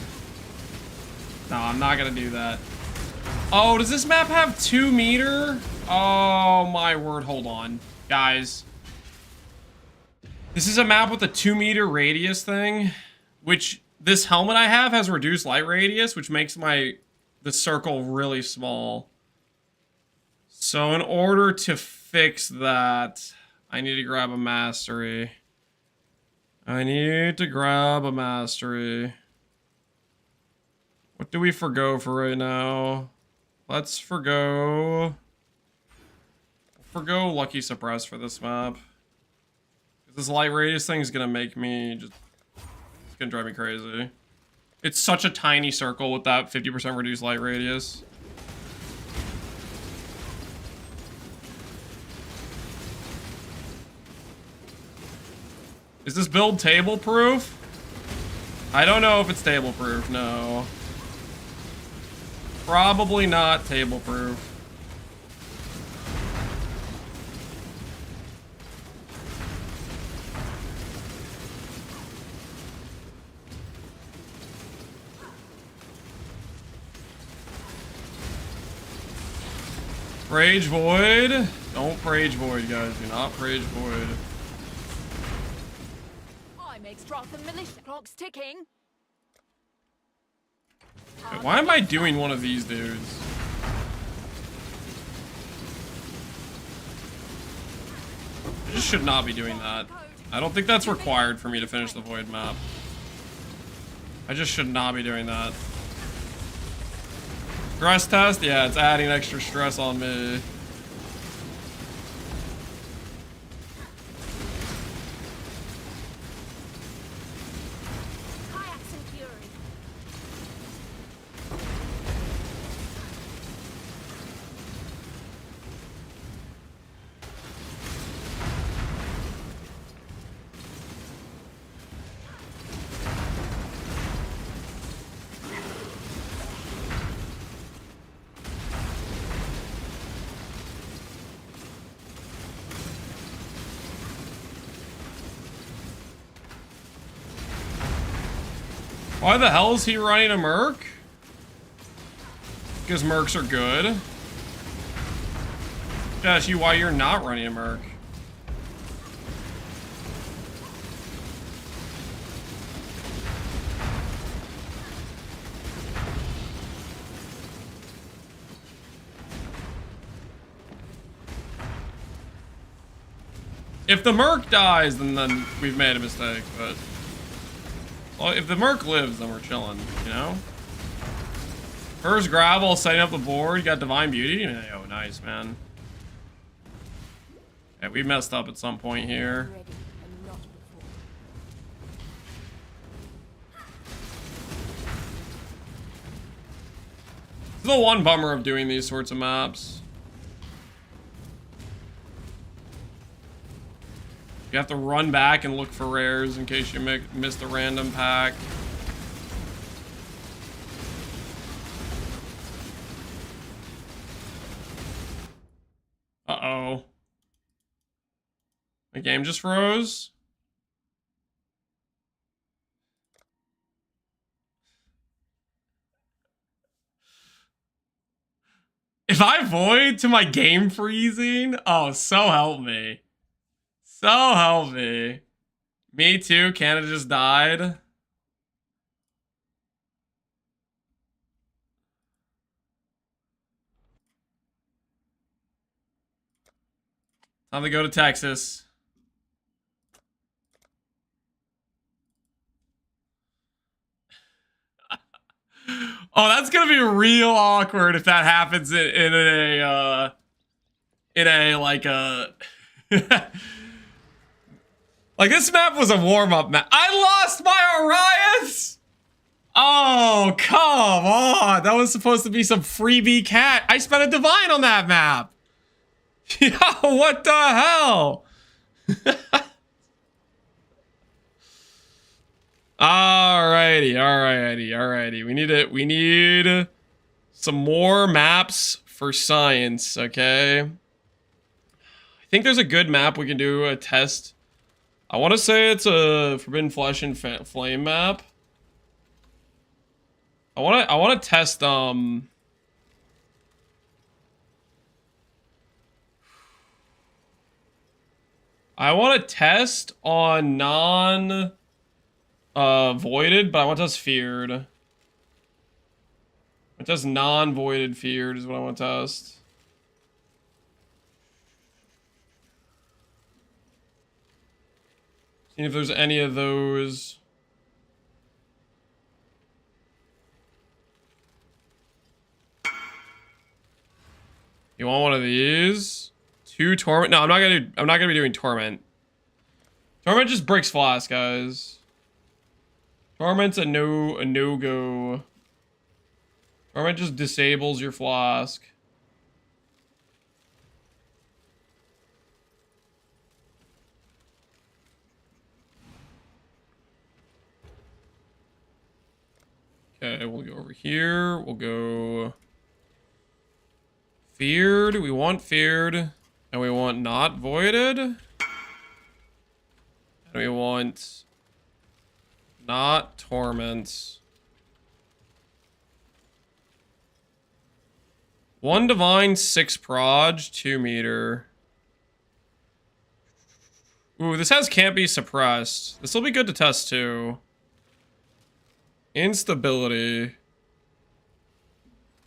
No, I'm not gonna do that. Oh, does this map have 2 meter? Oh my word, hold on. Guys. This is a map with a 2 meter radius thing, which this helmet I have has reduced light radius, which makes the circle really small. So in order to fix that, I need to grab a mastery. I need to grab a mastery. What do we forgo for right now? Let's forgo Lucky Suppress for this map. This light radius thing is gonna make me just... It's gonna drive me crazy. It's such a tiny circle with that 50% reduced light radius. Is this build table proof? I don't know if it's table proof, no. Probably not table proof. Rage Void. Don't Rage Void, guys. Do not Rage Void. Wrath and militia clock's ticking. Wait, why am I doing one of these dudes? I just should not be doing that. I don't think that's required for me to finish the void map. I just should not be doing that. Stress test? Yeah, it's adding extra stress on me. Why the hell is he running a Merc? Because Mercs are good. Josh, why you're not running a Merc? If the Merc dies, then we've made a mistake, but... Well, if the Merc lives, then we're chilling, you know? First gravel, setting up the board, got Divine Beauty. Oh, nice, man. Yeah, we messed up at some point here. This is the one bummer of doing these sorts of maps. You have to run back and look for rares in case you missed a random pack. Uh-oh. The game just froze. If I void to my game freezing, oh, so help me. So help me. Me too, Canada just died. Time to go to Texas. Oh, that's gonna be real awkward if that happens in a like a like this map was a warm-up map. I lost my Orions. Oh, come on. That was supposed to be some freebie cat. I spent a divine on that map. Yo, what the hell? Alrighty. We need some more maps for science, okay? I think there's a good map we can do a test. I want to say it's a Forbidden Flesh and Flame map. I want to test I want to test on non voided, but I want to test feared. I want to test non-voided feared is what I want to test. See if there's any of those. You want one of these? 2 torment? No, I'm not gonna be doing torment. Torment just breaks flask, guys. Torment's a no-go. Torment just disables your flask. Okay, we'll go over here. We'll go feared. We want feared. And we want not voided. And we want not torment. 1 divine, 6 proj, 2 meter. Ooh, this can't be suppressed. This will be good to test too. Instability.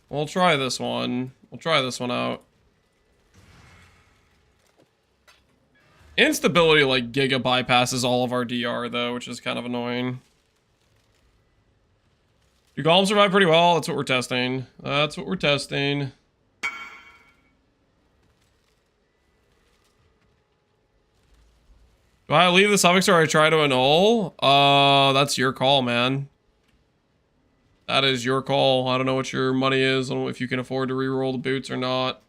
We'll try this one. We'll try this one out. Instability like giga bypasses all of our DR though, which is kind of annoying. Do golems survive pretty well? That's what we're testing. That's what we're testing. Do I leave the suffix or I try to annul? That's your call, man. That is your call. I don't know what your money is. I don't know if you can afford to reroll the boots or not.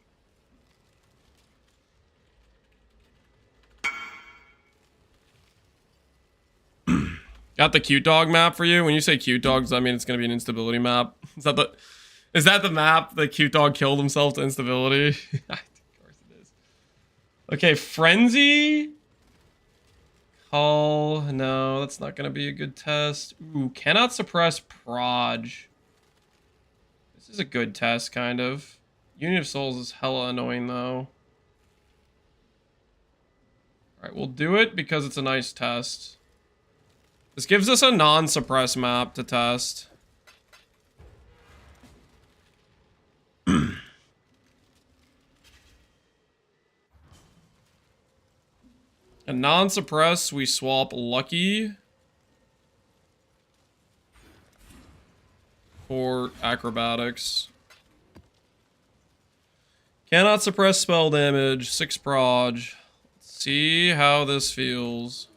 Got the cute dog map for you. When you say cute dogs, does that mean it's gonna be an instability map? Is that the map the cute dog killed himself to instability? Of course it is. Okay, frenzy. Call. No, that's not gonna be a good test. Ooh, cannot suppress proj. This is a good test, kind of. Union of Souls is hella annoying though. Alright, we'll do it because it's a nice test. This gives us a non-suppress map to test. A non-suppress, we swap Lucky for Acrobatics. Cannot suppress spell damage, 6 proj. Let's see how this feels.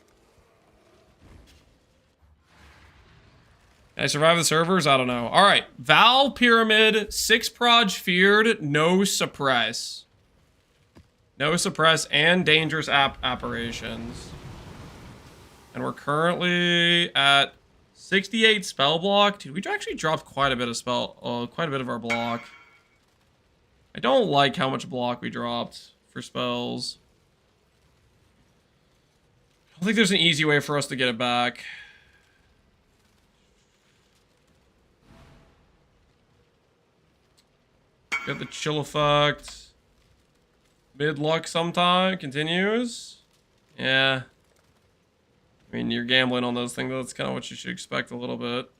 Can I survive the servers? I don't know. All right. Val Pyramid, 6 proj feared, no suppress. No suppress and dangerous apparitions. And we're currently at 68 spell block. Dude, we actually dropped quite a bit of quite a bit of our block. I don't like how much block we dropped for spells. I don't think there's an easy way for us to get it back. Got the chill effect. Mid luck sometime. Continues. Yeah. I mean, you're gambling on those things. That's kind of what you should expect a little bit.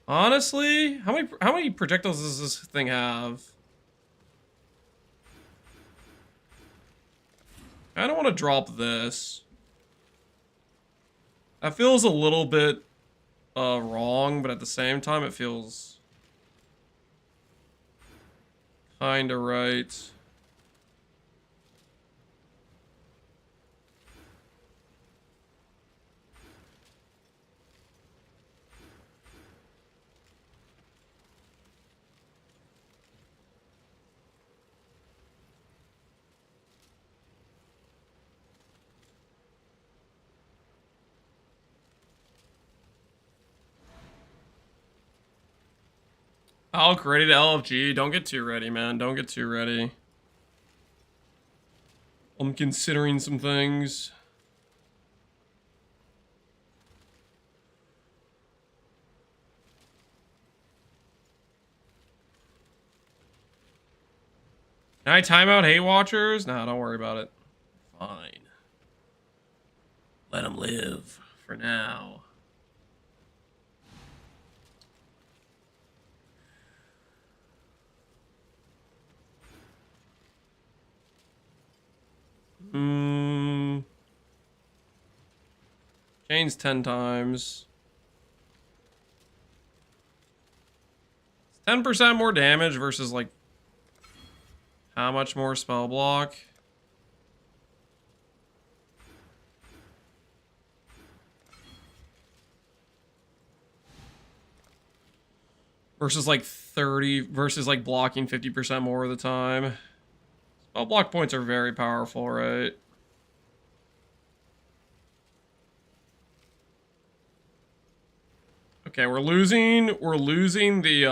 Honestly, how many projectiles does this thing have? I don't want to drop this. That feels a little bit wrong, but at the same time, it feels kind of right. Alk, ready to LFG. Don't get too ready, man. Don't get too ready. I'm considering some things. Can I time out hate watchers? No, don't worry about it. Fine. Let them live for now. Chains 10 times. It's 10% more damage versus like how much more spell block? Versus like 30 versus like blocking 50% more of the time. Spell block points are very powerful, right? Okay, we're losing the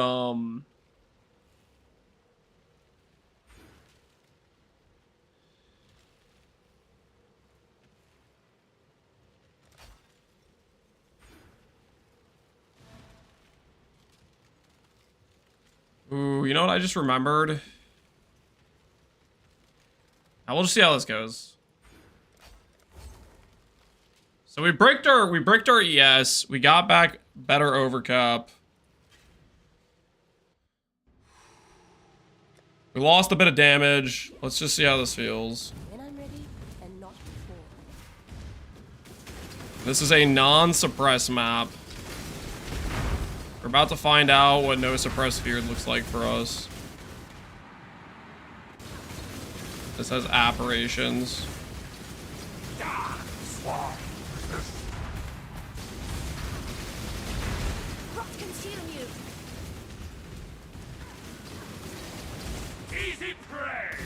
Ooh, you know what I just remembered? I will just see how this goes. So we bricked our ES. We got back better overcap. We lost a bit of damage. Let's just see how this feels. When I'm ready, and not before. This is a non-suppress map. We're about to find out what no suppress feared looks like for us. This has apparitions. Rot consume you. Easy prey!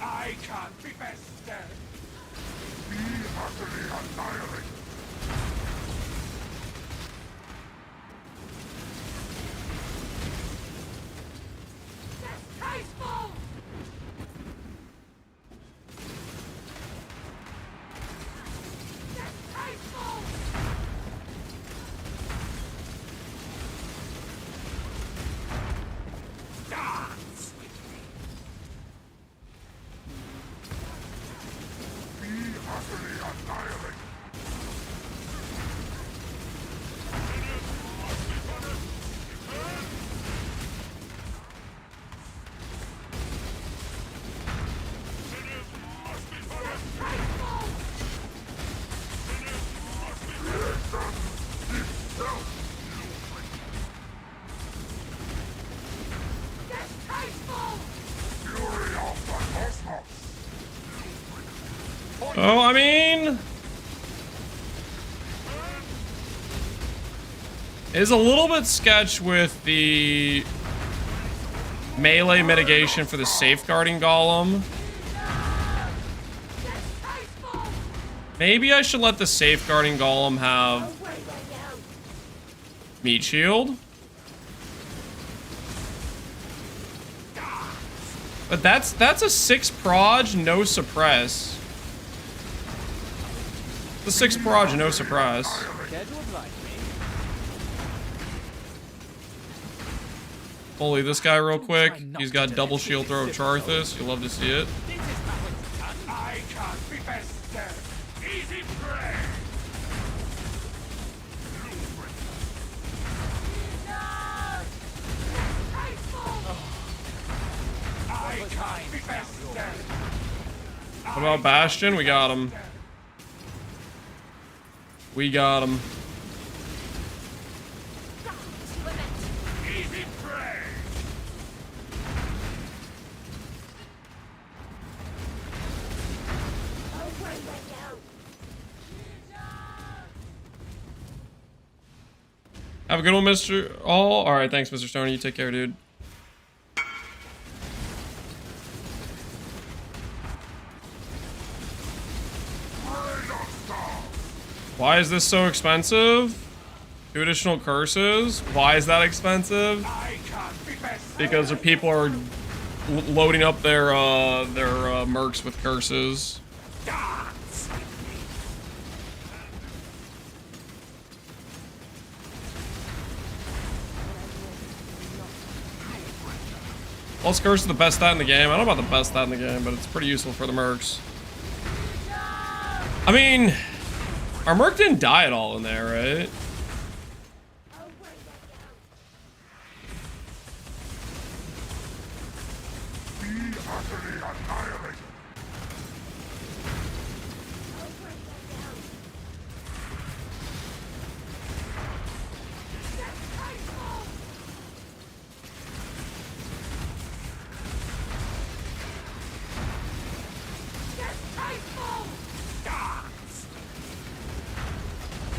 I can't be bested! Be utterly annihilated! Distasteful! Distasteful! Dance with me! Be utterly annihilated! Oh, I mean, is a little bit sketch with the melee mitigation for the safeguarding golem. Maybe I should let the safeguarding golem have meat shield. But that's a 6 proj, no suppress. The 6 proj, no suppress. Bully this guy real quick. He's got double shield throw of Charthus. You'll love to see it. I can't be bested. Easy prey. I can't be bested. What about Bastion? We got him. We got him. Easy prey. Have a good one, Mr. All. All right, thanks, Mr. Stoney. You take care, dude. Why is this so expensive? 2 additional curses. Why is that expensive? Because the people are loading up their mercs with curses. Plus curse is the best stat in the game. I don't know about the best stat in the game, but it's pretty useful for the mercs. I mean, our merc didn't die at all in there, right?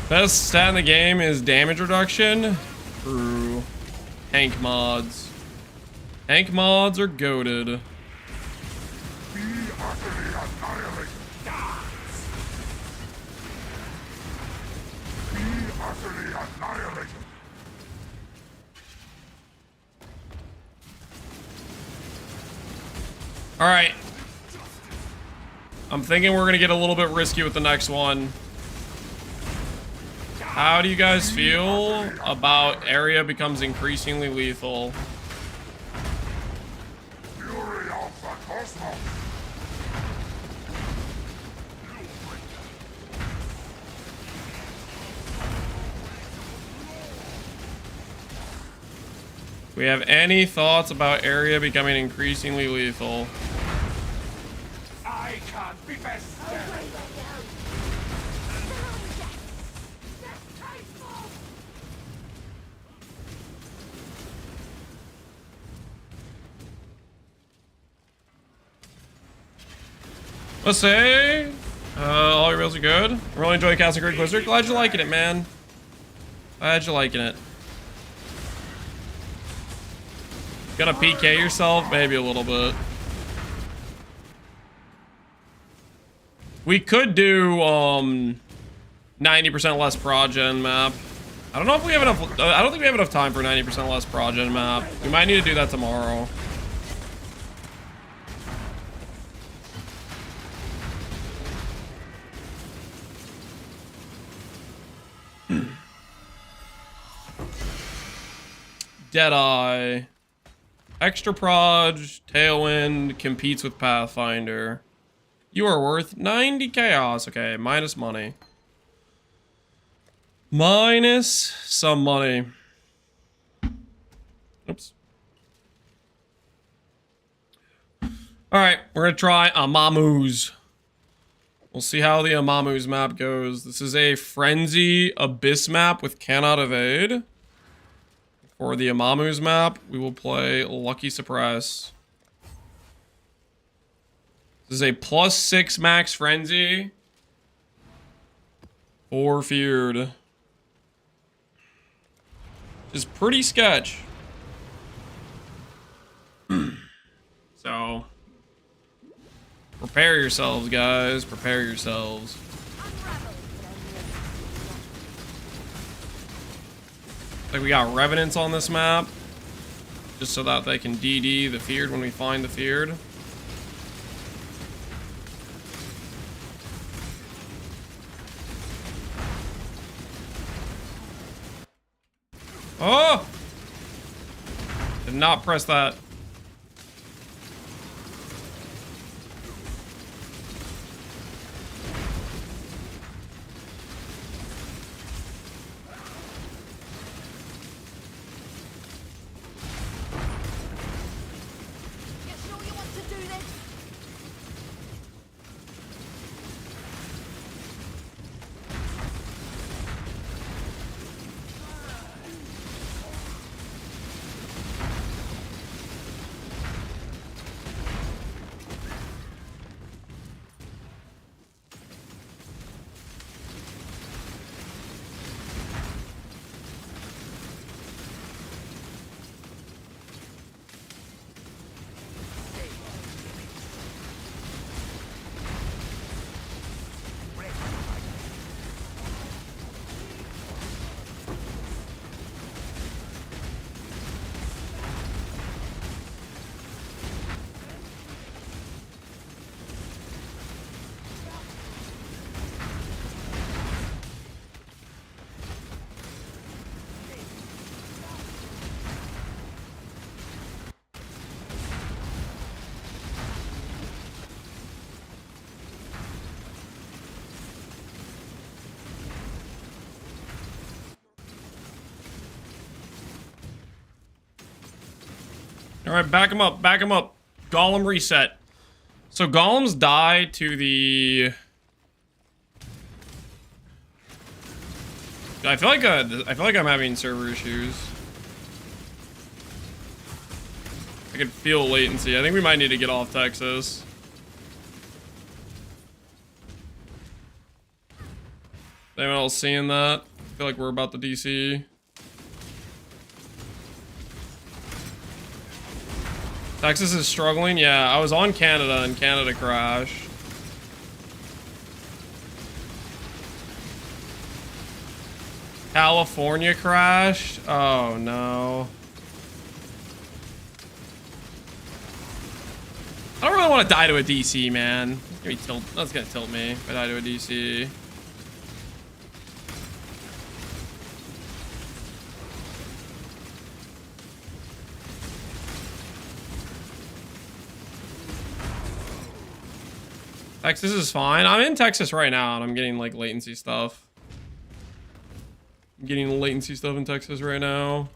Best stat in the game is damage reduction. True. Tank mods. Tank mods are goated. All right. I'm thinking we're gonna get a little bit risky with the next one. How do you guys feel about area becomes increasingly lethal? Fury of the cosmos. Do we have any thoughts about area becoming increasingly lethal? I can't be bested. Let's say, all your builds are good. I'm really enjoying casting Great Inquisitor. Glad you're liking it, man. Glad you're liking it. Gonna PK yourself? Maybe a little bit. We could do 90% less progen map. I don't know if we have enough. I don't think we have enough time for 90% less progen map. We might need to do that tomorrow. Deadeye. Extra proj, Tailwind, competes with Pathfinder. You are worth 90 chaos. Okay, minus money. Minus some money. Oops. Alright, we're gonna try Amamu's. We'll see how the Amamu's map goes. This is a Frenzy Abyss map with Cannot Evade. For the Amamu's map, we will play Lucky Suppress. This is a +6 max Frenzy. 4 Feared. Which is pretty sketch. So, prepare yourselves, guys. Prepare yourselves. Like we got Revenants on this map, just so that they can DD the Feared when we find the Feared. Oh! Did not press that. You sure you want to do this? Alright, back him up, back him up. Golem reset. So golems die to the... I feel like I'm having server issues. I can feel latency. I think we might need to get off Texas. Anyone else seeing that? I feel like we're about to DC. Texas is struggling? Yeah, I was on Canada and Canada crashed. California crashed? Oh no. I don't really want to die to a DC, man. That's gonna tilt me if I die to a DC. Texas is fine. I'm in Texas right now and I'm getting like latency stuff. I'm getting latency stuff in Texas right now.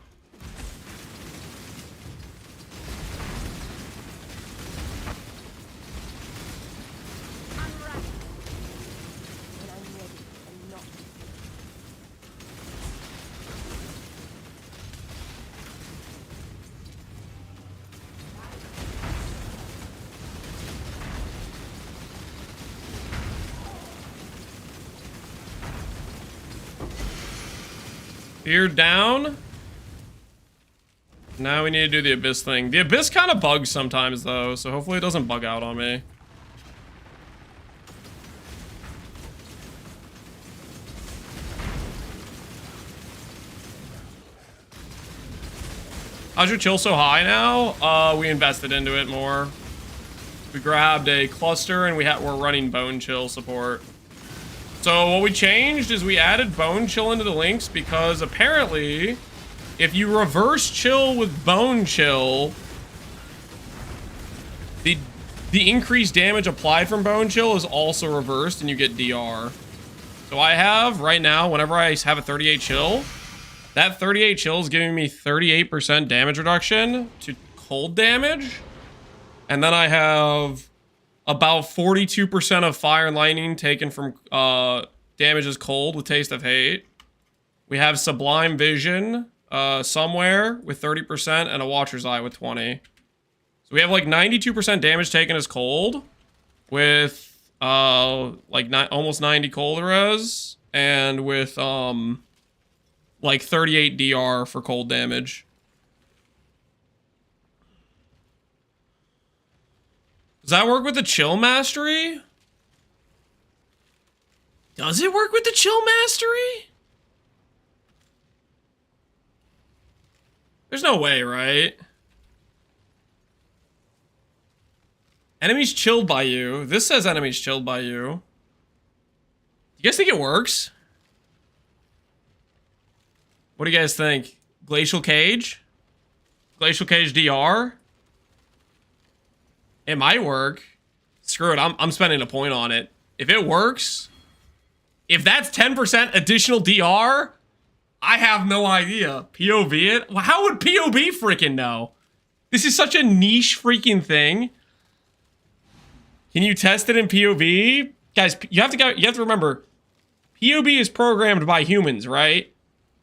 Fear down. Now we need to do the Abyss thing. The Abyss kind of bugs sometimes though, so hopefully it doesn't bug out on me. How's your chill so high now? We invested into it more. We grabbed a cluster and we're running bone chill support. So what we changed is we added bone chill into the links because apparently if you reverse chill with bone chill, the increased damage applied from bone chill is also reversed and you get DR. So I have right now, whenever I have a 38 chill, that 38 chill is giving me 38% damage reduction to cold damage. And then I have about 42% of fire and lightning taken from damage is cold with Taste of Hate. We have Sublime Vision somewhere with 30% and a Watcher's Eye with 20. So we have like 92% damage taken as cold with almost 90 cold res and with like 38 DR for cold damage. Does that work with the Chill Mastery? Does it work with the Chill Mastery? There's no way, right? Enemies chilled by you. This says enemies chilled by you. You guys think it works? What do you guys think? Glacial Cage? Glacial Cage DR? It might work. Screw it, I'm spending a point on it. If it works, if that's 10% additional DR, I have no idea. POV it? Well, how would POB freaking know? This is such a niche freaking thing. Can you test it in POV? Guys, you have to remember, POB is programmed by humans, right?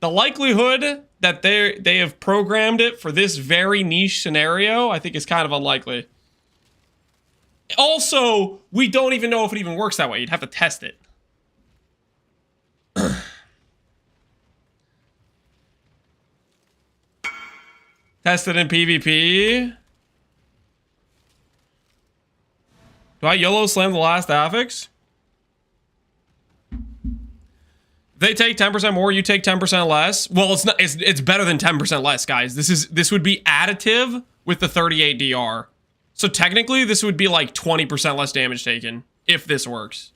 The likelihood that they have programmed it for this very niche scenario, I think is kind of unlikely. Also, we don't even know if it even works that way. You'd have to test it. Test it in PvP. Do I YOLO slam the last affix? If they take 10% more, you take 10% less. Well, it's not. It's better than 10% less, guys. This would be additive with the 38 DR. So technically, this would be like 20% less damage taken if this works,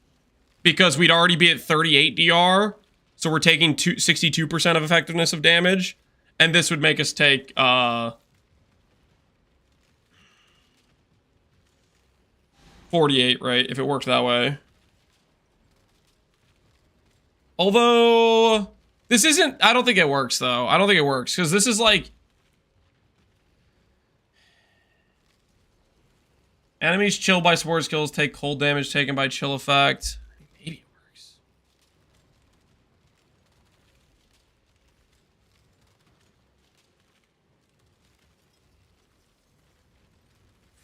because we'd already be at 38 DR. So we're taking 62% of effectiveness of damage, and this would make us take 48, right? If it worked that way. Although, this isn't... I don't think it works, though. I don't think it works, because this is like... Enemies chilled by support skills take cold damage taken by chill effect. Maybe it works.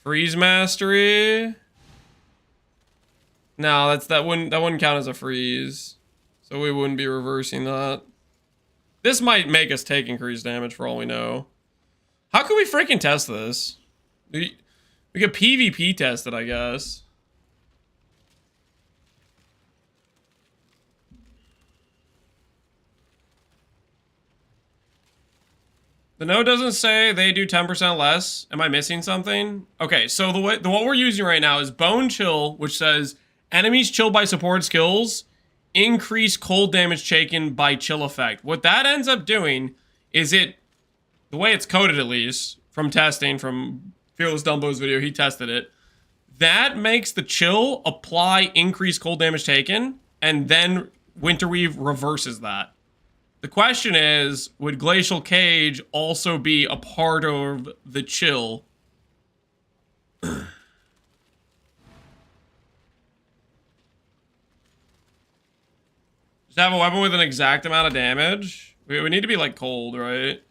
Freeze mastery. No, that wouldn't count as a freeze. So we wouldn't be reversing that. This might make us take increased damage for all we know. How can we freaking test this? We could PvP test it, I guess. The note doesn't say they do 10% less. Am I missing something? Okay, so what we're using right now is Bone Chill, which says enemies chilled by support skills increase cold damage taken by chill effect. What that ends up doing is the way it's coded at least, from testing, from Fearless Dumbo's video, he tested it. That makes the chill apply increased cold damage taken, and then Winterweave reverses that. The question is, would Glacial Cage also be a part of the chill? Just have a weapon with an exact amount of damage? We need to be like cold, right?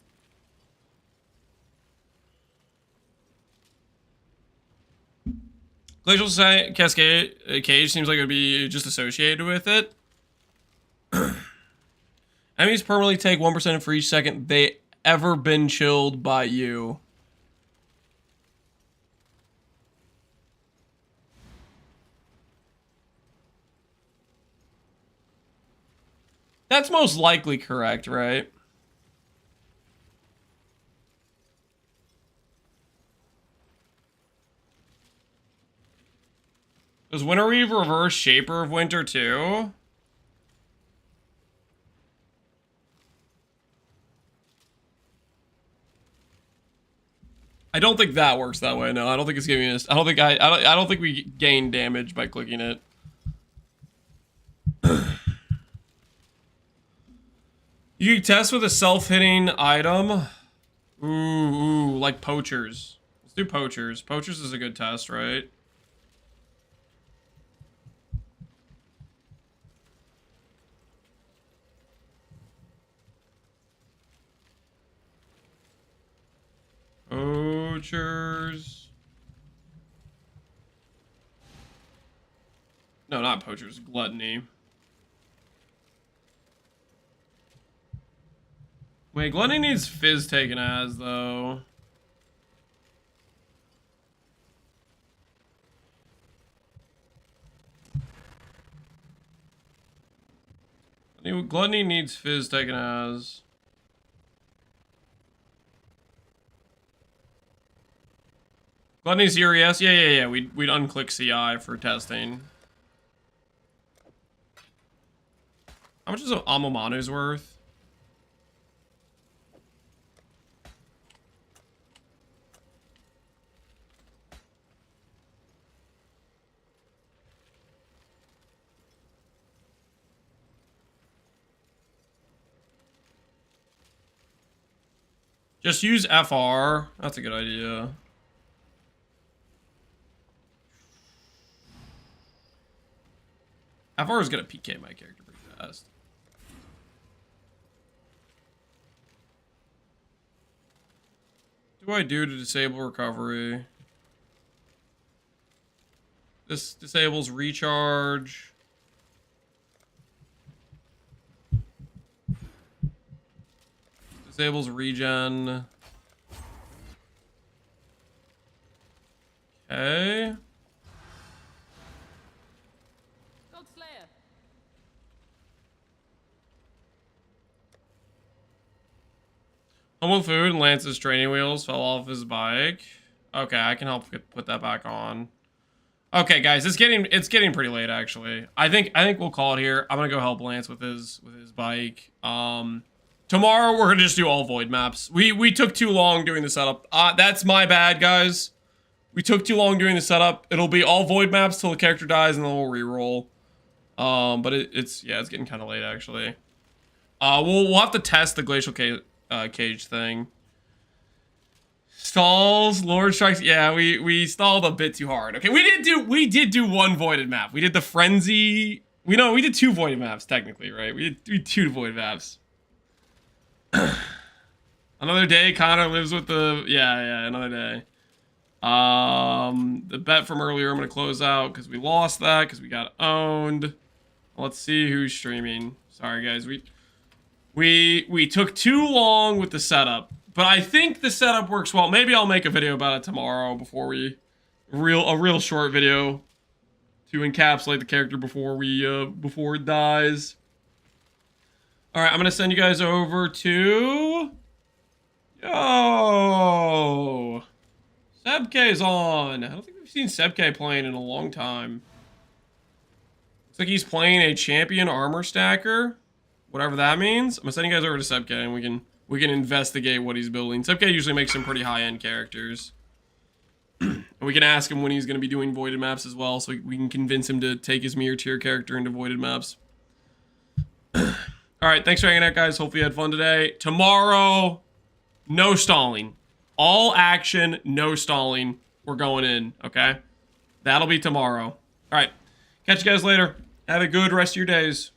Glacial Cascade Cage seems like it would be just associated with it. Enemies permanently take 1% for each second they ever been chilled by you. That's most likely correct, right? Does Winterweave reverse Shaper of Winter too? I don't think that works that way. No, I don't think it's giving us. I don't think we gain damage by clicking it. You can test with a self-hitting item. Ooh, like poachers. Let's do poachers. Poachers is a good test, right? Poachers. No, not poachers. Gluttony. Wait, Gluttony needs fizz taken as, though. Gluttony needs fizz taken as. Gluttony's URES? Yeah. We'd unclick CI for testing. How much is Amomanu's worth? Just use FR. That's a good idea. FR is gonna PK my character pretty fast. What do I do to disable recovery? This disables recharge. Disables regen. Okay. Gold Slayer. Humble food and Lance's training wheels fell off his bike. Okay, I can help put that back on. Okay, guys, it's getting pretty late actually. I think we'll call it here. I'm gonna go help Lance with his bike. Tomorrow we're gonna just do all void maps. We took too long doing the setup. That's my bad, guys. We took too long doing the setup. It'll be all void maps till the character dies, and then we'll reroll. But it's getting kind of late actually. We'll have to test the glacial cage thing. Stalls, Lord Strikes. Yeah, we stalled a bit too hard. Okay, we did do one voided map. We did the frenzy. We did 2 voided maps technically, right? We did 2 voided maps. Another day. Connor lives with the another day. The bet from earlier I'm gonna close out because we lost that because we got owned. Let's see who's streaming. Sorry guys, we took too long with the setup. But I think the setup works well. Maybe I'll make a video about it tomorrow before a real short video to encapsulate the character before it dies. All right, I'm gonna send you guys over to Sebke's on. I don't think we've seen Sebke playing in a long time. Looks like he's playing a champion armor stacker, whatever that means. I'm gonna send you guys over to Sebke and we can investigate what he's building. Sebke usually makes some pretty high-end characters. And we can ask him when he's going to be doing voided maps as well, so we can convince him to take his mirror tier character into voided maps. Alright, thanks for hanging out, guys. Hopefully you had fun today. Tomorrow, no stalling. All action, no stalling. We're going in, okay? That'll be tomorrow. Alright, catch you guys later. Have a good rest of your days.